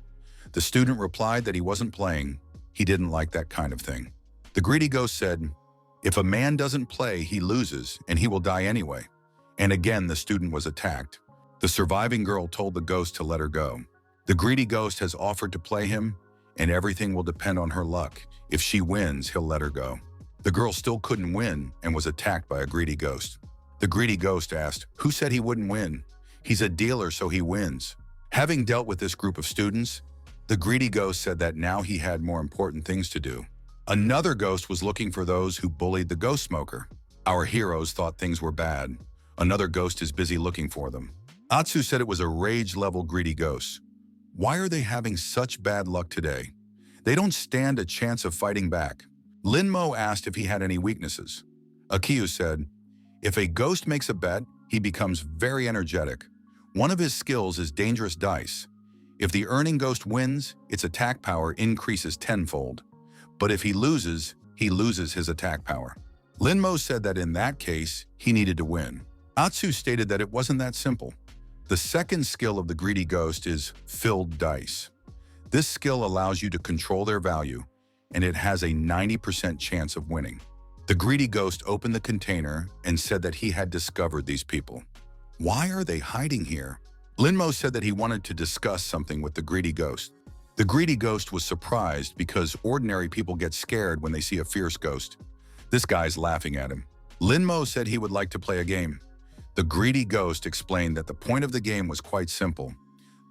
The student replied that he wasn't playing. He didn't like that kind of thing. The greedy ghost said, "If a man doesn't play, he loses, and he will die anyway." And again, the student was attacked. The surviving girl told the ghost to let her go. The greedy ghost has offered to play him, and everything will depend on her luck. If she wins, he'll let her go. The girl still couldn't win and was attacked by a greedy ghost. The greedy ghost asked, "Who said he wouldn't win? He's a dealer, so he wins." Having dealt with this group of students, the greedy ghost said that now he had more important things to do. Another ghost was looking for those who bullied the ghost smoker. Our heroes thought things were bad. Another ghost is busy looking for them. Atsu said it was a rage-level greedy ghost. Why are they having such bad luck today? They don't stand a chance of fighting back. Linmo asked if he had any weaknesses. Akiyu said, if a ghost makes a bet, he becomes very energetic. One of his skills is dangerous dice. If the earning ghost wins, its attack power increases tenfold. But if he loses his attack power. Linmo said that in that case, he needed to win. Atsu stated that it wasn't that simple. The second skill of the greedy ghost is filled dice. This skill allows you to control their value, and it has a 90% chance of winning. The greedy ghost opened the container and said that he had discovered these people. Why are they hiding here? Linmo said that he wanted to discuss something with the greedy ghost. The greedy ghost was surprised because ordinary people get scared when they see a fierce ghost. This guy's laughing at him. Linmo said he would like to play a game. The greedy ghost explained that the point of the game was quite simple.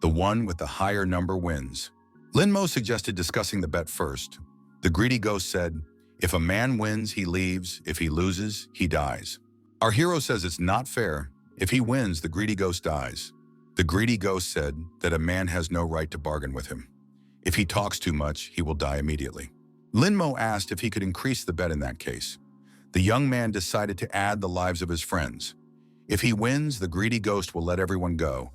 The one with the higher number wins. Linmo suggested discussing the bet first. The greedy ghost said, if a man wins, he leaves. If he loses, he dies. Our hero says it's not fair. If he wins, the greedy ghost dies. The greedy ghost said that a man has no right to bargain with him. If he talks too much, he will die immediately. Linmo asked if he could increase the bet in that case. The young man decided to add the lives of his friends. If he wins, the greedy ghost will let everyone go.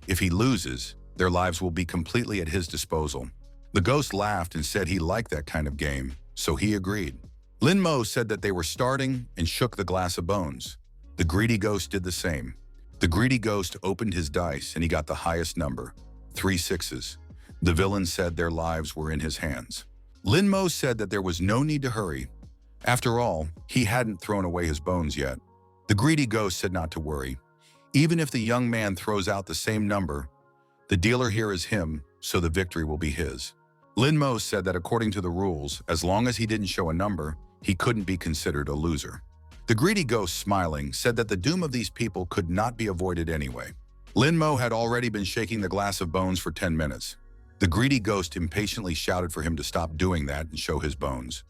If he loses, their lives will be completely at his disposal. The ghost laughed and said he liked that kind of game, so he agreed. Linmo said that they were starting and shook the glass of bones. The greedy ghost did the same. The greedy ghost opened his dice and he got the highest number, 3 sixes. The villain said their lives were in his hands. Linmo said that there was no need to hurry. After all, he hadn't thrown away his bones yet. The greedy ghost said not to worry. Even if the young man throws out the same number, the dealer here is him, so the victory will be his. Linmo said that according to the rules, as long as he didn't show a number, he couldn't be considered a loser. The greedy ghost, smiling, said that the doom of these people could not be avoided anyway. Linmo had already been shaking the glass of bones for 10 minutes. The greedy ghost impatiently shouted for him to stop doing that and show his bones.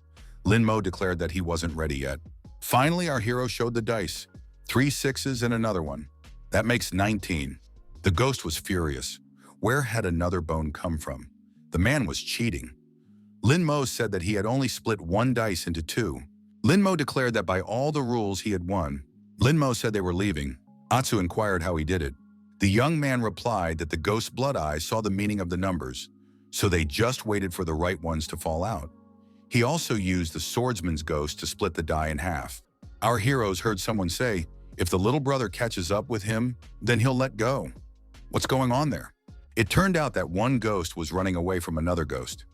Linmo declared that he wasn't ready yet. Finally, our hero showed the dice. 3 sixes and another one. That makes 19. The ghost was furious. Where had another bone come from? The man was cheating. Linmo said that he had only split 1 dice into 2. Linmo declared that by all the rules he had won. Linmo said they were leaving. Atsu inquired how he did it. The young man replied that the ghost's blood eye saw the meaning of the numbers, so they just waited for the right ones to fall out. He also used the swordsman's ghost to split the die in half. Our heroes heard someone say, if the little brother catches up with him, then he'll let go. What's going on there? It turned out that one ghost was running away from another ghost.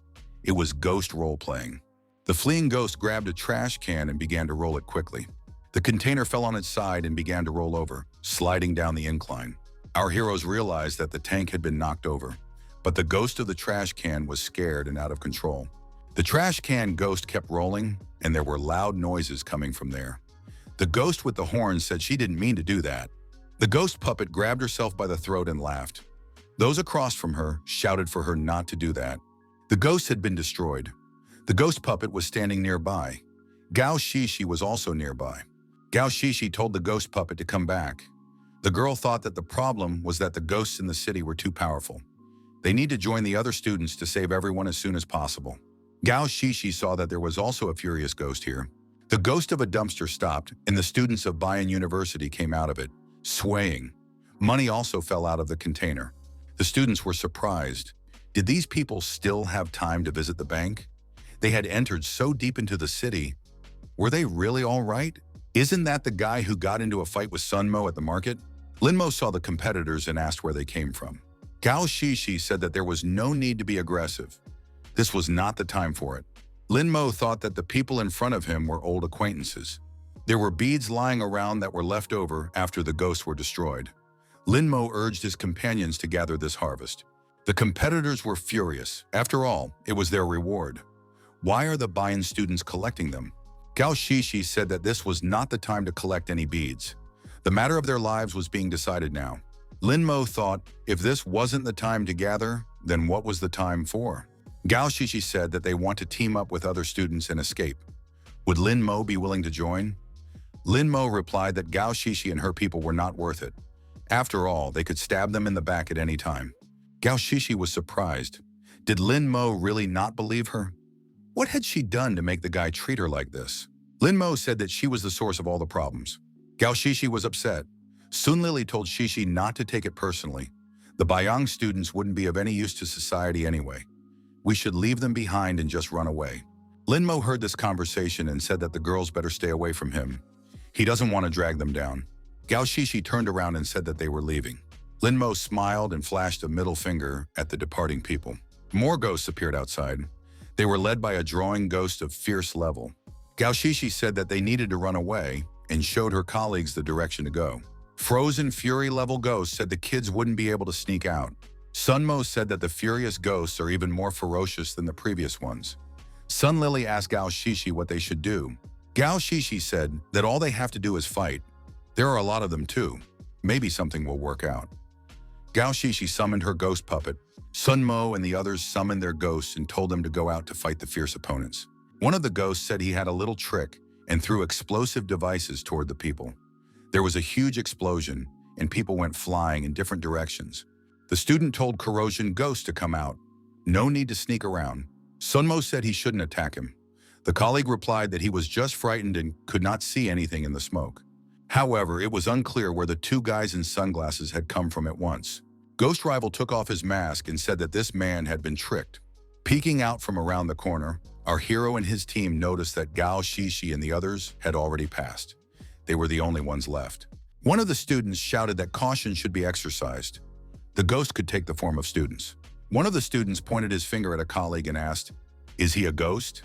It was ghost role-playing. The fleeing ghost grabbed a trash can and began to roll it quickly. The container fell on its side and began to roll over, sliding down the incline. Our heroes realized that the tank had been knocked over, but the ghost of the trash can was scared and out of control. The trash can ghost kept rolling, and there were loud noises coming from there. The ghost with the horn said she didn't mean to do that. The ghost puppet grabbed herself by the throat and laughed. Those across from her shouted for her not to do that. The ghost had been destroyed. The ghost puppet was standing nearby. Gao Shishi was also nearby. Gao Shishi told the ghost puppet to come back. The girl thought that the problem was that the ghosts in the city were too powerful. They need to join the other students to save everyone as soon as possible. Gao Shishi saw that there was also a furious ghost here. The ghost of a dumpster stopped, and the students of Bayang University came out of it, swaying. Money also fell out of the container. The students were surprised. Did these people still have time to visit the bank? They had entered so deep into the city. Were they really all right? Isn't that the guy who got into a fight with Sunmo at the market? Linmo saw the competitors and asked where they came from. Gao Shishi said that there was no need to be aggressive. This was not the time for it. Linmo thought that the people in front of him were old acquaintances. There were beads lying around that were left over after the ghosts were destroyed. Linmo urged his companions to gather this harvest. The competitors were furious. After all, it was their reward. Why are the Bayang students collecting them? Gao Shishi said that this was not the time to collect any beads. The matter of their lives was being decided now. Linmo thought, if this wasn't the time to gather, then what was the time for? Gao Shishi said that they want to team up with other students and escape. Would Linmo be willing to join? Linmo replied that Gao Shishi and her people were not worth it. After all, they could stab them in the back at any time. Gao Shishi was surprised. Did Linmo really not believe her? What had she done to make the guy treat her like this? Linmo said that she was the source of all the problems. Gao Shishi was upset. Sun Lily told Shishi not to take it personally. The Bayang students wouldn't be of any use to society anyway. We should leave them behind and just run away. Linmo heard this conversation and said that the girls better stay away from him. He doesn't want to drag them down. Gao Shishi turned around and said that they were leaving. Linmo smiled and flashed a middle finger at the departing people. More ghosts appeared outside. They were led by a drawing ghost of fierce level. Gao Shishi said that they needed to run away and showed her colleagues the direction to go. Frozen Fury level ghosts said the kids wouldn't be able to sneak out. Sunmo said that the furious ghosts are even more ferocious than the previous ones. Sun Lily asked Gao Shishi what they should do. Gao Shishi said that all they have to do is fight. There are a lot of them too. Maybe something will work out. Gao Shishi summoned her ghost puppet. Sunmo and the others summoned their ghosts and told them to go out to fight the fierce opponents. One of the ghosts said he had a little trick and threw explosive devices toward the people. There was a huge explosion and people went flying in different directions. The student told Corrosion Ghost to come out. No need to sneak around. Sunmo said he shouldn't attack him. The colleague replied that he was just frightened and could not see anything in the smoke. However, it was unclear where the two guys in sunglasses had come from at once. Ghost Rival took off his mask and said that this man had been tricked. Peeking out from around the corner, our hero and his team noticed that Gao Shishi and the others had already passed. They were the only ones left. One of the students shouted that caution should be exercised. The ghost could take the form of students. One of the students pointed his finger at a colleague and asked, "Is he a ghost?"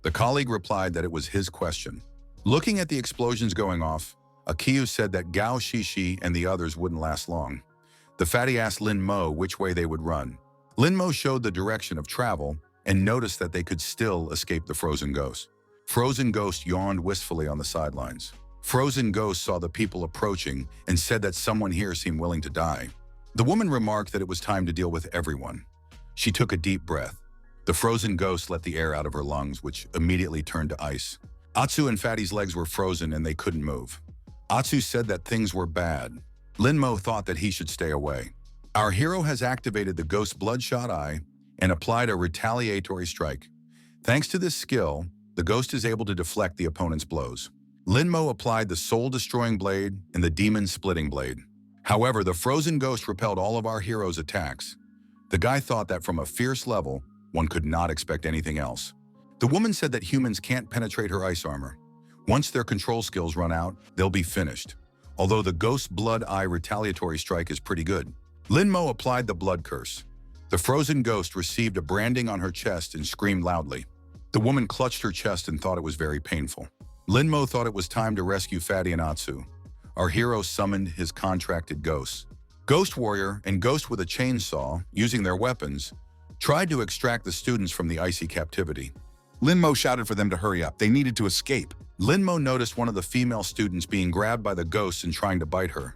The colleague replied that it was his question. Looking at the explosions going off, Akiyu said that Gao Shishi and the others wouldn't last long. The fatty asked Lin Mo which way they would run. Lin Mo showed the direction of travel and noticed that they could still escape the Frozen Ghost. Frozen Ghost yawned wistfully on the sidelines. Frozen Ghost saw the people approaching and said that someone here seemed willing to die. The woman remarked that it was time to deal with everyone. She took a deep breath. The Frozen Ghost let the air out of her lungs, which immediately turned to ice. Atsu and Fatty's legs were frozen and they couldn't move. Atsu said that things were bad. Linmo thought that he should stay away. Our hero has activated the Ghost Bloodshot Eye and applied a retaliatory strike. Thanks to this skill, the ghost is able to deflect the opponent's blows. Linmo applied the Soul-Destroying Blade and the Demon-Splitting Blade. However, the Frozen Ghost repelled all of our hero's attacks. The guy thought that from a fierce level, one could not expect anything else. The woman said that humans can't penetrate her ice armor. Once their control skills run out, they'll be finished. Although the Ghost Blood Eye retaliatory strike is pretty good. Linmo applied the Blood Curse. The Frozen Ghost received a branding on her chest and screamed loudly. The woman clutched her chest and thought it was very painful. Linmo thought it was time to rescue Fatty and Atsu. Our hero summoned his contracted ghosts. Ghost Warrior and Ghost with a Chainsaw, using their weapons, tried to extract the students from the icy captivity. Linmo shouted for them to hurry up. They needed to escape. Linmo noticed one of the female students being grabbed by the ghosts and trying to bite her.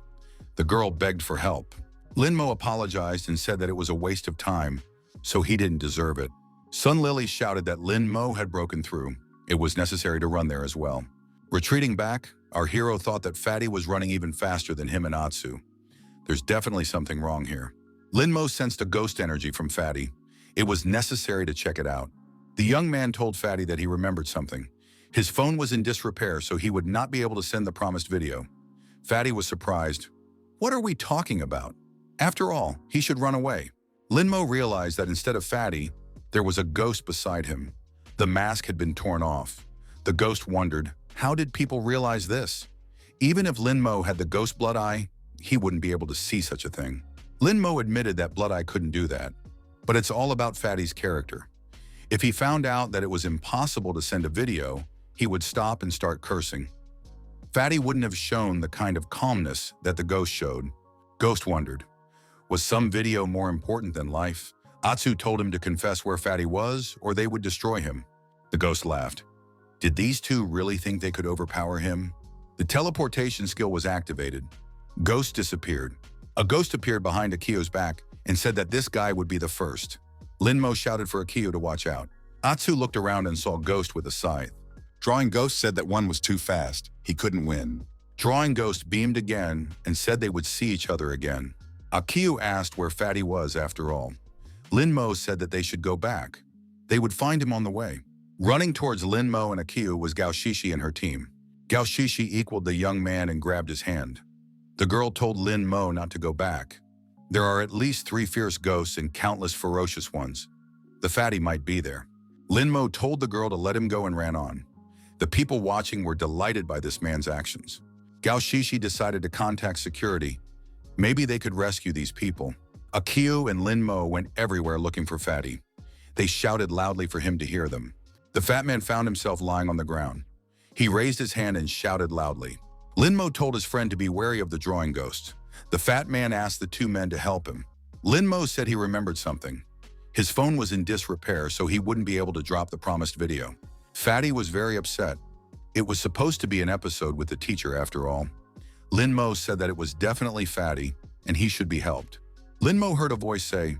The girl begged for help. Linmo apologized and said that it was a waste of time, so he didn't deserve it. Sun Lily shouted that Linmo had broken through. It was necessary to run there as well. Retreating back, our hero thought that Fatty was running even faster than him and Atsu. There's definitely something wrong here. Linmo sensed a ghost energy from Fatty. It was necessary to check it out. The young man told Fatty that he remembered something. His phone was in disrepair, so he would not be able to send the promised video. Fatty was surprised. What are we talking about? After all, he should run away. Linmo realized that instead of Fatty, there was a ghost beside him. The mask had been torn off. The ghost wondered, How did people realize this? Even if Lin Mo had the ghost blood eye, he wouldn't be able to see such a thing. Lin Mo admitted that blood eye couldn't do that. But it's all about Fatty's character. If he found out that it was impossible to send a video, he would stop and start cursing. Fatty wouldn't have shown the kind of calmness that the ghost showed. Ghost wondered, was some video more important than life? Atsu told him to confess where Fatty was, or they would destroy him. The ghost laughed. Did these two really think they could overpower him? The teleportation skill was activated. Ghost disappeared. A ghost appeared behind Akio's back and said that this guy would be the first. Lin Mo shouted for Akio to watch out. Atsu looked around and saw Ghost with a scythe. Drawing Ghost said that one was too fast. He couldn't win. Drawing Ghost beamed again and said they would see each other again. Akio asked where Fatty was after all. Lin Mo said that they should go back. They would find him on the way. Running towards Lin Mo and Akio was Gao Shishi and her team. Gao Shishi equaled the young man and grabbed his hand. The girl told Lin Mo not to go back. There are at least 3 fierce ghosts and countless ferocious ones. The Fatty might be there. Lin Mo told the girl to let him go and ran on. The people watching were delighted by this man's actions. Gao Shishi decided to contact security. Maybe they could rescue these people. Akio and Lin Mo went everywhere looking for Fatty. They shouted loudly for him to hear them. The fat man found himself lying on the ground. He raised his hand and shouted loudly. Lin Mo told his friend to be wary of the drawing ghost. The fat man asked the 2 men to help him. Lin Mo said he remembered something. His phone was in disrepair, so he wouldn't be able to drop the promised video. Fatty was very upset. It was supposed to be an episode with the teacher after all. Lin Mo said that it was definitely Fatty, and he should be helped. Lin Mo heard a voice say,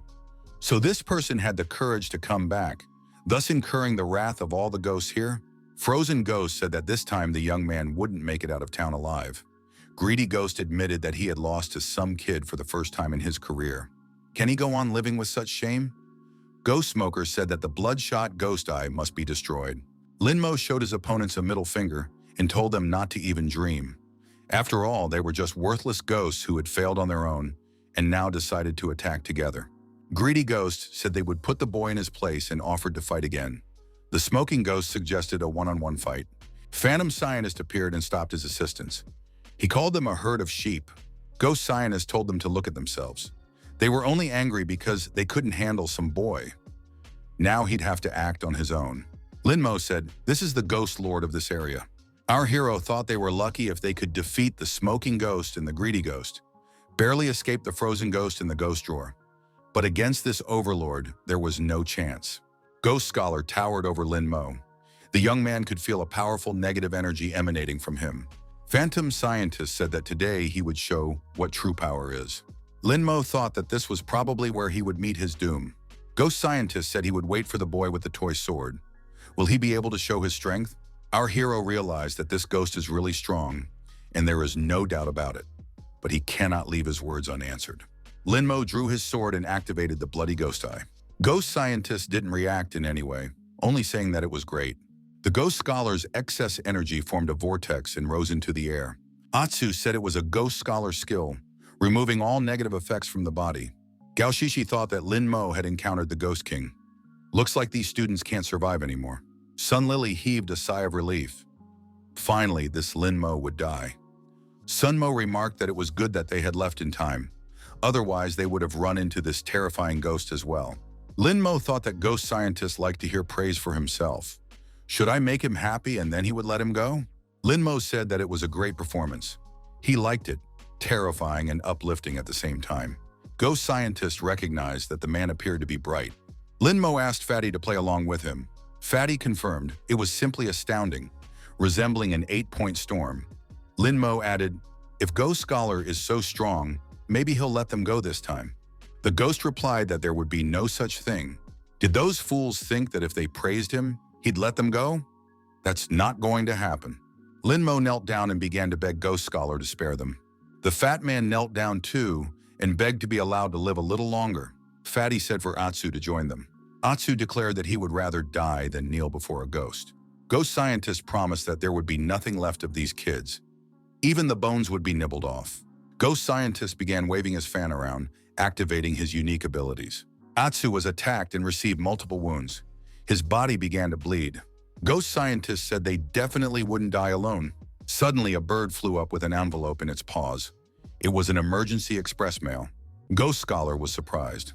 "So this person had the courage to come back, thus incurring the wrath of all the ghosts here?" Frozen Ghost said that this time the young man wouldn't make it out of town alive. Greedy Ghost admitted that he had lost to some kid for the first time in his career. Can he go on living with such shame? Ghost Smoker said that the bloodshot ghost eye must be destroyed. Lin Mo showed his opponents a middle finger and told them not to even dream. After all, they were just worthless ghosts who had failed on their own and now decided to attack together. Greedy Ghost said they would put the boy in his place and offered to fight again. The Smoking Ghost suggested a one-on-one fight. Phantom Scientist appeared and stopped his assistants. He called them a herd of sheep. Ghost Scientist told them to look at themselves. They were only angry because they couldn't handle some boy. Now he'd have to act on his own. Lin Mo said, "This is the Ghost Lord of this area. Our hero thought they were lucky if they could defeat the Smoking Ghost and the Greedy Ghost, barely escape the Frozen Ghost and the Ghost Drawer. But against this overlord, there was no chance." Ghost Scholar towered over Lin Mo. The young man could feel a powerful negative energy emanating from him. Phantom Scientist said that today he would show what true power is. Lin Mo thought that this was probably where he would meet his doom. Ghost Scientist said he would wait for the boy with the toy sword. Will he be able to show his strength? Our hero realized that this ghost is really strong, and there is no doubt about it. But he cannot leave his words unanswered. Lin Mo drew his sword and activated the bloody ghost eye. Ghost Scientist didn't react in any way, only saying that it was great. The Ghost Scholar's excess energy formed a vortex and rose into the air. Atsu said it was a Ghost Scholar skill, removing all negative effects from the body. Gao Shishi thought that Lin Mo had encountered the Ghost King. Looks like these students can't survive anymore. Sun Lily heaved a sigh of relief. Finally, this Lin Mo would die. Sun Mo remarked that it was good that they had left in time. Otherwise, they would have run into this terrifying ghost as well. Lin Mo thought that Ghost Scientists liked to hear praise for himself. Should I make him happy and then he would let him go? Lin Mo said that it was a great performance. He liked it, terrifying and uplifting at the same time. Ghost Scientist recognized that the man appeared to be bright. Lin Mo asked Fatty to play along with him. Fatty confirmed it was simply astounding, resembling an 8-point storm. Lin Mo added, "If Ghost Scholar is so strong, maybe he'll let them go this time." The ghost replied that there would be no such thing. Did those fools think that if they praised him, he'd let them go? That's not going to happen. Lin Mo knelt down and began to beg Ghost Scholar to spare them. The fat man knelt down too and begged to be allowed to live a little longer. Fatty said for Atsu to join them. Atsu declared that he would rather die than kneel before a ghost. Ghost Scientist promised that there would be nothing left of these kids. Even the bones would be nibbled off. Ghost Scientist began waving his fan around, activating his unique abilities. Atsu was attacked and received multiple wounds. His body began to bleed. Ghost scientists said they definitely wouldn't die alone. Suddenly, a bird flew up with an envelope in its paws. It was an emergency express mail. Ghost Scholar was surprised.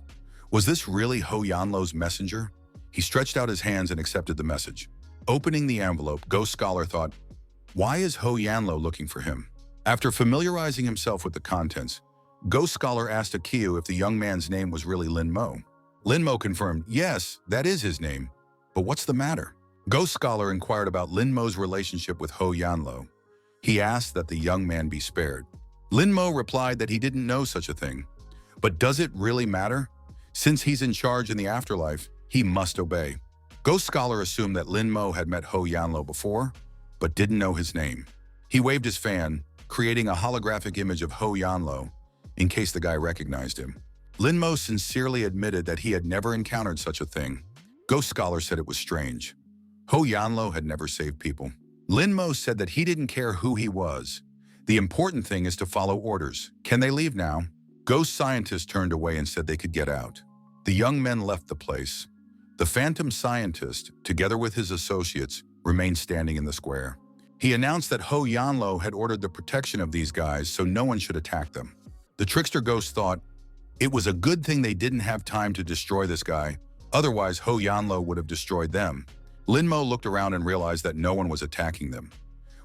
Was this really Ho Yanlo's messenger? He stretched out his hands and accepted the message. Opening the envelope, Ghost Scholar thought, why is Ho Yanlo looking for him? After familiarizing himself with the contents, Ghost Scholar asked Akiu if the young man's name was really Lin Mo. Lin Mo confirmed, yes, that is his name. But what's the matter? Ghost Scholar inquired about Lin Mo's relationship with Ho Yanlo. He asked that the young man be spared. Lin Mo replied that he didn't know such a thing. But does it really matter? Since he's in charge in the afterlife, he must obey. Ghost Scholar assumed that Lin Mo had met Ho Yanlo before, but didn't know his name. He waved his fan, creating a holographic image of Ho Yanlo, in case the guy recognized him. Lin Mo sincerely admitted that he had never encountered such a thing. Ghost Scholar said it was strange. Ho Yanlo had never saved people. Lin Mo said that he didn't care who he was. The important thing is to follow orders. Can they leave now? Ghost scientists turned away and said they could get out. The young men left the place. The phantom scientist, together with his associates, remained standing in the square. He announced that Ho Yanlo had ordered the protection of these guys so no one should attack them. The trickster ghost thought, it was a good thing they didn't have time to destroy this guy, otherwise Ho Yanlo would have destroyed them. Lin Mo looked around and realized that no one was attacking them.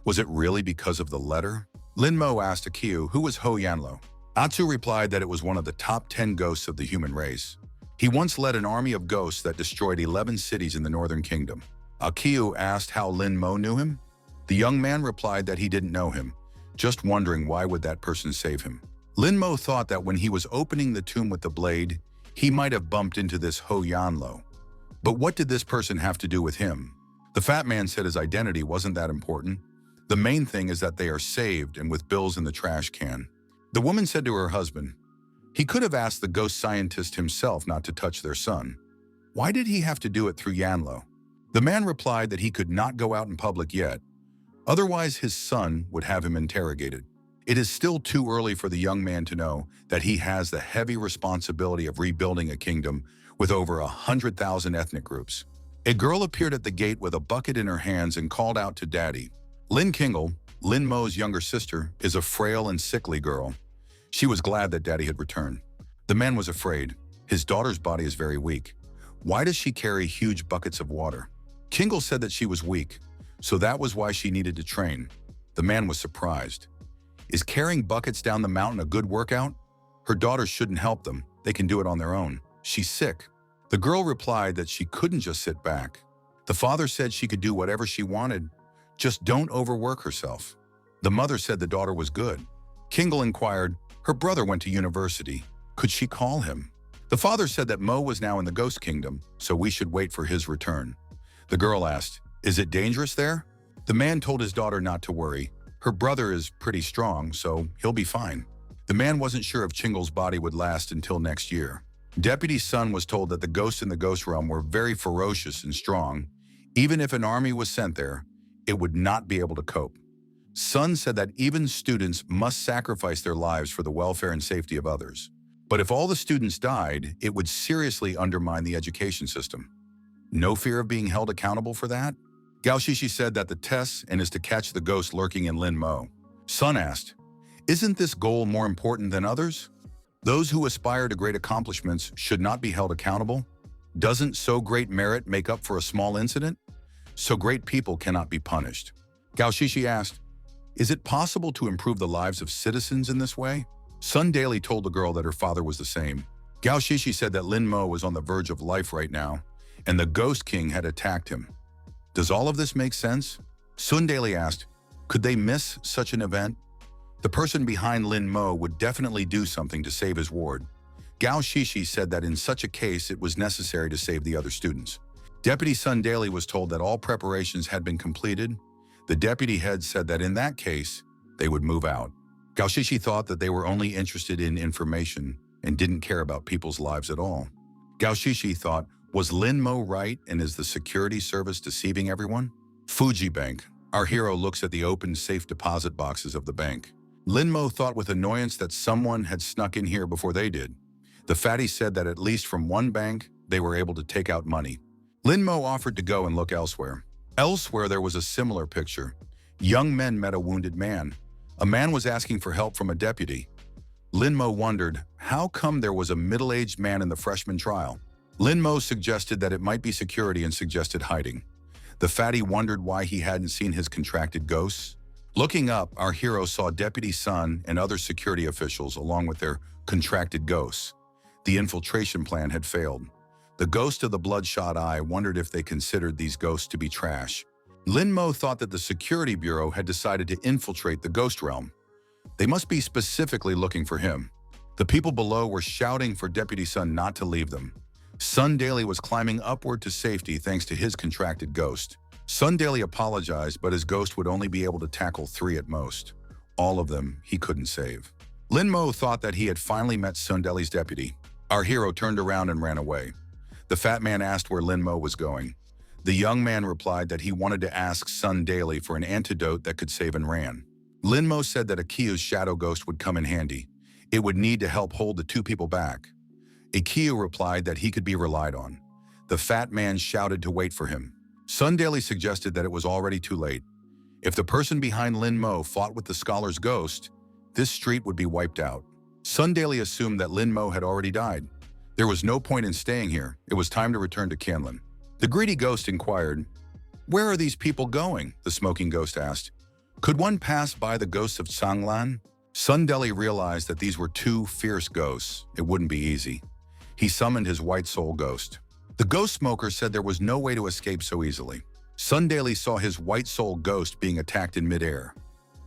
Was it really because of the letter? Lin Mo asked Akiu who was Ho Yanlo. Atsu replied that it was one of the top 10 ghosts of the human race. He once led an army of ghosts that destroyed 11 cities in the Northern Kingdom. Akiu asked how Lin Mo knew him. The young man replied that he didn't know him, just wondering why would that person save him. Lin Mo thought that when he was opening the tomb with the blade, he might have bumped into this Ho Yanlo. But what did this person have to do with him? The fat man said his identity wasn't that important. The main thing is that they are saved and with bills in the trash can. The woman said to her husband, he could have asked the ghost scientist himself not to touch their son. Why did he have to do it through Yanlo? The man replied that he could not go out in public yet. Otherwise, his son would have him interrogated. It is still too early for the young man to know that he has the heavy responsibility of rebuilding a kingdom with over 100,000 ethnic groups. A girl appeared at the gate with a bucket in her hands and called out to Daddy. Lin Kingle, Lin Mo's younger sister, is a frail and sickly girl. She was glad that Daddy had returned. The man was afraid. His daughter's body is very weak. Why does she carry huge buckets of water? Kingle said that she was weak, so that was why she needed to train. The man was surprised. Is carrying buckets down the mountain a good workout? Her daughters shouldn't help them. They can do it on their own. She's sick. The girl replied that she couldn't just sit back. The father said she could do whatever she wanted. Just don't overwork herself. The mother said the daughter was good. Kingle inquired, her brother went to university. Could she call him? The father said that Mo was now in the Ghost Kingdom, so we should wait for his return. The girl asked, is it dangerous there? The man told his daughter not to worry. Her brother is pretty strong, so he'll be fine. The man wasn't sure if Chingle's body would last until next year. Deputy Sun was told that the ghosts in the ghost realm were very ferocious and strong. Even if an army was sent there, it would not be able to cope. Sun said that even students must sacrifice their lives for the welfare and safety of others. But if all the students died, it would seriously undermine the education system. No fear of being held accountable for that? Gao Shishi said that the test and is to catch the ghost lurking in Lin Mo. Sun asked, isn't this goal more important than others? Those who aspire to great accomplishments should not be held accountable? Doesn't so great merit make up for a small incident? So great people cannot be punished. Gao Shishi asked, is it possible to improve the lives of citizens in this way? Sun Daily told the girl that her father was the same. Gao Shishi said that Lin Mo was on the verge of life right now, and the Ghost King had attacked him. Does all of this make sense? Sun Daily asked, could they miss such an event? The person behind Lin Mo would definitely do something to save his ward. Gao Shishi said that in such a case it was necessary to save the other students. Deputy Sun Daily was told that all preparations had been completed. The deputy head said that in that case, they would move out. Gao Shishi thought that they were only interested in information and didn't care about people's lives at all. Gao Shishi thought, was Lin Mo right and is the security service deceiving everyone? Fuji Bank. Our hero looks at the open safe deposit boxes of the bank. Lin Mo thought with annoyance that someone had snuck in here before they did. The fatty said that at least from one bank, they were able to take out money. Lin Mo offered to go and look elsewhere, Elsewhere, there was a similar picture. Young men met a wounded man. A man was asking for help from a deputy. Lin-mo wondered, how come there was a middle-aged man in the freshman trial? Lin-mo suggested that it might be security and suggested hiding. The fatty wondered why he hadn't seen his contracted ghosts. Looking up, our hero saw Deputy Sun and other security officials along with their contracted ghosts. The infiltration plan had failed. The ghost of the bloodshot eye wondered if they considered these ghosts to be trash. Lin-mo thought that the security bureau had decided to infiltrate the ghost realm. They must be specifically looking for him. The people below were shouting for Deputy Sun not to leave them. Sun Daily was climbing upward to safety thanks to his contracted ghost. Sun Daily apologized, but his ghost would only be able to tackle 3 at most. All of them he couldn't save. Lin-mo thought that he had finally met Sun Daily's deputy. Our hero turned around and ran away. The fat man asked where Lin-mo was going. The young man replied that he wanted to ask Sun Daily for an antidote that could save and ran. Lin-mo said that Akiu's shadow ghost would come in handy. It would need to help hold the 2 people back. Akiu replied that he could be relied on. The fat man shouted to wait for him. Sun Daily suggested that it was already too late. If the person behind Lin-mo fought with the scholar's ghost, this street would be wiped out. Sun Daily assumed that Lin-mo had already died. There was no point in staying here. It was time to return to Qianlin. The greedy ghost inquired, "Where are these people going?" The smoking ghost asked. "Could one pass by the ghosts of Changlan?" Sun Daily realized that these were 2 fierce ghosts. It wouldn't be easy. He summoned his white soul ghost. The ghost smoker said there was no way to escape so easily. Sun Daily saw his white soul ghost being attacked in midair.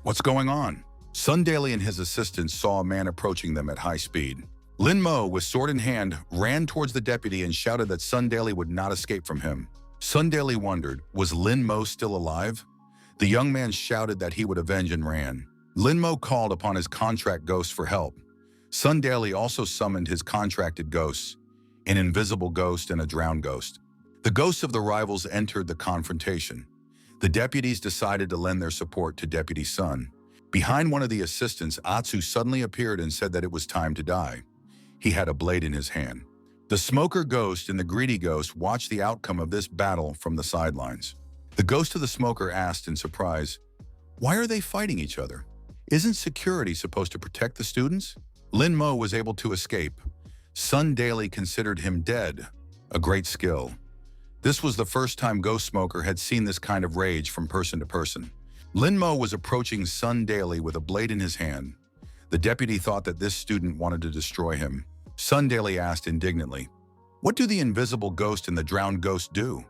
What's going on? Sun Daily and his assistants saw a man approaching them at high speed. Lin-mo, with sword in hand, ran towards the deputy and shouted that Sun Daily would not escape from him. Sun Daily wondered, was Lin-mo still alive? The young man shouted that he would avenge and ran. Lin-mo called upon his contract ghost for help. Sun Daily also summoned his contracted ghosts, an invisible ghost and a drowned ghost. The ghosts of the rivals entered the confrontation. The deputies decided to lend their support to Deputy Sun. Behind one of the assistants, Atsu suddenly appeared and said that it was time to die. He had a blade in his hand. The smoker ghost and the greedy ghost watched the outcome of this battle from the sidelines. The ghost of the smoker asked in surprise, "Why are they fighting each other? Isn't security supposed to protect the students?" Lin-mo was able to escape. Sun Daily considered him dead, a great skill. This was the first time Ghost Smoker had seen this kind of rage from person to person. Lin-mo was approaching Sun Daily with a blade in his hand. The deputy thought that this student wanted to destroy him. Sun Daily asked indignantly, "What do the invisible ghost and the drowned ghost do?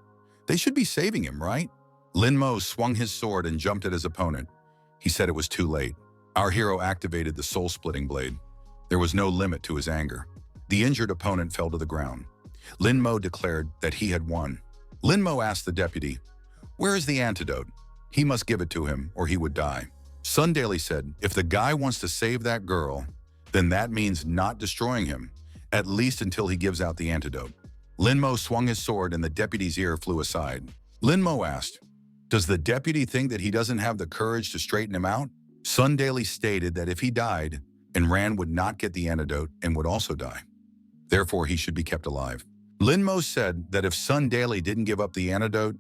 They should be saving him, right?" Lin-mo swung his sword and jumped at his opponent. He said it was too late. Our hero activated the soul-splitting blade. There was no limit to his anger. The injured opponent fell to the ground. Lin-mo declared that he had won. Lin-mo asked the deputy, "Where is the antidote? He must give it to him or he would die." Sun Daily said, "If the guy wants to save that girl, then that means not destroying him, at least until he gives out the antidote." Lin-mo swung his sword and the deputy's ear flew aside. Lin-mo asked, "Does the deputy think that he doesn't have the courage to straighten him out?" Sun Daily stated that if he died, Enran would not get the antidote and would also die. Therefore, he should be kept alive. Lin-mo said that if Sun Daily didn't give up the antidote,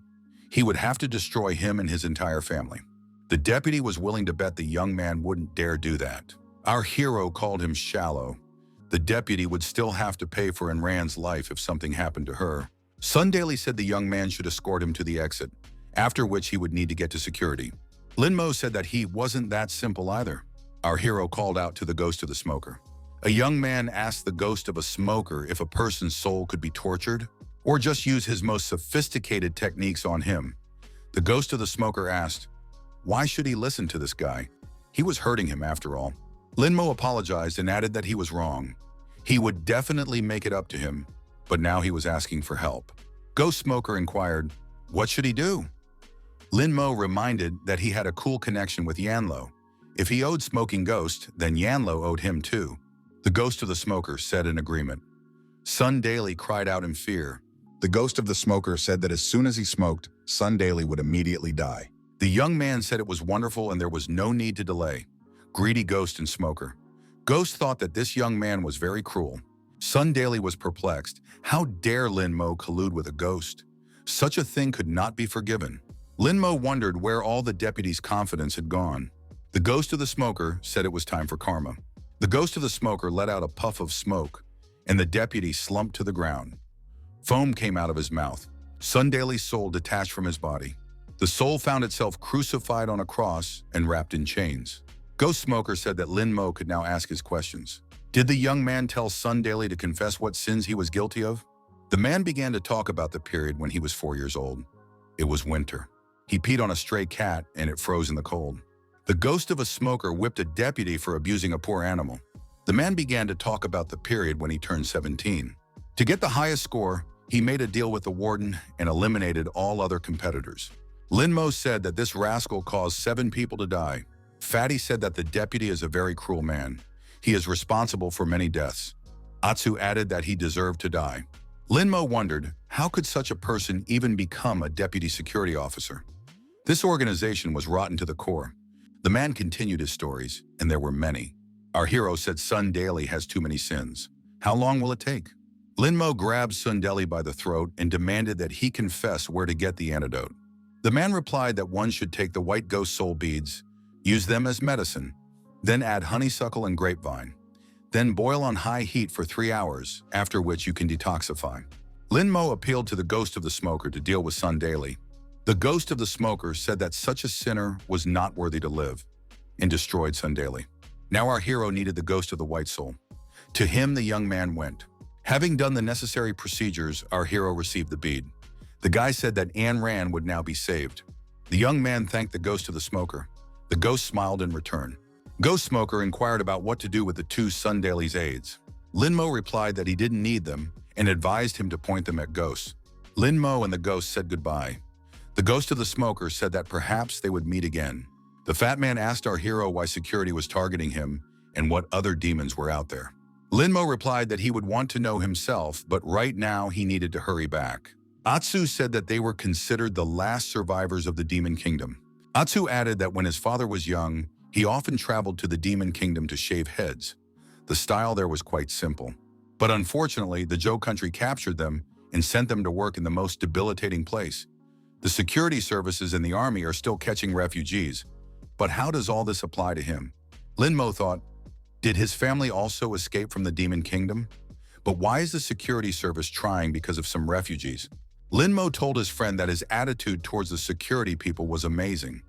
he would have to destroy him and his entire family. The deputy was willing to bet the young man wouldn't dare do that. Our hero called him shallow. The deputy would still have to pay for Enran's life if something happened to her. Sun Daily said the young man should escort him to the exit, after which he would need to get to security. Lin-mo said that he wasn't that simple either. Our hero called out to the ghost of the smoker. A young man asked the ghost of a smoker if a person's soul could be tortured, or just use his most sophisticated techniques on him. The ghost of the smoker asked, why should he listen to this guy? He was hurting him after all. Lin-mo apologized and added that he was wrong. He would definitely make it up to him, but now he was asking for help. Ghost Smoker inquired, what should he do? Lin-mo reminded that he had a cool connection with Yanlo. If he owed Smoking Ghost, then Yanlo owed him too. The ghost of the smoker said in agreement. Sun Daily cried out in fear. The ghost of the smoker said that as soon as he smoked, Sun Daily would immediately die. The young man said it was wonderful and there was no need to delay. Greedy Ghost and Smoker. Ghost thought that this young man was very cruel. Sun Daily was perplexed. How dare Lin-mo collude with a ghost? Such a thing could not be forgiven. Linmo wondered where all the deputy's confidence had gone. The ghost of the smoker said it was time for karma. The ghost of the smoker let out a puff of smoke, and the deputy slumped to the ground. Foam came out of his mouth. Sunday's soul detached from his body. The soul found itself crucified on a cross and wrapped in chains. Ghost Smoker said that Linmo could now ask his questions. Did the young man tell Sundayly to confess what sins he was guilty of? The man began to talk about the period when he was 4 years old. It was winter. He peed on a stray cat and it froze in the cold. The ghost of a smoker whipped a deputy for abusing a poor animal. The man began to talk about the period when he turned 17. To get the highest score, he made a deal with the warden and eliminated all other competitors. Linmo said that this rascal caused 7 people to die. Fatty said that the deputy is a very cruel man. He is responsible for many deaths. Atsu added that he deserved to die. Linmo wondered, how could such a person even become a deputy security officer? This organization was rotten to the core. The man continued his stories, and there were many. Our hero said Sundayly has too many sins. How long will it take? Linmo grabbed Sundayly by the throat and demanded that he confess where to get the antidote. The man replied that one should take the white ghost soul beads, use them as medicine, then add honeysuckle and grapevine. Then boil on high heat for 3 hours, after which you can detoxify. Linmo appealed to the ghost of the smoker to deal with Sundayly. The ghost of the smoker said that such a sinner was not worthy to live, and destroyed Sundayly. Now our hero needed the ghost of the white soul. To him the young man went. Having done the necessary procedures, our hero received the bead. The guy said that Anne Rand would now be saved. The young man thanked the ghost of the smoker. The ghost smiled in return. Ghost Smoker inquired about what to do with the 2 Sundayly's aides. Linmo replied that he didn't need them and advised him to point them at ghosts. Linmo and the ghost said goodbye. The ghost of the smoker said that perhaps they would meet again. The fat man asked our hero why security was targeting him and what other demons were out there. Linmo replied that he would want to know himself, but right now he needed to hurry back. Atsu said that they were considered the last survivors of the demon kingdom. Atsu added that when his father was young, he often traveled to the demon kingdom to shave heads. The style there was quite simple. But unfortunately, the Zhou country captured them and sent them to work in the most debilitating place. The security services and the army are still catching refugees. But how does all this apply to him? Linmo thought, did his family also escape from the demon kingdom? But why is the security service trying because of some refugees? Linmo told his friend that his attitude towards the security people was amazing.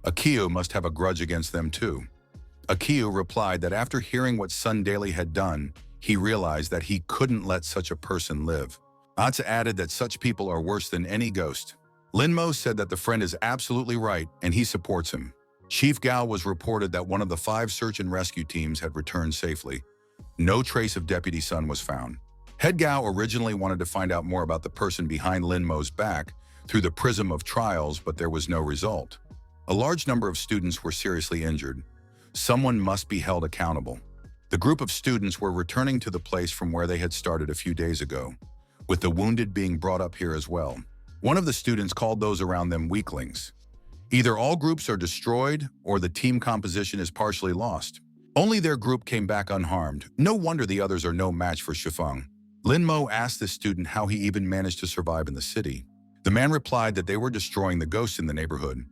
Akiyu must have a grudge against them too. Akiyu replied that after hearing what Sundayly had done, he realized that he couldn't let such a person live. Atsu added that such people are worse than any ghost. Linmo said that the friend is absolutely right and he supports him. Chief Gao was reported that one of the 5 search and rescue teams had returned safely. No trace of Deputy Sun was found. Head Gao originally wanted to find out more about the person behind Linmo's back through the prism of trials, but there was no result. A large number of students were seriously injured. Someone must be held accountable. The group of students were returning to the place from where they had started a few days ago, with the wounded being brought up here as well. One of the students called those around them weaklings. Either all groups are destroyed or the team composition is partially lost. Only their group came back unharmed. No wonder the others are no match for Shifeng. Linmo asked the student how he even managed to survive in the city. The man replied that they were destroying the ghosts in the neighborhood.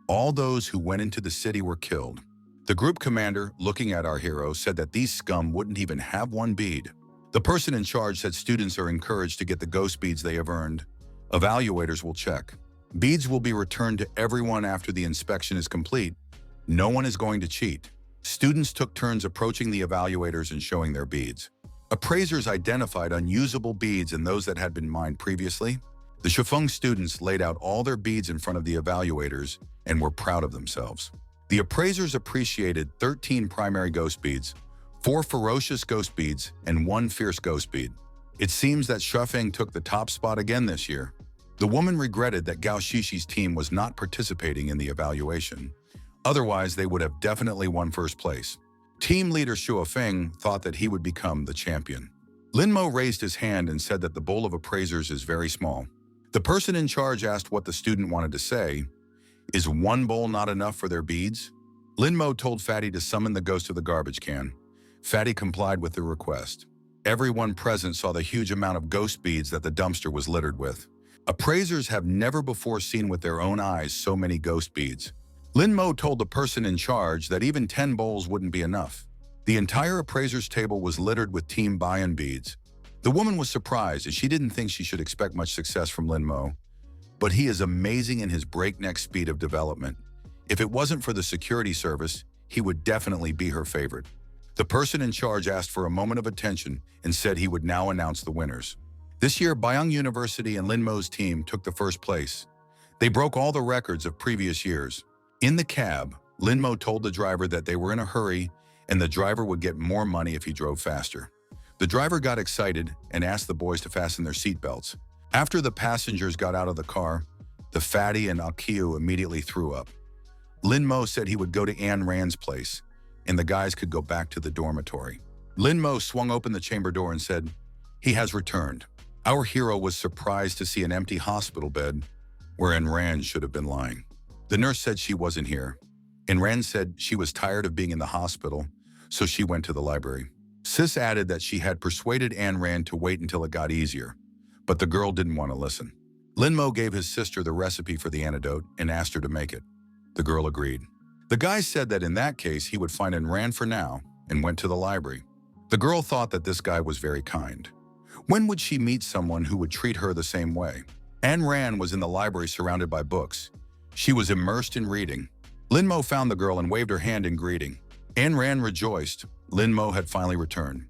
All those who went into the city were killed. The group commander, looking at our hero, said that these scum wouldn't even have one bead. The person in charge said students are encouraged to get the ghost beads they have earned. Evaluators will check. Beads will be returned to everyone after the inspection is complete. No one is going to cheat. Students took turns approaching the evaluators and showing their beads. Appraisers identified unusable beads and those that had been mined previously. The Shifeng students laid out all their beads in front of the evaluators and were proud of themselves. The appraisers appreciated 13 primary ghost beads, 4 ferocious ghost beads, and 1 fierce ghost bead. It seems that Shifeng took the top spot again this year. The woman regretted that Gao Shishi's team was not participating in the evaluation. Otherwise, they would have definitely won first place. Team leader Shuofeng thought that he would become the champion. Linmo raised his hand and said that the bowl of appraisers is very small. The person in charge asked what the student wanted to say. Is 1 bowl not enough for their beads? Linmo told Fatty to summon the ghost of the garbage can. Fatty complied with the request. Everyone present saw the huge amount of ghost beads that the dumpster was littered with. Appraisers have never before seen with their own eyes so many ghost beads. Lin Mo told the person in charge that even 10 bowls wouldn't be enough. The entire appraiser's table was littered with Team Bayang beads. The woman was surprised as she didn't think she should expect much success from Lin Mo. But he is amazing in his breakneck speed of development. If it wasn't for the security service, he would definitely be her favorite. The person in charge asked for a moment of attention and said he would now announce the winners. This year, Bayang University and Lin Mo's team took the first place. They broke all the records of previous years. In the cab, Lin Mo told the driver that they were in a hurry and the driver would get more money if he drove faster. The driver got excited and asked the boys to fasten their seatbelts. After the passengers got out of the car, the fatty and ICU immediately threw up. Lin Mo said he would go to Ayn Rand's place, and the guys could go back to the dormitory. Lin Mo swung open the chamber door and said, "He has returned." Our hero was surprised to see an empty hospital bed where Ayn Rand should have been lying. The nurse said she wasn't here. Ayn Rand said she was tired of being in the hospital, so she went to the library. Sis added that she had persuaded Ayn Rand to wait until it got easier, but the girl didn't want to listen. Lin Mo gave his sister the recipe for the antidote and asked her to make it. The girl agreed. The guy said that in that case he would find Ayn Rand for now and went to the library. The girl thought that this guy was very kind. When would she meet someone who would treat her the same way? Ayn Rand was in the library surrounded by books. She was immersed in reading. Lin Mo found the girl and waved her hand in greeting. Ayn Rand rejoiced. Lin Mo had finally returned.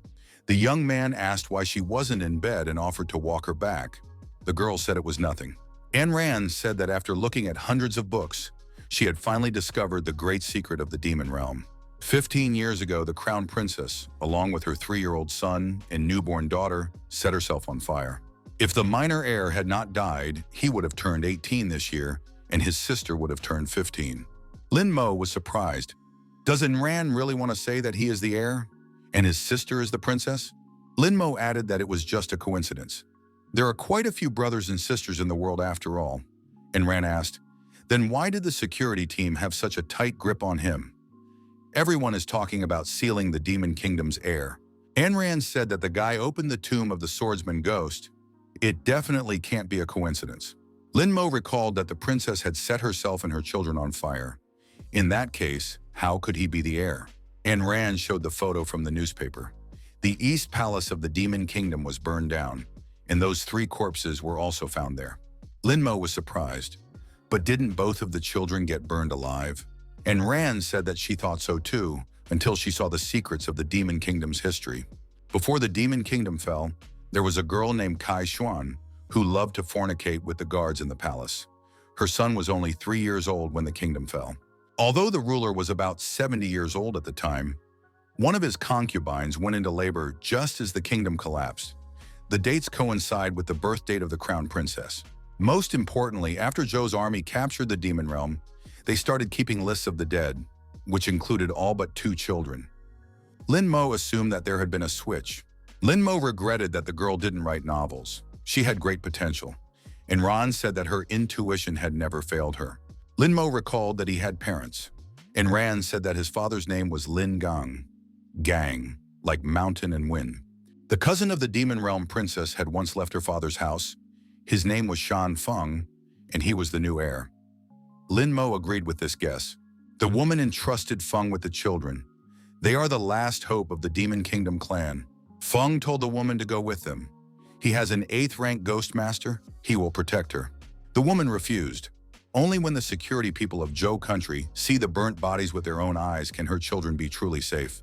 The young man asked why she wasn't in bed and offered to walk her back. The girl said it was nothing. Ayn Rand said that after looking at hundreds of books, she had finally discovered the great secret of the demon realm. 15 years ago, the crown princess, along with her 3-year-old son and newborn daughter, set herself on fire. If the minor heir had not died, he would have turned 18 this year, and his sister would have turned 15. Lin Mo was surprised. Does Ayn Rand really want to say that he is the heir, and his sister is the princess? Lin Mo added that it was just a coincidence. There are quite a few brothers and sisters in the world after all. Ayn Rand asked, then why did the security team have such a tight grip on him? Everyone is talking about sealing the Demon Kingdom's heir. Ayn Rand said that the guy opened the tomb of the Swordsman ghost. It definitely can't be a coincidence. Lin Mo recalled that the princess had set herself and her children on fire. In that case, how could he be the heir? Ayn Rand showed the photo from the newspaper. The East Palace of the Demon Kingdom was burned down, and those 3 corpses were also found there. Lin Mo was surprised. But didn't both of the children get burned alive? Ayn Rand said that she thought so too, until she saw the secrets of the Demon Kingdom's history. Before the Demon Kingdom fell, there was a girl named Kai Xuan who loved to fornicate with the guards in the palace. Her son was only 3 years old when the kingdom fell. Although the ruler was about 70 years old at the time, one of his concubines went into labor just as the kingdom collapsed. The dates coincide with the birth date of the crown princess. Most importantly, after Zhou's army captured the demon realm, they started keeping lists of the dead, which included all but 2 children. Lin Mo assumed that there had been a switch. Lin Mo regretted that the girl didn't write novels. She had great potential. And Ron said that her intuition had never failed her. Lin Mo recalled that he had parents. And Rand said that his father's name was Lin Gang, like mountain and wind. The cousin of the demon realm princess had once left her father's house. His name was Shan Feng, and he was the new heir. Lin Mo agreed with this guess. The woman entrusted Feng with the children. They are the last hope of the Demon Kingdom clan. Feng told the woman to go with them. He has an 8th rank Ghostmaster. He will protect her. The woman refused. Only when the security people of Zhou country see the burnt bodies with their own eyes can her children be truly safe.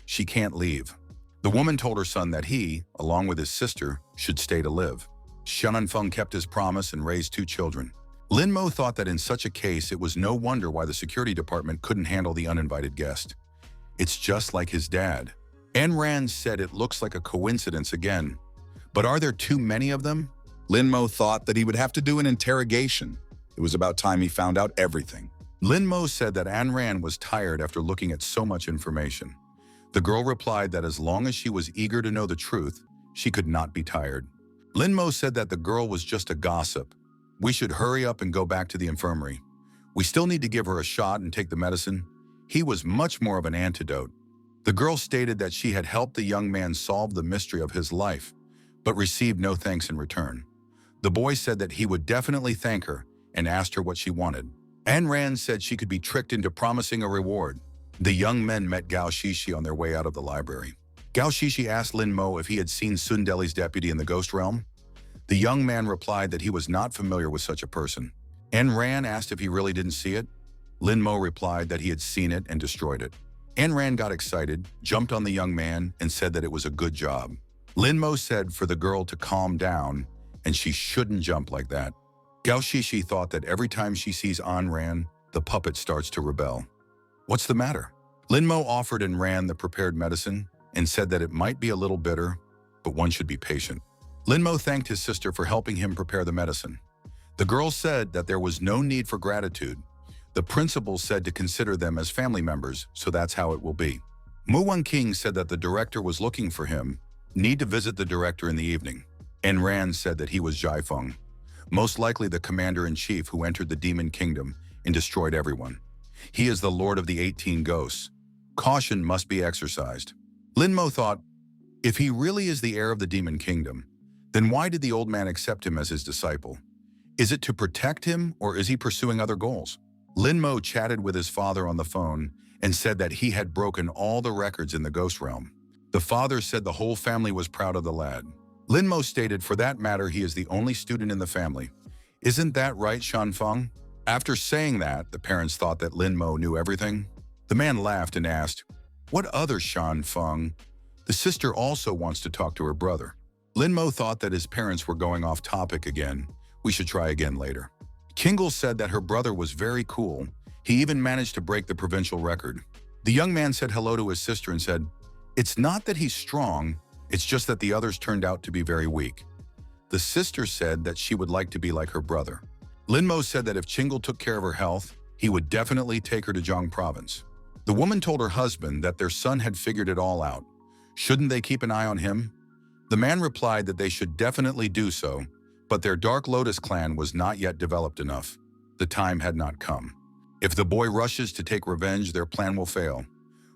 She can't leave. The woman told her son that he, along with his sister, should stay to live. Shan Feng kept his promise and raised 2 children. Lin Mo thought that in such a case, it was no wonder why the security department couldn't handle the uninvited guest. It's just like his dad. Ayn Rand said it looks like a coincidence again. But are there too many of them? Lin Mo thought that he would have to do an interrogation. It was about time he found out everything. Lin Mo said that Ayn Rand was tired after looking at so much information. The girl replied that as long as she was eager to know the truth, she could not be tired. Lin Mo said that the girl was just a gossip. We should hurry up and go back to the infirmary. We still need to give her a shot and take the medicine. He was much more of an antidote. The girl stated that she had helped the young man solve the mystery of his life, but received no thanks in return. The boy said that he would definitely thank her and asked her what she wanted. Anran said she could be tricked into promising a reward. The young men met Gao Shishi on their way out of the library. Gao Shishi asked Lin Mo if he had seen Sundeli's deputy in the ghost realm. The young man replied that he was not familiar with such a person. Anran asked if he really didn't see it. Lin Mo replied that he had seen it and destroyed it. Anran got excited, jumped on the young man, and said that it was a good job. Lin Mo said for the girl to calm down and she shouldn't jump like that. Gao Shishi thought that every time she sees Anran, the puppet starts to rebel. What's the matter? Lin Mo offered Anran the prepared medicine and said that it might be a little bitter, but one should be patient. Lin Mo thanked his sister for helping him prepare the medicine. The girl said that there was no need for gratitude. The principal said to consider them as family members, so that's how it will be. Mu Wan King said that the director was looking for him, need to visit the director in the evening. Enran said that he was Jai Feng, most likely the commander-in-chief who entered the demon kingdom and destroyed everyone. He is the lord of the 18 ghosts. Caution must be exercised. Lin Mo thought, if he really is the heir of the demon kingdom, then why did the old man accept him as his disciple? Is it to protect him or is he pursuing other goals? Lin Mo chatted with his father on the phone and said that he had broken all the records in the ghost realm. The father said the whole family was proud of the lad. Lin Mo stated for that matter he is the only student in the family. Isn't that right, Shan Feng? After saying that, the parents thought that Lin Mo knew everything. The man laughed and asked, what other Shan Feng? The sister also wants to talk to her brother. Lin Mo thought that his parents were going off topic again. We should try again later. Kingle said that her brother was very cool. He even managed to break the provincial record. The young man said hello to his sister and said, it's not that he's strong, it's just that the others turned out to be very weak. The sister said that she would like to be like her brother. Lin Mo said that if Chingle took care of her health, he would definitely take her to Zhang province. The woman told her husband that their son had figured it all out. Shouldn't they keep an eye on him? The man replied that they should definitely do so, but their Dark Lotus clan was not yet developed enough. The time had not come. If the boy rushes to take revenge, their plan will fail.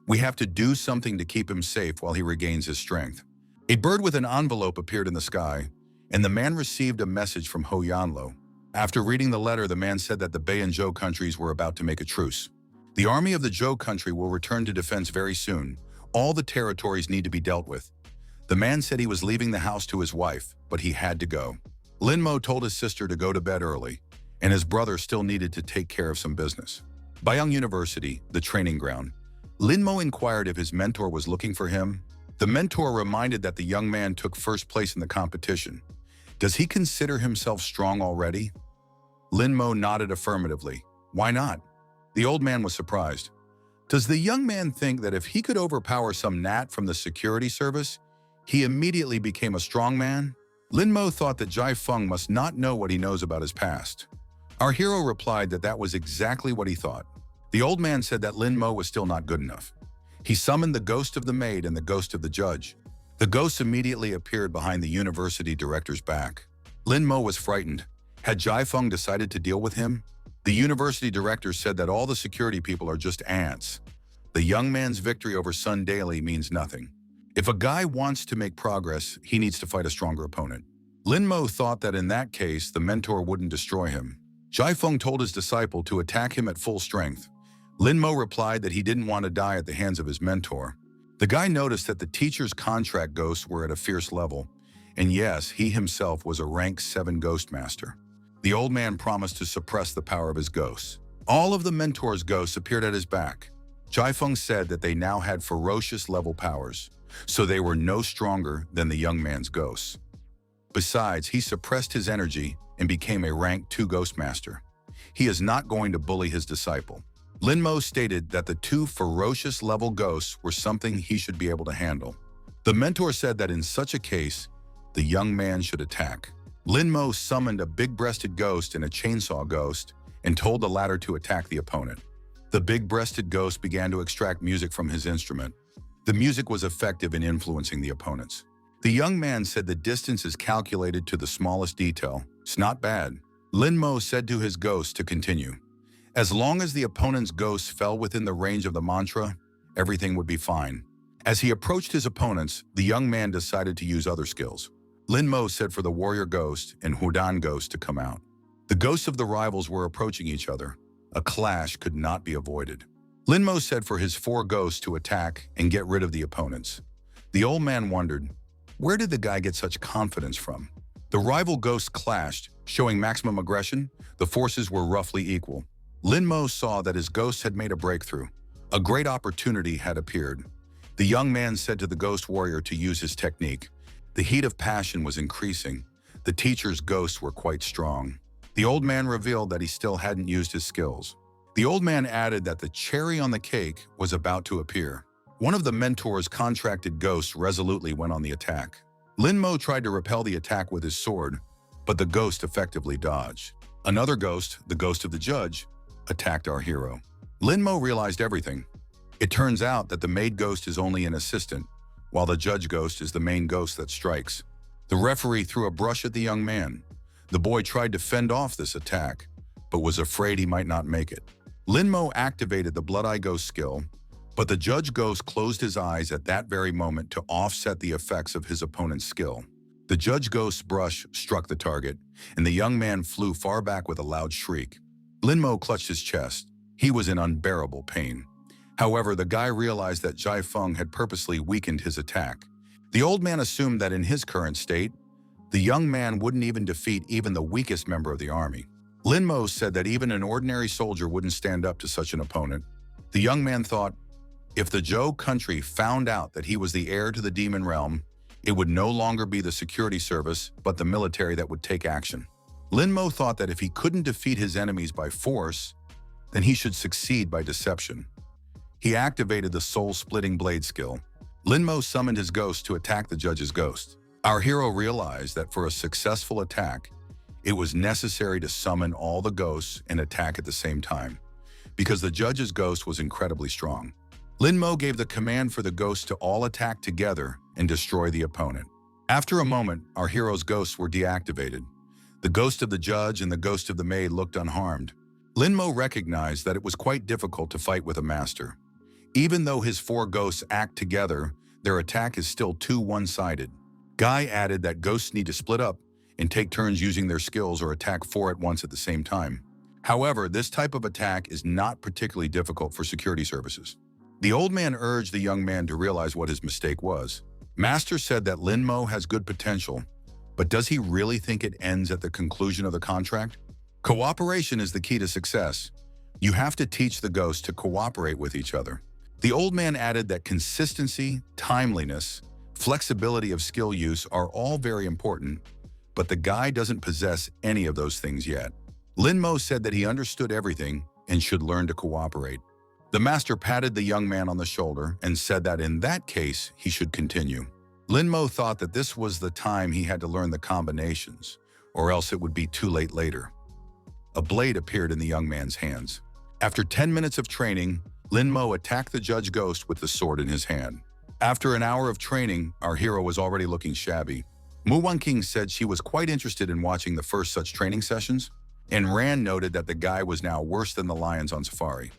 We have to do something to keep him safe while he regains his strength. A bird with an envelope appeared in the sky, and the man received a message from Ho Yanlo. After reading the letter, the man said that the Bay and Zhou countries were about to make a truce. The army of the Zhou country will return to defense very soon. All the territories need to be dealt with. The man said he was leaving the house to his wife, but he had to go. Lin Mo told his sister to go to bed early, and his brother still needed to take care of some business. Bayang University, the training ground. Lin Mo inquired if his mentor was looking for him. The mentor reminded that the young man took first place in the competition. Does he consider himself strong already? Lin Mo nodded affirmatively. Why not? The old man was surprised. Does the young man think that if he could overpower some gnat from the security service, he immediately became a strong man? Lin Mo thought that Jai Feng must not know what he knows about his past. Our hero replied that that was exactly what he thought. The old man said that Lin Mo was still not good enough. He summoned the ghost of the maid and the ghost of the judge. The ghosts immediately appeared behind the university director's back. Lin Mo was frightened. Had Jai Feng decided to deal with him? The university director said that all the security people are just ants. The young man's victory over Sun Daily means nothing. If a guy wants to make progress, he needs to fight a stronger opponent. Lin Mo thought that in that case, the mentor wouldn't destroy him. Jai Feng told his disciple to attack him at full strength. Lin Mo replied that he didn't want to die at the hands of his mentor. The guy noticed that the teacher's contract ghosts were at a fierce level, and yes, he himself was a rank 7 Ghostmaster. The old man promised to suppress the power of his ghosts. All of the mentor's ghosts appeared at his back. Jai Feng said that they now had ferocious level powers, so they were no stronger than the young man's ghosts. Besides, he suppressed his energy and became a rank 2 Ghostmaster. He is not going to bully his disciple. Lin Mo stated that the 2 ferocious level ghosts were something he should be able to handle. The mentor said that in such a case, the young man should attack. Lin Mo summoned a big-breasted ghost and a chainsaw ghost and told the latter to attack the opponent. The big-breasted ghost began to extract music from his instrument. The music was effective in influencing the opponents. The young man said the distance is calculated to the smallest detail. It's not bad. Lin Mo said to his ghost to continue. As long as the opponent's ghosts fell within the range of the mantra, everything would be fine. As he approached his opponents, the young man decided to use other skills. Lin Mo said for the warrior ghost and Hudan ghost to come out. The ghosts of the rivals were approaching each other. A clash could not be avoided. Lin Mo said for his 4 ghosts to attack and get rid of the opponents. The old man wondered, where did the guy get such confidence from? The rival ghosts clashed, showing maximum aggression. The forces were roughly equal. Lin Mo saw that his ghosts had made a breakthrough. A great opportunity had appeared. The young man said to the ghost warrior to use his technique. The heat of passion was increasing. The teacher's ghosts were quite strong. The old man revealed that he still hadn't used his skills. The old man added that the cherry on the cake was about to appear. One of the mentor's contracted ghosts resolutely went on the attack. Lin Mo tried to repel the attack with his sword, but the ghost effectively dodged. Another ghost, the ghost of the judge, attacked our hero. Lin Mo realized everything. It turns out that the maid ghost is only an assistant, while the judge ghost is the main ghost that strikes. The referee threw a brush at the young man. The boy tried to fend off this attack, but was afraid he might not make it. Lin Mo activated the Blood Eye Ghost skill, but the judge ghost closed his eyes at that very moment to offset the effects of his opponent's skill. The judge ghost's brush struck the target, and the young man flew far back with a loud shriek. Lin Mo clutched his chest. He was in unbearable pain. However, the guy realized that Jai Feng had purposely weakened his attack. The old man assumed that in his current state, the young man wouldn't even defeat even the weakest member of the army. Lin Mo said that even an ordinary soldier wouldn't stand up to such an opponent. The young man thought, if the Zhou country found out that he was the heir to the demon realm, it would no longer be the security service, but the military that would take action. Lin Mo thought that if he couldn't defeat his enemies by force, then he should succeed by deception. He activated the soul-splitting blade skill. Lin Mo summoned his ghost to attack the judge's ghost. Our hero realized that for a successful attack, it was necessary to summon all the ghosts and attack at the same time, because the judge's ghost was incredibly strong. Lin Mo gave the command for the ghosts to all attack together and destroy the opponent. After a moment, our hero's ghosts were deactivated. The ghost of the judge and the ghost of the maid looked unharmed. Lin Mo recognized that it was quite difficult to fight with a master. Even though his 4 ghosts act together, their attack is still too one-sided. Guy added that ghosts need to split up and take turns using their skills or attack 4 at once at the same time. However, this type of attack is not particularly difficult for security services. The old man urged the young man to realize what his mistake was. Master said that Lin Mo has good potential, but does he really think it ends at the conclusion of the contract? Cooperation is the key to success. You have to teach the ghosts to cooperate with each other. The old man added that consistency, timeliness, flexibility of skill use are all very important, but the guy doesn't possess any of those things yet. Lin Mo said that he understood everything and should learn to cooperate. The master patted the young man on the shoulder and said that in that case, he should continue. Lin Mo thought that this was the time he had to learn the combinations, or else it would be too late later. A blade appeared in the young man's hands. After 10 minutes of training, Lin Mo attacked the judge ghost with the sword in his hand. After an hour of training, our hero was already looking shabby. Mu Wanqing said she was quite interested in watching the first such training sessions, and Ran noted that the guy was now worse than the lions on safari.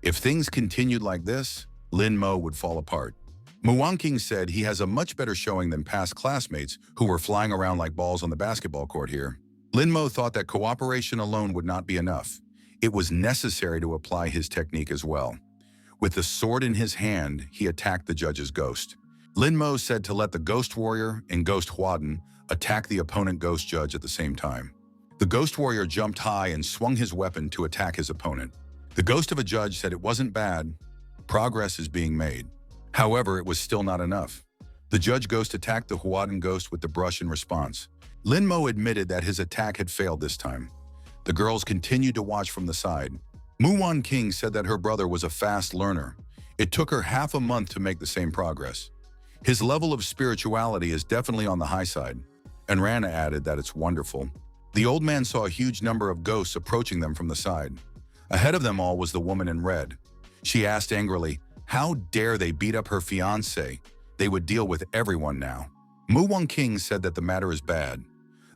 If things continued like this, Lin Mo would fall apart. Mu Wanqing said he has a much better showing than past classmates who were flying around like balls on the basketball court here. Lin Mo thought that cooperation alone would not be enough. It was necessary to apply his technique as well. With the sword in his hand, he attacked the judge's ghost. Lin Mo said to let the ghost warrior and ghost Huadan attack the opponent ghost judge at the same time. The ghost warrior jumped high and swung his weapon to attack his opponent. The ghost of a judge said it wasn't bad. Progress is being made. However, it was still not enough. The judge ghost attacked the Huadan ghost with the brush in response. Lin Mo admitted that his attack had failed this time. The girls continued to watch from the side. Mu Wanqing said that her brother was a fast learner. It took her half a month to make the same progress. His level of spirituality is definitely on the high side. And Rana added that it's wonderful. The old man saw a huge number of ghosts approaching them from the side. Ahead of them all was the woman in red. She asked angrily, how dare they beat up her fiancé? They would deal with everyone now. Mu Wanqing said that the matter is bad.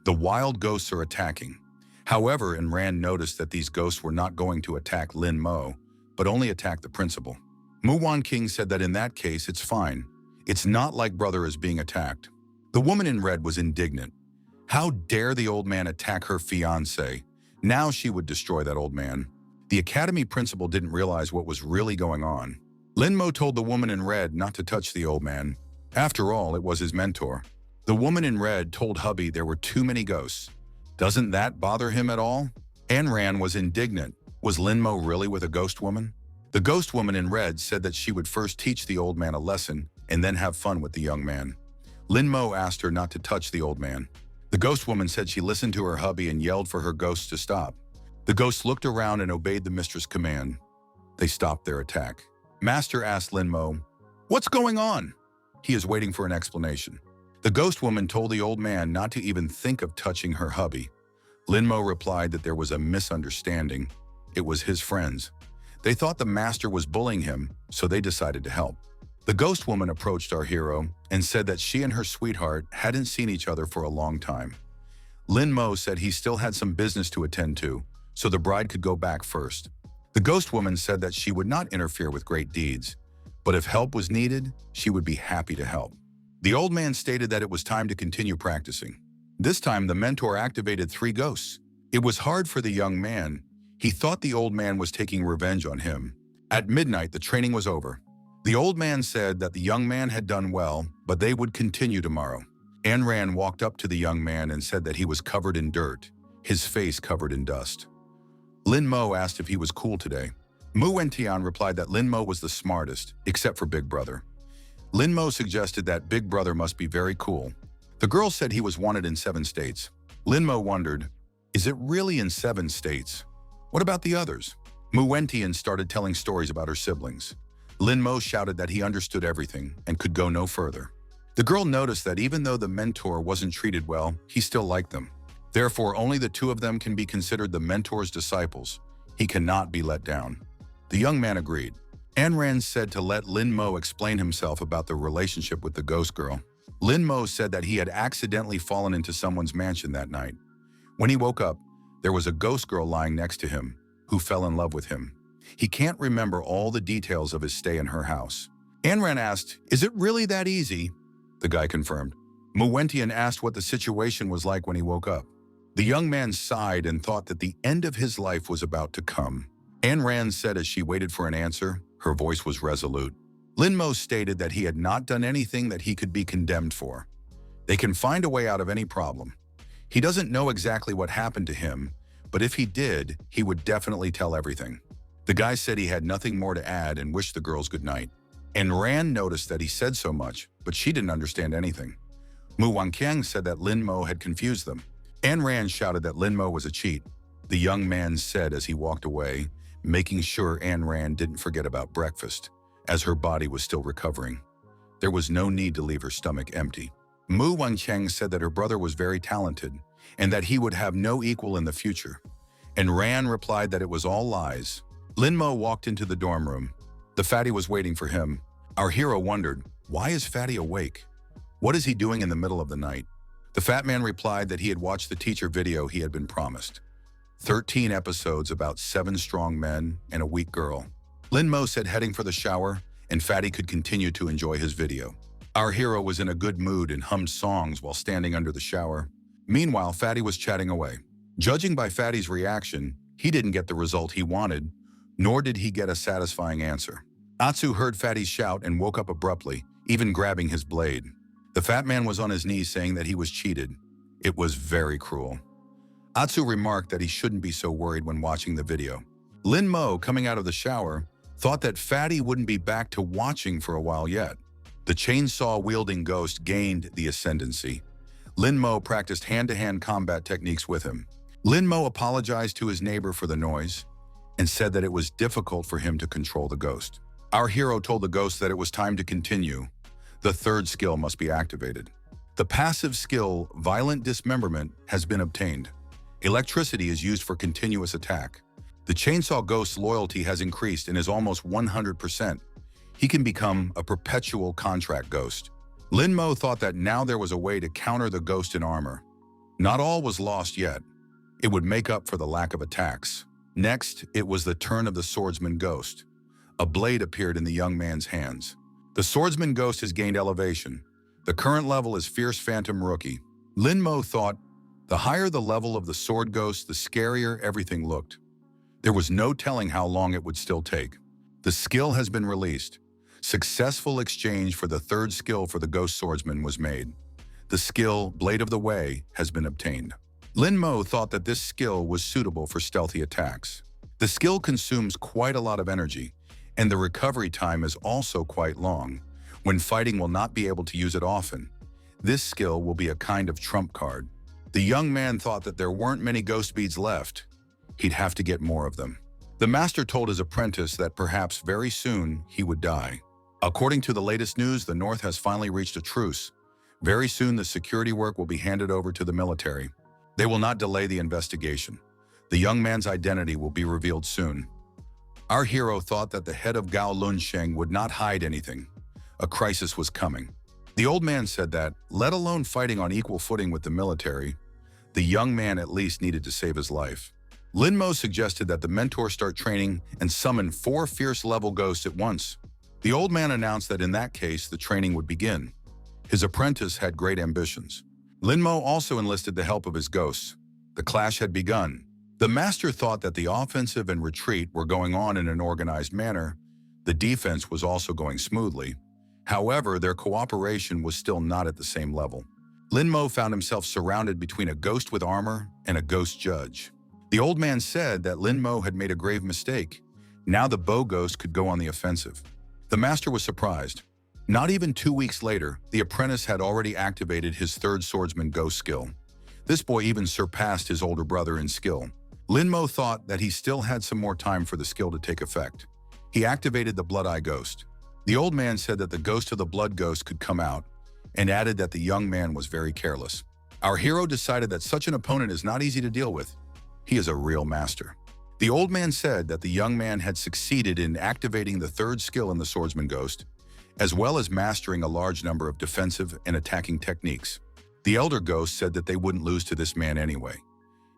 The wild ghosts are attacking. However, Rand noticed that these ghosts were not going to attack Lin Mo, but only attack the principal. Mu Wanqing said that in that case, it's fine. It's not like brother is being attacked. The woman in red was indignant. How dare the old man attack her fiancé? Now she would destroy that old man. The academy principal didn't realize what was really going on. Linmo told the woman in red not to touch the old man. After all, it was his mentor. The woman in red told hubby there were too many ghosts. Doesn't that bother him at all? Anran was indignant. Was Linmo really with a ghost woman? The ghost woman in red said that she would first teach the old man a lesson and then have fun with the young man. Linmo asked her not to touch the old man. The ghost woman said she listened to her hubby and yelled for her ghosts to stop. The ghosts looked around and obeyed the mistress' command. They stopped their attack. Master asked Linmo, "What's going on?" He is waiting for an explanation. The ghost woman told the old man not to even think of touching her hubby. Linmo replied that there was a misunderstanding. It was his friends. They thought the master was bullying him, so they decided to help. The ghost woman approached our hero and said that she and her sweetheart hadn't seen each other for a long time. Linmo said he still had some business to attend to, so the bride could go back first. The ghost woman said that she would not interfere with great deeds, but if help was needed, she would be happy to help. The old man stated that it was time to continue practicing. This time, the mentor activated 3 ghosts. It was hard for the young man. He thought the old man was taking revenge on him. At midnight, the training was over. The old man said that the young man had done well, but they would continue tomorrow. Anran walked up to the young man and said that he was covered in dirt, his face covered in dust. Linmo asked if he was cool today. Mu Wentian replied that Linmo was the smartest, except for Big Brother. Linmo suggested that Big Brother must be very cool. The girl said he was wanted in 7 states. Linmo wondered, is it really in 7 states? What about the others? Mu Wentian started telling stories about her siblings. Linmo shouted that he understood everything and could go no further. The girl noticed that even though the mentor wasn't treated well, he still liked them. Therefore, only the 2 of them can be considered the mentor's disciples. He cannot be let down. The young man agreed. Anran said to let Linmo explain himself about the relationship with the ghost girl. Linmo said that he had accidentally fallen into someone's mansion that night. When he woke up, there was a ghost girl lying next to him, who fell in love with him. He can't remember all the details of his stay in her house. Anran asked, "Is it really that easy?" The guy confirmed. Mu Wentian asked what the situation was like when he woke up. The young man sighed and thought that the end of his life was about to come. Anran said as she waited for an answer, her voice was resolute. Linmo stated that he had not done anything that he could be condemned for. They can find a way out of any problem. He doesn't know exactly what happened to him, but if he did, he would definitely tell everything. The guy said he had nothing more to add and wished the girls good night. Anran noticed that he said so much, but she didn't understand anything. Mu Wanqiang said that Linmo had confused them. Anran shouted that Linmo was a cheat. The young man said as he walked away, making sure Anran didn't forget about breakfast, as her body was still recovering. There was no need to leave her stomach empty. Mu Wanqiang said that her brother was very talented and that he would have no equal in the future. Anran replied that it was all lies. Linmo walked into the dorm room. The fatty was waiting for him. Our hero wondered, why is Fatty awake? What is he doing in the middle of the night? The fat man replied that he had watched the teacher video he had been promised. 13 episodes about 7 strong men and a weak girl. Linmo said heading for the shower, and Fatty could continue to enjoy his video. Our hero was in a good mood and hummed songs while standing under the shower. Meanwhile, Fatty was chatting away. Judging by Fatty's reaction, he didn't get the result he wanted, nor did he get a satisfying answer. Atsu heard Fatty shout and woke up abruptly, even grabbing his blade. The fat man was on his knees saying that he was cheated. It was very cruel. Atsu remarked that he shouldn't be so worried when watching the video. Linmo, coming out of the shower, thought that Fatty wouldn't be back to watching for a while yet. The chainsaw-wielding ghost gained the ascendancy. Linmo practiced hand-to-hand combat techniques with him. Linmo apologized to his neighbor for the noise and said that it was difficult for him to control the ghost. Our hero told the ghost that it was time to continue. The 3rd skill must be activated. The passive skill, Violent Dismemberment, has been obtained. Electricity is used for continuous attack. The chainsaw ghost's loyalty has increased and is almost 100%. He can become a perpetual contract ghost. Linmo thought that now there was a way to counter the ghost in armor. Not all was lost yet. It would make up for the lack of attacks. Next, it was the turn of the Swordsman ghost. A blade appeared in the young man's hands. The Swordsman ghost has gained elevation. The current level is Fierce Phantom Rookie. Lin Mo thought, the higher the level of the sword ghost, the scarier everything looked. There was no telling how long it would still take. The skill has been released. Successful exchange for the third skill for the Ghost Swordsman was made. The skill, Blade of the Way, has been obtained. Lin Mo thought that this skill was suitable for stealthy attacks. The skill consumes quite a lot of energy, and the recovery time is also quite long. When fighting will not be able to use it often. This skill will be a kind of trump card. The young man thought that there weren't many ghost beads left. He'd have to get more of them. The master told his apprentice that perhaps very soon he would die. According to the latest news, the North has finally reached a truce. Very soon the security work will be handed over to the military. They will not delay the investigation. The young man's identity will be revealed soon. Our hero thought that the head of Gao Lunsheng would not hide anything. A crisis was coming. The old man said that, let alone fighting on equal footing with the military, the young man at least needed to save his life. Lin Mo suggested that the mentor start training and summon 4 fierce level ghosts at once. The old man announced that in that case, the training would begin. His apprentice had great ambitions. Lin Mo also enlisted the help of his ghosts. The clash had begun. The master thought that the offensive and retreat were going on in an organized manner. The defense was also going smoothly. However, their cooperation was still not at the same level. Lin Mo found himself surrounded between a ghost with armor and a ghost judge. The old man said that Lin Mo had made a grave mistake. Now the bow ghost could go on the offensive. The master was surprised. Not even 2 weeks later, the apprentice had already activated his third swordsman ghost skill. This boy even surpassed his older brother in skill. Lin Mo thought that he still had some more time for the skill to take effect. He activated the Blood Eye Ghost. The old man said that the ghost of the Blood Ghost could come out, and added that the young man was very careless. Our hero decided that such an opponent is not easy to deal with. He is a real master. The old man said that the young man had succeeded in activating the third skill in the Swordsman Ghost, as well as mastering a large number of defensive and attacking techniques. The Elder Ghost said that they wouldn't lose to this man anyway,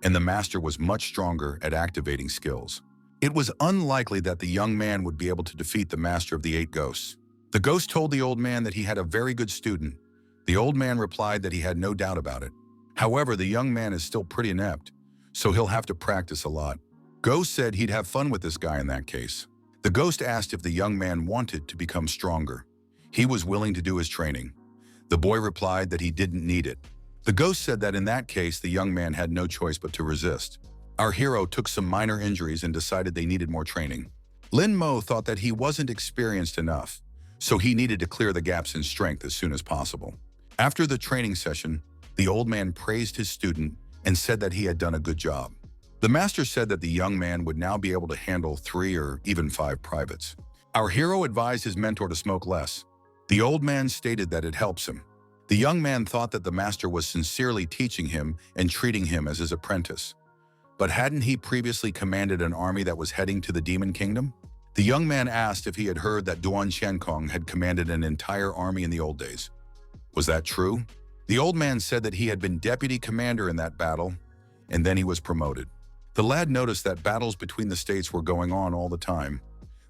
and the master was much stronger at activating skills. It was unlikely that the young man would be able to defeat the master of the 8 ghosts. The ghost told the old man that he had a very good student. The old man replied that he had no doubt about it. However, the young man is still pretty inept, so he'll have to practice a lot. Ghost said he'd have fun with this guy in that case. The ghost asked if the young man wanted to become stronger. He was willing to do his training. The boy replied that he didn't need it. The ghost said that in that case, the young man had no choice but to resist. Our hero took some minor injuries and decided they needed more training. Lin Mo thought that he wasn't experienced enough, so he needed to clear the gaps in strength as soon as possible. After the training session, the old man praised his student and said that he had done a good job. The master said that the young man would now be able to handle 3 or even 5 privates. Our hero advised his mentor to smoke less. The old man stated that it helps him. The young man thought that the master was sincerely teaching him and treating him as his apprentice. But hadn't he previously commanded an army that was heading to the Demon Kingdom? The young man asked if he had heard that Duan Qiankong had commanded an entire army in the old days. Was that true? The old man said that he had been deputy commander in that battle, and then he was promoted. The lad noticed that battles between the states were going on all the time.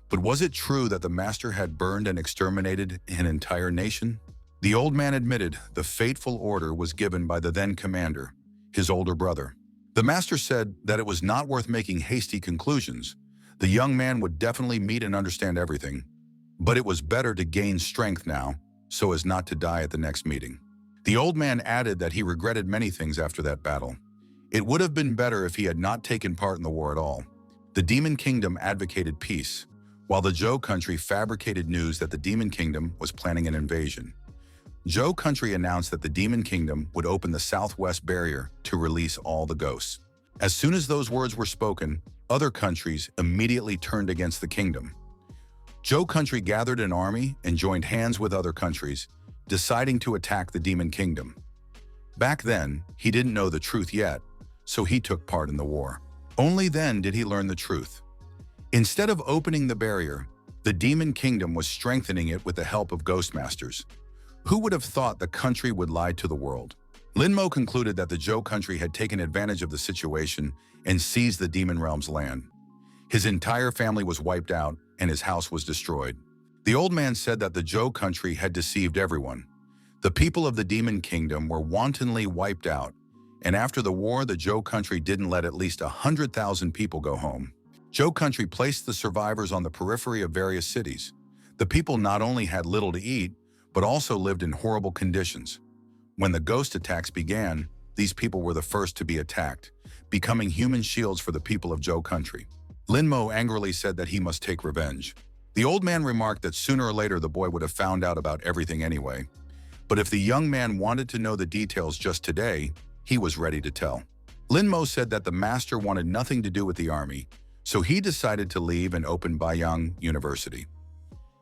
But was it true that the master had burned and exterminated an entire nation? The old man admitted the fateful order was given by the then commander, his older brother. The master said that it was not worth making hasty conclusions. The young man would definitely meet and understand everything, but it was better to gain strength now so as not to die at the next meeting. The old man added that he regretted many things after that battle. It would have been better if he had not taken part in the war at all. The Demon Kingdom advocated peace, while the Zhou country fabricated news that the Demon Kingdom was planning an invasion. Zhou country announced that the Demon Kingdom would open the southwest barrier to release all the ghosts. As soon as those words were spoken, other countries immediately turned against the kingdom. Zhou country gathered an army and joined hands with other countries, deciding to attack the Demon Kingdom. Back then, he didn't know the truth yet, so he took part in the war. Only then did he learn the truth. Instead of opening the barrier, the Demon Kingdom was strengthening it with the help of Ghostmasters. Who would have thought the country would lie to the world? Lin Mo concluded that the Zhou country had taken advantage of the situation and seized the Demon Realm's land. His entire family was wiped out and his house was destroyed. The old man said that the Zhou country had deceived everyone. The people of the Demon Kingdom were wantonly wiped out, and after the war, the Zhou country didn't let at least 100,000 people go home. Zhou country placed the survivors on the periphery of various cities. The people not only had little to eat, but also lived in horrible conditions. When the ghost attacks began, these people were the first to be attacked, becoming human shields for the people of Zhou country. Lin Mo angrily said that he must take revenge. The old man remarked that sooner or later the boy would have found out about everything anyway. But if the young man wanted to know the details just today, he was ready to tell. Lin Mo said that the master wanted nothing to do with the army, so he decided to leave and open Bayang University.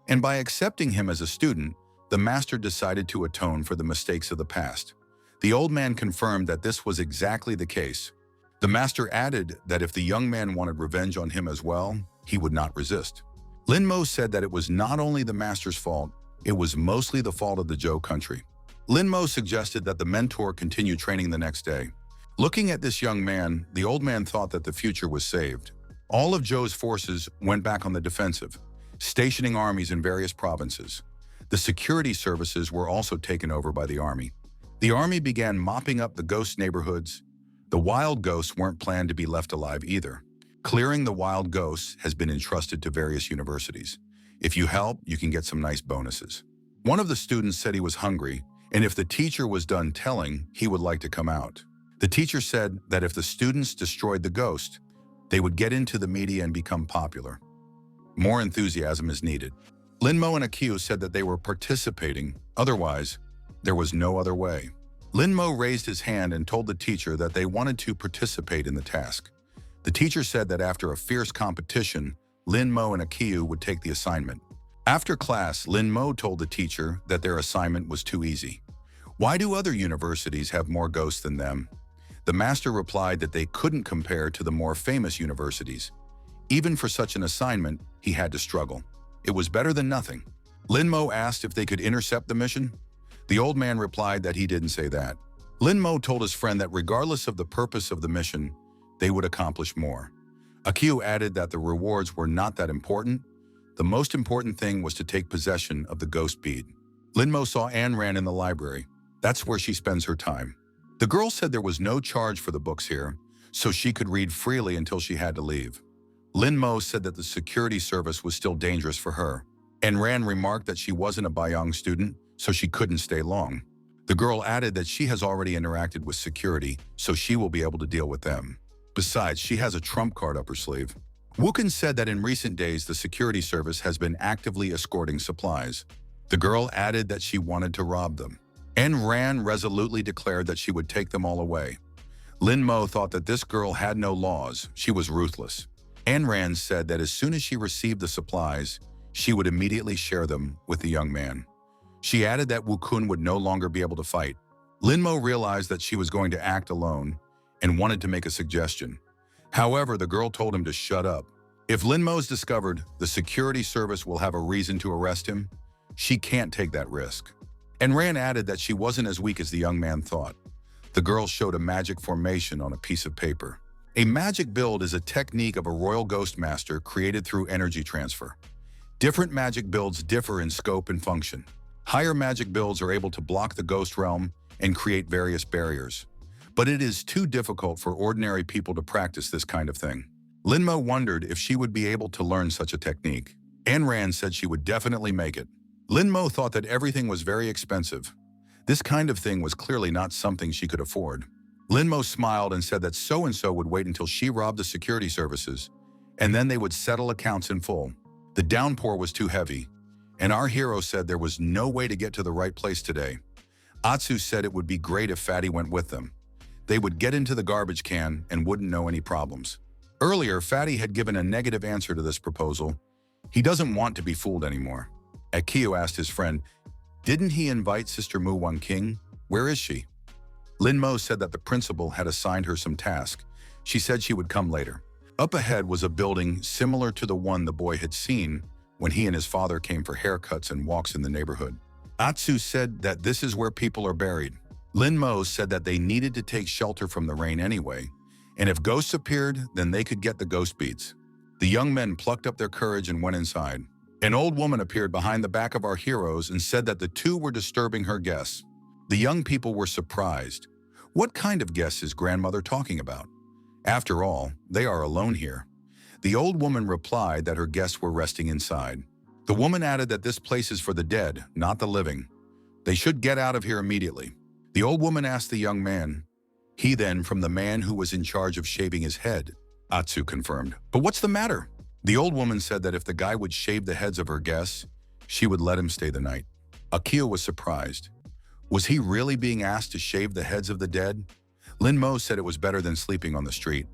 And by accepting him as a student, the master decided to atone for the mistakes of the past. The old man confirmed that this was exactly the case. The master added that if the young man wanted revenge on him as well, he would not resist. Lin Mo said that it was not only the master's fault, it was mostly the fault of the Zhou country. Lin Mo suggested that the mentor continue training the next day. Looking at this young man, the old man thought that the future was saved. All of Zhou's forces went back on the defensive, stationing armies in various provinces. The security services were also taken over by the army. The army began mopping up the ghost neighborhoods. The wild ghosts weren't planned to be left alive either. Clearing the wild ghosts has been entrusted to various universities. If you help, you can get some nice bonuses. One of the students said he was hungry, and if the teacher was done telling, he would like to come out. The teacher said that if the students destroyed the ghost, they would get into the media and become popular. More enthusiasm is needed. Lin Mo and Akio said that they were participating, otherwise, there was no other way. Lin Mo raised his hand and told the teacher that they wanted to participate in the task. The teacher said that after a fierce competition, Lin Mo and Akio would take the assignment. After class, Lin Mo told the teacher that their assignment was too easy. Why do other universities have more ghosts than them? The master replied that they couldn't compare to the more famous universities. Even for such an assignment, he had to struggle. It was better than nothing. Lin Mo asked if they could intercept the mission. The old man replied that he didn't say that. Lin Mo told his friend that regardless of the purpose of the mission, they would accomplish more. Akio added that the rewards were not that important. The most important thing was to take possession of the ghost bead. Lin Mo saw Anne Ran in the library. That's where she spends her time. The girl said there was no charge for the books here, so she could read freely until she had to leave. Lin Mo said that the security service was still dangerous for her. Anne Ran remarked that she wasn't a Bayang student, so she couldn't stay long. The girl added that she has already interacted with security, so she will be able to deal with them. Besides, she has a trump card up her sleeve. Wukan said that in recent days, the security service has been actively escorting supplies. The girl added that she wanted to rob them. Anne Ran resolutely declared that she would take them all away. Lin Mo thought that this girl had no laws, she was ruthless. Anne Ran said that as soon as she received the supplies, she would immediately share them with the young man. She added that Wukun would no longer be able to fight. Lin Mo realized that she was going to act alone and wanted to make a suggestion. However, the girl told him to shut up. If Lin Mo is discovered, the security service will have a reason to arrest him. She can't take that risk. And Ran added that she wasn't as weak as the young man thought. The girl showed a magic formation on a piece of paper. A magic build is a technique of a royal Ghostmaster created through energy transfer. Different magic builds differ in scope and function. Higher magic builds are able to block the ghost realm and create various barriers. But it is too difficult for ordinary people to practice this kind of thing. Lin Mo wondered if she would be able to learn such a technique. Anne Ran said she would definitely make it. Lin Mo thought that everything was very expensive. This kind of thing was clearly not something she could afford. Lin Mo smiled and said that so-and-so would wait until she robbed the security services, and then they would settle accounts in full. The downpour was too heavy, and our hero said there was no way to get to the right place today. Atsu said it would be great if Fatty went with them. They would get into the garbage can and wouldn't know any problems. Earlier, Fatty had given a negative answer to this proposal. He doesn't want to be fooled anymore. Akio asked his friend, "Didn't he invite Sister Mu Wan King? Where is she?" Lin Mo said that the principal had assigned her some task. She said she would come later. Up ahead was a building similar to the one the boy had seen when he and his father came for haircuts and walks in the neighborhood. Atsu said that this is where people are buried. Lin Mo said that they needed to take shelter from the rain anyway, and if ghosts appeared, then they could get the ghost beads. The young men plucked up their courage and went inside. An old woman appeared behind the back of our heroes and said that the two were disturbing her guests. The young people were surprised. What kind of guests is grandmother talking about? After all, they are alone here. The old woman replied that her guests were resting inside. The woman added that this place is for the dead, not the living. They should get out of here immediately. The old woman asked the young man. He then from the man who was in charge of shaving his head. Atsu confirmed. But what's the matter? The old woman said that if the guy would shave the heads of her guests, she would let him stay the night. Akio was surprised. Was he really being asked to shave the heads of the dead? Lin Mo said it was better than sleeping on the street.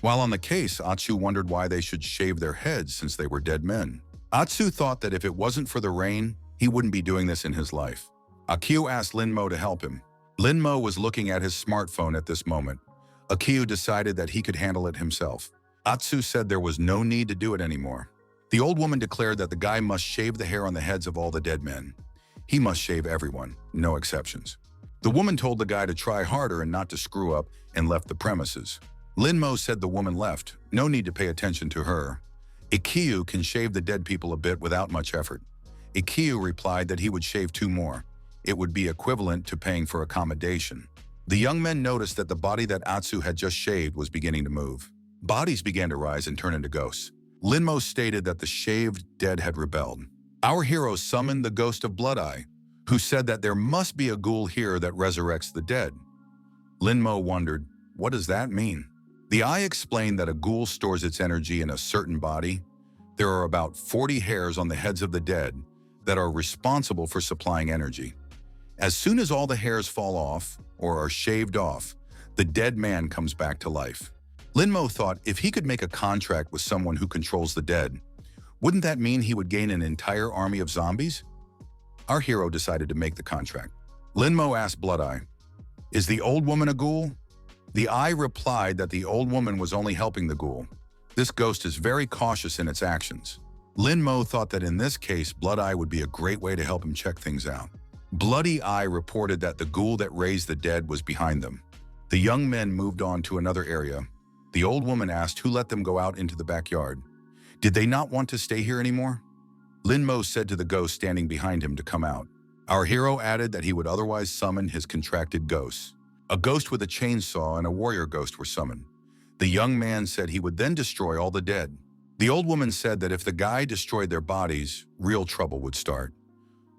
While on the case, Atsu wondered why they should shave their heads since they were dead men. Atsu thought that if it wasn't for the rain, he wouldn't be doing this in his life. Akio asked Lin Mo to help him. Lin Mo was looking at his smartphone at this moment. Akio decided that he could handle it himself. Atsu said there was no need to do it anymore. The old woman declared that the guy must shave the hair on the heads of all the dead men. He must shave everyone, no exceptions. The woman told the guy to try harder and not to screw up and left the premises. Lin Mo said the woman left, no need to pay attention to her. Ikyu can shave the dead people a bit without much effort. Ikyu replied that he would shave 2 more. It would be equivalent to paying for accommodation. The young men noticed that the body that Atsu had just shaved was beginning to move. Bodies began to rise and turn into ghosts. Lin Mo stated that the shaved dead had rebelled. Our hero summoned the ghost of Blood Eye, who said that there must be a ghoul here that resurrects the dead. Lin Mo wondered, what does that mean? The eye explained that a ghoul stores its energy in a certain body. There are about 40 hairs on the heads of the dead that are responsible for supplying energy. As soon as all the hairs fall off or are shaved off, the dead man comes back to life. Lin Mo thought if he could make a contract with someone who controls the dead, wouldn't that mean he would gain an entire army of zombies? Our hero decided to make the contract. Lin Mo asked Blood Eye, is the old woman a ghoul? The eye replied that the old woman was only helping the ghoul. This ghost is very cautious in its actions. Lin Mo thought that in this case, Blood Eye would be a great way to help him check things out. Bloody Eye reported that the ghoul that raised the dead was behind them. The young men moved on to another area. The old woman asked who let them go out into the backyard. Did they not want to stay here anymore? Lin Mo said to the ghost standing behind him to come out. Our hero added that he would otherwise summon his contracted ghosts. A ghost with a chainsaw and a warrior ghost were summoned. The young man said he would then destroy all the dead. The old woman said that if the guy destroyed their bodies, real trouble would start.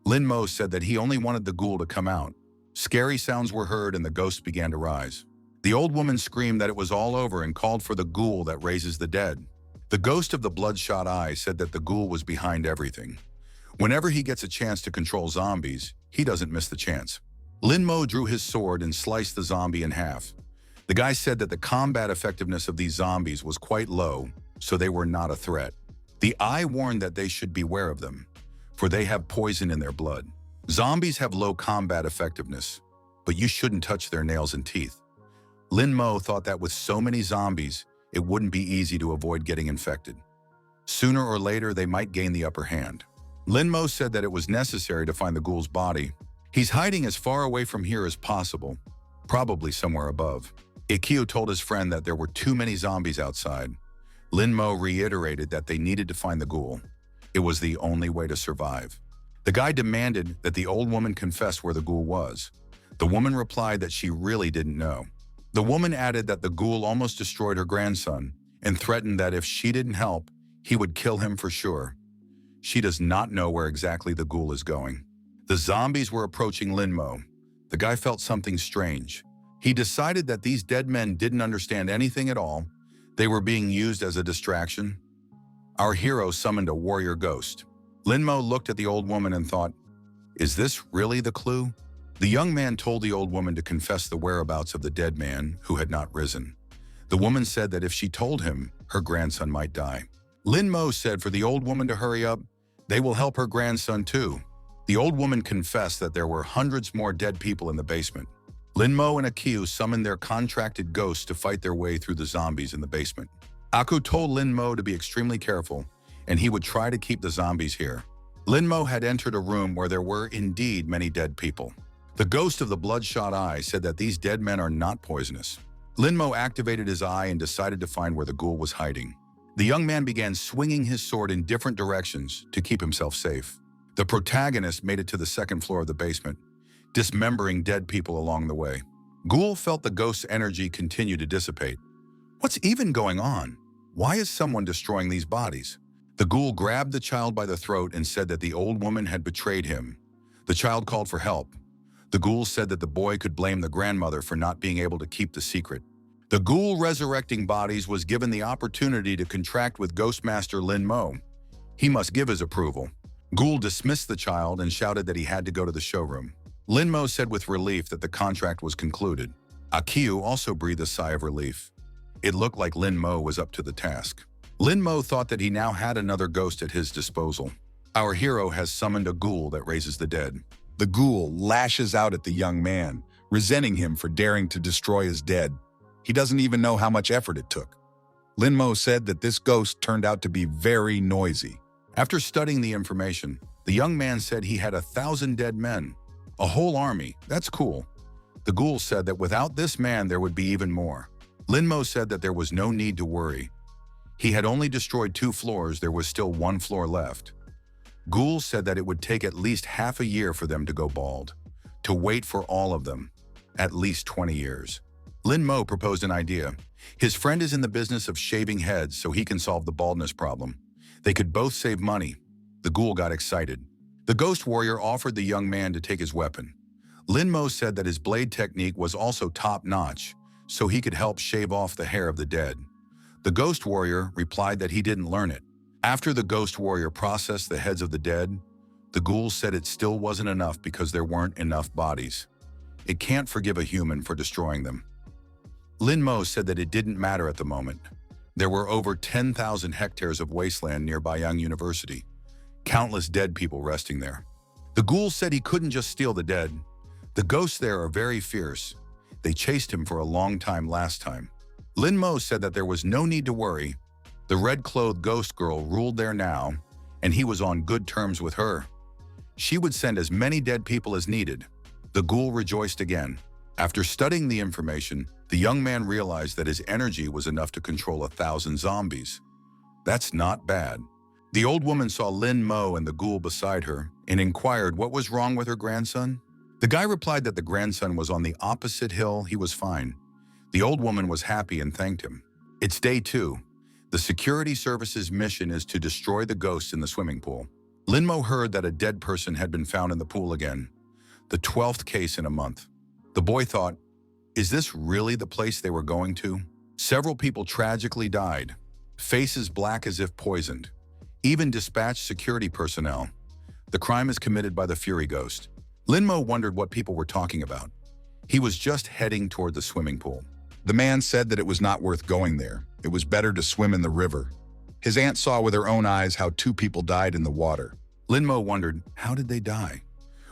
Lin Mo said that he only wanted the ghoul to come out. Scary sounds were heard and the ghosts began to rise. The old woman screamed that it was all over and called for the ghoul that raises the dead. The ghost of the bloodshot eye said that the ghoul was behind everything. Whenever he gets a chance to control zombies, he doesn't miss the chance. Lin Mo drew his sword and sliced the zombie in half. The guy said that the combat effectiveness of these zombies was quite low, so they were not a threat. The eye warned that they should beware of them, for they have poison in their blood. Zombies have low combat effectiveness, but you shouldn't touch their nails and teeth. Lin Mo thought that with so many zombies, it wouldn't be easy to avoid getting infected. Sooner or later, they might gain the upper hand. Lin Mo said that it was necessary to find the ghoul's body. He's hiding as far away from here as possible, probably somewhere above. Ikkyu told his friend that there were too many zombies outside. Lin Mo reiterated that they needed to find the ghoul. It was the only way to survive. The guy demanded that the old woman confess where the ghoul was. The woman replied that she really didn't know. The woman added that the ghoul almost destroyed her grandson and threatened that if she didn't help, he would kill him for sure. She does not know where exactly the ghoul is going. The zombies were approaching Lin Mo. The guy felt something strange. He decided that these dead men didn't understand anything at all. They were being used as a distraction. Our hero summoned a warrior ghost. Lin Mo looked at the old woman and thought, is this really the clue? The young man told the old woman to confess the whereabouts of the dead man who had not risen. The woman said that if she told him, her grandson might die. Lin Mo said for the old woman to hurry up. They will help her grandson too. The old woman confessed that there were hundreds more dead people in the basement. Lin Mo and Akiu summoned their contracted ghosts to fight their way through the zombies in the basement. Aku told Lin Mo to be extremely careful, and he would try to keep the zombies here. Lin Mo had entered a room where there were indeed many dead people. The ghost of the bloodshot eye said that these dead men are not poisonous. Lin Mo activated his eye and decided to find where the ghoul was hiding. The young man began swinging his sword in different directions to keep himself safe. The protagonist made it to the second floor of the basement. dismembering dead people along the way. Ghoul felt the ghost's energy continue to dissipate. What's even going on? Why is someone destroying these bodies? The ghoul grabbed the child by the throat and said that the old woman had betrayed him. The child called for help. The ghoul said that the boy could blame the grandmother for not being able to keep the secret. The ghoul resurrecting bodies was given the opportunity to contract with Ghostmaster Lin Mo. He must give his approval. Ghoul dismissed the child and shouted that he had to go to the showroom. Lin Mo said with relief that the contract was concluded. Akiu also breathed a sigh of relief. It looked like Lin Mo was up to the task. Lin Mo thought that he now had another ghost at his disposal. Our hero has summoned a ghoul that raises the dead. The ghoul lashes out at the young man, resenting him for daring to destroy his dead. He doesn't even know how much effort it took. Lin Mo said that this ghost turned out to be very noisy. After studying the information, the young man said he had 1,000 dead men. A whole army, that's cool. The ghoul said that without this man there would be even more. Lin Mo said that there was no need to worry. He had only destroyed 2 floors, there was still 1 floor left. Ghoul said that it would take at least half a year for them to go bald. To wait for all of them. At least 20 years. Lin Mo proposed an idea. His friend is in the business of shaving heads so he can solve the baldness problem. They could both save money. The ghoul got excited. The ghost warrior offered the young man to take his weapon. Lin Mo said that his blade technique was also top-notch, so he could help shave off the hair of the dead. The ghost warrior replied that he didn't learn it. After the ghost warrior processed the heads of the dead, the ghoul said it still wasn't enough because there weren't enough bodies. It can't forgive a human for destroying them. Lin Mo said that it didn't matter at the moment. There were over 10,000 hectares of wasteland near Bayang University. Countless dead people resting there. The ghoul said he couldn't just steal the dead. The ghosts there are very fierce. They chased him for a long time last time. Lin Mo said that there was no need to worry. The red-clothed ghost girl ruled there now, and he was on good terms with her. She would send as many dead people as needed. The ghoul rejoiced again. After studying the information, the young man realized that his energy was enough to control 1,000 zombies. That's not bad. The old woman saw Lin Mo and the ghoul beside her and inquired what was wrong with her grandson. The guy replied that the grandson was on the opposite hill, he was fine. The old woman was happy and thanked him. It's day 2. The security service's mission is to destroy the ghosts in the swimming pool. Lin Mo heard that a dead person had been found in the pool again. The 12th case in a month. The boy thought, is this really the place they were going to? Several people tragically died, faces black as if poisoned. Even dispatched security personnel. The crime is committed by the Fury Ghost. Lin Mo wondered what people were talking about. He was just heading toward the swimming pool. The man said that it was not worth going there. It was better to swim in the river. His aunt saw with her own eyes how 2 people died in the water. Lin Mo wondered, how did they die?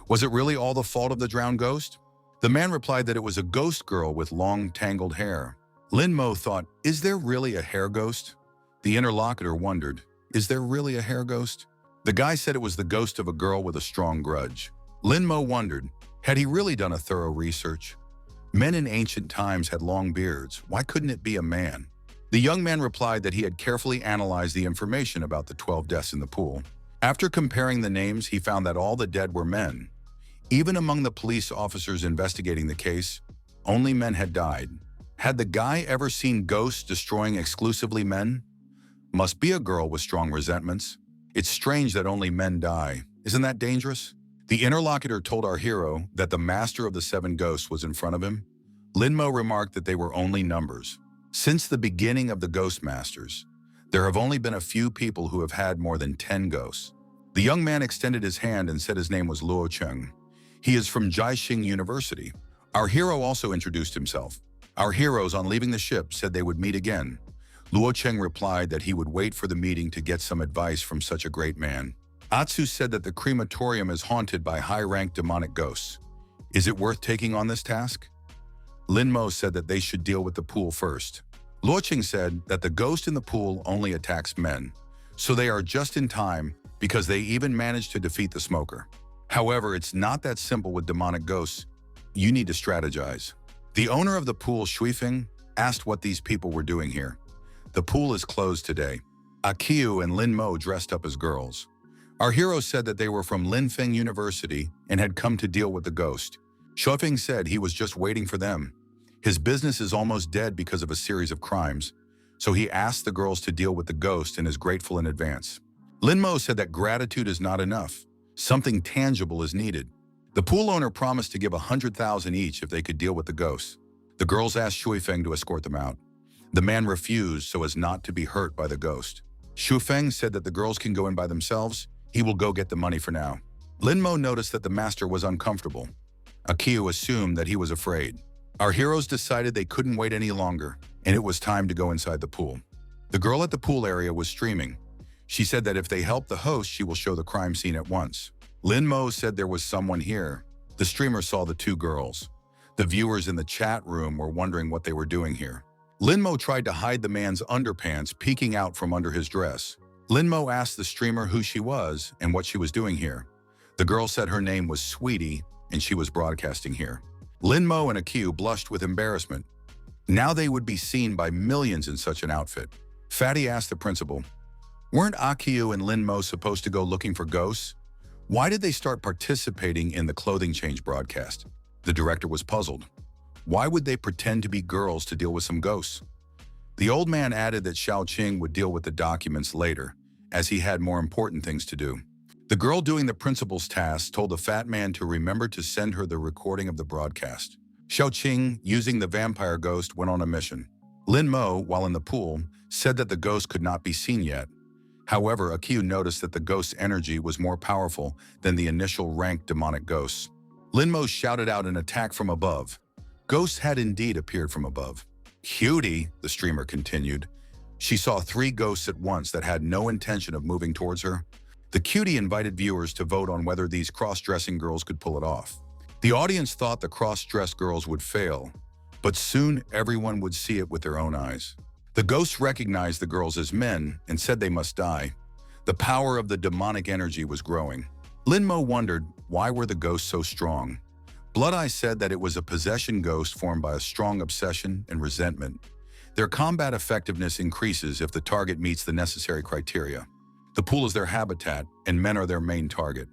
Was it really all the fault of the drowned ghost? The man replied that it was a ghost girl with long, tangled hair. Lin Mo thought, is there really a hair ghost? The interlocutor wondered, is there really a hair ghost? The guy said it was the ghost of a girl with a strong grudge. Lin Mo wondered, had he really done a thorough research? Men in ancient times had long beards. Why couldn't it be a man? The young man replied that he had carefully analyzed the information about the 12 deaths in the pool. After comparing the names, he found that all the dead were men. Even among the police officers investigating the case, only men had died. Had the guy ever seen ghosts destroying exclusively men? Must be a girl with strong resentments. It's strange that only men die. Isn't that dangerous? The interlocutor told our hero that the master of the 7 ghosts was in front of him. Lin Mo remarked that they were only numbers. Since the beginning of the Ghostmasters, there have only been a few people who have had more than 10 ghosts. The young man extended his hand and said his name was Luo Cheng. He is from Jiaxing University. Our hero also introduced himself. Our heroes, on leaving the ship, said they would meet again. Luo Cheng replied that he would wait for the meeting to get some advice from such a great man. Atsu said that the crematorium is haunted by high-ranked demonic ghosts. Is it worth taking on this task? Lin Mo said that they should deal with the pool first. Luo Cheng said that the ghost in the pool only attacks men, so they are just in time because they even managed to defeat the smoker. However, it's not that simple with demonic ghosts. You need to strategize. The owner of the pool, Shuifeng, asked what these people were doing here. The pool is closed today. Akiu and Lin Mo dressed up as girls. Our hero said that they were from Linfeng University and had come to deal with the ghost. Shuofeng said he was just waiting for them. His business is almost dead because of a series of crimes, so he asked the girls to deal with the ghost and is grateful in advance. Linmo said that gratitude is not enough. Something tangible is needed. The pool owner promised to give 100,000 each if they could deal with the ghosts. The girls asked Shuofeng to escort them out. The man refused so as not to be hurt by the ghost. Shuofeng said that the girls can go in by themselves. He will go get the money for now. Linmo noticed that the master was uncomfortable. Akiu assumed that he was afraid. Our heroes decided they couldn't wait any longer, and it was time to go inside the pool. The girl at the pool area was streaming. She said that if they help the host, she will show the crime scene at once. Linmo said there was someone here. The streamer saw the two girls. The viewers in the chat room were wondering what they were doing here. Linmo tried to hide the man's underpants peeking out from under his dress. Linmo asked the streamer who she was and what she was doing here. The girl said her name was Sweetie and she was broadcasting here. Linmo and Akiu blushed with embarrassment. Now they would be seen by millions in such an outfit. Fatty asked the principal, "Weren't Akiu and Linmo supposed to go looking for ghosts? Why did they start participating in the clothing change broadcast?" The director was puzzled. Why would they pretend to be girls to deal with some ghosts? The old man added that Xiaoqing would deal with the documents later, as he had more important things to do. The girl doing the principal's tasks told the fat man to remember to send her the recording of the broadcast. Xiaoqing, using the vampire ghost, went on a mission. Linmo, while in the pool, said that the ghost could not be seen yet. However, Akiu noticed that the ghost's energy was more powerful than the initial ranked demonic ghosts. Linmo shouted out an attack from above. Ghosts had indeed appeared from above. "Cutie," the streamer continued. She saw 3 ghosts at once that had no intention of moving towards her. The cutie invited viewers to vote on whether these cross-dressing girls could pull it off. The audience thought the cross-dressed girls would fail, but soon everyone would see it with their own eyes. The ghosts recognized the girls as men and said they must die. The power of the demonic energy was growing. Linmo wondered, why were the ghosts so strong? Blood Eye said that it was a possession ghost formed by a strong obsession and resentment. Their combat effectiveness increases if the target meets the necessary criteria. The pool is their habitat, and men are their main target.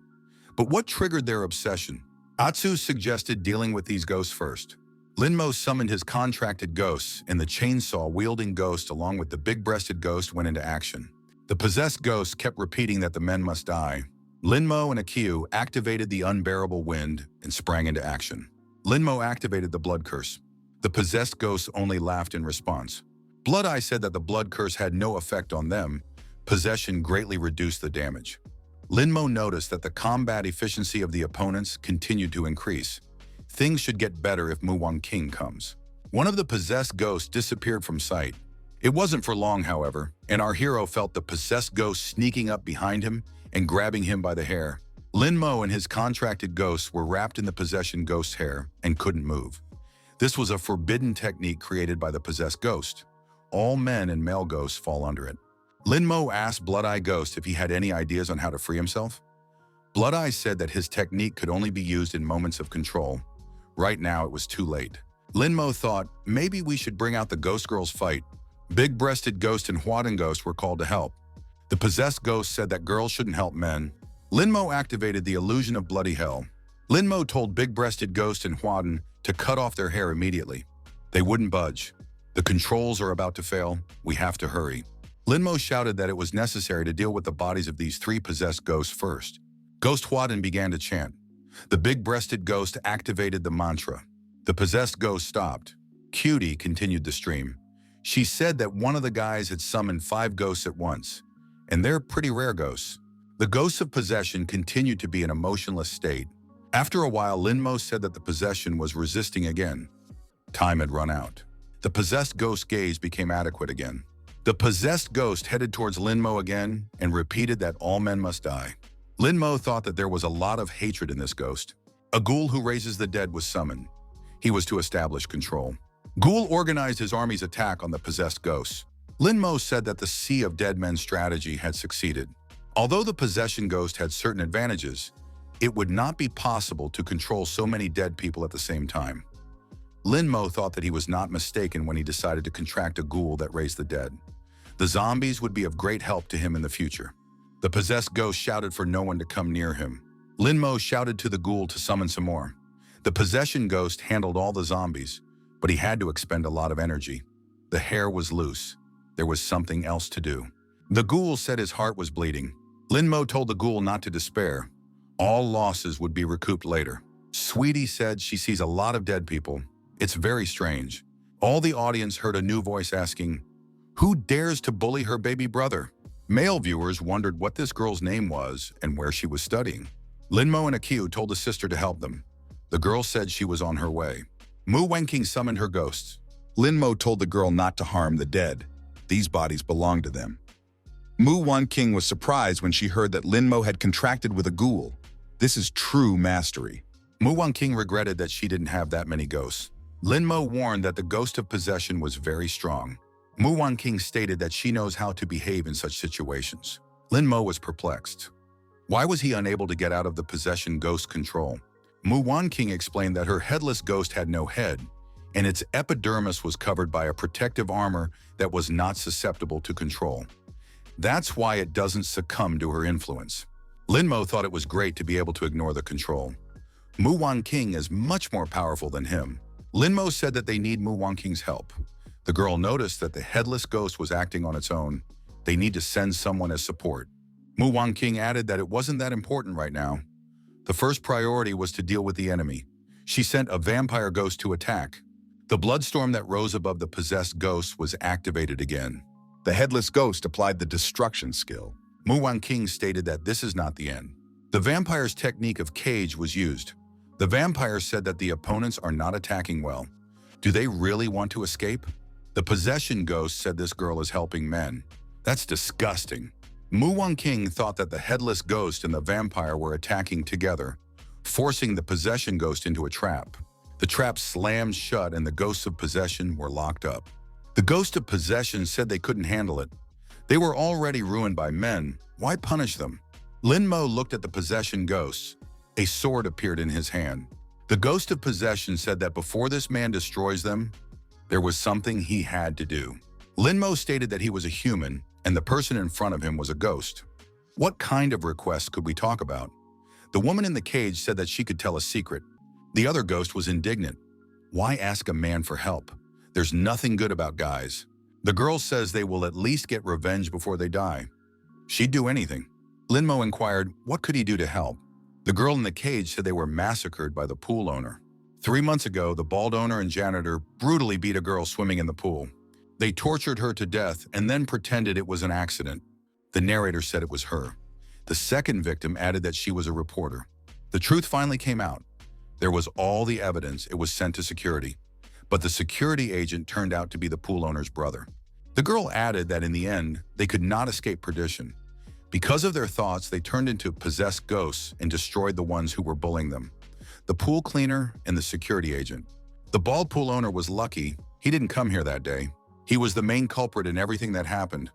But what triggered their obsession? Atsu suggested dealing with these ghosts first. Linmo summoned his contracted ghosts, and the chainsaw-wielding ghost along with the big-breasted ghost went into action. The possessed ghost kept repeating that the men must die. Linmo and Akiu activated the unbearable wind and sprang into action. Linmo activated the blood curse. The possessed ghosts only laughed in response. Blood Eye said that the blood curse had no effect on them. Possession greatly reduced the damage. Linmo noticed that the combat efficiency of the opponents continued to increase. Things should get better if Muwang King comes. One of the possessed ghosts disappeared from sight. It wasn't for long, however, and our hero felt the possessed ghost sneaking up behind him and grabbing him by the hair. Linmo and his contracted ghosts were wrapped in the possession ghost's hair and couldn't move. This was a forbidden technique created by the possessed ghost. All men and male ghosts fall under it. Linmo asked Blood Eye Ghost if he had any ideas on how to free himself. Blood Eye said that his technique could only be used in moments of control. Right now, it was too late. Linmo thought, maybe we should bring out the Ghost Girls fight. Big-breasted Ghost and Huadan Ghost were called to help. The possessed ghost said that girls shouldn't help men. Linmo activated the illusion of bloody hell. Linmo told big-breasted Ghost and Huadan to cut off their hair immediately. They wouldn't budge. The controls are about to fail. We have to hurry. Linmo shouted that it was necessary to deal with the bodies of these 3 possessed ghosts first. Ghost Huadan began to chant. The big-breasted ghost activated the mantra. The possessed ghost stopped. Cutie continued the stream. She said that one of the guys had summoned 5 ghosts at once, and they're pretty rare ghosts. The ghosts of possession continued to be in a motionless state. After a while, Linmo said that the possession was resisting again. Time had run out. The possessed ghost gaze became adequate again. The possessed ghost headed towards Linmo again and repeated that all men must die. Linmo thought that there was a lot of hatred in this ghost. A ghoul who raises the dead was summoned. He was to establish control. Ghoul organized his army's attack on the possessed ghosts. Linmo said that the Sea of Dead Men strategy had succeeded. Although the possession ghost had certain advantages, it would not be possible to control so many dead people at the same time. Linmo thought that he was not mistaken when he decided to contract a ghoul that raised the dead. The zombies would be of great help to him in the future. The possessed ghost shouted for no one to come near him. Linmo shouted to the ghoul to summon some more. The possession ghost handled all the zombies, but he had to expend a lot of energy. The hair was loose. There was something else to do. The ghoul said his heart was bleeding. Linmo told the ghoul not to despair. All losses would be recouped later. Sweetie said she sees a lot of dead people. It's very strange. All the audience heard a new voice asking, "Who dares to bully her baby brother?" Male viewers wondered what this girl's name was and where she was studying. Linmo and Akiu told a sister to help them. The girl said she was on her way. Mu Wenqing summoned her ghosts. Linmo told the girl not to harm the dead. These bodies belonged to them. Mu Wenqing was surprised when she heard that Linmo had contracted with a ghoul. This is true mastery. Mu Wenqing regretted that she didn't have that many ghosts. Linmo warned that the ghost of possession was very strong. Mu Wenqing stated that she knows how to behave in such situations. Linmo was perplexed. Why was he unable to get out of the possession ghost control? Mu Wenqing explained that her headless ghost had no head, and its epidermis was covered by a protective armor that was not susceptible to control. That's why it doesn't succumb to her influence. Linmo thought it was great to be able to ignore the control. Mu Wenqing is much more powerful than him. Linmo said that they need Mu Wenqing's help. The girl noticed that the headless ghost was acting on its own. They need to send someone as support. Mu Wenqing added that it wasn't that important right now. The first priority was to deal with the enemy. She sent a vampire ghost to attack. The bloodstorm that rose above the possessed ghost was activated again. The headless ghost applied the destruction skill. Mu Wenqing stated that this is not the end. The vampire's technique of cage was used. The vampire said that the opponents are not attacking well. Do they really want to escape? The possession ghost said this girl is helping men. That's disgusting. Mu Wenqing thought that the headless ghost and the vampire were attacking together, forcing the possession ghost into a trap. The trap slammed shut and the ghosts of possession were locked up. The ghost of possession said they couldn't handle it. They were already ruined by men. Why punish them? Linmo looked at the possession ghosts. A sword appeared in his hand. The ghost of possession said that before this man destroys them, there was something he had to do. Linmo stated that he was a human and the person in front of him was a ghost. What kind of request could we talk about? The woman in the cage said that she could tell a secret. The other ghost was indignant. Why ask a man for help? There's nothing good about guys. The girl says they will at least get revenge before they die. She'd do anything. Linmo inquired, what could he do to help? The girl in the cage said they were massacred by the pool owner. 3 months ago, the bald owner and janitor brutally beat a girl swimming in the pool. They tortured her to death and then pretended it was an accident. The narrator said it was her. The second victim added that she was a reporter. The truth finally came out. There was all the evidence. It was sent to security. But the security agent turned out to be the pool owner's brother. The girl added that in the end, they could not escape perdition. Because of their thoughts, they turned into possessed ghosts and destroyed the ones who were bullying them. The pool cleaner and the security agent. The bald pool owner was lucky. He didn't come here that day. He was the main culprit in everything that happened,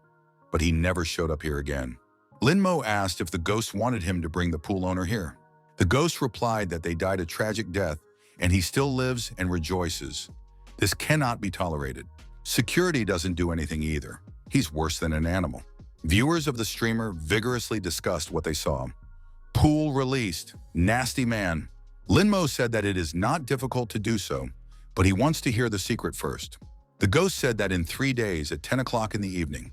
but he never showed up here again. Linmo asked if the ghost wanted him to bring the pool owner here. The ghost replied that they died a tragic death and he still lives and rejoices. This cannot be tolerated. Security doesn't do anything either. He's worse than an animal. Viewers of the streamer vigorously discussed what they saw. Pool released. Nasty man. Linmo said that it is not difficult to do so, but he wants to hear the secret first. The ghost said that in 3 days at 10 o'clock in the evening,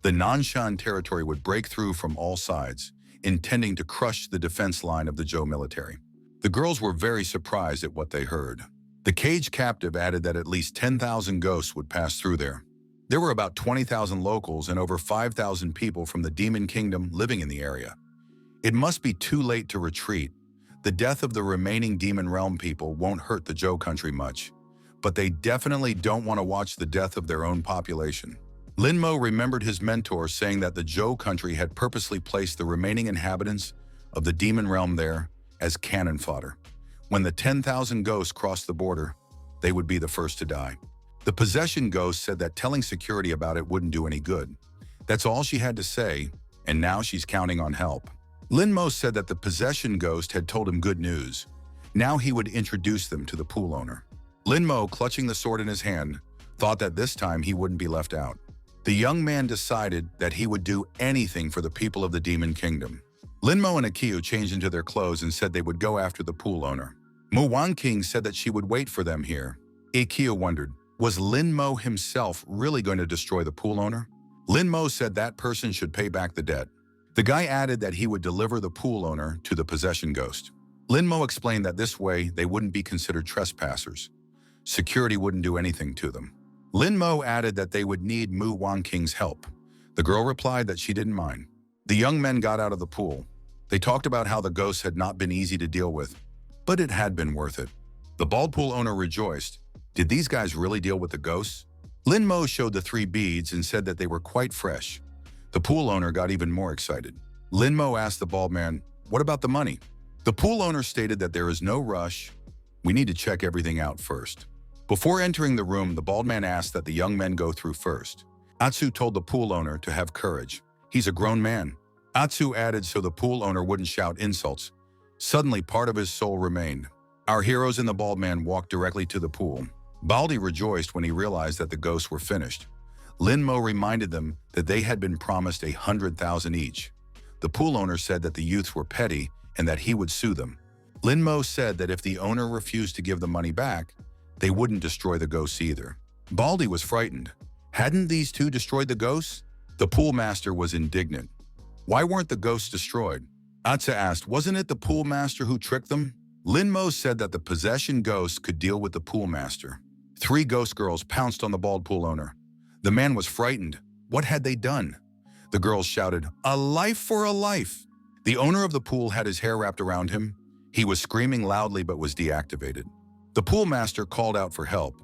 the Nanshan territory would break through from all sides, intending to crush the defense line of the Zhou military. The girls were very surprised at what they heard. The cage captive added that at least 10,000 ghosts would pass through there. There were about 20,000 locals and over 5,000 people from the Demon Kingdom living in the area. It must be too late to retreat. The death of the remaining Demon Realm people won't hurt the Zhou country much, but they definitely don't want to watch the death of their own population. Linmo remembered his mentor saying that the Zhou country had purposely placed the remaining inhabitants of the Demon Realm there as cannon fodder. When the 10,000 ghosts crossed the border, they would be the first to die. The possession ghost said that telling security about it wouldn't do any good. That's all she had to say, and now she's counting on help. Linmo said that the possession ghost had told him good news. Now he would introduce them to the pool owner. Linmo, clutching the sword in his hand, thought that this time he wouldn't be left out. The young man decided that he would do anything for the people of the Demon Kingdom. Linmo and Akiu changed into their clothes and said they would go after the pool owner. Mu Wanqing said that she would wait for them here. Ikea wondered, was Lin Mo himself really going to destroy the pool owner? Lin Mo said that person should pay back the debt. The guy added that he would deliver the pool owner to the possession ghost. Lin Mo explained that this way they wouldn't be considered trespassers. Security wouldn't do anything to them. Lin Mo added that they would need Mu Wanqing's help. The girl replied that she didn't mind. The young men got out of the pool. They talked about how the ghosts had not been easy to deal with, but it had been worth it. The bald pool owner rejoiced. Did these guys really deal with the ghosts? Lin Mo showed the 3 beads and said that they were quite fresh. The pool owner got even more excited. Lin Mo asked the bald man, what about the money? The pool owner stated that there is no rush. We need to check everything out first. Before entering the room, the bald man asked that the young men go through first. Atsu told the pool owner to have courage. He's a grown man. Atsu added so the pool owner wouldn't shout insults. Suddenly, part of his soul remained. Our heroes and the bald man walked directly to the pool. Baldi rejoiced when he realized that the ghosts were finished. Lin Mo reminded them that they had been promised 100,000 each. The pool owner said that the youths were petty and that he would sue them. Lin Mo said that if the owner refused to give the money back, they wouldn't destroy the ghosts either. Baldi was frightened. Hadn't these two destroyed the ghosts? The pool master was indignant. Why weren't the ghosts destroyed? Atsu asked, wasn't it the pool master who tricked them? Lin Mo said that the possession ghosts could deal with the pool master. 3 ghost girls pounced on the bald pool owner. The man was frightened. What had they done? The girls shouted, a life for a life. The owner of the pool had his hair wrapped around him. He was screaming loudly but was deactivated. The pool master called out for help.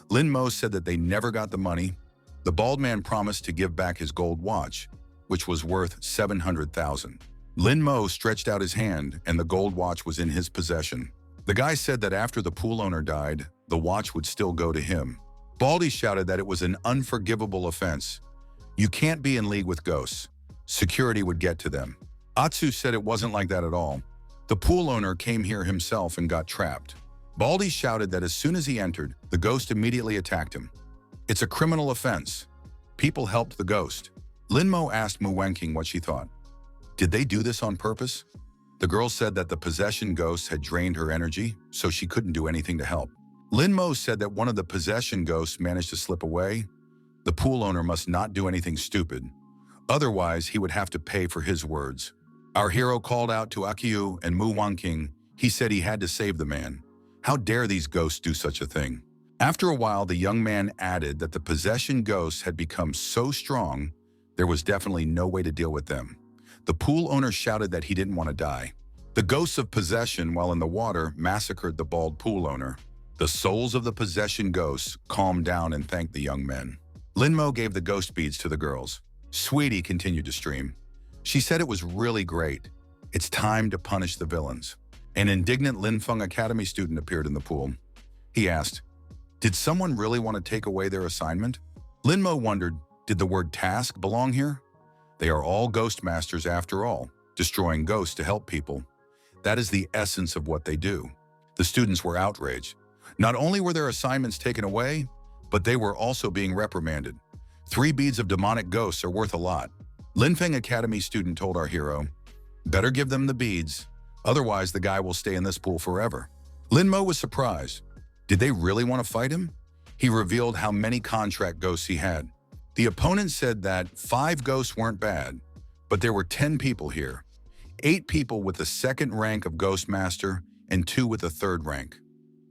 Lin Mo said that they never got the money. The bald man promised to give back his gold watch, which was worth 700,000. Lin Mo stretched out his hand and the gold watch was in his possession. The guy said that after the pool owner died, the watch would still go to him. Baldi shouted that it was an unforgivable offense. You can't be in league with ghosts. Security would get to them. Atsu said it wasn't like that at all. The pool owner came here himself and got trapped. Baldi shouted that as soon as he entered, the ghost immediately attacked him. It's a criminal offense. People helped the ghost. Lin Mo asked Mu Wanqing what she thought. Did they do this on purpose? The girl said that the possession ghosts had drained her energy, so she couldn't do anything to help. Lin Mo said that one of the possession ghosts managed to slip away. The pool owner must not do anything stupid. Otherwise, he would have to pay for his words. Our hero called out to Akyu and Mu Wanqing. He said he had to save the man. How dare these ghosts do such a thing? After a while, the young man added that the possession ghosts had become so strong, there was definitely no way to deal with them. The pool owner shouted that he didn't want to die. The ghosts of possession, while in the water, massacred the bald pool owner. The souls of the possession ghosts calmed down and thanked the young men. Lin Mo gave the ghost beads to the girls. Sweetie continued to stream. She said it was really great. It's time to punish the villains. An indignant Linfeng Academy student appeared in the pool. He asked, did someone really want to take away their assignment? Lin Mo wondered, did the word task belong here? They are all Ghostmasters after all, destroying ghosts to help people. That is the essence of what they do. The students were outraged. Not only were their assignments taken away, but they were also being reprimanded. 3 beads of demonic ghosts are worth a lot. Linfeng Academy student told our hero, better give them the beads, otherwise the guy will stay in this pool forever. Lin Mo was surprised. Did they really want to fight him? He revealed how many contract ghosts he had. The opponent said that 5 ghosts weren't bad, but there were 10 people here. 8 people with the 2nd rank of Ghostmaster and 2 with the 3rd rank.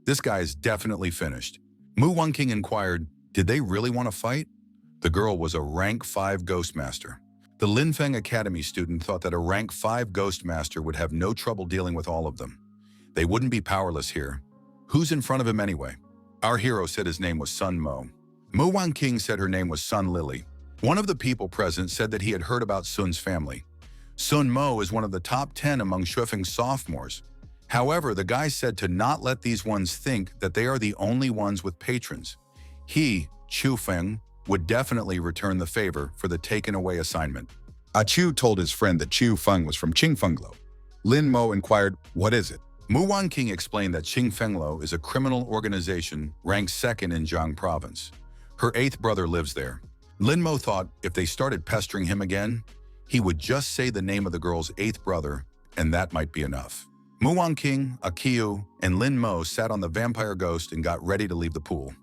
This guy is definitely finished. Mu Wanqing inquired, did they really want to fight? The girl was a rank 5 Ghostmaster. The Linfeng Academy student thought that a rank 5 Ghostmaster would have no trouble dealing with all of them. They wouldn't be powerless here. Who's in front of him anyway? Our hero said his name was Sun Mo. Mu Wanqing said her name was Sun Lily. One of the people present said that he had heard about Sun's family. Sun Mo is one of the top 10 among Shuifeng's sophomores. However, the guy said to not let these ones think that they are the only ones with patrons. He, Shuifeng, would definitely return the favor for the taken away assignment. Achu told his friend that Chiu Feng was from Qingfenglo. Lin Mo inquired, what is it? Mu Wanqing explained that Qingfenglo is a criminal organization ranked 2nd in Jiang province. Her 8th brother lives there. Lin Mo thought if they started pestering him again, he would just say the name of the girl's 8th brother, and that might be enough. Muwang King, Akiu, and Lin Mo sat on the vampire ghost and got ready to leave the pool.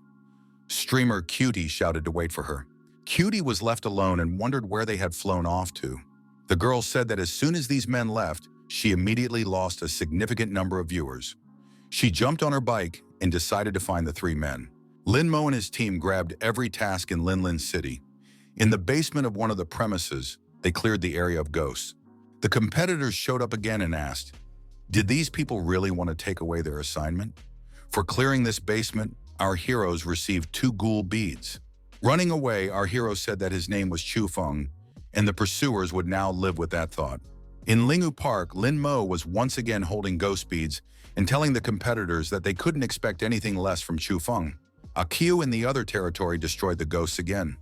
Streamer Cutie shouted to wait for her. Cutie was left alone and wondered where they had flown off to. The girl said that as soon as these men left, she immediately lost a significant number of viewers. She jumped on her bike and decided to find the three men. Lin Mo and his team grabbed every task in Linlin City. In the basement of one of the premises, they cleared the area of ghosts. The competitors showed up again and asked, did these people really want to take away their assignment? For clearing this basement, our heroes received 2 ghoul beads. Running away, our hero said that his name was Chu Feng, and the pursuers would now live with that thought. In Lingu Park, Lin Mo was once again holding ghost beads and telling the competitors that they couldn't expect anything less from Chu Feng. Akiu in the other territory destroyed the ghosts again.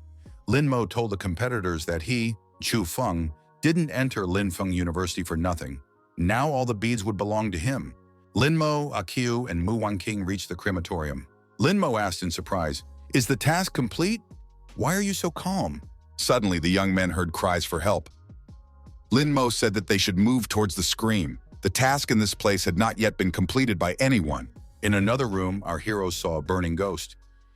Lin Mo told the competitors that he, Chu Feng, didn't enter Lin Feng University for nothing. Now all the beads would belong to him. Lin Mo, Akiu, and Mu Wanqing reached the crematorium. Lin Mo asked in surprise, is the task complete? Why are you so calm? Suddenly, the young men heard cries for help. Lin Mo said that they should move towards the scream. The task in this place had not yet been completed by anyone. In another room, our hero saw a burning ghost.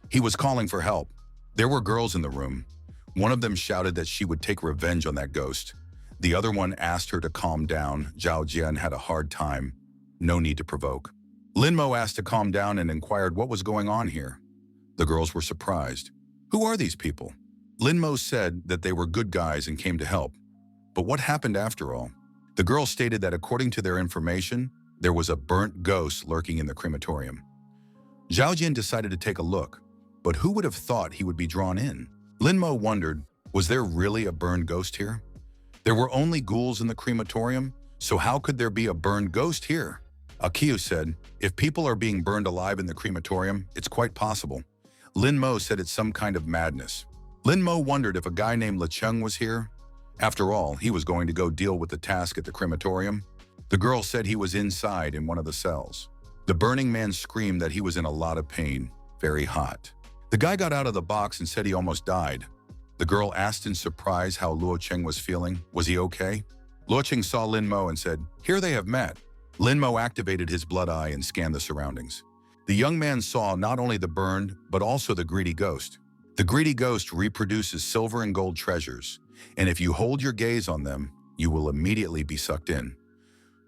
He was calling for help. There were girls in the room. One of them shouted that she would take revenge on that ghost. The other one asked her to calm down. Zhao Jian had a hard time. No need to provoke. Lin Mo asked to calm down and inquired what was going on here. The girls were surprised. Who are these people? Lin Mo said that they were good guys and came to help. But what happened after all? The girls stated that according to their information, there was a burnt ghost lurking in the crematorium. Zhao Jian decided to take a look, but who would have thought he would be drawn in? Lin Mo wondered, was there really a burned ghost here? There were only ghouls in the crematorium, so how could there be a burned ghost here? Akiu said, if people are being burned alive in the crematorium, it's quite possible. Lin Mo said it's some kind of madness. Lin Mo wondered if a guy named Le Cheng was here. After all, he was going to go deal with the task at the crematorium. The girl said he was inside in one of the cells. The burning man screamed that he was in a lot of pain, very hot. The guy got out of the box and said he almost died. The girl asked in surprise how Luo Cheng was feeling. Was he okay? Luo Cheng saw Lin Mo and said, here they have met. Lin Mo activated his blood eye and scanned the surroundings. The young man saw not only the burned, but also the greedy ghost. The greedy ghost reproduces silver and gold treasures, and if you hold your gaze on them, you will immediately be sucked in.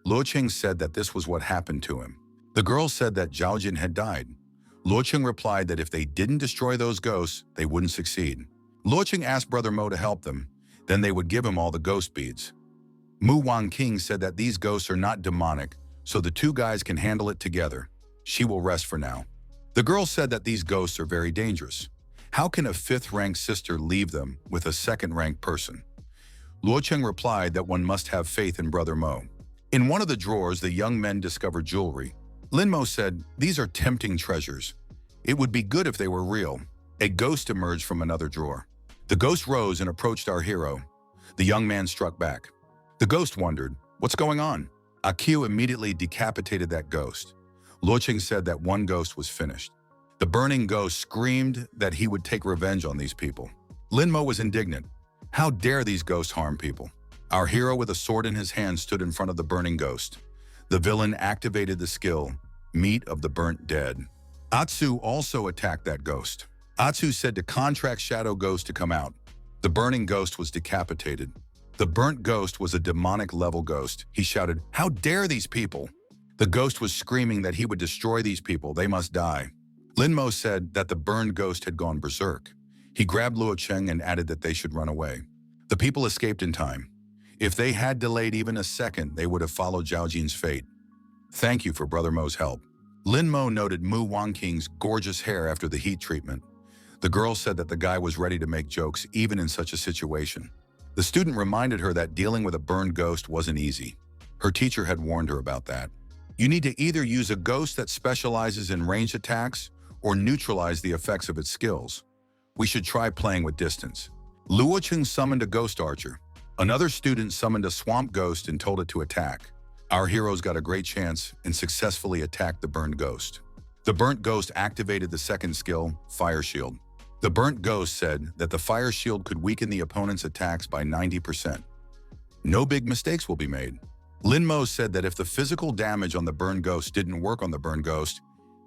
Luo Cheng said that this was what happened to him. The girl said that Zhao Jin had died. Luo Cheng replied that if they didn't destroy those ghosts, they wouldn't succeed. Luo Cheng asked Brother Mo to help them, then they would give him all the ghost beads. Mu Wanqing said that these ghosts are not demonic, so the two guys can handle it together. She will rest for now. The girl said that these ghosts are very dangerous. How can a 5th-ranked sister leave them with a 2nd-ranked person? Luo Cheng replied that one must have faith in Brother Mo. In one of the drawers, the young men discovered jewelry. Lin Mo said, these are tempting treasures. It would be good if they were real. A ghost emerged from another drawer. The ghost rose and approached our hero. The young man struck back. The ghost wondered, what's going on? Akiu immediately decapitated that ghost. Luo Cheng said that one ghost was finished. The burning ghost screamed that he would take revenge on these people. Lin Mo was indignant. How dare these ghosts harm people? Our hero with a sword in his hand stood in front of the burning ghost. The villain activated the skill, Meat of the Burnt Dead. Atsu also attacked that ghost. Atsu said to contract Shadow Ghost to come out. The burning ghost was decapitated. The burnt ghost was a demonic level ghost. He shouted, how dare these people? The ghost was screaming that he would destroy these people. They must die. Lin Mo said that the burned ghost had gone berserk. He grabbed Luo Cheng and added that they should run away. The people escaped in time. If they had delayed even a second, they would have followed Zhao Jin's fate. Thank you for Brother Mo's help. Lin Mo noted Mu Wanqing's gorgeous hair after the heat treatment. The girl said that the guy was ready to make jokes even in such a situation. The student reminded her that dealing with a burned ghost wasn't easy. Her teacher had warned her about that. You need to either use a ghost that specializes in ranged attacks or neutralize the effects of its skills. We should try playing with distance. Luo Cheng summoned a ghost archer. Another student summoned a swamp ghost and told it to attack. Our heroes got a great chance and successfully attacked the burned ghost. The burnt ghost activated the second skill, Fire Shield. The burnt ghost said that the Fire Shield could weaken the opponent's attacks by 90%. No big mistakes will be made. Lin Mo said that if the physical damage on the burned ghost didn't work on the burned ghost,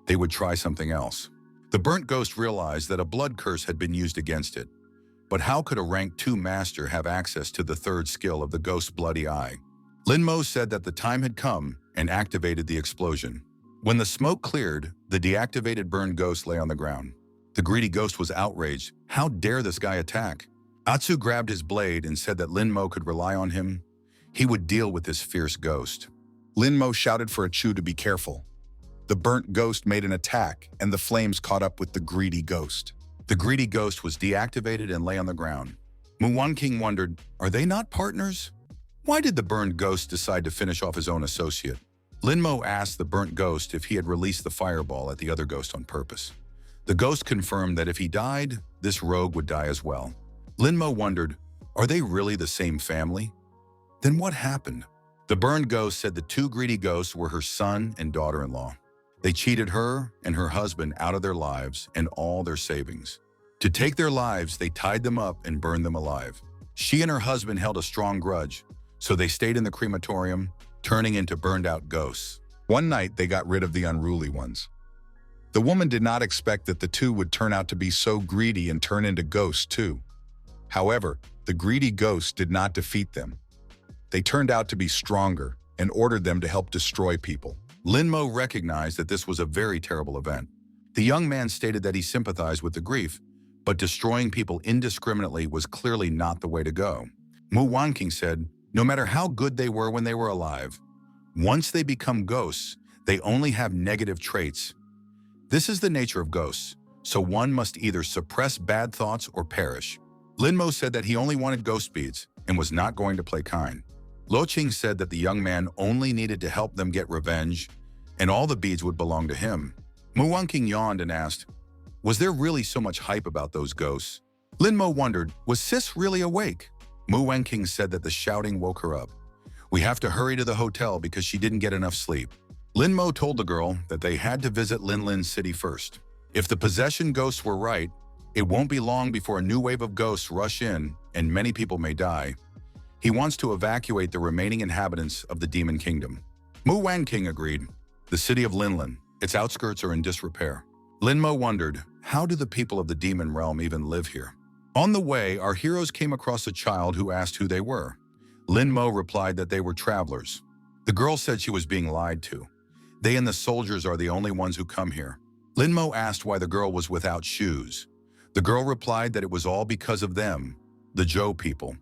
they would try something else. The burnt ghost realized that a blood curse had been used against it. But how could a rank 2 master have access to the third skill of the ghost's bloody eye? Lin Mo said that the time had come and activated the explosion. When the smoke cleared, the deactivated burned ghost lay on the ground. The greedy ghost was outraged. How dare this guy attack? Atsu grabbed his blade and said that Lin Mo could rely on him. He would deal with this fierce ghost. Lin Mo shouted for Atsu to be careful. The burnt ghost made an attack, and the flames caught up with the greedy ghost. The greedy ghost was deactivated and lay on the ground. King wondered, are they not partners? Why did the burned ghost decide to finish off his own associate? Lin Mo asked the burnt ghost if he had released the fireball at the other ghost on purpose. The ghost confirmed that if he died, this rogue would die as well. Lin Mo wondered, are they really the same family? Then what happened? The burned ghost said the 2 greedy ghosts were her son and daughter-in-law. They cheated her and her husband out of their lives and all their savings. To take their lives, they tied them up and burned them alive. She and her husband held a strong grudge, so they stayed in the crematorium, turning into burned-out ghosts. One night, they got rid of the unruly ones. The woman did not expect that the 2 would turn out to be so greedy and turn into ghosts too. However, the greedy ghosts did not defeat them. They turned out to be stronger and ordered them to help destroy people. Lin Mo recognized that this was a very terrible event. The young man stated that he sympathized with the grief, but destroying people indiscriminately was clearly not the way to go. King said, no matter how good they were when they were alive, once they become ghosts, they only have negative traits. This is the nature of ghosts, so one must either suppress bad thoughts or perish. Lin Mo said that he only wanted ghost beads and was not going to play kind. Qing said that the young man only needed to help them get revenge, and all the beads would belong to him. King yawned and asked, was there really so much hype about those ghosts? Lin Mo wondered, was Sis really awake? King said that the shouting woke her up. We have to hurry to the hotel because she didn't get enough sleep. Lin Mo told the girl that they had to visit Lin City first. If the possession ghosts were right, it won't be long before a new wave of ghosts rush in and many people may die. He wants to evacuate the remaining inhabitants of the Demon Kingdom. King agreed. The city of Linlin, its outskirts are in disrepair. Lin Mo wondered, how do the people of the demon realm even live here? On the way, our heroes came across a child who asked who they were. Lin Mo replied that they were travelers. The girl said she was being lied to. They and the soldiers are the only ones who come here. Lin Mo asked why the girl was without shoes. The girl replied that it was all because of them, the Zhou people.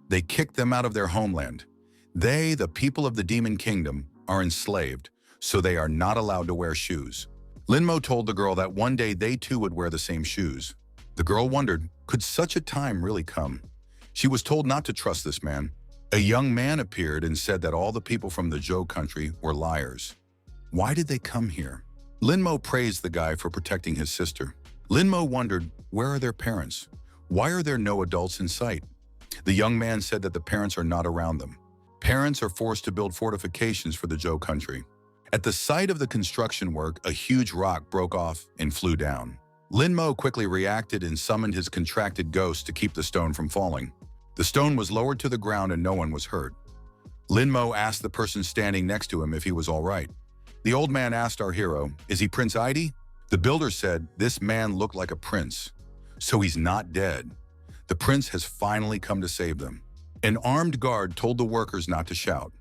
They kicked them out of their homeland. They, the people of the Demon Kingdom, are enslaved, so they are not allowed to wear shoes. Lin Mo told the girl that one day they too would wear the same shoes. The girl wondered, could such a time really come? She was told not to trust this man. A young man appeared and said that all the people from the Zhou country were liars. Why did they come here? Lin Mo praised the guy for protecting his sister. Lin Mo wondered, where are their parents? Why are there no adults in sight? The young man said that the parents are not around them. Parents are forced to build fortifications for the Zhou country. At the site of the construction work, a huge rock broke off and flew down. Lin Mo quickly reacted and summoned his contracted ghost to keep the stone from falling. The stone was lowered to the ground and no one was hurt. Lin Mo asked the person standing next to him if he was all right. The old man asked our hero, is he Prince Idi? The builder said, this man looked like a prince, so he's not dead. The prince has finally come to save them. An armed guard told the workers not to shout.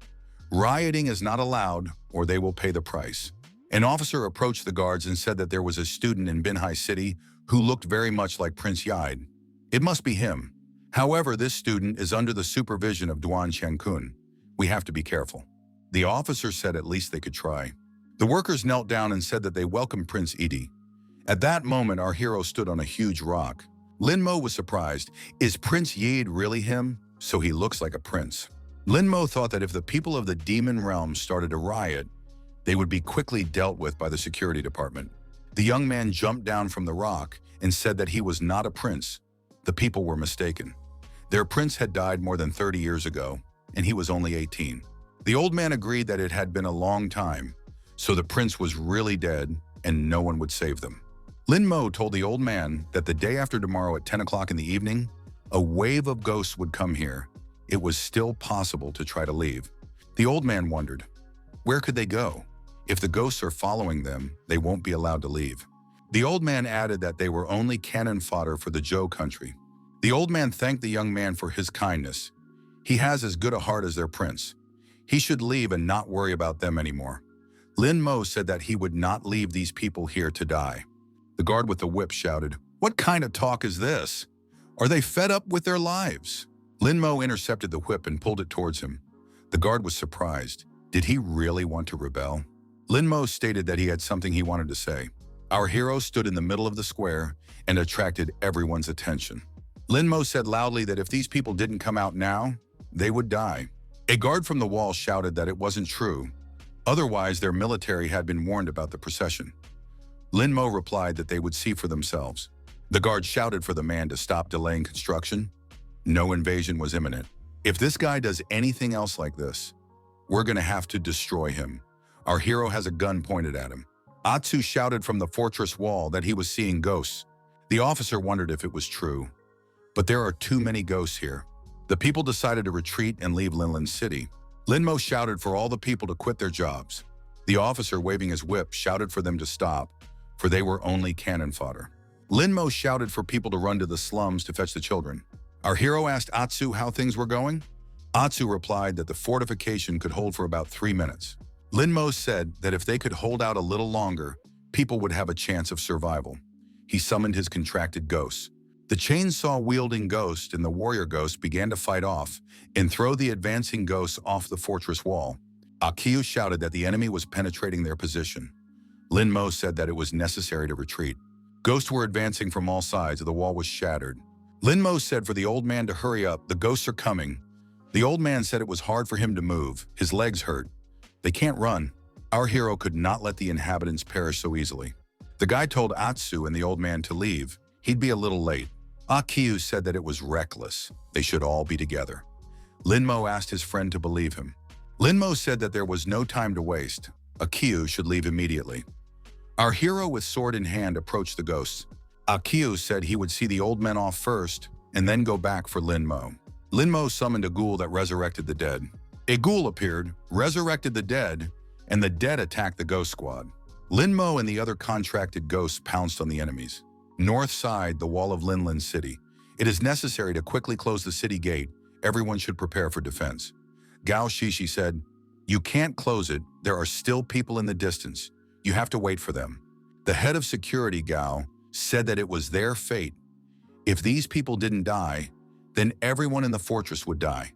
Rioting is not allowed or they will pay the price. An officer approached the guards and said that there was a student in Binhai City who looked very much like Prince Yide. It must be him. However, this student is under the supervision of Duan Qiankun. We have to be careful. The officer said at least they could try. The workers knelt down and said that they welcomed Prince Idi. At that moment, our hero stood on a huge rock. Lin Mo was surprised. Is Prince Yide really him? So he looks like a prince. Lin Mo thought that if the people of the demon realm started a riot, they would be quickly dealt with by the security department. The young man jumped down from the rock and said that he was not a prince. The people were mistaken. Their prince had died more than 30 years ago, and he was only 18. The old man agreed that it had been a long time, so the prince was really dead and no one would save them. Lin Mo told the old man that the day after tomorrow at 10 o'clock in the evening, a wave of ghosts would come here. It was still possible to try to leave. The old man wondered, where could they go? If the ghosts are following them, they won't be allowed to leave. The old man added that they were only cannon fodder for the Zhou country. The old man thanked the young man for his kindness. He has as good a heart as their prince. He should leave and not worry about them anymore. Lin Mo said that he would not leave these people here to die. The guard with the whip shouted, "What kind of talk is this? Are they fed up with their lives?" Lin Mo intercepted the whip and pulled it towards him. The guard was surprised. Did he really want to rebel? Lin Mo stated that he had something he wanted to say. Our hero stood in the middle of the square and attracted everyone's attention. Lin Mo said loudly that if these people didn't come out now, they would die. A guard from the wall shouted that it wasn't true. Otherwise, their military had been warned about the procession. Lin Mo replied that they would see for themselves. The guard shouted for the man to stop delaying construction. No invasion was imminent. If this guy does anything else like this, we're gonna have to destroy him. Our hero has a gun pointed at him. Atsu shouted from the fortress wall that he was seeing ghosts. The officer wondered if it was true. But there are too many ghosts here. The people decided to retreat and leave Linlin City. Lin Mo shouted for all the people to quit their jobs. The officer, waving his whip, shouted for them to stop, for they were only cannon fodder. Lin Mo shouted for people to run to the slums to fetch the children. Our hero asked Atsu how things were going. Atsu replied that the fortification could hold for about 3 minutes. Lin Mo said that if they could hold out a little longer, people would have a chance of survival. He summoned his contracted ghosts. The chainsaw-wielding ghost and the warrior ghost began to fight off and throw the advancing ghosts off the fortress wall. Akiyu shouted that the enemy was penetrating their position. Lin Mo said that it was necessary to retreat. Ghosts were advancing from all sides, the wall was shattered. Lin Mo said for the old man to hurry up, the ghosts are coming. The old man said it was hard for him to move, his legs hurt. They can't run. Our hero could not let the inhabitants perish so easily. The guy told Atsu and the old man to leave. He'd be a little late. Akiyu said that it was reckless. They should all be together. Lin Mo asked his friend to believe him. Lin Mo said that there was no time to waste. Akiyu should leave immediately. Our hero with sword in hand approached the ghosts. Akiyu said he would see the old men off first and then go back for Lin Mo. Lin Mo summoned a ghoul that resurrected the dead. A ghoul appeared, resurrected the dead, and the dead attacked the ghost squad. Lin Mo and the other contracted ghosts pounced on the enemies. North side, the wall of Linlin City. It is necessary to quickly close the city gate. Everyone should prepare for defense. Gao Shishi said, "You can't close it. There are still people in the distance. You have to wait for them." The head of security, Gao, said that it was their fate. If these people didn't die, then everyone in the fortress would die.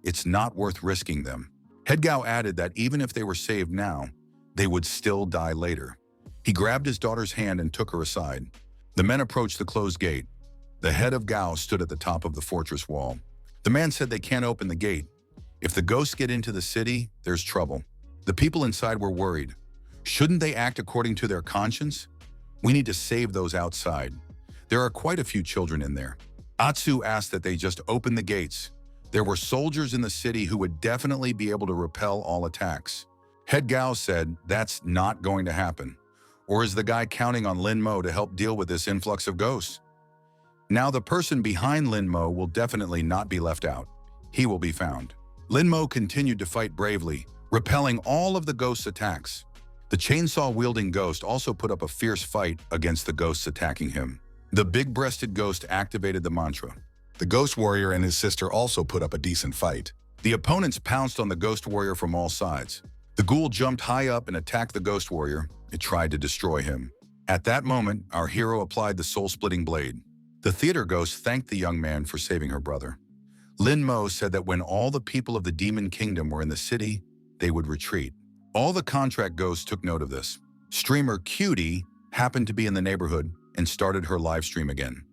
It's not worth risking them. Head Gao added that even if they were saved now, they would still die later. He grabbed his daughter's hand and took her aside. The men approached the closed gate. The head of Gao stood at the top of the fortress wall. The man said they can't open the gate. If the ghosts get into the city, there's trouble. The people inside were worried. Shouldn't they act according to their conscience? We need to save those outside. There are quite a few children in there. Atsu asked that they just open the gates. There were soldiers in the city who would definitely be able to repel all attacks. Head Gao said that's not going to happen. Or is the guy counting on Lin Mo to help deal with this influx of ghosts? Now the person behind Lin Mo will definitely not be left out. He will be found. Lin Mo continued to fight bravely, repelling all of the ghosts' attacks. The chainsaw-wielding ghost also put up a fierce fight against the ghosts attacking him. The big-breasted ghost activated the mantra. The ghost warrior and his sister also put up a decent fight. The opponents pounced on the ghost warrior from all sides. The ghoul jumped high up and attacked the ghost warrior. It tried to destroy him. At that moment, our hero applied the soul-splitting blade. The theater ghost thanked the young man for saving her brother. Lin Mo said that when all the people of the Demon Kingdom were in the city, they would retreat. All the contract ghosts took note of this. Streamer Cutie happened to be in the neighborhood and started her live stream again.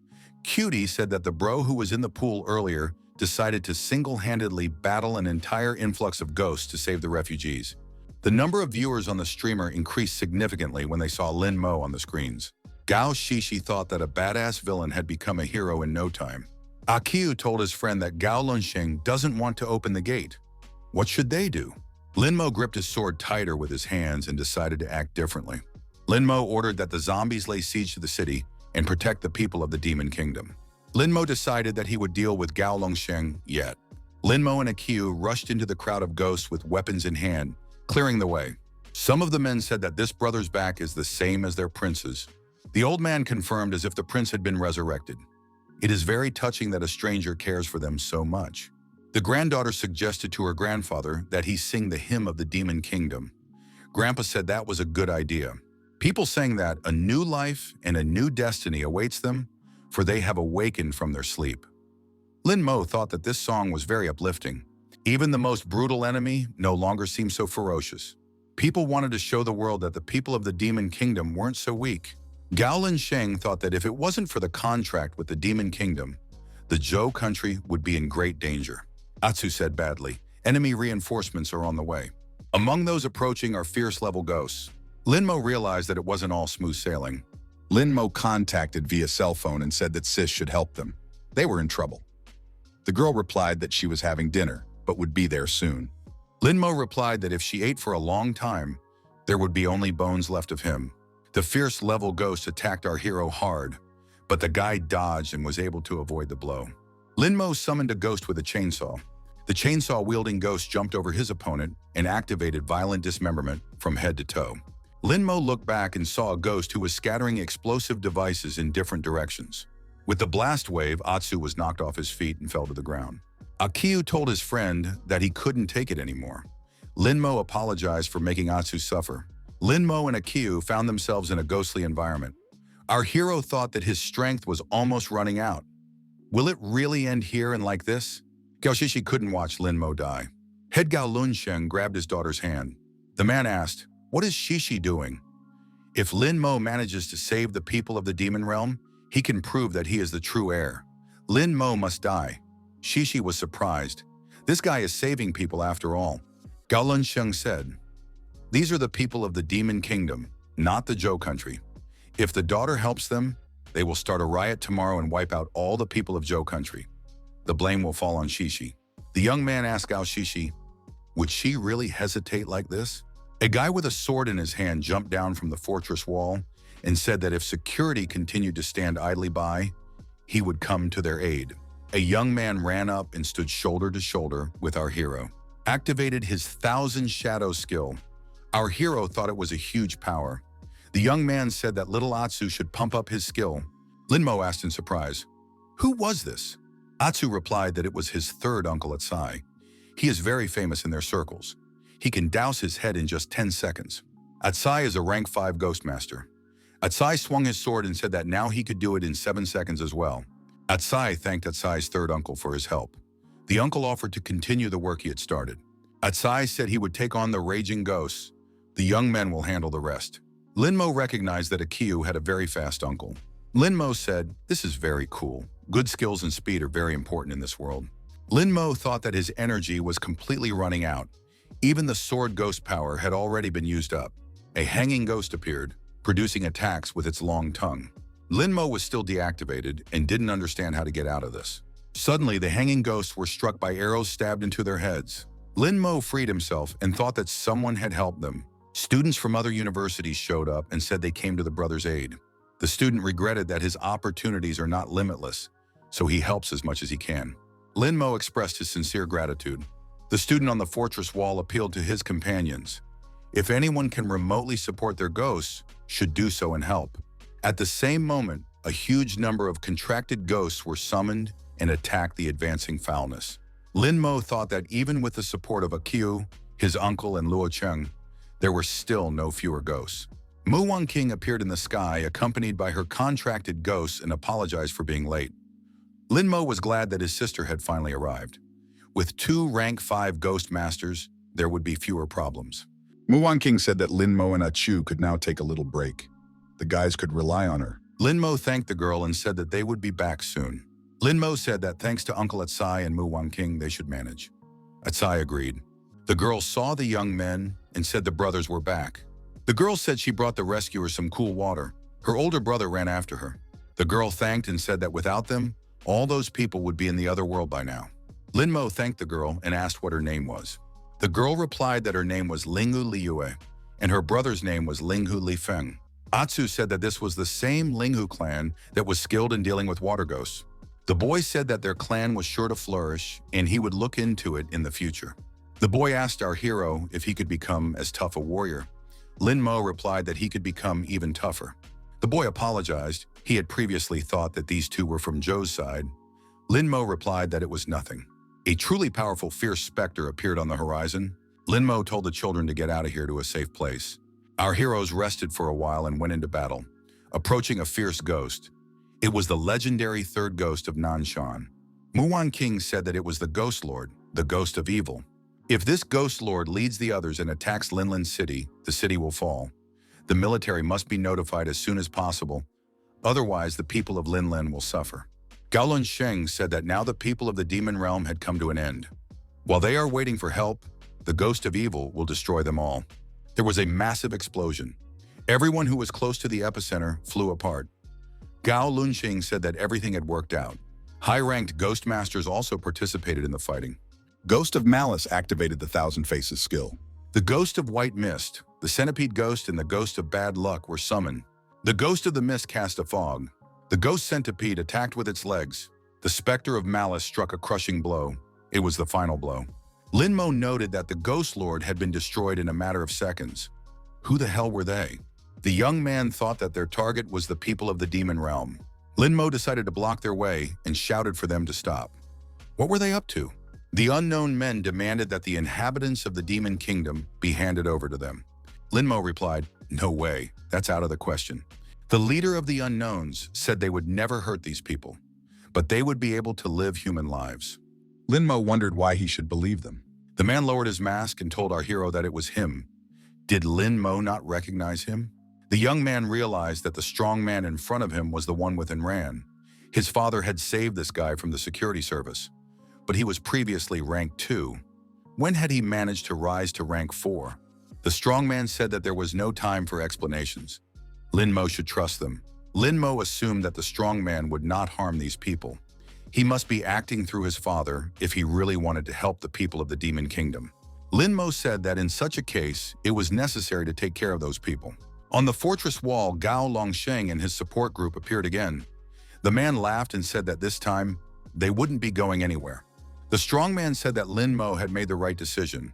Cutie said that the bro who was in the pool earlier decided to single-handedly battle an entire influx of ghosts to save the refugees. The number of viewers on the streamer increased significantly when they saw Lin Mo on the screens. Gao Shishi thought that a badass villain had become a hero in no time. Akiyu told his friend that Gao Lunsheng doesn't want to open the gate. What should they do? Lin Mo gripped his sword tighter with his hands and decided to act differently. Lin Mo ordered that the zombies lay siege to the city and protect the people of the Demon Kingdom. Lin Mo decided that he would deal with Gao Longsheng yet. Linmo and Akiu rushed into the crowd of ghosts with weapons in hand, clearing the way. Some of the men said that this brother's back is the same as their prince's. The old man confirmed as if the prince had been resurrected. It is very touching that a stranger cares for them so much. The granddaughter suggested to her grandfather that he sing the hymn of the demon kingdom. Grandpa said that was a good idea. People sang that a new life and a new destiny awaits them, for they have awakened from their sleep. Lin Mo thought that this song was very uplifting. Even the most brutal enemy no longer seemed so ferocious. People wanted to show the world that the people of the demon kingdom weren't so weak. Gao Lin Sheng thought that if it wasn't for the contract with the demon kingdom, the Zhou country would be in great danger. Atsu said badly, enemy reinforcements are on the way. Among those approaching are fierce level ghosts. Lin Mo realized that it wasn't all smooth sailing. Lin Mo contacted via cell phone and said that Sis should help them. They were in trouble. The girl replied that she was having dinner, but would be there soon. Lin Mo replied that if she ate for a long time, there would be only bones left of him. The fierce level ghost attacked our hero hard, but the guy dodged and was able to avoid the blow. Lin Mo summoned a ghost with a chainsaw. The chainsaw-wielding ghost jumped over his opponent and activated violent dismemberment from head to toe. Lin Mo looked back and saw a ghost who was scattering explosive devices in different directions. With the blast wave, Atsu was knocked off his feet and fell to the ground. Akiu told his friend that he couldn't take it anymore. Lin Mo apologized for making Atsu suffer. Lin Mo and Akiu found themselves in a ghostly environment. Our hero thought that his strength was almost running out. Will it really end here and like this? Gao Shishi couldn't watch Lin Mo die. Head Gao Lunsheng grabbed his daughter's hand. The man asked, "What is Shishi doing?" If Lin Mo manages to save the people of the demon realm, he can prove that he is the true heir. Lin Mo must die. Shishi was surprised. This guy is saving people after all. Gao Lunsheng said, "These are the people of the demon kingdom, not the Zhou country. If the daughter helps them, they will start a riot tomorrow and wipe out all the people of Zhou country. The blame will fall on Shishi." The young man asked Gao Shishi, "Would she really hesitate like this?" A guy with a sword in his hand jumped down from the fortress wall and said that if security continued to stand idly by, he would come to their aid. A young man ran up and stood shoulder to shoulder with our hero. Activated his 1,000 Shadow skill. Our hero thought it was a huge power. The young man said that little Atsu should pump up his skill. Lin Mo asked in surprise, "Who was this?" Atsu replied that it was his third uncle Atsai. He is very famous in their circles. He can douse his head in just 10 seconds. Atsai is a rank 5 Ghostmaster. Atsai swung his sword and said that now he could do it in 7 seconds as well. Atsai thanked Atsai's third uncle for his help. The uncle offered to continue the work he had started. Atsai said he would take on the raging ghosts. The young men will handle the rest. Lin Mo recognized that Akiu had a very fast uncle. Lin Mo said, "This is very cool. Good skills and speed are very important in this world." Lin Mo thought that his energy was completely running out. Even the sword ghost power had already been used up. A hanging ghost appeared, producing attacks with its long tongue. Lin Mo was still deactivated and didn't understand how to get out of this. Suddenly, the hanging ghosts were struck by arrows stabbed into their heads. Lin Mo freed himself and thought that someone had helped them. Students from other universities showed up and said they came to the brother's aid. The student regretted that his opportunities are not limitless, so he helps as much as he can. Lin Mo expressed his sincere gratitude. The student on the fortress wall appealed to his companions. If anyone can remotely support their ghosts, should do so and help. At the same moment, a huge number of contracted ghosts were summoned and attacked the advancing foulness. Lin Mo thought that even with the support of Akiu, his uncle, and Luo Cheng, there were still no fewer ghosts. Mu Wangqing appeared in the sky accompanied by her contracted ghosts and apologized for being late. Lin Mo was glad that his sister had finally arrived. With 2 rank 5 ghost masters, there would be fewer problems. Mu Wangqing said that Lin Mo and Achu could now take a little break. The guys could rely on her. Lin Mo thanked the girl and said that they would be back soon. Lin Mo said that thanks to Uncle Atsai and Mu Wangqing, they should manage. Atsai agreed. The girl saw the young men and said the brothers were back. The girl said she brought the rescuers some cool water. Her older brother ran after her. The girl thanked and said that without them, all those people would be in the other world by now. Lin Mo thanked the girl and asked what her name was. The girl replied that her name was Linghu Liyue, and her brother's name was Linghu Lifeng. Atsu said that this was the same Linghu clan that was skilled in dealing with water ghosts. The boy said that their clan was sure to flourish and he would look into it in the future. The boy asked our hero if he could become as tough a warrior. Lin Mo replied that he could become even tougher. The boy apologized. He had previously thought that these two were from Zhou's side. Lin Mo replied that it was nothing. A truly powerful fierce specter appeared on the horizon. Lin Mo told the children to get out of here to a safe place. Our heroes rested for a while and went into battle, approaching a fierce ghost. It was the legendary third ghost of Nanshan. Muan King said that it was the Ghost Lord, the ghost of evil. If this Ghost Lord leads the others and attacks Linlin City, the city will fall. The military must be notified as soon as possible, otherwise the people of Linlin will suffer. Gaolun Sheng said that now the people of the demon realm had come to an end. While they are waiting for help, the ghost of evil will destroy them all. There was a massive explosion. Everyone who was close to the epicenter flew apart. Gao Lunxing said that everything had worked out. High-ranked Ghostmasters also participated in the fighting. Ghost of Malice activated the Thousand Faces skill. The Ghost of White Mist, the Centipede Ghost, and the Ghost of Bad Luck were summoned. The Ghost of the Mist cast a fog. The Ghost Centipede attacked with its legs. The Spectre of Malice struck a crushing blow. It was the final blow. Lin Mo noted that the Ghost Lord had been destroyed in a matter of seconds. Who the hell were they? The young man thought that their target was the people of the demon realm. Lin Mo decided to block their way and shouted for them to stop. What were they up to? The unknown men demanded that the inhabitants of the demon kingdom be handed over to them. Lin Mo replied, "No way, that's out of the question." The leader of the unknowns said they would never hurt these people, but they would be able to live human lives. Lin Mo wondered why he should believe them. The man lowered his mask and told our hero that it was him. Did Lin Mo not recognize him? The young man realized that the strong man in front of him was the one with Enran. His father had saved this guy from the security service, but he was previously rank 2. When had he managed to rise to rank 4? The strong man said that there was no time for explanations. Lin Mo should trust them. Lin Mo assumed that the strong man would not harm these people. He must be acting through his father if he really wanted to help the people of the demon kingdom. Lin Mo said that in such a case, it was necessary to take care of those people. On the fortress wall, Gao Longsheng and his support group appeared again. The man laughed and said that this time, they wouldn't be going anywhere. The strong man said that Lin Mo had made the right decision.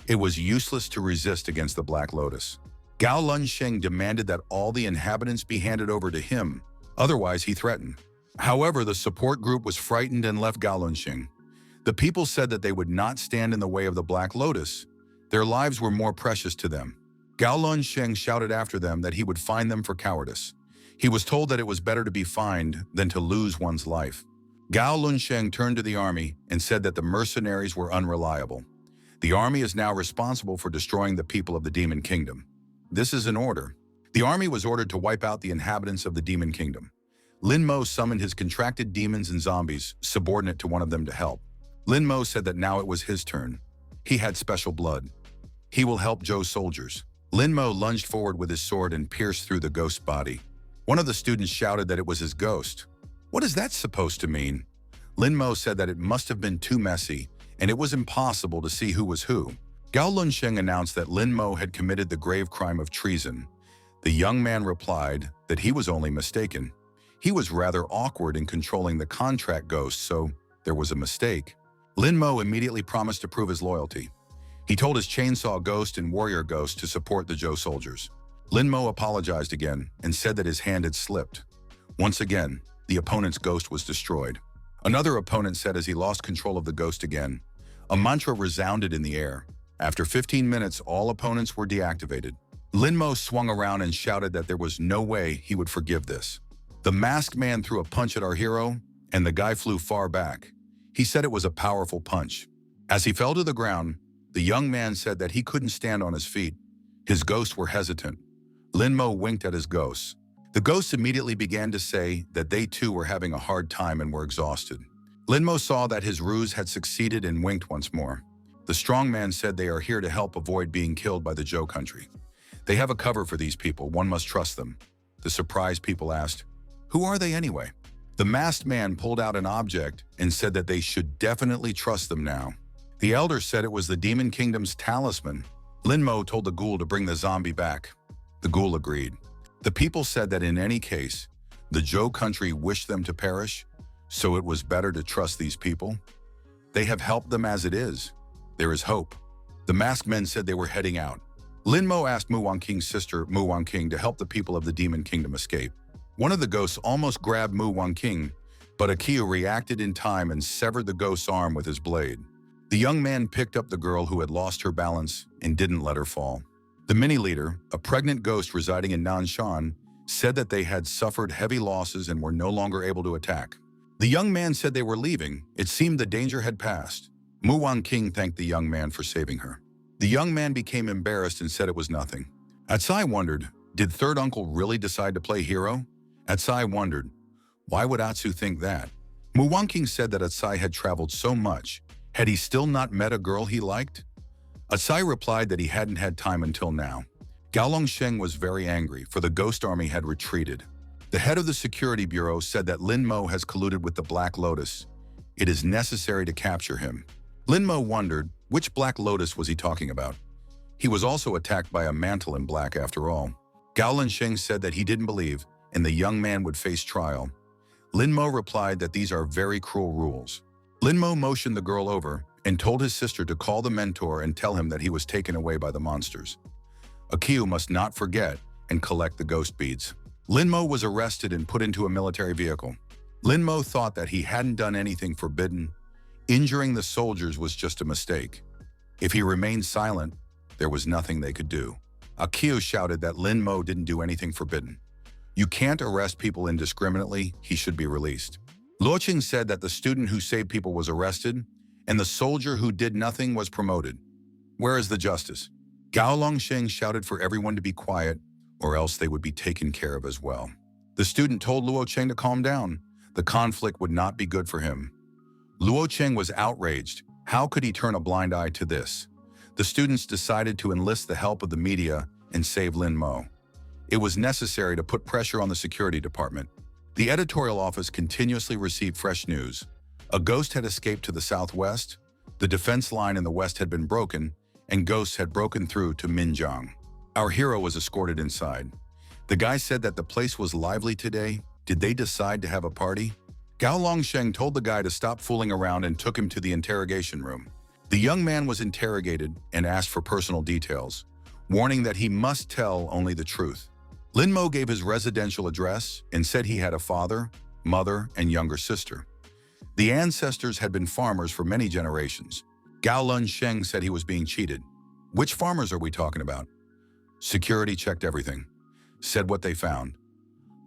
It was useless to resist against the Black Lotus. Gao Lunsheng demanded that all the inhabitants be handed over to him, otherwise he threatened. However, the support group was frightened and left Gao Lunsheng. The people said that they would not stand in the way of the Black Lotus. Their lives were more precious to them. Gao Lunsheng shouted after them that he would fine them for cowardice. He was told that it was better to be fined than to lose one's life. Gao Lunsheng turned to the army and said that the mercenaries were unreliable. The army is now responsible for destroying the people of the demon kingdom. This is an order. The army was ordered to wipe out the inhabitants of the demon kingdom. Lin Mo summoned his contracted demons and zombies, subordinate to one of them to help. Lin Mo said that now it was his turn. He had special blood. He will help Zhou's soldiers. Lin Mo lunged forward with his sword and pierced through the ghost's body. One of the students shouted that it was his ghost. What is that supposed to mean? Lin Mo said that it must have been too messy, and it was impossible to see who was who. Gao Lunsheng announced that Lin Mo had committed the grave crime of treason. The young man replied that he was only mistaken. He was rather awkward in controlling the contract ghost, so there was a mistake. Lin Mo immediately promised to prove his loyalty. He told his chainsaw ghost and warrior ghost to support the Zhou soldiers. Lin Mo apologized again and said that his hand had slipped. Once again, the opponent's ghost was destroyed. Another opponent said as he lost control of the ghost again. A mantra resounded in the air. After 15 minutes, all opponents were deactivated. Lin Mo swung around and shouted that there was no way he would forgive this. The masked man threw a punch at our hero, and the guy flew far back. He said it was a powerful punch. As he fell to the ground, the young man said that he couldn't stand on his feet. His ghosts were hesitant. Lin Mo winked at his ghosts. The ghosts immediately began to say that they too were having a hard time and were exhausted. Lin Mo saw that his ruse had succeeded and winked once more. The strong man said they are here to help avoid being killed by the Zhou country. They have a cover for these people, one must trust them. The surprised people asked, "Who are they anyway?" The masked man pulled out an object and said that they should definitely trust them now. The elder said it was the Demon Kingdom's talisman. Lin Mo told the ghoul to bring the zombie back. The ghoul agreed. The people said that in any case, the Zhou country wished them to perish. So it was better to trust these people? They have helped them as it is. There is hope. The masked men said they were heading out. Lin Mo asked Mu Wang King's sister, Mu Wang King, to help the people of the Demon Kingdom escape. One of the ghosts almost grabbed Mu Wang King, but Akio reacted in time and severed the ghost's arm with his blade. The young man picked up the girl who had lost her balance and didn't let her fall. The mini-leader, a pregnant ghost residing in Nanshan, said that they had suffered heavy losses and were no longer able to attack. The young man said they were leaving. It seemed the danger had passed. Mu Wang King thanked the young man for saving her. The young man became embarrassed and said it was nothing. Atsai wondered, did third uncle really decide to play hero? Atsai wondered, why would Atsu think that? Mu Wang King said that Atsai had traveled so much. Had he still not met a girl he liked? Atsai replied that he hadn't had time until now. Gao Longsheng was very angry, for the ghost army had retreated. The head of the security bureau said that Lin Mo has colluded with the Black Lotus. It is necessary to capture him. Lin Mo wondered, which Black Lotus was he talking about? He was also attacked by a mantle in black after all. Gao Longsheng said that he didn't believe, and the young man would face trial. Lin Mo replied that these are very cruel rules. Lin Mo motioned the girl over and told his sister to call the mentor and tell him that he was taken away by the monsters. Akio must not forget and collect the ghost beads. Lin Mo was arrested and put into a military vehicle. Lin Mo thought that he hadn't done anything forbidden. Injuring the soldiers was just a mistake. If he remained silent, there was nothing they could do. Akio shouted that Lin Mo didn't do anything forbidden. You can't arrest people indiscriminately, he should be released. Luoqing said that the student who saved people was arrested, and the soldier who did nothing was promoted. Where is the justice? Gao Longsheng shouted for everyone to be quiet, or else they would be taken care of as well. The student told Luoqing to calm down. The conflict would not be good for him. Luoqing was outraged. How could he turn a blind eye to this? The students decided to enlist the help of the media and save Lin Mo. It was necessary to put pressure on the security department. The editorial office continuously received fresh news. A ghost had escaped to the southwest, the defense line in the west had been broken, and ghosts had broken through to Minjiang. Our hero was escorted inside. The guy said that the place was lively today. Did they decide to have a party? Gao Longsheng told the guy to stop fooling around and took him to the interrogation room. The young man was interrogated and asked for personal details, warning that he must tell only the truth. Lin Mo gave his residential address and said he had a father, mother, and younger sister. The ancestors had been farmers for many generations. Gao Longsheng said he was being cheated. Which farmers are we talking about? Security checked everything, said what they found.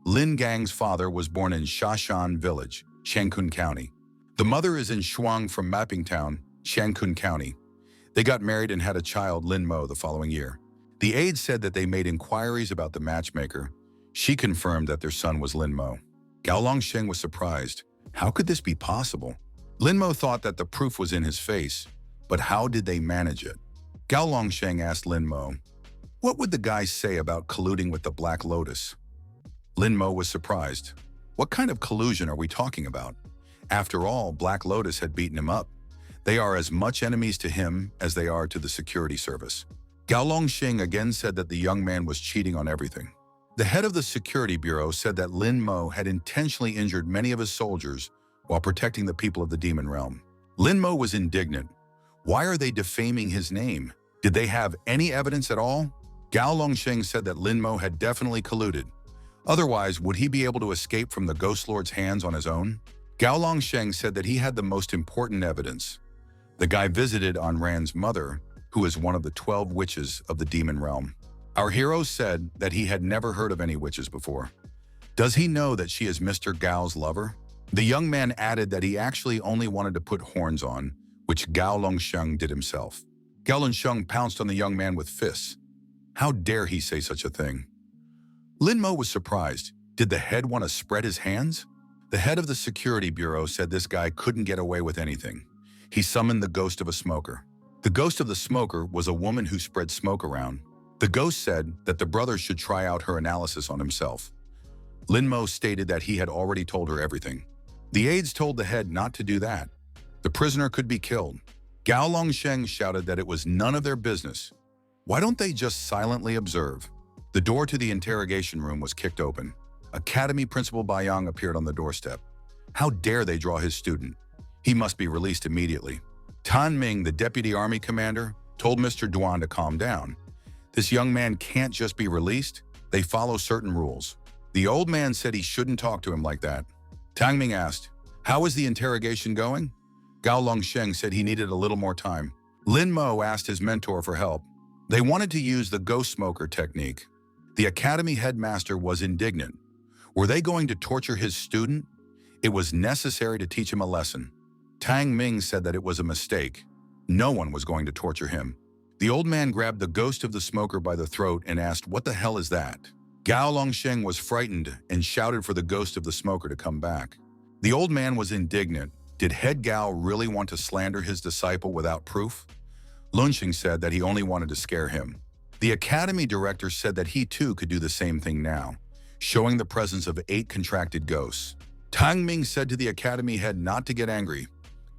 Lin Gang's father was born in Shashan Village, Shankun County. The mother is in Shuang from Mapping Town, Shankun County. They got married and had a child, Lin Mo, the following year. The aides said that they made inquiries about the matchmaker. She confirmed that their son was Lin Mo. Gao Longsheng was surprised. How could this be possible? Lin Mo thought that the proof was in his face, but how did they manage it? Gao Longsheng asked Lin Mo, what would the guys say about colluding with the Black Lotus? Lin Mo was surprised. What kind of collusion are we talking about? After all, Black Lotus had beaten him up. They are as much enemies to him as they are to the security service. Gao Longsheng again said that the young man was cheating on everything. The head of the security bureau said that Lin Mo had intentionally injured many of his soldiers while protecting the people of the demon realm. Lin Mo was indignant. Why are they defaming his name? Did they have any evidence at all? Gao Longsheng said that Lin Mo had definitely colluded. Otherwise, would he be able to escape from the Ghost Lord's hands on his own? Gao Longsheng said that he had the most important evidence. The guy visited Anran's mother, who is one of the 12 witches of the demon realm. Our hero said that he had never heard of any witches before. Does he know that she is Mr. Gao's lover? The young man added that he actually only wanted to put horns on, which Gao Longsheng did himself. Gao Longsheng pounced on the young man with fists. How dare he say such a thing? Lin Mo was surprised. Did the head want to spread his hands? The head of the security bureau said this guy couldn't get away with anything. He summoned the ghost of a smoker. The ghost of the smoker was a woman who spread smoke around. The ghost said that the brother should try out her analysis on himself. Lin Mo stated that he had already told her everything. The aides told the head not to do that. The prisoner could be killed. Gao Longsheng shouted that it was none of their business. Why don't they just silently observe? The door to the interrogation room was kicked open. Academy Principal Bayang appeared on the doorstep. How dare they draw his student? He must be released immediately. Tan Ming, the deputy army commander, told Mr. Duan to calm down. This young man can't just be released. They follow certain rules. The old man said he shouldn't talk to him like that. Tang Ming asked, "How is the interrogation going?" Gao Longsheng said he needed a little more time. Lin Mo asked his mentor for help. They wanted to use the ghost smoker technique. The academy headmaster was indignant. Were they going to torture his student? It was necessary to teach him a lesson. Tang Ming said that it was a mistake. No one was going to torture him. The old man grabbed the ghost of the smoker by the throat and asked, "What the hell is that?" Gao Longsheng was frightened and shouted for the ghost of the smoker to come back. The old man was indignant. Did head Gao really want to slander his disciple without proof? Lunxing said that he only wanted to scare him. The academy director said that he too could do the same thing now, showing the presence of 8 contracted ghosts. Tang Ming said to the academy head not to get angry.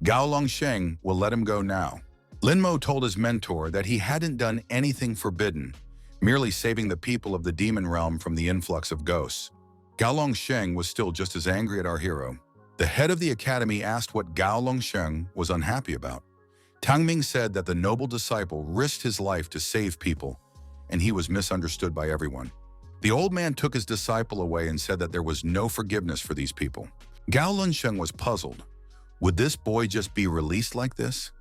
Gao Longsheng will let him go now. Lin Mo told his mentor that he hadn't done anything forbidden, merely saving the people of the demon realm from the influx of ghosts. Gao Longsheng was still just as angry at our hero. The head of the academy asked what Gao Longsheng was unhappy about. Tang Ming said that the noble disciple risked his life to save people, and he was misunderstood by everyone. The old man took his disciple away and said that there was no forgiveness for these people. Gao Longsheng was puzzled. Would this boy just be released like this?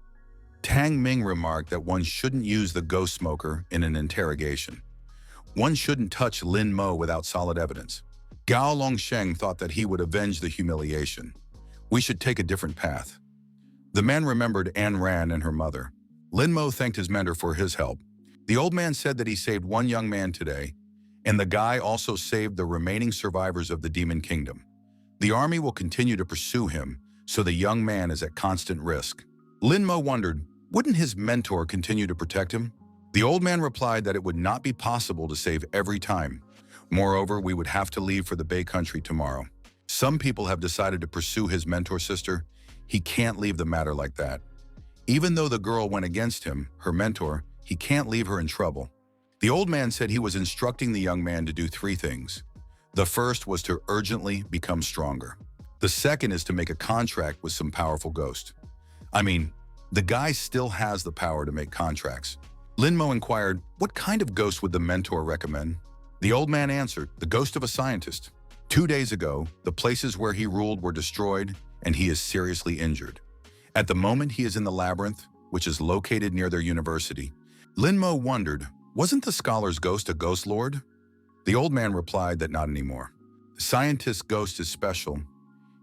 Tang Ming remarked that one shouldn't use the ghost smoker in an interrogation. One shouldn't touch Lin Mo without solid evidence. Gao Longsheng thought that he would avenge the humiliation. We should take a different path. The man remembered Anne Ran and her mother. Lin Mo thanked his mentor for his help. The old man said that he saved one young man today, and the guy also saved the remaining survivors of the Demon Kingdom. The army will continue to pursue him, so the young man is at constant risk. Lin Mo wondered, wouldn't his mentor continue to protect him? The old man replied that it would not be possible to save every time. Moreover, we would have to leave for the Bay Country tomorrow. Some people have decided to pursue his mentor's sister. He can't leave the matter like that. Even though the girl went against him, her mentor, he can't leave her in trouble. The old man said he was instructing the young man to do 3 things. The first was to urgently become stronger. The second is to make a contract with some powerful ghost. The guy still has the power to make contracts. Lin Mo inquired, what kind of ghost would the mentor recommend? The old man answered, the ghost of a scientist. 2 days ago, the places where he ruled were destroyed, and he is seriously injured. At the moment, he is in the labyrinth, which is located near their university. Lin Mo wondered, wasn't the scholar's ghost a ghost lord? The old man replied that not anymore. The scientist's ghost is special.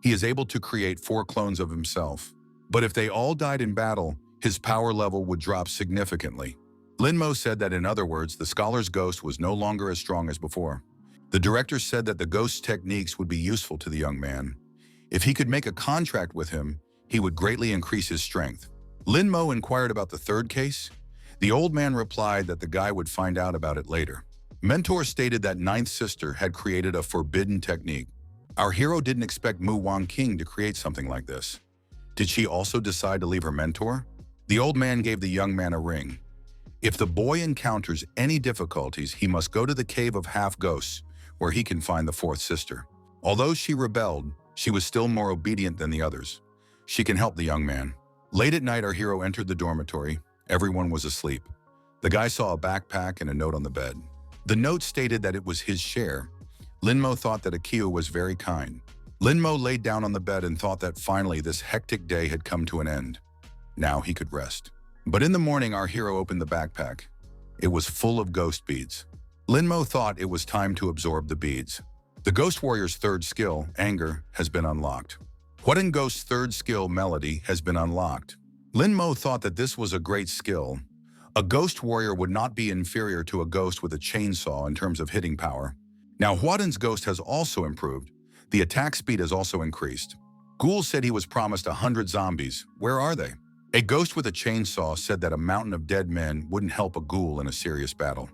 He is able to create 4 clones of himself. But if they all died in battle, his power level would drop significantly. Lin Mo said that in other words, the scholar's ghost was no longer as strong as before. The director said that the ghost's techniques would be useful to the young man. If he could make a contract with him, he would greatly increase his strength. Lin Mo inquired about the 3rd case. The old man replied that the guy would find out about it later. Mentor stated that 9th sister had created a forbidden technique. Our hero didn't expect Mu Wang King to create something like this. Did she also decide to leave her mentor? The old man gave the young man a ring. If the boy encounters any difficulties, he must go to the cave of half-ghosts, where he can find the 4th sister. Although she rebelled, she was still more obedient than the others. She can help the young man. Late at night, our hero entered the dormitory. Everyone was asleep. The guy saw a backpack and a note on the bed. The note stated that it was his share. Lin Mo thought that Akio was very kind. Lin Mo laid down on the bed and thought that finally this hectic day had come to an end. Now he could rest. But in the morning, our hero opened the backpack. It was full of ghost beads. Lin Mo thought it was time to absorb the beads. The Ghost Warrior's 3rd skill, Anger, has been unlocked. Huadan Ghost's 3rd skill, Melody, has been unlocked. Lin Mo thought that this was a great skill. A Ghost Warrior would not be inferior to a ghost with a chainsaw in terms of hitting power. Now Huadan's ghost has also improved. The attack speed has also increased. Ghoul said he was promised 100 zombies. Where are they? A ghost with a chainsaw said that a mountain of dead men wouldn't help a ghoul in a serious battle.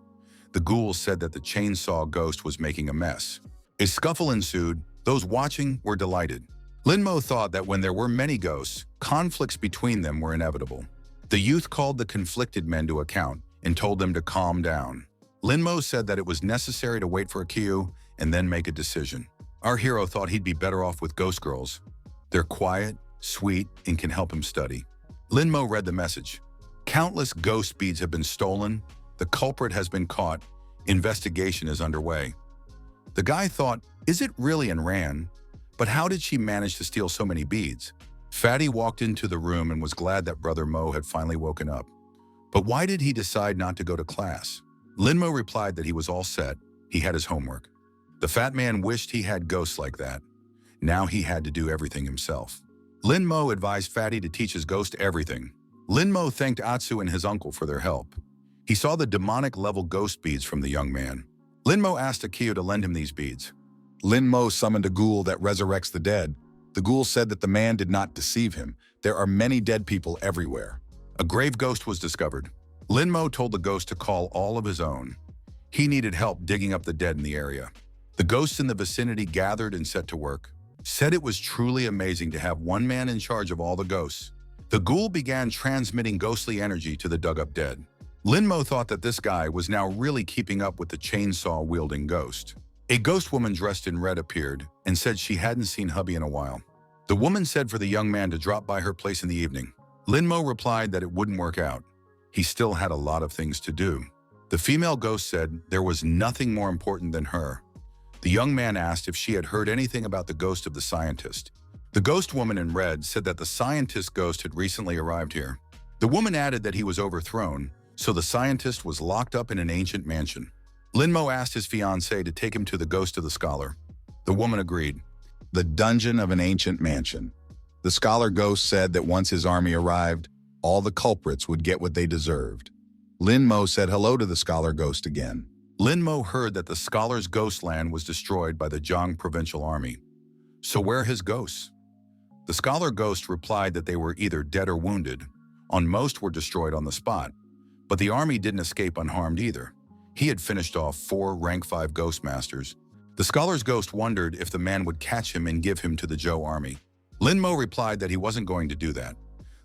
The ghoul said that the chainsaw ghost was making a mess. A scuffle ensued. Those watching were delighted. Lin Mo thought that when there were many ghosts, conflicts between them were inevitable. The youth called the conflicted men to account and told them to calm down. Lin Mo said that it was necessary to wait for Akio and then make a decision. Our hero thought he'd be better off with ghost girls. They're quiet, sweet, and can help him study. Lin Mo read the message. Countless ghost beads have been stolen. The culprit has been caught. Investigation is underway. The guy thought, is it really Enran? But how did she manage to steal so many beads? Fatty walked into the room and was glad that Brother Mo had finally woken up. But why did he decide not to go to class? Lin Mo replied that he was all set. He had his homework. The fat man wished he had ghosts like that. Now he had to do everything himself. Lin Mo advised Fatty to teach his ghost everything. Lin Mo thanked Atsu and his uncle for their help. He saw the demonic-level ghost beads from the young man. Lin Mo asked Akio to lend him these beads. Lin Mo summoned a ghoul that resurrects the dead. The ghoul said that the man did not deceive him. There are many dead people everywhere. A grave ghost was discovered. Lin Mo told the ghost to call all of his own. He needed help digging up the dead in the area. The ghosts in the vicinity gathered and set to work. Said it was truly amazing to have one man in charge of all the ghosts. The ghoul began transmitting ghostly energy to the dug-up dead. Lin Mo thought that this guy was now really keeping up with the chainsaw-wielding ghost. A ghost woman dressed in red appeared and said she hadn't seen hubby in a while. The woman said for the young man to drop by her place in the evening. Lin Mo replied that it wouldn't work out. He still had a lot of things to do. The female ghost said there was nothing more important than her. The young man asked if she had heard anything about the ghost of the scientist. The ghost woman in red said that the scientist ghost had recently arrived here. The woman added that he was overthrown, so the scientist was locked up in an ancient mansion. Lin Mo asked his fiancée to take him to the ghost of the scholar. The woman agreed. The dungeon of an ancient mansion. The scholar ghost said that once his army arrived, all the culprits would get what they deserved. Lin Mo said hello to the scholar ghost again. Lin Mo heard that the scholar's ghost land was destroyed by the Zhang provincial army. So where are his ghosts? The scholar ghost replied that they were either dead or wounded. On most were destroyed on the spot. But the army didn't escape unharmed either. He had finished off 4 rank 5 Ghostmasters. The scholar's ghost wondered if the man would catch him and give him to the Zhou army. Lin Mo replied that he wasn't going to do that.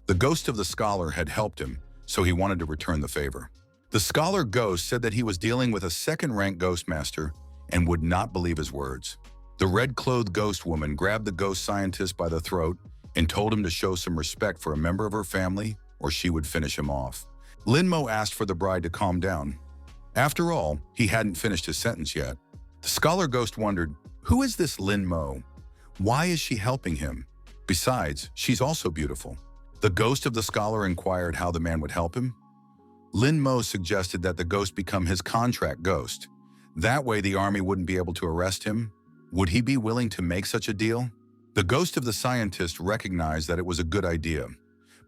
The ghost of the scholar had helped him, so he wanted to return the favor. The scholar ghost said that he was dealing with a second-rank Ghostmaster and would not believe his words. The red-clothed ghost woman grabbed the ghost scientist by the throat and told him to show some respect for a member of her family or she would finish him off. Lin Mo asked for the bride to calm down. After all, he hadn't finished his sentence yet. The scholar ghost wondered, who is this Lin Mo? Why is she helping him? Besides, she's also beautiful. The ghost of the scholar inquired how the man would help him. Lin Mo suggested that the ghost become his contract ghost. That way the army wouldn't be able to arrest him. Would he be willing to make such a deal? The ghost of the scientist recognized that it was a good idea.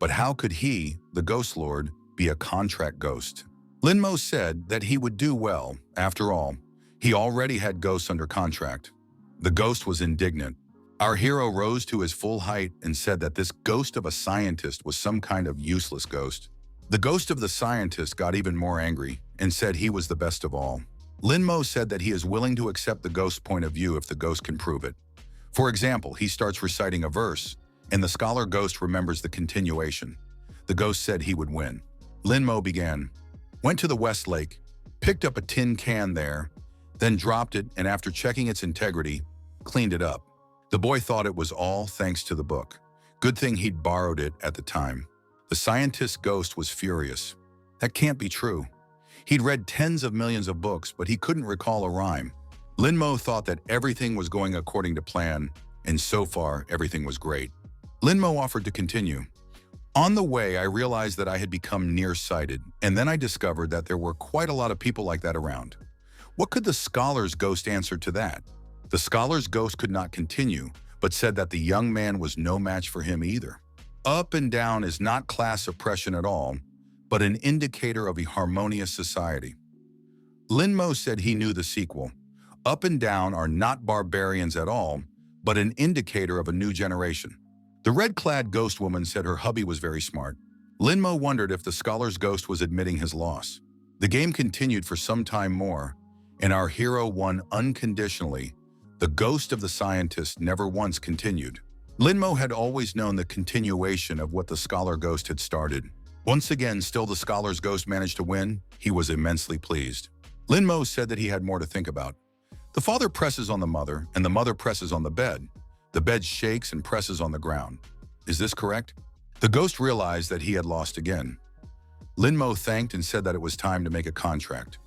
But how could he, the ghost lord, be a contract ghost? Lin Mo said that he would do well. After all, he already had ghosts under contract. The ghost was indignant. Our hero rose to his full height and said that this ghost of a scientist was some kind of useless ghost. The ghost of the scientist got even more angry and said he was the best of all. Lin Mo said that he is willing to accept the ghost's point of view if the ghost can prove it. For example, he starts reciting a verse, and the scholar ghost remembers the continuation. The ghost said he would win. Lin Mo began, went to the West Lake, picked up a tin can there, then dropped it, and after checking its integrity, cleaned it up. The boy thought it was all thanks to the book. Good thing he'd borrowed it at the time. The scientist's ghost was furious. That can't be true. He'd read tens of millions of books, but he couldn't recall a rhyme. Lin Mo thought that everything was going according to plan, and so far, everything was great. Lin Mo offered to continue. On the way, I realized that I had become nearsighted, and then I discovered that there were quite a lot of people like that around. What could the scholar's ghost answer to that? The scholar's ghost could not continue, but said that the young man was no match for him either. Up and down is not class oppression at all, but an indicator of a harmonious society. Lin Mo said he knew the sequel. Up and down are not barbarians at all, but an indicator of a new generation. The red-clad ghost woman said her hubby was very smart. Lin Mo wondered if the scholar's ghost was admitting his loss. The game continued for some time more, and our hero won unconditionally. The ghost of the scientist never once continued. Lin Mo had always known the continuation of what the scholar ghost had started. Once again, still the scholar's ghost managed to win. He was immensely pleased. Lin Mo said that he had more to think about. The father presses on the mother, and the mother presses on the bed. The bed shakes and presses on the ground. Is this correct? The ghost realized that he had lost again. Lin Mo thanked and said that it was time to make a contract.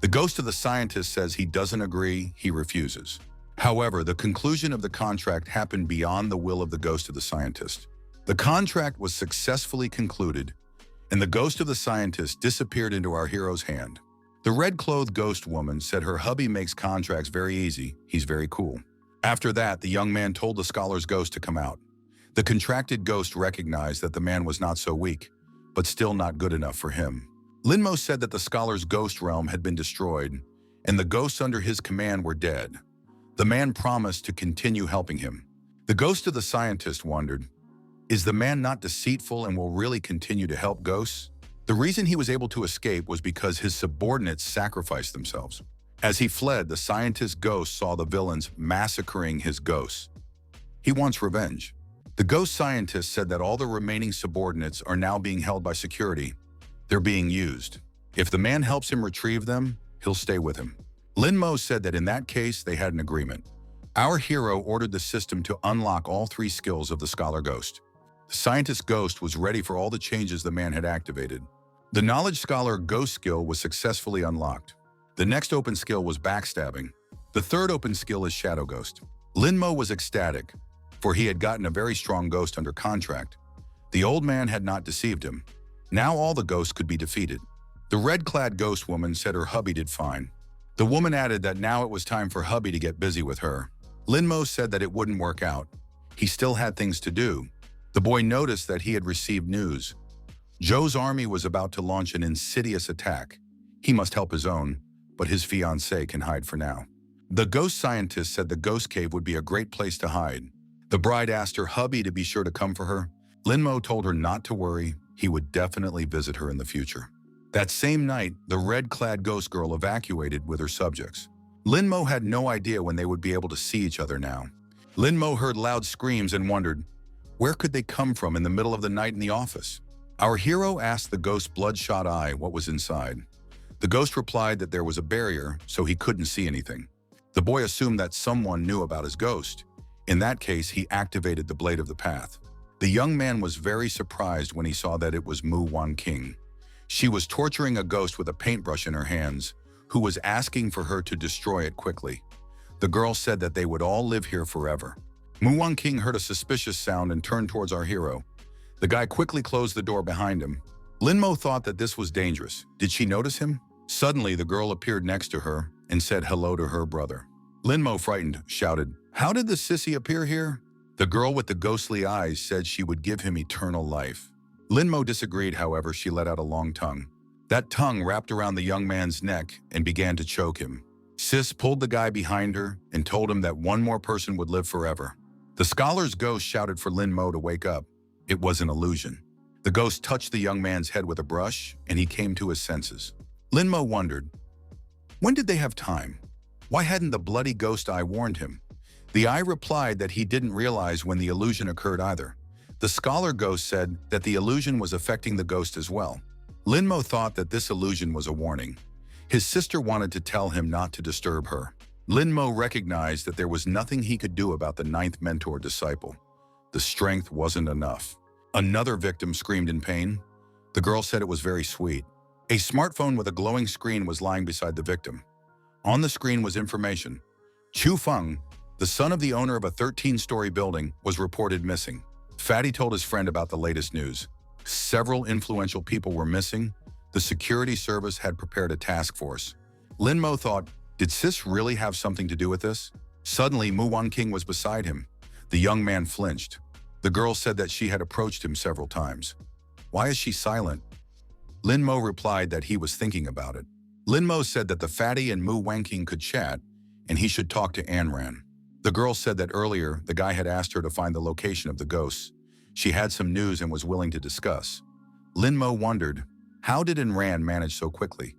The ghost of the scientist says he doesn't agree, he refuses. However, the conclusion of the contract happened beyond the will of the ghost of the scientist. The contract was successfully concluded, and the ghost of the scientist disappeared into our hero's hand. The red-clothed ghost woman said her hubby makes contracts very easy, he's very cool. After that, the young man told the scholar's ghost to come out. The contracted ghost recognized that the man was not so weak, but still not good enough for him. Lin Mo said that the scholar's ghost realm had been destroyed, and the ghosts under his command were dead. The man promised to continue helping him. The ghost of the scientist wondered, is the man not deceitful and will really continue to help ghosts? The reason he was able to escape was because his subordinates sacrificed themselves. As he fled, the scientist's ghost saw the villains massacring his ghosts. He wants revenge. The ghost scientist said that all the remaining subordinates are now being held by security. They're being used. If the man helps him retrieve them, he'll stay with him. Lin Mo said that in that case, they had an agreement. Our hero ordered the system to unlock all 3 skills of the scholar ghost. The scientist's ghost was ready for all the changes the man had activated. The knowledge scholar ghost skill was successfully unlocked. The next open skill was backstabbing. The third open skill is shadow ghost. Lin Mo was ecstatic, for he had gotten a very strong ghost under contract. The old man had not deceived him. Now all the ghosts could be defeated. The red-clad ghost woman said her hubby did fine. The woman added that now it was time for hubby to get busy with her. Lin Mo said that it wouldn't work out. He still had things to do. The boy noticed that he had received news. Joe's army was about to launch an insidious attack. He must help his own, but his fiancée can hide for now. The ghost scientist said the ghost cave would be a great place to hide. The bride asked her hubby to be sure to come for her. Lin Mo told her not to worry, he would definitely visit her in the future. That same night, the red-clad ghost girl evacuated with her subjects. Lin Mo had no idea when they would be able to see each other now. Lin Mo heard loud screams and wondered, where could they come from in the middle of the night in the office? Our hero asked the ghost's bloodshot eye what was inside. The ghost replied that there was a barrier, so he couldn't see anything. The boy assumed that someone knew about his ghost. In that case, he activated the Blade of the Path. The young man was very surprised when he saw that it was Mu Wan King. She was torturing a ghost with a paintbrush in her hands, who was asking for her to destroy it quickly. The girl said that they would all live here forever. Mu Wan King heard a suspicious sound and turned towards our hero. The guy quickly closed the door behind him. Lin Mo thought that this was dangerous. Did she notice him? Suddenly, the girl appeared next to her and said hello to her brother. Lin Mo, frightened, shouted, "How did the sissy appear here?" The girl with the ghostly eyes said she would give him eternal life. Lin Mo disagreed, however, she let out a long tongue. That tongue wrapped around the young man's neck and began to choke him. Sis pulled the guy behind her and told him that one more person would live forever. The scholar's ghost shouted for Lin Mo to wake up. It was an illusion. The ghost touched the young man's head with a brush, and he came to his senses. Lin Mo wondered, when did they have time? Why hadn't the bloody ghost eye warned him? The eye replied that he didn't realize when the illusion occurred either. The scholar ghost said that the illusion was affecting the ghost as well. Lin Mo thought that this illusion was a warning. His sister wanted to tell him not to disturb her. Lin Mo recognized that there was nothing he could do about the 9th mentor disciple. The strength wasn't enough. Another victim screamed in pain. The girl said it was very sweet. A smartphone with a glowing screen was lying beside the victim. On the screen was information. Chu Feng, the son of the owner of a 13-story building, was reported missing. Fatty told his friend about the latest news. Several influential people were missing. The security service had prepared a task force. Lin Mo thought, did Sis really have something to do with this? Suddenly, Mu Wan King was beside him. The young man flinched. The girl said that she had approached him several times. Why is she silent? Lin Mo replied that he was thinking about it. Lin Mo said that the fatty and Mu Wan King could chat, and he should talk to Anran. The girl said that earlier, the guy had asked her to find the location of the ghosts. She had some news and was willing to discuss. Lin Mo wondered, how did Anran manage so quickly?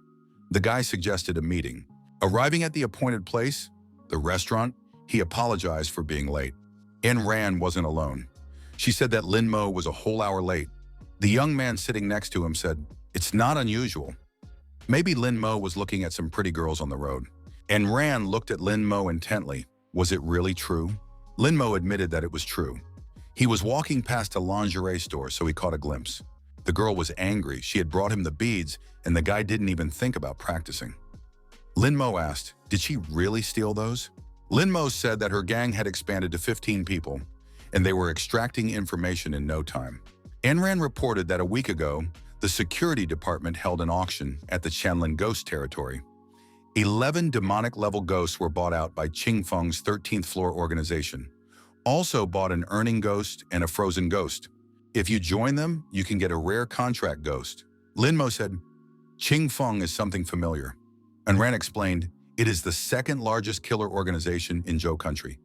The guy suggested a meeting. Arriving at the appointed place, the restaurant, he apologized for being late. Anran wasn't alone. She said that Lin Mo was a whole hour late. The young man sitting next to him said, it's not unusual. Maybe Lin Mo was looking at some pretty girls on the road. Anran looked at Lin Mo intently. Was it really true? Lin Mo admitted that it was true. He was walking past a lingerie store, so he caught a glimpse. The girl was angry. She had brought him the beads, and the guy didn't even think about practicing. Lin Mo asked, did she really steal those? Lin Mo said that her gang had expanded to 15 people, and they were extracting information in no time. Enran reported that a week ago, the security department held an auction at the Chanlin ghost territory. 11 demonic-level ghosts were bought out by Ching Feng's 13th floor organization. Also bought an earning ghost and a frozen ghost. If you join them, you can get a rare contract ghost. Lin Mo said, Ching Feng is something familiar. And Ran explained, it is the second largest killer organization in Zhou country.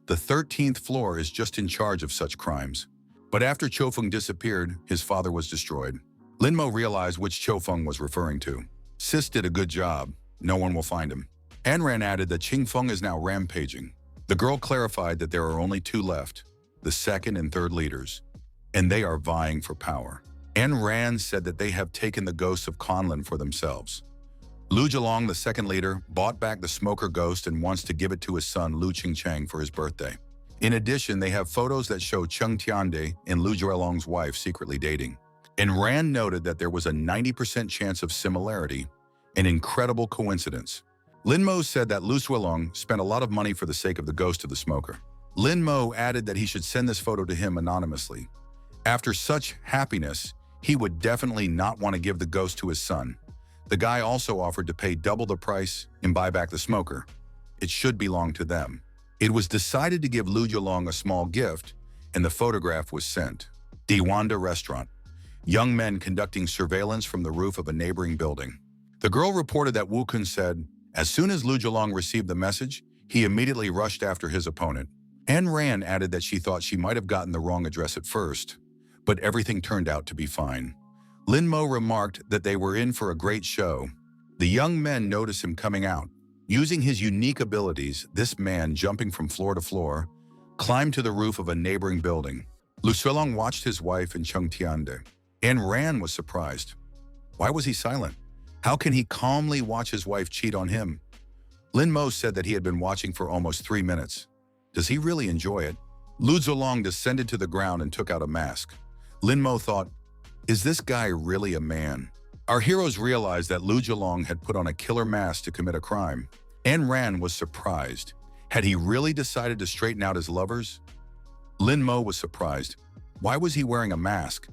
The 13th floor is just in charge of such crimes. But after Chou Feng disappeared, his father was destroyed. Lin Mo realized which Chou Feng was referring to. Sis did a good job. No one will find him. Anran added that Ching Feng is now rampaging. The girl clarified that there are only 2 left, the second and third leaders, and they are vying for power. Anran said that they have taken the ghosts of Conlin for themselves. Lu Zhelong, the second leader, bought back the smoker ghost and wants to give it to his son Lu Qingchang for his birthday. In addition, they have photos that show Cheng Tiande and Lu Zhelong's wife secretly dating. And Ran noted that there was a 90% chance of similarity, an incredible coincidence. Lin Mo said that Lu Zhelong spent a lot of money for the sake of the ghost of the smoker. Lin Mo added that he should send this photo to him anonymously. After such happiness, he would definitely not want to give the ghost to his son. The guy also offered to pay double the price and buy back the smoker. It should belong to them. It was decided to give Lu Zhelong a small gift, and the photograph was sent. Diwanda Restaurant. Young men conducting surveillance from the roof of a neighboring building. The girl reported that Wu Kun said, as soon as Lu Zhelong received the message, he immediately rushed after his opponent. Anne Ran added that she thought she might have gotten the wrong address at first, but everything turned out to be fine. Lin Mo remarked that they were in for a great show. The young men noticed him coming out. Using his unique abilities, this man, jumping from floor to floor, climbed to the roof of a neighboring building. Lu Zhelong watched his wife and Cheng Tiande. Anne Ran was surprised. Why was he silent? How can he calmly watch his wife cheat on him? Lin Mo said that he had been watching for almost 3 minutes. Does he really enjoy it? Lu Zhelong descended to the ground and took out a mask. Lin Mo thought, is this guy really a man? Our heroes realized that Lu Zhelong had put on a killer mask to commit a crime. Anne Ran was surprised. Had he really decided to straighten out his lovers? Lin Mo was surprised. Why was he wearing a mask?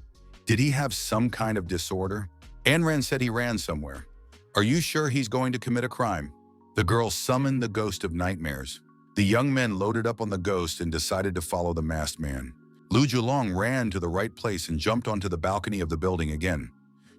Did he have some kind of disorder? Anne Ran said he ran somewhere. Are you sure he's going to commit a crime? The girl summoned the ghost of nightmares. The young men loaded up on the ghost and decided to follow the masked man. Lu Zhelong ran to the right place and jumped onto the balcony of the building again.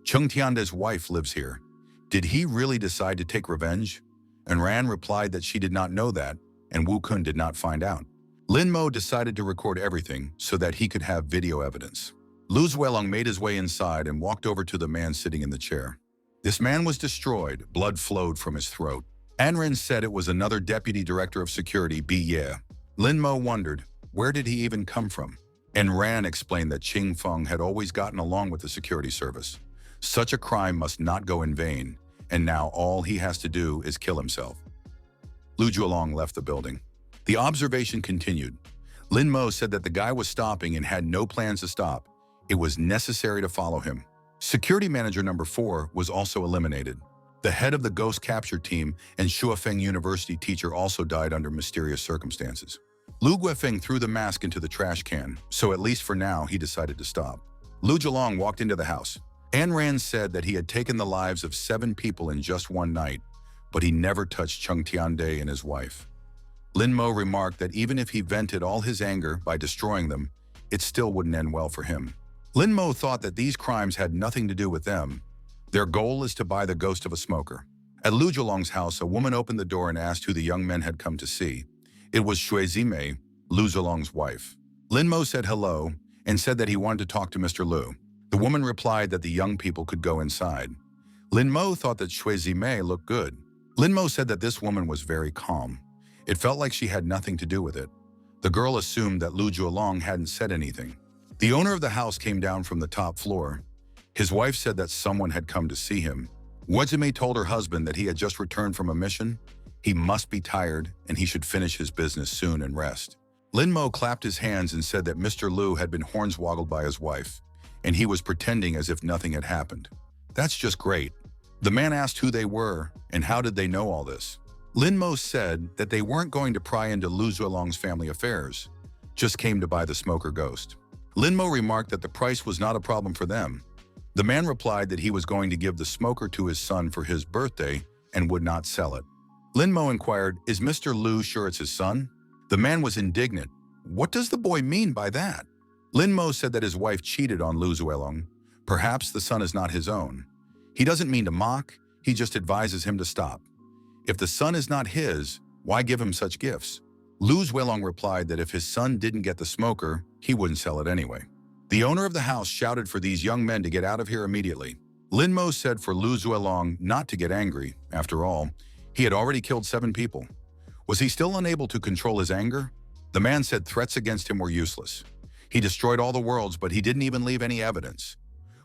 Cheng Tiande's wife lives here. Did he really decide to take revenge? And Ran replied that she did not know that, and Wu Kun did not find out. Lin Mo decided to record everything so that he could have video evidence. Lu Zhelong made his way inside and walked over to the man sitting in the chair. This man was destroyed. Blood flowed from his throat. Anren said it was another deputy director of security, Bi Ye. Lin Mo wondered, where did he even come from? And Ran explained that Ching Feng had always gotten along with the security service. Such a crime must not go in vain, and now all he has to do is kill himself. Lu Zhelong left the building. The observation continued. Lin Mo said that the guy was stopping and had no plans to stop. It was necessary to follow him. Security manager number 4 was also eliminated. The head of the ghost capture team and Shuafeng University teacher also died under mysterious circumstances. Lu Guifeng threw the mask into the trash can, so at least for now he decided to stop. Lu Zhelong walked into the house. Anne Ran said that he had taken the lives of 7 people in just one night, but he never touched Cheng Tiande and his wife. Lin Mo remarked that even if he vented all his anger by destroying them, it still wouldn't end well for him. Lin Mo thought that these crimes had nothing to do with them. Their goal is to buy the ghost of a smoker. At Lu Zhelong's house, a woman opened the door and asked who the young men had come to see. It was Shui Zimei, Lu Zhelong's wife. Lin Mo said hello and said that he wanted to talk to Mr. Lu. The woman replied that the young people could go inside. Lin Mo thought that Shui Zimei looked good. Lin Mo said that this woman was very calm. It felt like she had nothing to do with it. The girl assumed that Lu Zhelong hadn't said anything. The owner of the house came down from the top floor. His wife said that someone had come to see him. Wenzime told her husband that he had just returned from a mission. He must be tired and he should finish his business soon and rest. Lin Mo clapped his hands and said that Mr. Liu had been hornswoggled by his wife, and he was pretending as if nothing had happened. That's just great. The man asked who they were and how did they know all this. Lin Mo said that they weren't going to pry into Lu Zuolong's family affairs, just came to buy the smoker ghost. Lin Mo remarked that the price was not a problem for them. The man replied that he was going to give the smoker to his son for his birthday and would not sell it. Lin Mo inquired, "Is Mr. Liu sure it's his son?" The man was indignant. "What does the boy mean by that?" Lin Mo said that his wife cheated on Lu Zuolong. Perhaps the son is not his own. He doesn't mean to mock, he just advises him to stop. If the son is not his, why give him such gifts? Lu Zuolong replied that if his son didn't get the smoker, he wouldn't sell it anyway. The owner of the house shouted for these young men to get out of here immediately. Lin Mo said for Lu Zuolong not to get angry. After all, he had already killed 7 people. Was he still unable to control his anger? The man said threats against him were useless. He destroyed all the worlds, but he didn't even leave any evidence.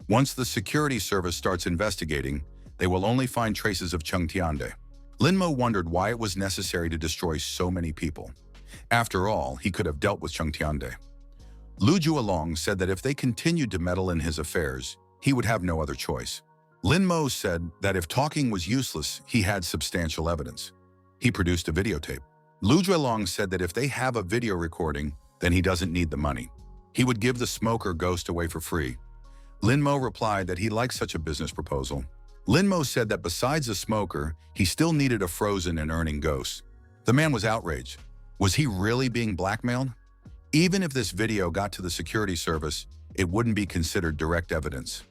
Once the security service starts investigating, they will only find traces of Chung Tiande. Lin Mo wondered why it was necessary to destroy so many people. After all, he could have dealt with Chung Tiande. Lu Zuolong said that if they continued to meddle in his affairs, he would have no other choice. Lin Mo said that if talking was useless, he had substantial evidence. He produced a videotape. Lu Zuolong said that if they have a video recording, then he doesn't need the money. He would give the smoker ghost away for free. Lin Mo replied that he liked such a business proposal. Lin Mo said that besides a smoker, he still needed a frozen and earning ghost. The man was outraged. Was he really being blackmailed? Even if this video got to the security service, it wouldn't be considered direct evidence.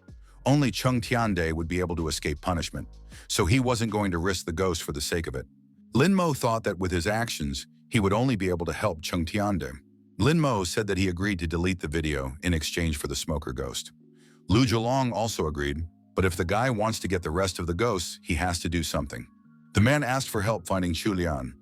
Only Chung Tiande would be able to escape punishment, so he wasn't going to risk the ghost for the sake of it. Lin Mo thought that with his actions, he would only be able to help Chung Tiande. Lin Mo said that he agreed to delete the video in exchange for the smoker ghost. Lu Zuolong also agreed, but if the guy wants to get the rest of the ghosts, he has to do something. The man asked for help finding Chu Lian,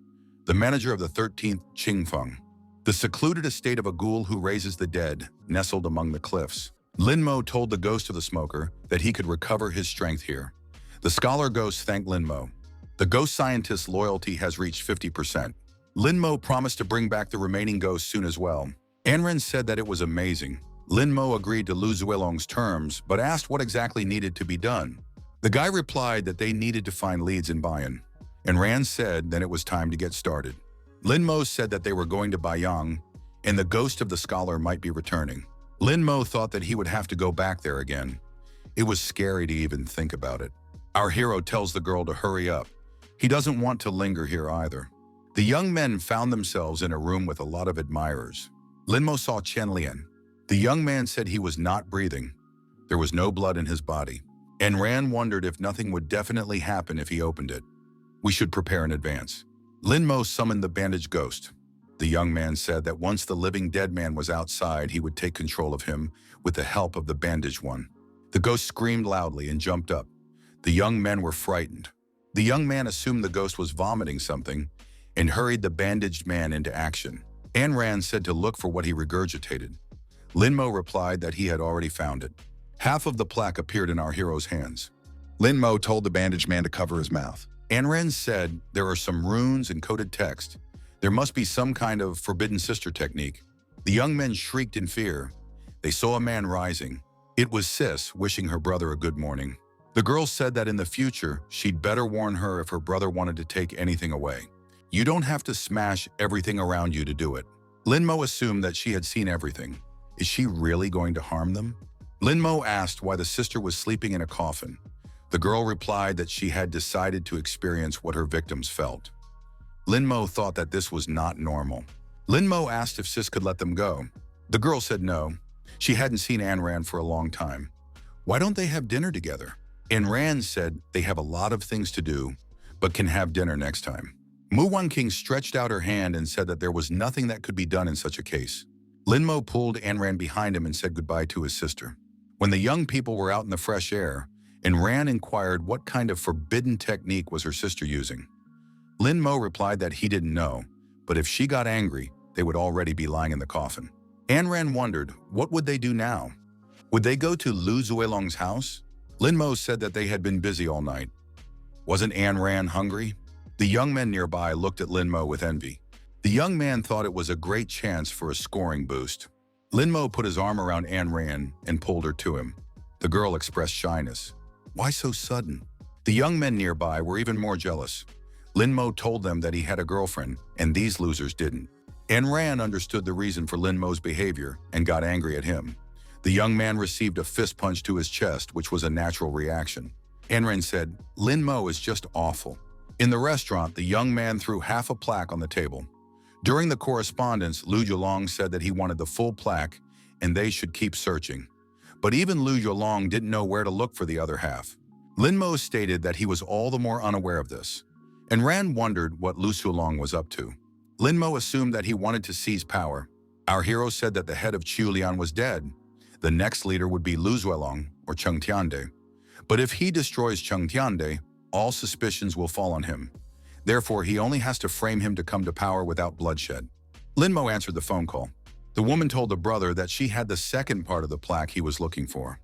the manager of the 13th Qingfeng, the secluded estate of a ghoul who raises the dead, nestled among the cliffs. Lin Mo told the ghost of the smoker that he could recover his strength here. The scholar ghost thanked Lin Mo. The ghost scientist's loyalty has reached 50%. Lin Mo promised to bring back the remaining ghosts soon as well. Anren said that it was amazing. Lin Mo agreed to Lu Zuolong's terms, but asked what exactly needed to be done. The guy replied that they needed to find leads in Bayang. And Rand said then it was time to get started. Lin Mo said that they were going to Bayang, and the ghost of the scholar might be returning. Lin Mo thought that he would have to go back there again. It was scary to even think about it. Our hero tells the girl to hurry up. He doesn't want to linger here either. The young men found themselves in a room with a lot of admirers. Lin Mo saw Chen Lian. The young man said he was not breathing. There was no blood in his body. And Ran wondered if nothing would definitely happen if he opened it. We should prepare in advance. Lin Mo summoned the bandaged ghost. The young man said that once the living dead man was outside, he would take control of him with the help of the bandaged one. The ghost screamed loudly and jumped up. The young men were frightened. The young man assumed the ghost was vomiting something and hurried the bandaged man into action. An Ran said to look for what he regurgitated. Lin Mo replied that he had already found it. Half of the plaque appeared in our hero's hands. Lin Mo told the bandaged man to cover his mouth. An Ran said there are some runes and coded text. There must be some kind of forbidden sister technique. The young men shrieked in fear. They saw a man rising. It was Sis, wishing her brother a good morning. The girl said that in the future, she'd better warn her if her brother wanted to take anything away. You don't have to smash everything around you to do it. Lin Mo assumed that she had seen everything. Is she really going to harm them? Lin Mo asked why the sister was sleeping in a coffin. The girl replied that she had decided to experience what her victims felt. Lin Mo thought that this was not normal. Lin Mo asked if Sis could let them go. The girl said no. She hadn't seen An Ran for a long time. Why don't they have dinner together? An Ran said they have a lot of things to do, but can have dinner next time. Mu Wan King stretched out her hand and said that there was nothing that could be done in such a case. Lin Mo pulled An Ran behind him and said goodbye to his sister. When the young people were out in the fresh air, An Ran inquired what kind of forbidden technique was her sister using. Lin Mo replied that he didn't know, but if she got angry, they would already be lying in the coffin. An Ran wondered, what would they do now? Would they go to Lu Zuolong's house? Lin Mo said that they had been busy all night. Wasn't An Ran hungry? The young men nearby looked at Lin Mo with envy. The young man thought it was a great chance for a scoring boost. Lin Mo put his arm around Ayn Rand and pulled her to him. The girl expressed shyness. Why so sudden? The young men nearby were even more jealous. Lin Mo told them that he had a girlfriend, and these losers didn't. Ayn Rand understood the reason for Lin Mo's behavior and got angry at him. The young man received a fist punch to his chest, which was a natural reaction. Ayn Rand said, Lin Mo is just awful. In the restaurant, the young man threw half a plaque on the table. During the correspondence, Lu Yulong said that he wanted the full plaque and they should keep searching. But even Lu Yulong didn't know where to look for the other half. Lin Mo stated that he was all the more unaware of this. And Rand wondered what Lu Yulong was up to. Lin Mo assumed that he wanted to seize power. Our hero said that the head of Qiu Lian was dead. The next leader would be Lu Zuelong or Cheng Tiande. But if he destroys Cheng Tiande, all suspicions will fall on him. Therefore, he only has to frame him to come to power without bloodshed. Lin Mo answered the phone call. The woman told the brother that she had the second part of the plaque he was looking for.